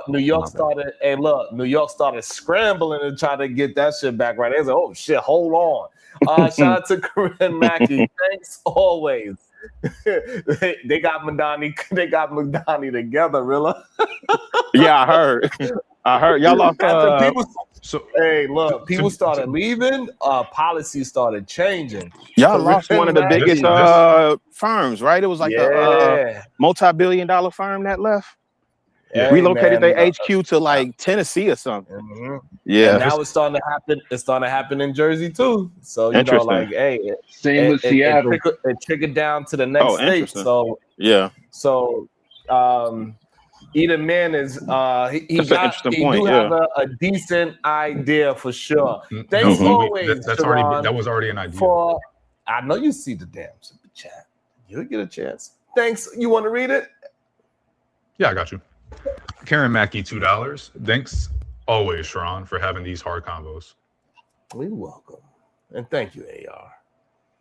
New York started. Hey, look, New York started scrambling to try to get that shit back right. They said, "Oh shit, hold on." Shout out to Corinne Mackey. Thanks always. they got Madani. They got Madani together, Rilla. Yeah, I heard. Y'all lost. Hey, look, people started leaving. Policies started changing. Y'all lost one of the biggest firms, right? It was like a multi-billion-dollar firm that left. Relocated their HQ to like Tennessee or something. Yeah, and now it's starting to happen. It's starting to happen in Jersey too. So you know, like, hey, same with Seattle. It trickled down to the next state. So yeah. So Eden Man is he do have a decent idea for sure. Thanks always. That was already an idea. I know you see the damn super chat. You'll get a chance. Thanks. You want to read it? Yeah, I got you. Karen Mackey, $2. Thanks always, Sharon, for having these hard combos. You're welcome. And thank you, AR.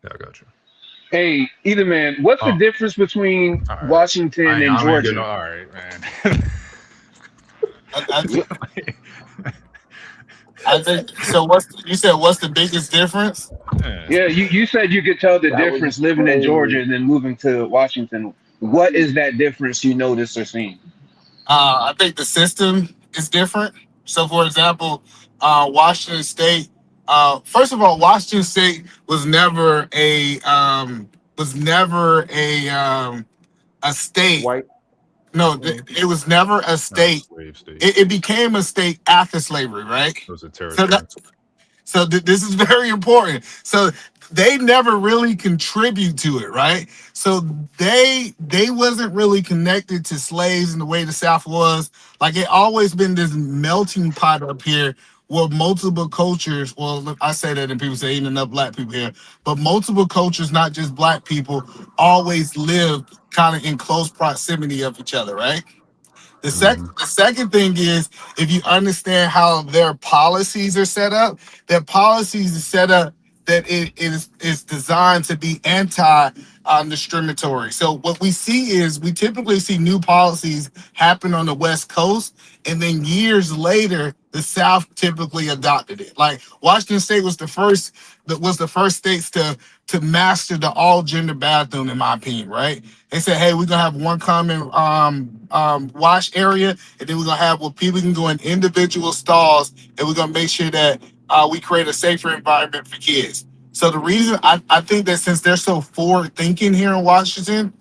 Yeah, I got you. Hey, either man, what's the difference between Washington and Georgia? All right, man. I think so. You said what's the biggest difference? Yeah, you said you could tell the difference living in Georgia and then moving to Washington. What is that difference you notice or seen? I think the system is different. So, for example, Washington State. First of all, Washington State was never a state. White. No, it was never a state. It became a state after slavery, right? It was a territory. So this is very important. So they never really contribute to it, right? So they wasn't really connected to slaves in the way the South was. Like it always been this melting pot up here where multiple cultures, well, I say that and people say ain't enough Black people here, but multiple cultures, not just Black people, always lived kind of in close proximity of each other, right? The second thing is, if you understand how their policies are set up, their policies are set up that it is designed to be anti-discriminatory. So what we see is we typically see new policies happen on the West Coast, and then years later, the South typically adopted it. Like Washington State was the first states to master the all-gender bathroom, in my opinion, right? They said, hey, we're gonna have one common wash area, and then we're gonna have where people can go in individual stalls, and we're gonna make sure that we create a safer environment for kids. So the reason I think that since they're so forward thinking here in Washington,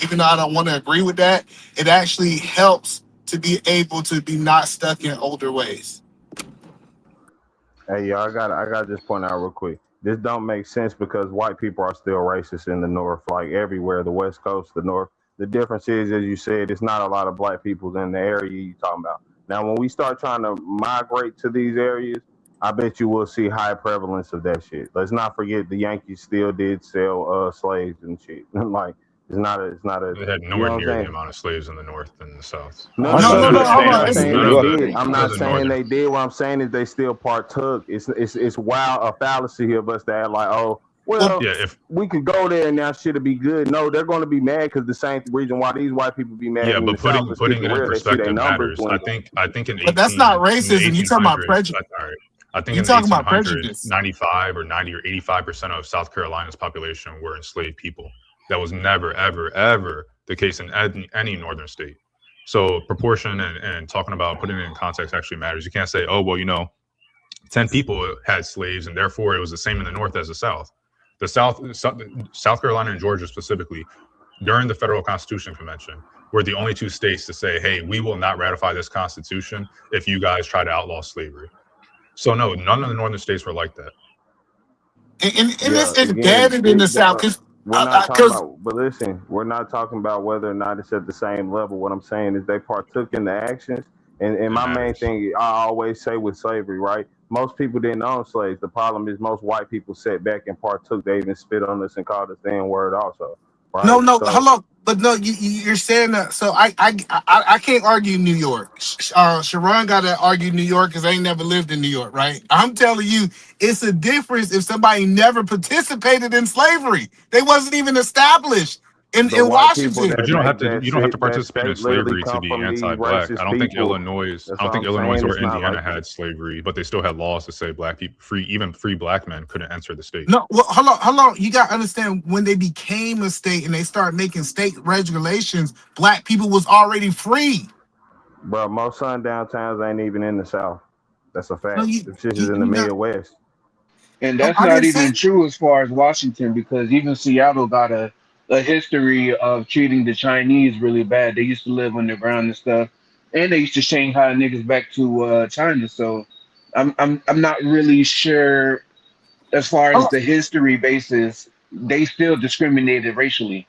even though I don't want to agree with that, it actually helps to be able to be not stuck in older ways. Hey, y'all, I got to just point out real quick. This don't make sense because white people are still racist in the North, like everywhere, the West Coast, the North. The difference is, as you said, it's not a lot of Black people in the area you're talking about. Now, when we start trying to migrate to these areas, I bet you will see high prevalence of that shit. Let's not forget the Yankees still did sell slaves and shit. Like, it's not a. They had nowhere near the amount of slaves in the North than the South. No, I'm not saying they did. What I'm saying is they still partook. It's wild, a fallacy of us to act like, oh, Well, yeah, if we could go there and now shit'll be good. No, they're going to be mad because the same reason why these white people be mad yeah, in but the South is putting keep it it in real. They see their perspective numbers matters. I dwindle. think But that's not in the racism. You talking about 1800s. prejudice? All right. I think You in the talking about 1800s, prejudice? 95 or 90 or 85% of South Carolina's population were enslaved people. That was never, ever, ever the case in any northern state. So proportion and talking about putting it in context actually matters. You can't say, oh, well, 10 people had slaves and therefore it was the same in the North as the South. The South Carolina and Georgia specifically, during the Federal Constitution Convention, were the only two states to say, hey, we will not ratify this Constitution if you guys try to outlaw slavery. So no, none of the northern states were like that. And it's embedded in the South. We're not talking about, but listen, we're not talking about whether or not it's at the same level. What I'm saying is they partook in the actions. And my main thing, I always say with slavery, right? Most people didn't own slaves. The problem is most white people sat back and partook. They even spit on us and called us the N-word also. Right? No, hello, but no, you're saying that. So I can't argue New York. Sharon got to argue New York because I ain't never lived in New York, right? I'm telling you, it's a difference if somebody never participated in slavery. They wasn't even established in Washington. But you don't have to participate in slavery to be anti-black. I don't think Illinois or Indiana had slavery, but they still had laws to say black people even free black men couldn't enter the state. No, well, hold on. You got to understand, when they became a state and they started making state regulations, black people was already free. Bro, most sundown towns ain't even in the South. That's a fact. The shit is in the Midwest. And that's not even true as far as Washington, because even Seattle got a history of treating the Chinese really bad. They used to live underground and stuff, and they used to Shanghai niggas back to China. So I'm not really sure as far as the history basis. They still discriminated racially.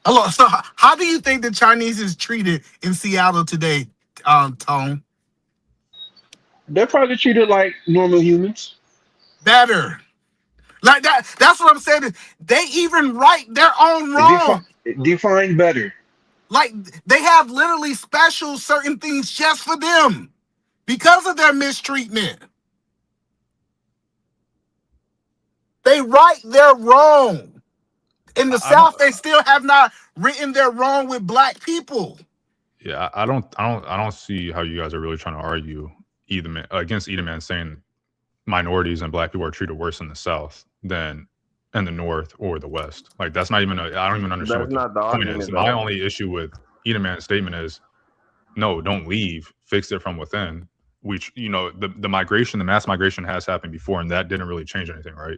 Hello. So how do you think the Chinese is treated in Seattle today, Tone? They're probably treated like normal humans. Better. Like that. That's what I'm saying. They even right their own wrong. Define better. Like they have literally special certain things just for them because of their mistreatment. They right their wrong. In the South, they still have not written their wrong with black people. Yeah, I don't see how you guys are really trying to argue against either man saying minorities and black people are treated worse in the South than in the North or the West. Like that's not even I don't even understand what the point is. My only issue with Edelman's statement is no, don't leave, fix it from within. Which the migration, the mass migration has happened before, and that didn't really change anything, right?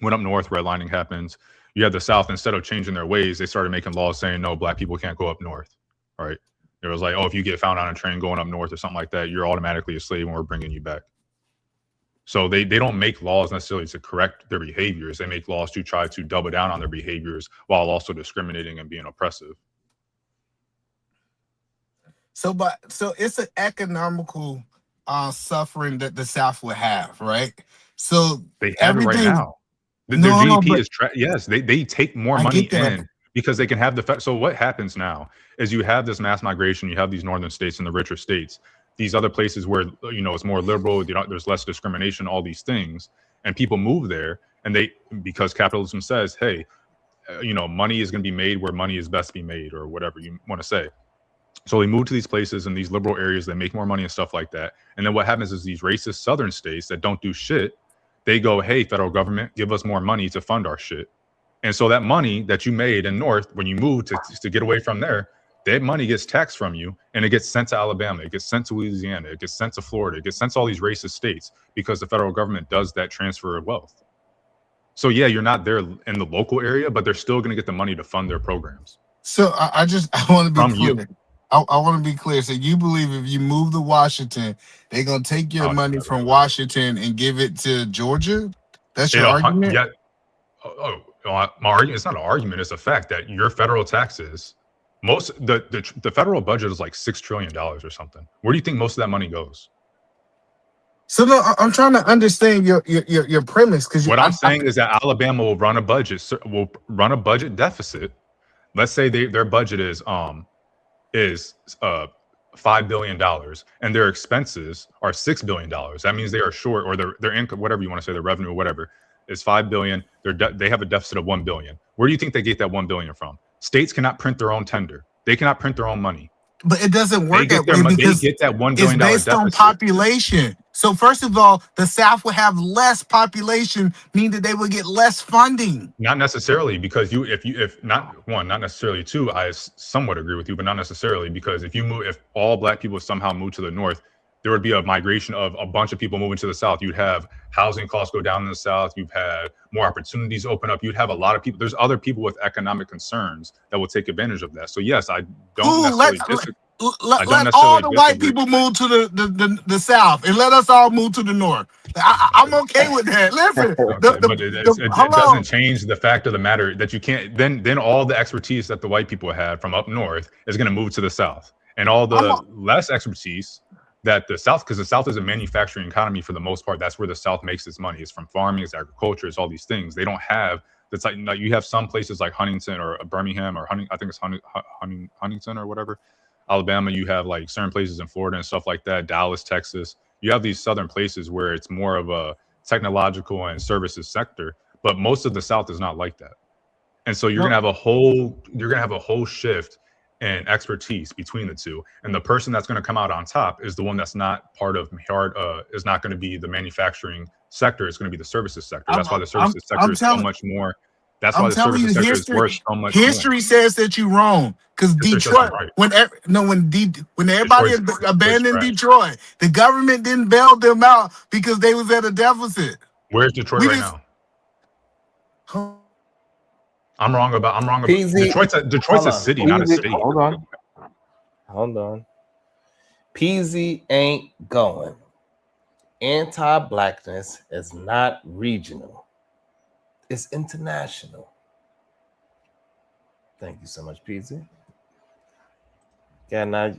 When up north, redlining happens. You have the South, instead of changing their ways, they started making laws saying no, black people can't go up north, right? It was like, oh, if you get found on a train going up north or something like that, you're automatically a slave and we're bringing you back. So they don't make laws necessarily to correct their behaviors. They make laws to try to double down on their behaviors while also discriminating and being oppressive. So it's an economical suffering that the South would have, right? So they have it right now. Their GDP is yes. They take more money in because they can have the. So what happens now is you have this mass migration. You have these northern states and the richer states. These other places where it's more liberal, there's less discrimination, all these things, and people move there, and because capitalism says, hey, money is going to be made where money is best be made, or whatever you want to say. So they move to these places in these liberal areas, they make more money and stuff like that. And then what happens is these racist southern states that don't do shit, they go, hey, federal government, give us more money to fund our shit. And so that money that you made in North, when you move to get away from there, that money gets taxed from you and it gets sent to Alabama, it gets sent to Louisiana, it gets sent to Florida, it gets sent to all these racist states because the federal government does that transfer of wealth. So yeah, you're not there in the local area, but they're still going to get the money to fund their programs. So I want to be clear. I want to be clear. So you believe if you move to Washington, they're going to take your money from Washington and give it to Georgia? That's your argument? Yeah. My argument, it's not an argument, it's a fact that your federal taxes, the federal budget is like $6 trillion or something. Where do you think most of that money goes? So no, I'm trying to understand your premise, because what I'm saying is that Alabama will run a budget deficit. Let's say their budget is $5 billion and their expenses are $6 billion. That means they are short, or their income, whatever you want to say, their revenue or whatever, is $5 billion. They have a deficit of $1 billion. Where do you think they get that $1 billion from? States cannot print their own tender. They cannot print their own money. But it doesn't work that way They because get that $1 it's billion based on deficit. population. So first of all, the South would have less population, meaning that they would get less funding. Not necessarily, because if not necessarily two, I somewhat agree with you, but not necessarily, because if all black people somehow move to the North, there would be a migration of a bunch of people moving to the South. You'd have housing costs go down in the South. You've had more opportunities open up. You'd have a lot of people. There's other people with economic concerns that will take advantage of that. So yes, I don't necessarily disagree. Let all the white people move to the South and let us all move to the North. I'm okay with that. Listen, But it doesn't change the fact of the matter that you can't. Then all the expertise that the white people had from up north is going to move to the South, and all the less expertise that the South, because the South is a manufacturing economy for the most part. That's where the South makes its money. It's from farming, it's agriculture, it's all these things. They don't have. It's like you have some places like Huntington or Birmingham or I think it's Huntington or whatever. Alabama, you have like certain places in Florida and stuff like that, Dallas, Texas. You have these southern places where it's more of a technological and services sector, but most of the South is not like that. And so you're gonna have a whole shift in expertise between the two. And the person that's gonna come out on top is the one that's not part of is not gonna be the manufacturing sector, it's gonna be the services sector. That's why the services sector is so much more. That's why the services sector is worth so much more. History says that you're wrong, because Detroit, when everybody abandoned Detroit, the government didn't bail them out because they was at a deficit. Where's Detroit right now? I'm wrong about Detroit's a city, not a state. Hold on. Peasy ain't going. Anti-blackness is not regional. It's international. Thank you so much, Peasy. Yeah, now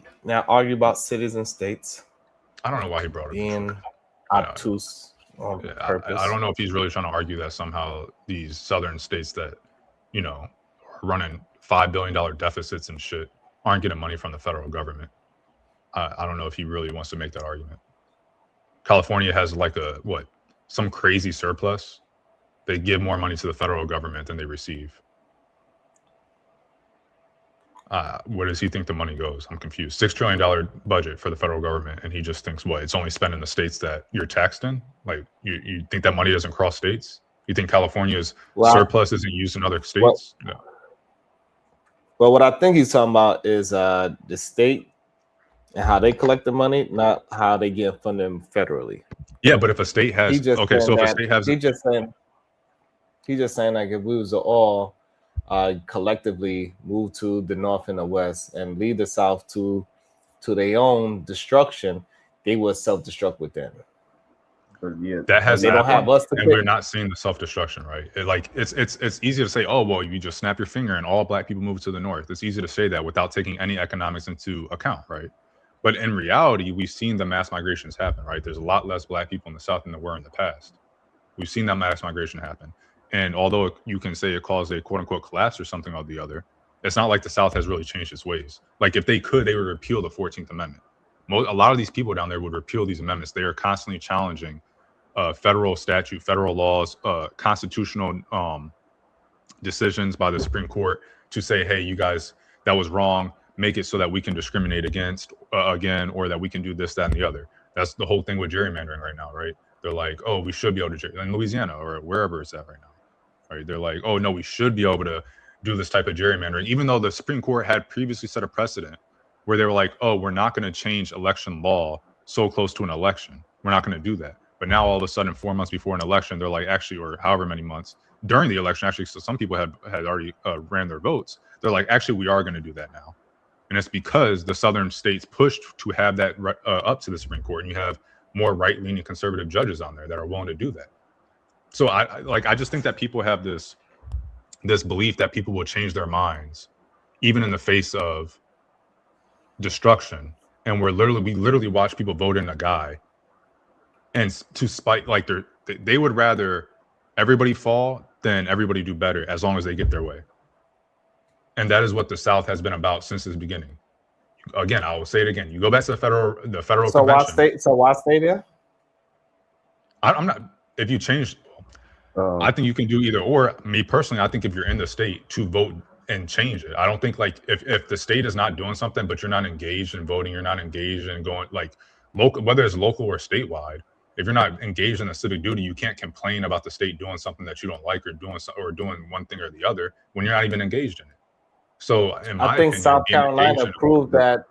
argue about cities and states. I don't know why he brought it. Being obtuse on purpose. I don't know if he's really trying to argue that somehow these southern states that, are running $5 billion deficits and shit aren't getting money from the federal government. I don't know if he really wants to make that argument. California has like some crazy surplus. They give more money to the federal government than they receive. Where does he think the money goes? I'm confused. $6 trillion budget for the federal government, and he just thinks it's only spent in the states that you're taxed in? Like, you think that money doesn't cross states? You think California's surplus isn't used in other states? No. Well, what I think he's talking about is the state and how they collect the money, not how they get funding federally. Yeah, but if a state has he's just saying like if we was to all collectively move to the north and the west and lead the south to their own destruction, they would self-destruct within. Yeah, that has they don't have us to and pick. We're not seeing the self-destruction, right? It's easy to say, oh well, you just snap your finger and all black people move to the north. It's easy to say that without taking any economics into account, right? But in reality, we've seen the mass migrations happen, right? There's a lot less black people in the South than there were in the past. We've seen that mass migration happen. And although you can say it caused a quote unquote collapse or something or the other, it's not like the South has really changed its ways. Like if they could, they would repeal the 14th Amendment. A lot of these people down there would repeal these amendments. They are constantly challenging federal statute, federal laws, constitutional decisions by the Supreme Court to say, hey, you guys, that was wrong. Make it so that we can discriminate against again, or that we can do this, that, and the other. That's the whole thing with gerrymandering right now, right? They're like, oh, we should be able to, in Louisiana or wherever it's at right now, right? They're like, oh, no, we should be able to do this type of gerrymandering, even though the Supreme Court had previously set a precedent where they were like, oh, we're not going to change election law so close to an election. We're not going to do that. But now all of a sudden, 4 months before an election, they're like, actually, or however many months during the election, actually, so some people had already ran their votes. They're like, actually, we are going to do that now. And it's because the southern states pushed to have that up to the Supreme Court, and you have more right-leaning conservative judges on there that are willing to do that. So I just think that people have this belief that people will change their minds, even in the face of destruction. And we literally watch people vote in a guy, and to spite, like they would rather everybody fall than everybody do better, as long as they get their way. And that is what the South has been about since its beginning. Again, I will say it again. You go back to the federal So convention. why stay there? I'm not. If you change, I think you can do either or. Me personally, I think if you're in the state, to vote and change it. I don't think like if the state is not doing something, but you're not engaged in voting, you're not engaged in going like local, whether it's local or statewide. If you're not engaged in a civic duty, you can't complain about the state doing something that you don't like or doing one thing or the other when you're not even engaged in it. So, in my I think opinion, South being Carolina engaged in proved that.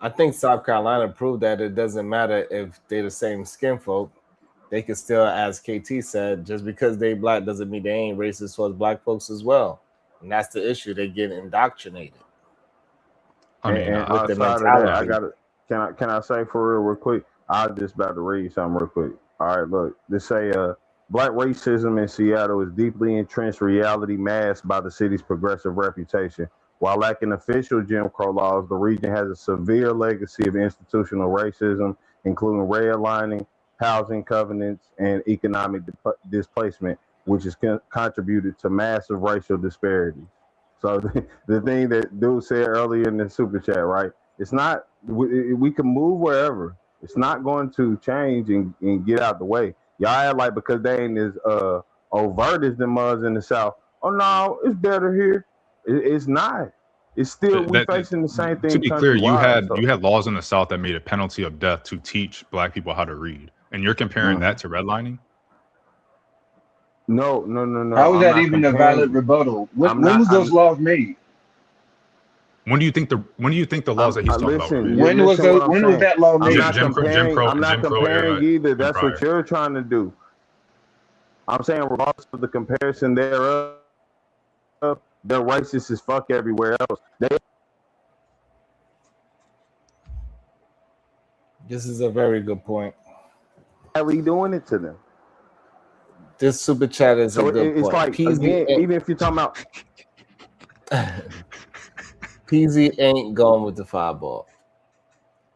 I think South Carolina proved that it doesn't matter if they're the same skin folk. They can still, as KT said, just because they black doesn't mean they ain't racist towards black folks as well. And that's the issue. They get indoctrinated. I mean, and with the outside of that, I mentality. got can I say for real quick? I was just about to read something real quick. All right, look. They say black racism in Seattle is deeply entrenched reality masked by the city's progressive reputation. While lacking official Jim Crow laws, the region has a severe legacy of institutional racism, including redlining, housing covenants, and economic displacement, which has contributed to massive racial disparities. So the thing that dude said earlier in the super chat, right? It's not, we can move wherever. It's not going to change and get out the way. Y'all act like because they ain't as overt as the muds in the South. Oh no, it's better here. It's not. It's still we facing the same thing. To be clear, you had so. laws in the South that made a penalty of death to teach black people how to read, and you're comparing that to redlining. No. How is that even a valid rebuttal? When was those laws made? When do you think the laws that he's talking about? When was that law made? I'm not comparing either. That's what you're trying to do. I'm saying regardless of the comparison thereof, they're racist as fuck everywhere else. This is a very good point. Are we doing it to them? This super chat is a good it's point. like again, even if you're talking about PZ ain't going with the 5-ball.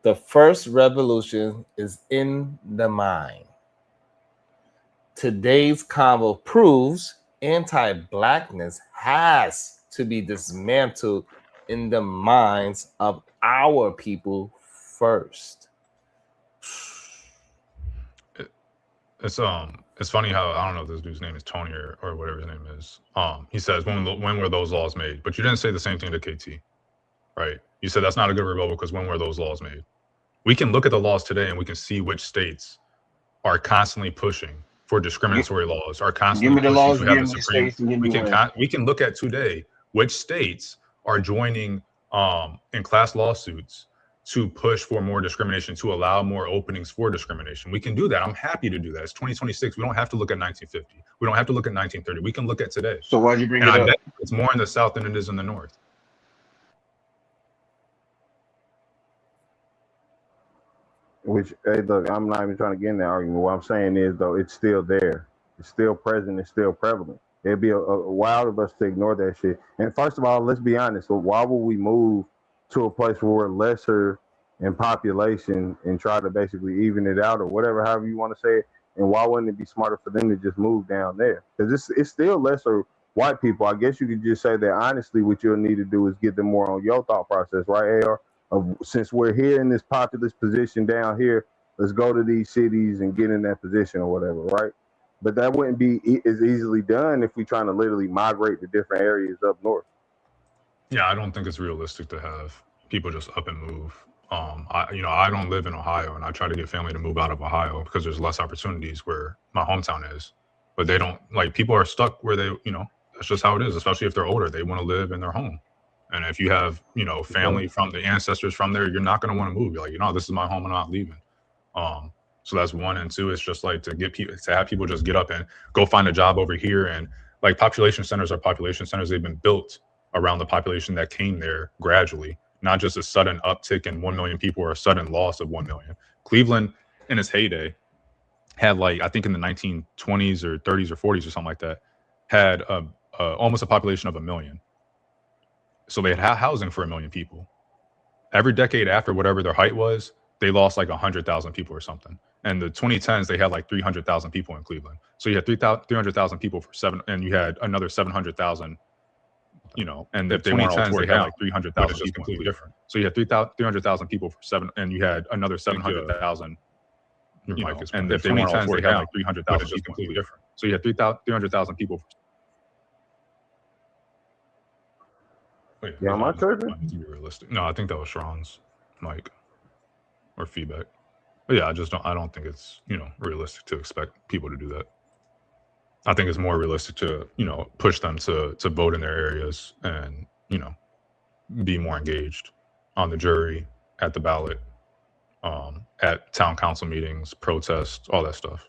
The first revolution is in the mind. Today's convo proves anti-blackness has to be dismantled in the minds of our people first. It's funny how I don't know if this dude's name is Tony or whatever his name is. He says when were those laws made? But you didn't say the same thing to KT, right? You said that's not a good rebuttal because when were those laws made? We can look at the laws today and we can see which states are constantly pushing for discriminatory laws. Are constantly give me the laws. Give me the states. We can look at today which states are joining in class lawsuits to push for more discrimination, to allow more openings for discrimination. We can do that. I'm happy to do that. It's 2026. We don't have to look at 1950. We don't have to look at 1930. We can look at today. So why'd you bring it up? It's more in the South than it is in the North. Which, hey, look, I'm not even trying to get in that argument. What I'm saying is, though, it's still there. It's still present. It's still prevalent. It'd be a wild of us to ignore that shit. And first of all, let's be honest. So why would we move to a place where we're lesser in population and try to basically even it out or whatever, however you want to say it? And why wouldn't it be smarter for them to just move down there? Because it's still lesser white people. I guess you could just say that honestly, what you'll need to do is get them more on your thought process, right, AR? Since we're here in this populous position down here, let's go to these cities and get in that position or whatever, right? But that wouldn't be as easily done if we're trying to literally migrate to different areas up north. Yeah, I don't think it's realistic to have people just up and move. I don't live in Ohio, and I try to get family to move out of Ohio because there's less opportunities where my hometown is. But they don't, like, people are stuck where they, that's just how it is, especially if they're older. They want to live in their home. And if you have, family from the ancestors from there, you're not going to want to move. You're like, this is my home, I'm not leaving. So that's one. And two, it's just like to have people just get up and go find a job over here. And like population centers are population centers. They've been built around the population that came there gradually, not just a sudden uptick in 1 million people or a sudden loss of 1 million. Cleveland in its heyday had, like, I think in the 1920s or 30s or 40s or something like that, had almost a population of 1 million. So they had housing for 1 million people. Every decade after whatever their height was, they lost like 100,000 people or something. And the 2010s, they had like 300,000 people in Cleveland. So you had 300,000 people for seven, and you had another 700,000, and the 2010s, they had like 300,000 people. Completely different. So you had 300,000 people for seven, and you had another 700,000, and the 2010s, they had like 300,000 people. Completely different. So you had 300,000 people. Wait, yeah, am I tripping? To be realistic. No, I think that was Sean's mic or feedback. But yeah, I don't think it's, realistic to expect people to do that. I think it's more realistic to, push them to vote in their areas and, be more engaged on the jury, at the ballot, at town council meetings, protests, all that stuff.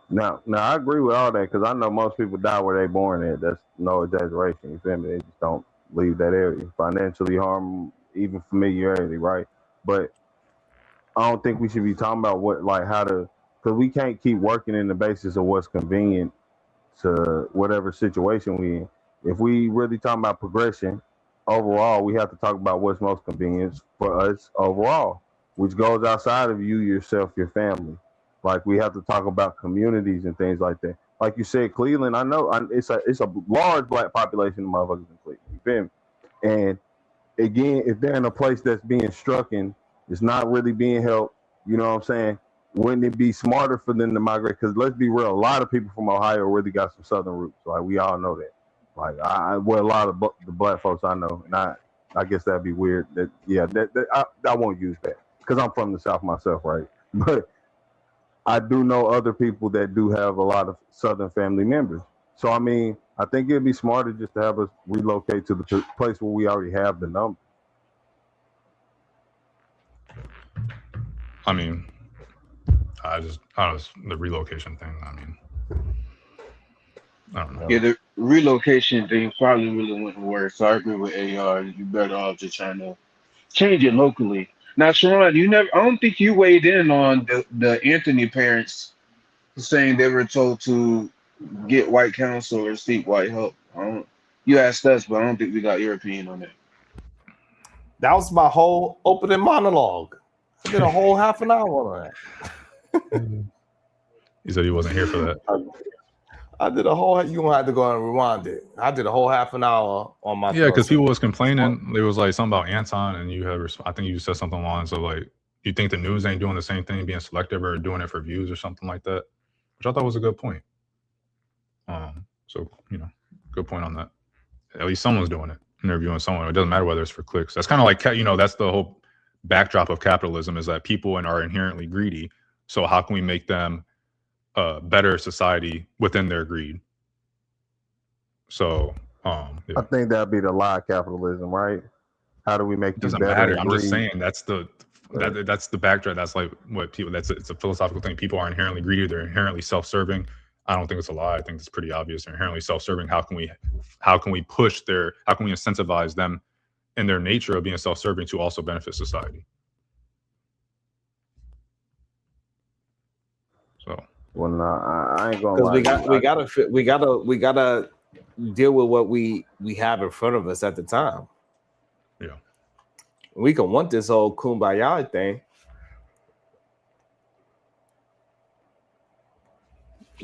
Now I agree with all that because I know most people die where they're born at. That's no exaggeration. You feel me? They just don't leave that area. Financially harm, even familiarity, right? But I don't think we should be talking about because we can't keep working in the basis of what's convenient to whatever situation we in. If we really talking about progression overall, we have to talk about what's most convenient for us overall, which goes outside of you, yourself, your family. Like we have to talk about communities and things like that. Like you said, Cleveland, I know it's a large black population of motherfuckers in Cleveland. You feel me? And again, if they're in a place that's being struck-in, it's not really being helped, you know what I'm saying? Wouldn't it be smarter for them to migrate? Because let's be real, a lot of people from Ohio really got some southern roots. Like we all know that. Like a lot of the black folks I know, and I guess that'd be weird. I won't use that because I'm from the South myself, right? But I do know other people that do have a lot of southern family members. So I mean, I think it'd be smarter just to have us relocate to the place where we already have the number. I mean, the relocation thing. I mean, I don't know. Yeah, the relocation thing probably really wouldn't work. So I agree with AR. You better off just trying to change it locally. Now, Sharon, I don't think you weighed in on the Anthony parents saying they were told to get white counsel or seek white help. You asked us, but I don't think we got your opinion on that. That was my whole opening monologue. I did a whole half an hour on that. He said he wasn't here for that. I did a whole. You gonna have to go and rewind it. I did a whole half an hour on my. Yeah, because people was complaining. There was like something about Anton, and I think you said something along lines of like, you think the news ain't doing the same thing, being selective or doing it for views or something like that, which I thought was a good point. So good point on that. At least someone's doing it, interviewing someone. It doesn't matter whether it's for clicks. That's kind of like that's the whole backdrop of capitalism is that people are inherently greedy. So how can we make them a better society within their greed? So I think that'd be the lie of capitalism, right? How do we make it doesn't matter? I'm just saying that's the backdrop. That's like what people. It's a philosophical thing. People are inherently greedy. They're inherently self-serving. I don't think it's a lie. I think it's pretty obvious. They're inherently self-serving. How can we incentivize them in their nature of being self-serving to also benefit society? So. Well, no, I ain't gonna lie. Because we gotta deal with what we have in front of us at the time. Yeah, we can want this whole kumbaya thing,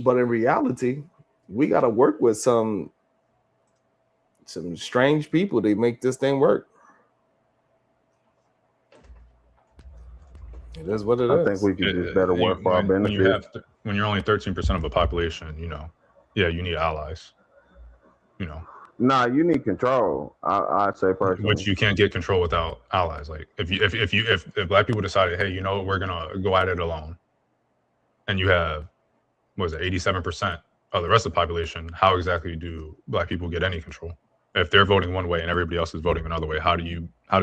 but in reality, we gotta work with some strange people to make this thing work. It is what it is. I think we could just better work for our benefit. When you're only 13% of a population, you need allies. Nah, you need control. I'd say personally, which you can't get control without allies. Like if black people decided, hey, we're gonna go at it alone, and you have 87% of the rest of the population, how exactly do black people get any control? If they're voting one way and everybody else is voting another way, how does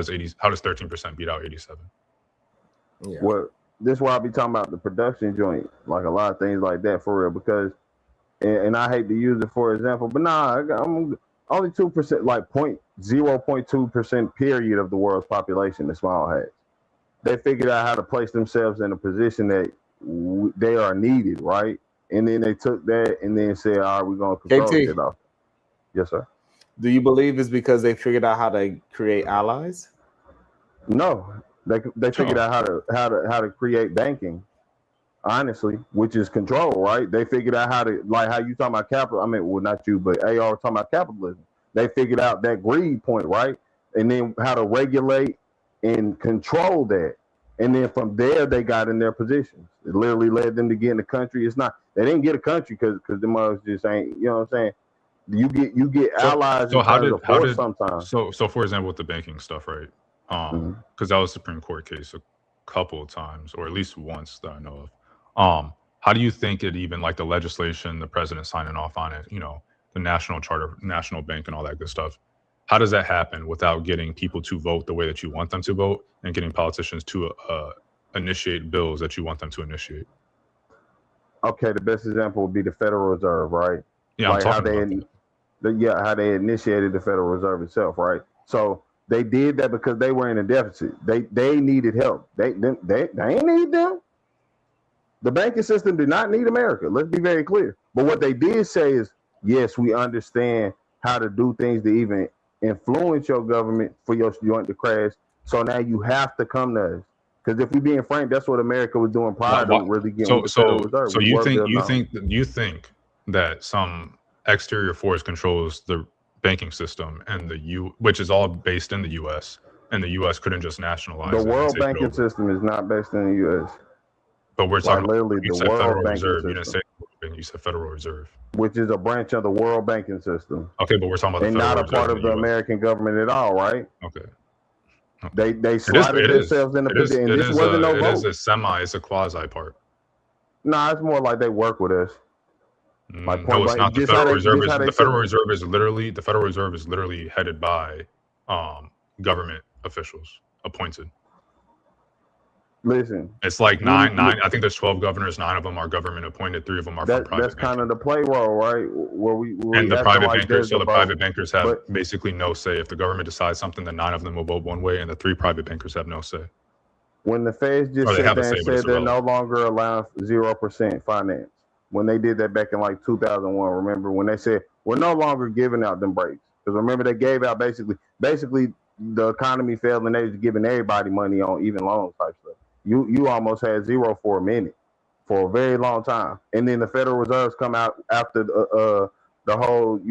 13% beat out 87? Yeah. Well, this is why I be talking about the production joint, like a lot of things like that for real. Because, and I hate to use it for example, but I'm only 2%, like 0.2% period of the world's population is small hats. They figured out how to place themselves in a position that they are needed, right? And then they took that and then said, all right, we're going to control it off. Yes, sir. Do you believe it's because they figured out how to create allies? No, they figured out how to create banking, honestly, which is control, right? They figured out how to, like how you talking about capital. I mean, well, not you, but AR talking about capitalism. They figured out that greed point, right? And then how to regulate and control that. And then from there, they got in their positions. It literally led them to get in the country. It's not, They didn't get a country because the mugs just ain't. You know what I'm saying? You get allies in terms of force sometimes. So for example, with the banking stuff, right? Because that was a Supreme Court case a couple of times, or at least once that I know of. How do you think it even, like the legislation, the president signing off on it, the national charter, national bank, and all that good stuff? How does that happen without getting people to vote the way that you want them to vote, and getting politicians to initiate bills that you want them to initiate? Okay, the best example would be the Federal Reserve, right? Yeah, like I'm talking about how they initiated the Federal Reserve itself, right? So they did that because they were in a deficit. They needed help. They ain't need them. The banking system did not need America. Let's be very clear. But what they did say is, yes, we understand how to do things to even influence your government for your joint to crash. So now you have to come to us. Because if we being frank, that's what America was doing prior to really getting with the Federal Reserve. So you think that some exterior force controls the banking system and which is all based in the U.S. and the U.S. couldn't just nationalize the world banking system is not based in the U.S. But we're talking literally you the said world Federal banking Reserve. system. You didn't say you said Federal Reserve, which is a branch of the world banking system. Okay, but we're talking about and the Federal not a part Reserve of the American government at all, right? Okay. They slotted themselves in the position. And this wasn't no vote. It's a quasi part. Nah, it's more like they work with us. No, it's not. The Federal Reserve is literally headed by government officials appointed. Listen, it's like nine. I think there's 12 governors. 9 of them are government appointed. 3 of them are from private. That's kind of the play role, right? And the private bankers. So the private bankers have basically no say. If the government decides something, then 9 of them will vote one way, and the 3 private bankers have no say. When the Feds just said there and said they're no longer allowing 0% finance, when they did that back in like 2001, remember when they said we're no longer giving out them breaks? Because remember they gave out basically the economy failed and they was giving everybody money on even loans type stuff. You almost had 0 for a minute, for a very long time, and then the Federal Reserves come out after the whole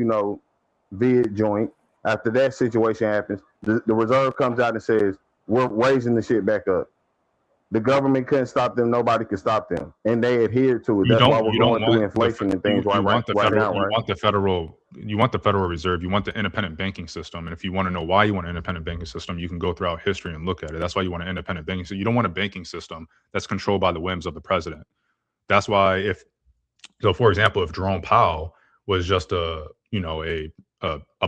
vid joint. After that situation happens, the Reserve comes out and says we're raising the shit back up. The government couldn't stop them. Nobody could stop them, and they adhered to it. That's why we're going through inflation and things right now. You want the Federal Reserve. You want the independent banking system. And if you want to know why you want an independent banking system, you can go throughout history and look at it. That's why you want an independent banking system. You don't want a banking system that's controlled by the whims of the president. That's why for example, if Jerome Powell was just a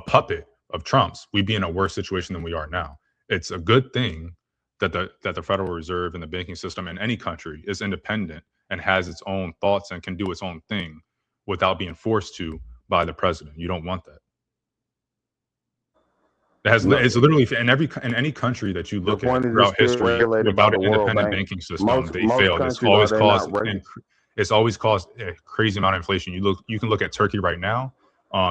puppet of Trump's, we'd be in a worse situation than we are now. It's a good thing that the Federal Reserve and the banking system in any country is independent and has its own thoughts and can do its own thing without being forced to by the president. You don't want that. It's literally in any country that you look at throughout history without an independent banking system, they failed. It's always caused a crazy amount of inflation. You can look at Turkey right now.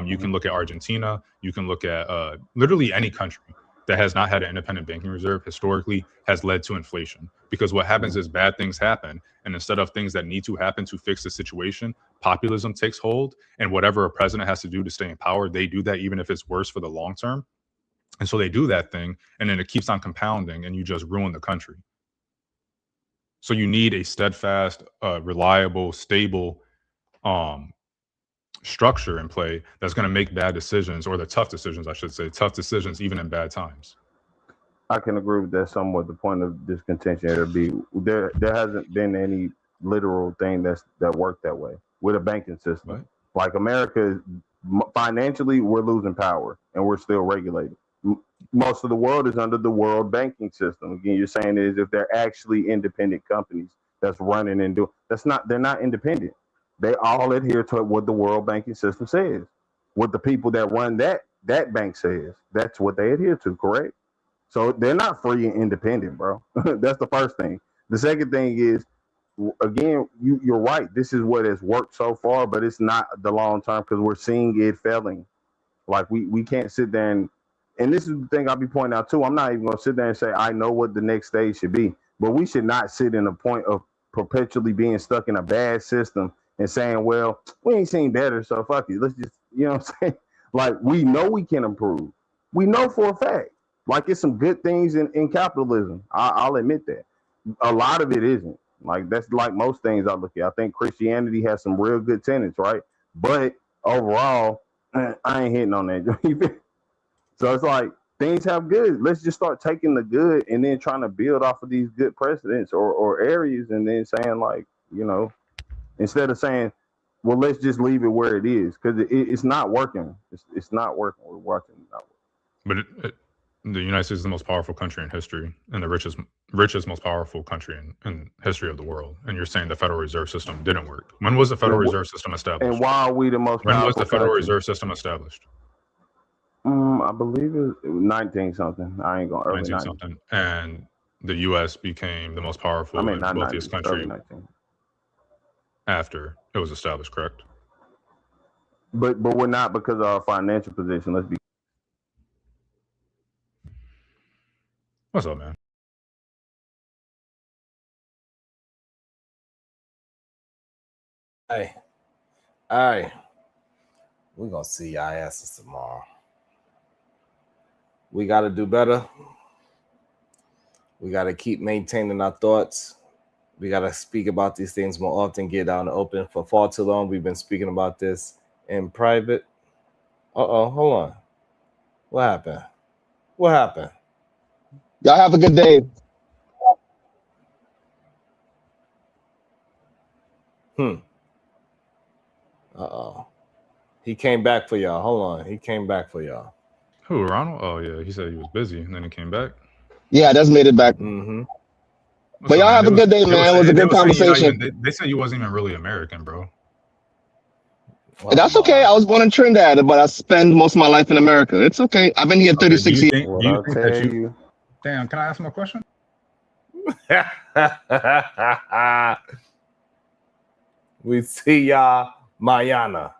You can look at Argentina. You can look at literally any country that has not had an independent banking reserve historically has led to inflation, because what happens is bad things happen, and instead of things that need to happen to fix the situation, populism takes hold, and whatever a president has to do to stay in power, they do that even if it's worse for the long term. And so they do that thing, and then it keeps on compounding, and you just ruin the country. So you need a steadfast, reliable, stable structure in play that's going to make bad decisions, or the tough decisions, I should say, tough decisions even in bad times. I can agree with that somewhat. The point of this contention there hasn't been any literal thing that worked that way with a banking system. Right. Like America, financially, we're losing power and we're still regulated. Most of the world is under the world banking system. Again, you're saying is if they're actually independent companies that's running and doing, they're not independent. They all adhere to what the world banking system says. What the people that run that bank says, that's what they adhere to, correct? So they're not free and independent, bro. That's the first thing. The second thing is, again, you're right. This is what has worked so far, but it's not the long term because we're seeing it failing. Like we can't sit there and this is the thing I'll be pointing out too. I'm not even going to sit there and say I know what the next stage should be, but we should not sit in a point of perpetually being stuck in a bad system and saying, well, we ain't seen better, so fuck it. Let's just, you know what I'm saying? Like, we know we can improve. We know for a fact. Like, it's some good things in capitalism. I'll admit that. A lot of it isn't. Like that's like most things I look at. I think Christianity has some real good tenets, right? But overall, I ain't hitting on that. So it's like things have good. Let's just start taking the good and then trying to build off of these good precedents or areas, and then saying like, you know, instead of saying, well, let's just leave it where it is, because it's not working. It's not working. We're watching it not working. But the United States is the most powerful country in history, and the richest, most powerful country in history of the world. And you're saying the Federal Reserve System didn't work. When was the Federal Reserve System established? And why are we the most When powerful was the Federal country? Reserve System established? I believe it was 19 something. I ain't gonna early 19 something. And the U.S. became the most powerful and wealthiest country after it was established, correct? But we're not, because of our financial position. Let's be. What's up, man? Hey, all right. We're gonna see y'all asses tomorrow. We gotta do better. We gotta keep maintaining our thoughts. We gotta speak about these things more often, get out in the open. For far too long, we've been speaking about this in private. Hold on. What happened? What happened? Y'all have a good day. He came back for y'all. Hold on. He came back for y'all. Who, Ronald? Oh, yeah. He said he was busy, and then he came back. Yeah, I just made it back. Mm-hmm. But y'all have a good day, man. It was a good conversation. They said you wasn't even really American, bro. Well, that's okay. I was born in Trinidad, but I spend most of my life in America. It's okay. I've been here 36 years. Do you think that you... Damn, can I ask him a question? We see y'all mañana.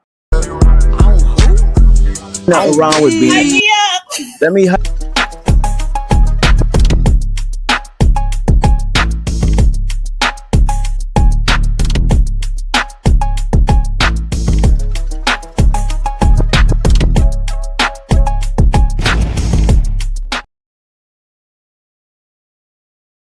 Nothing wrong with being. Let me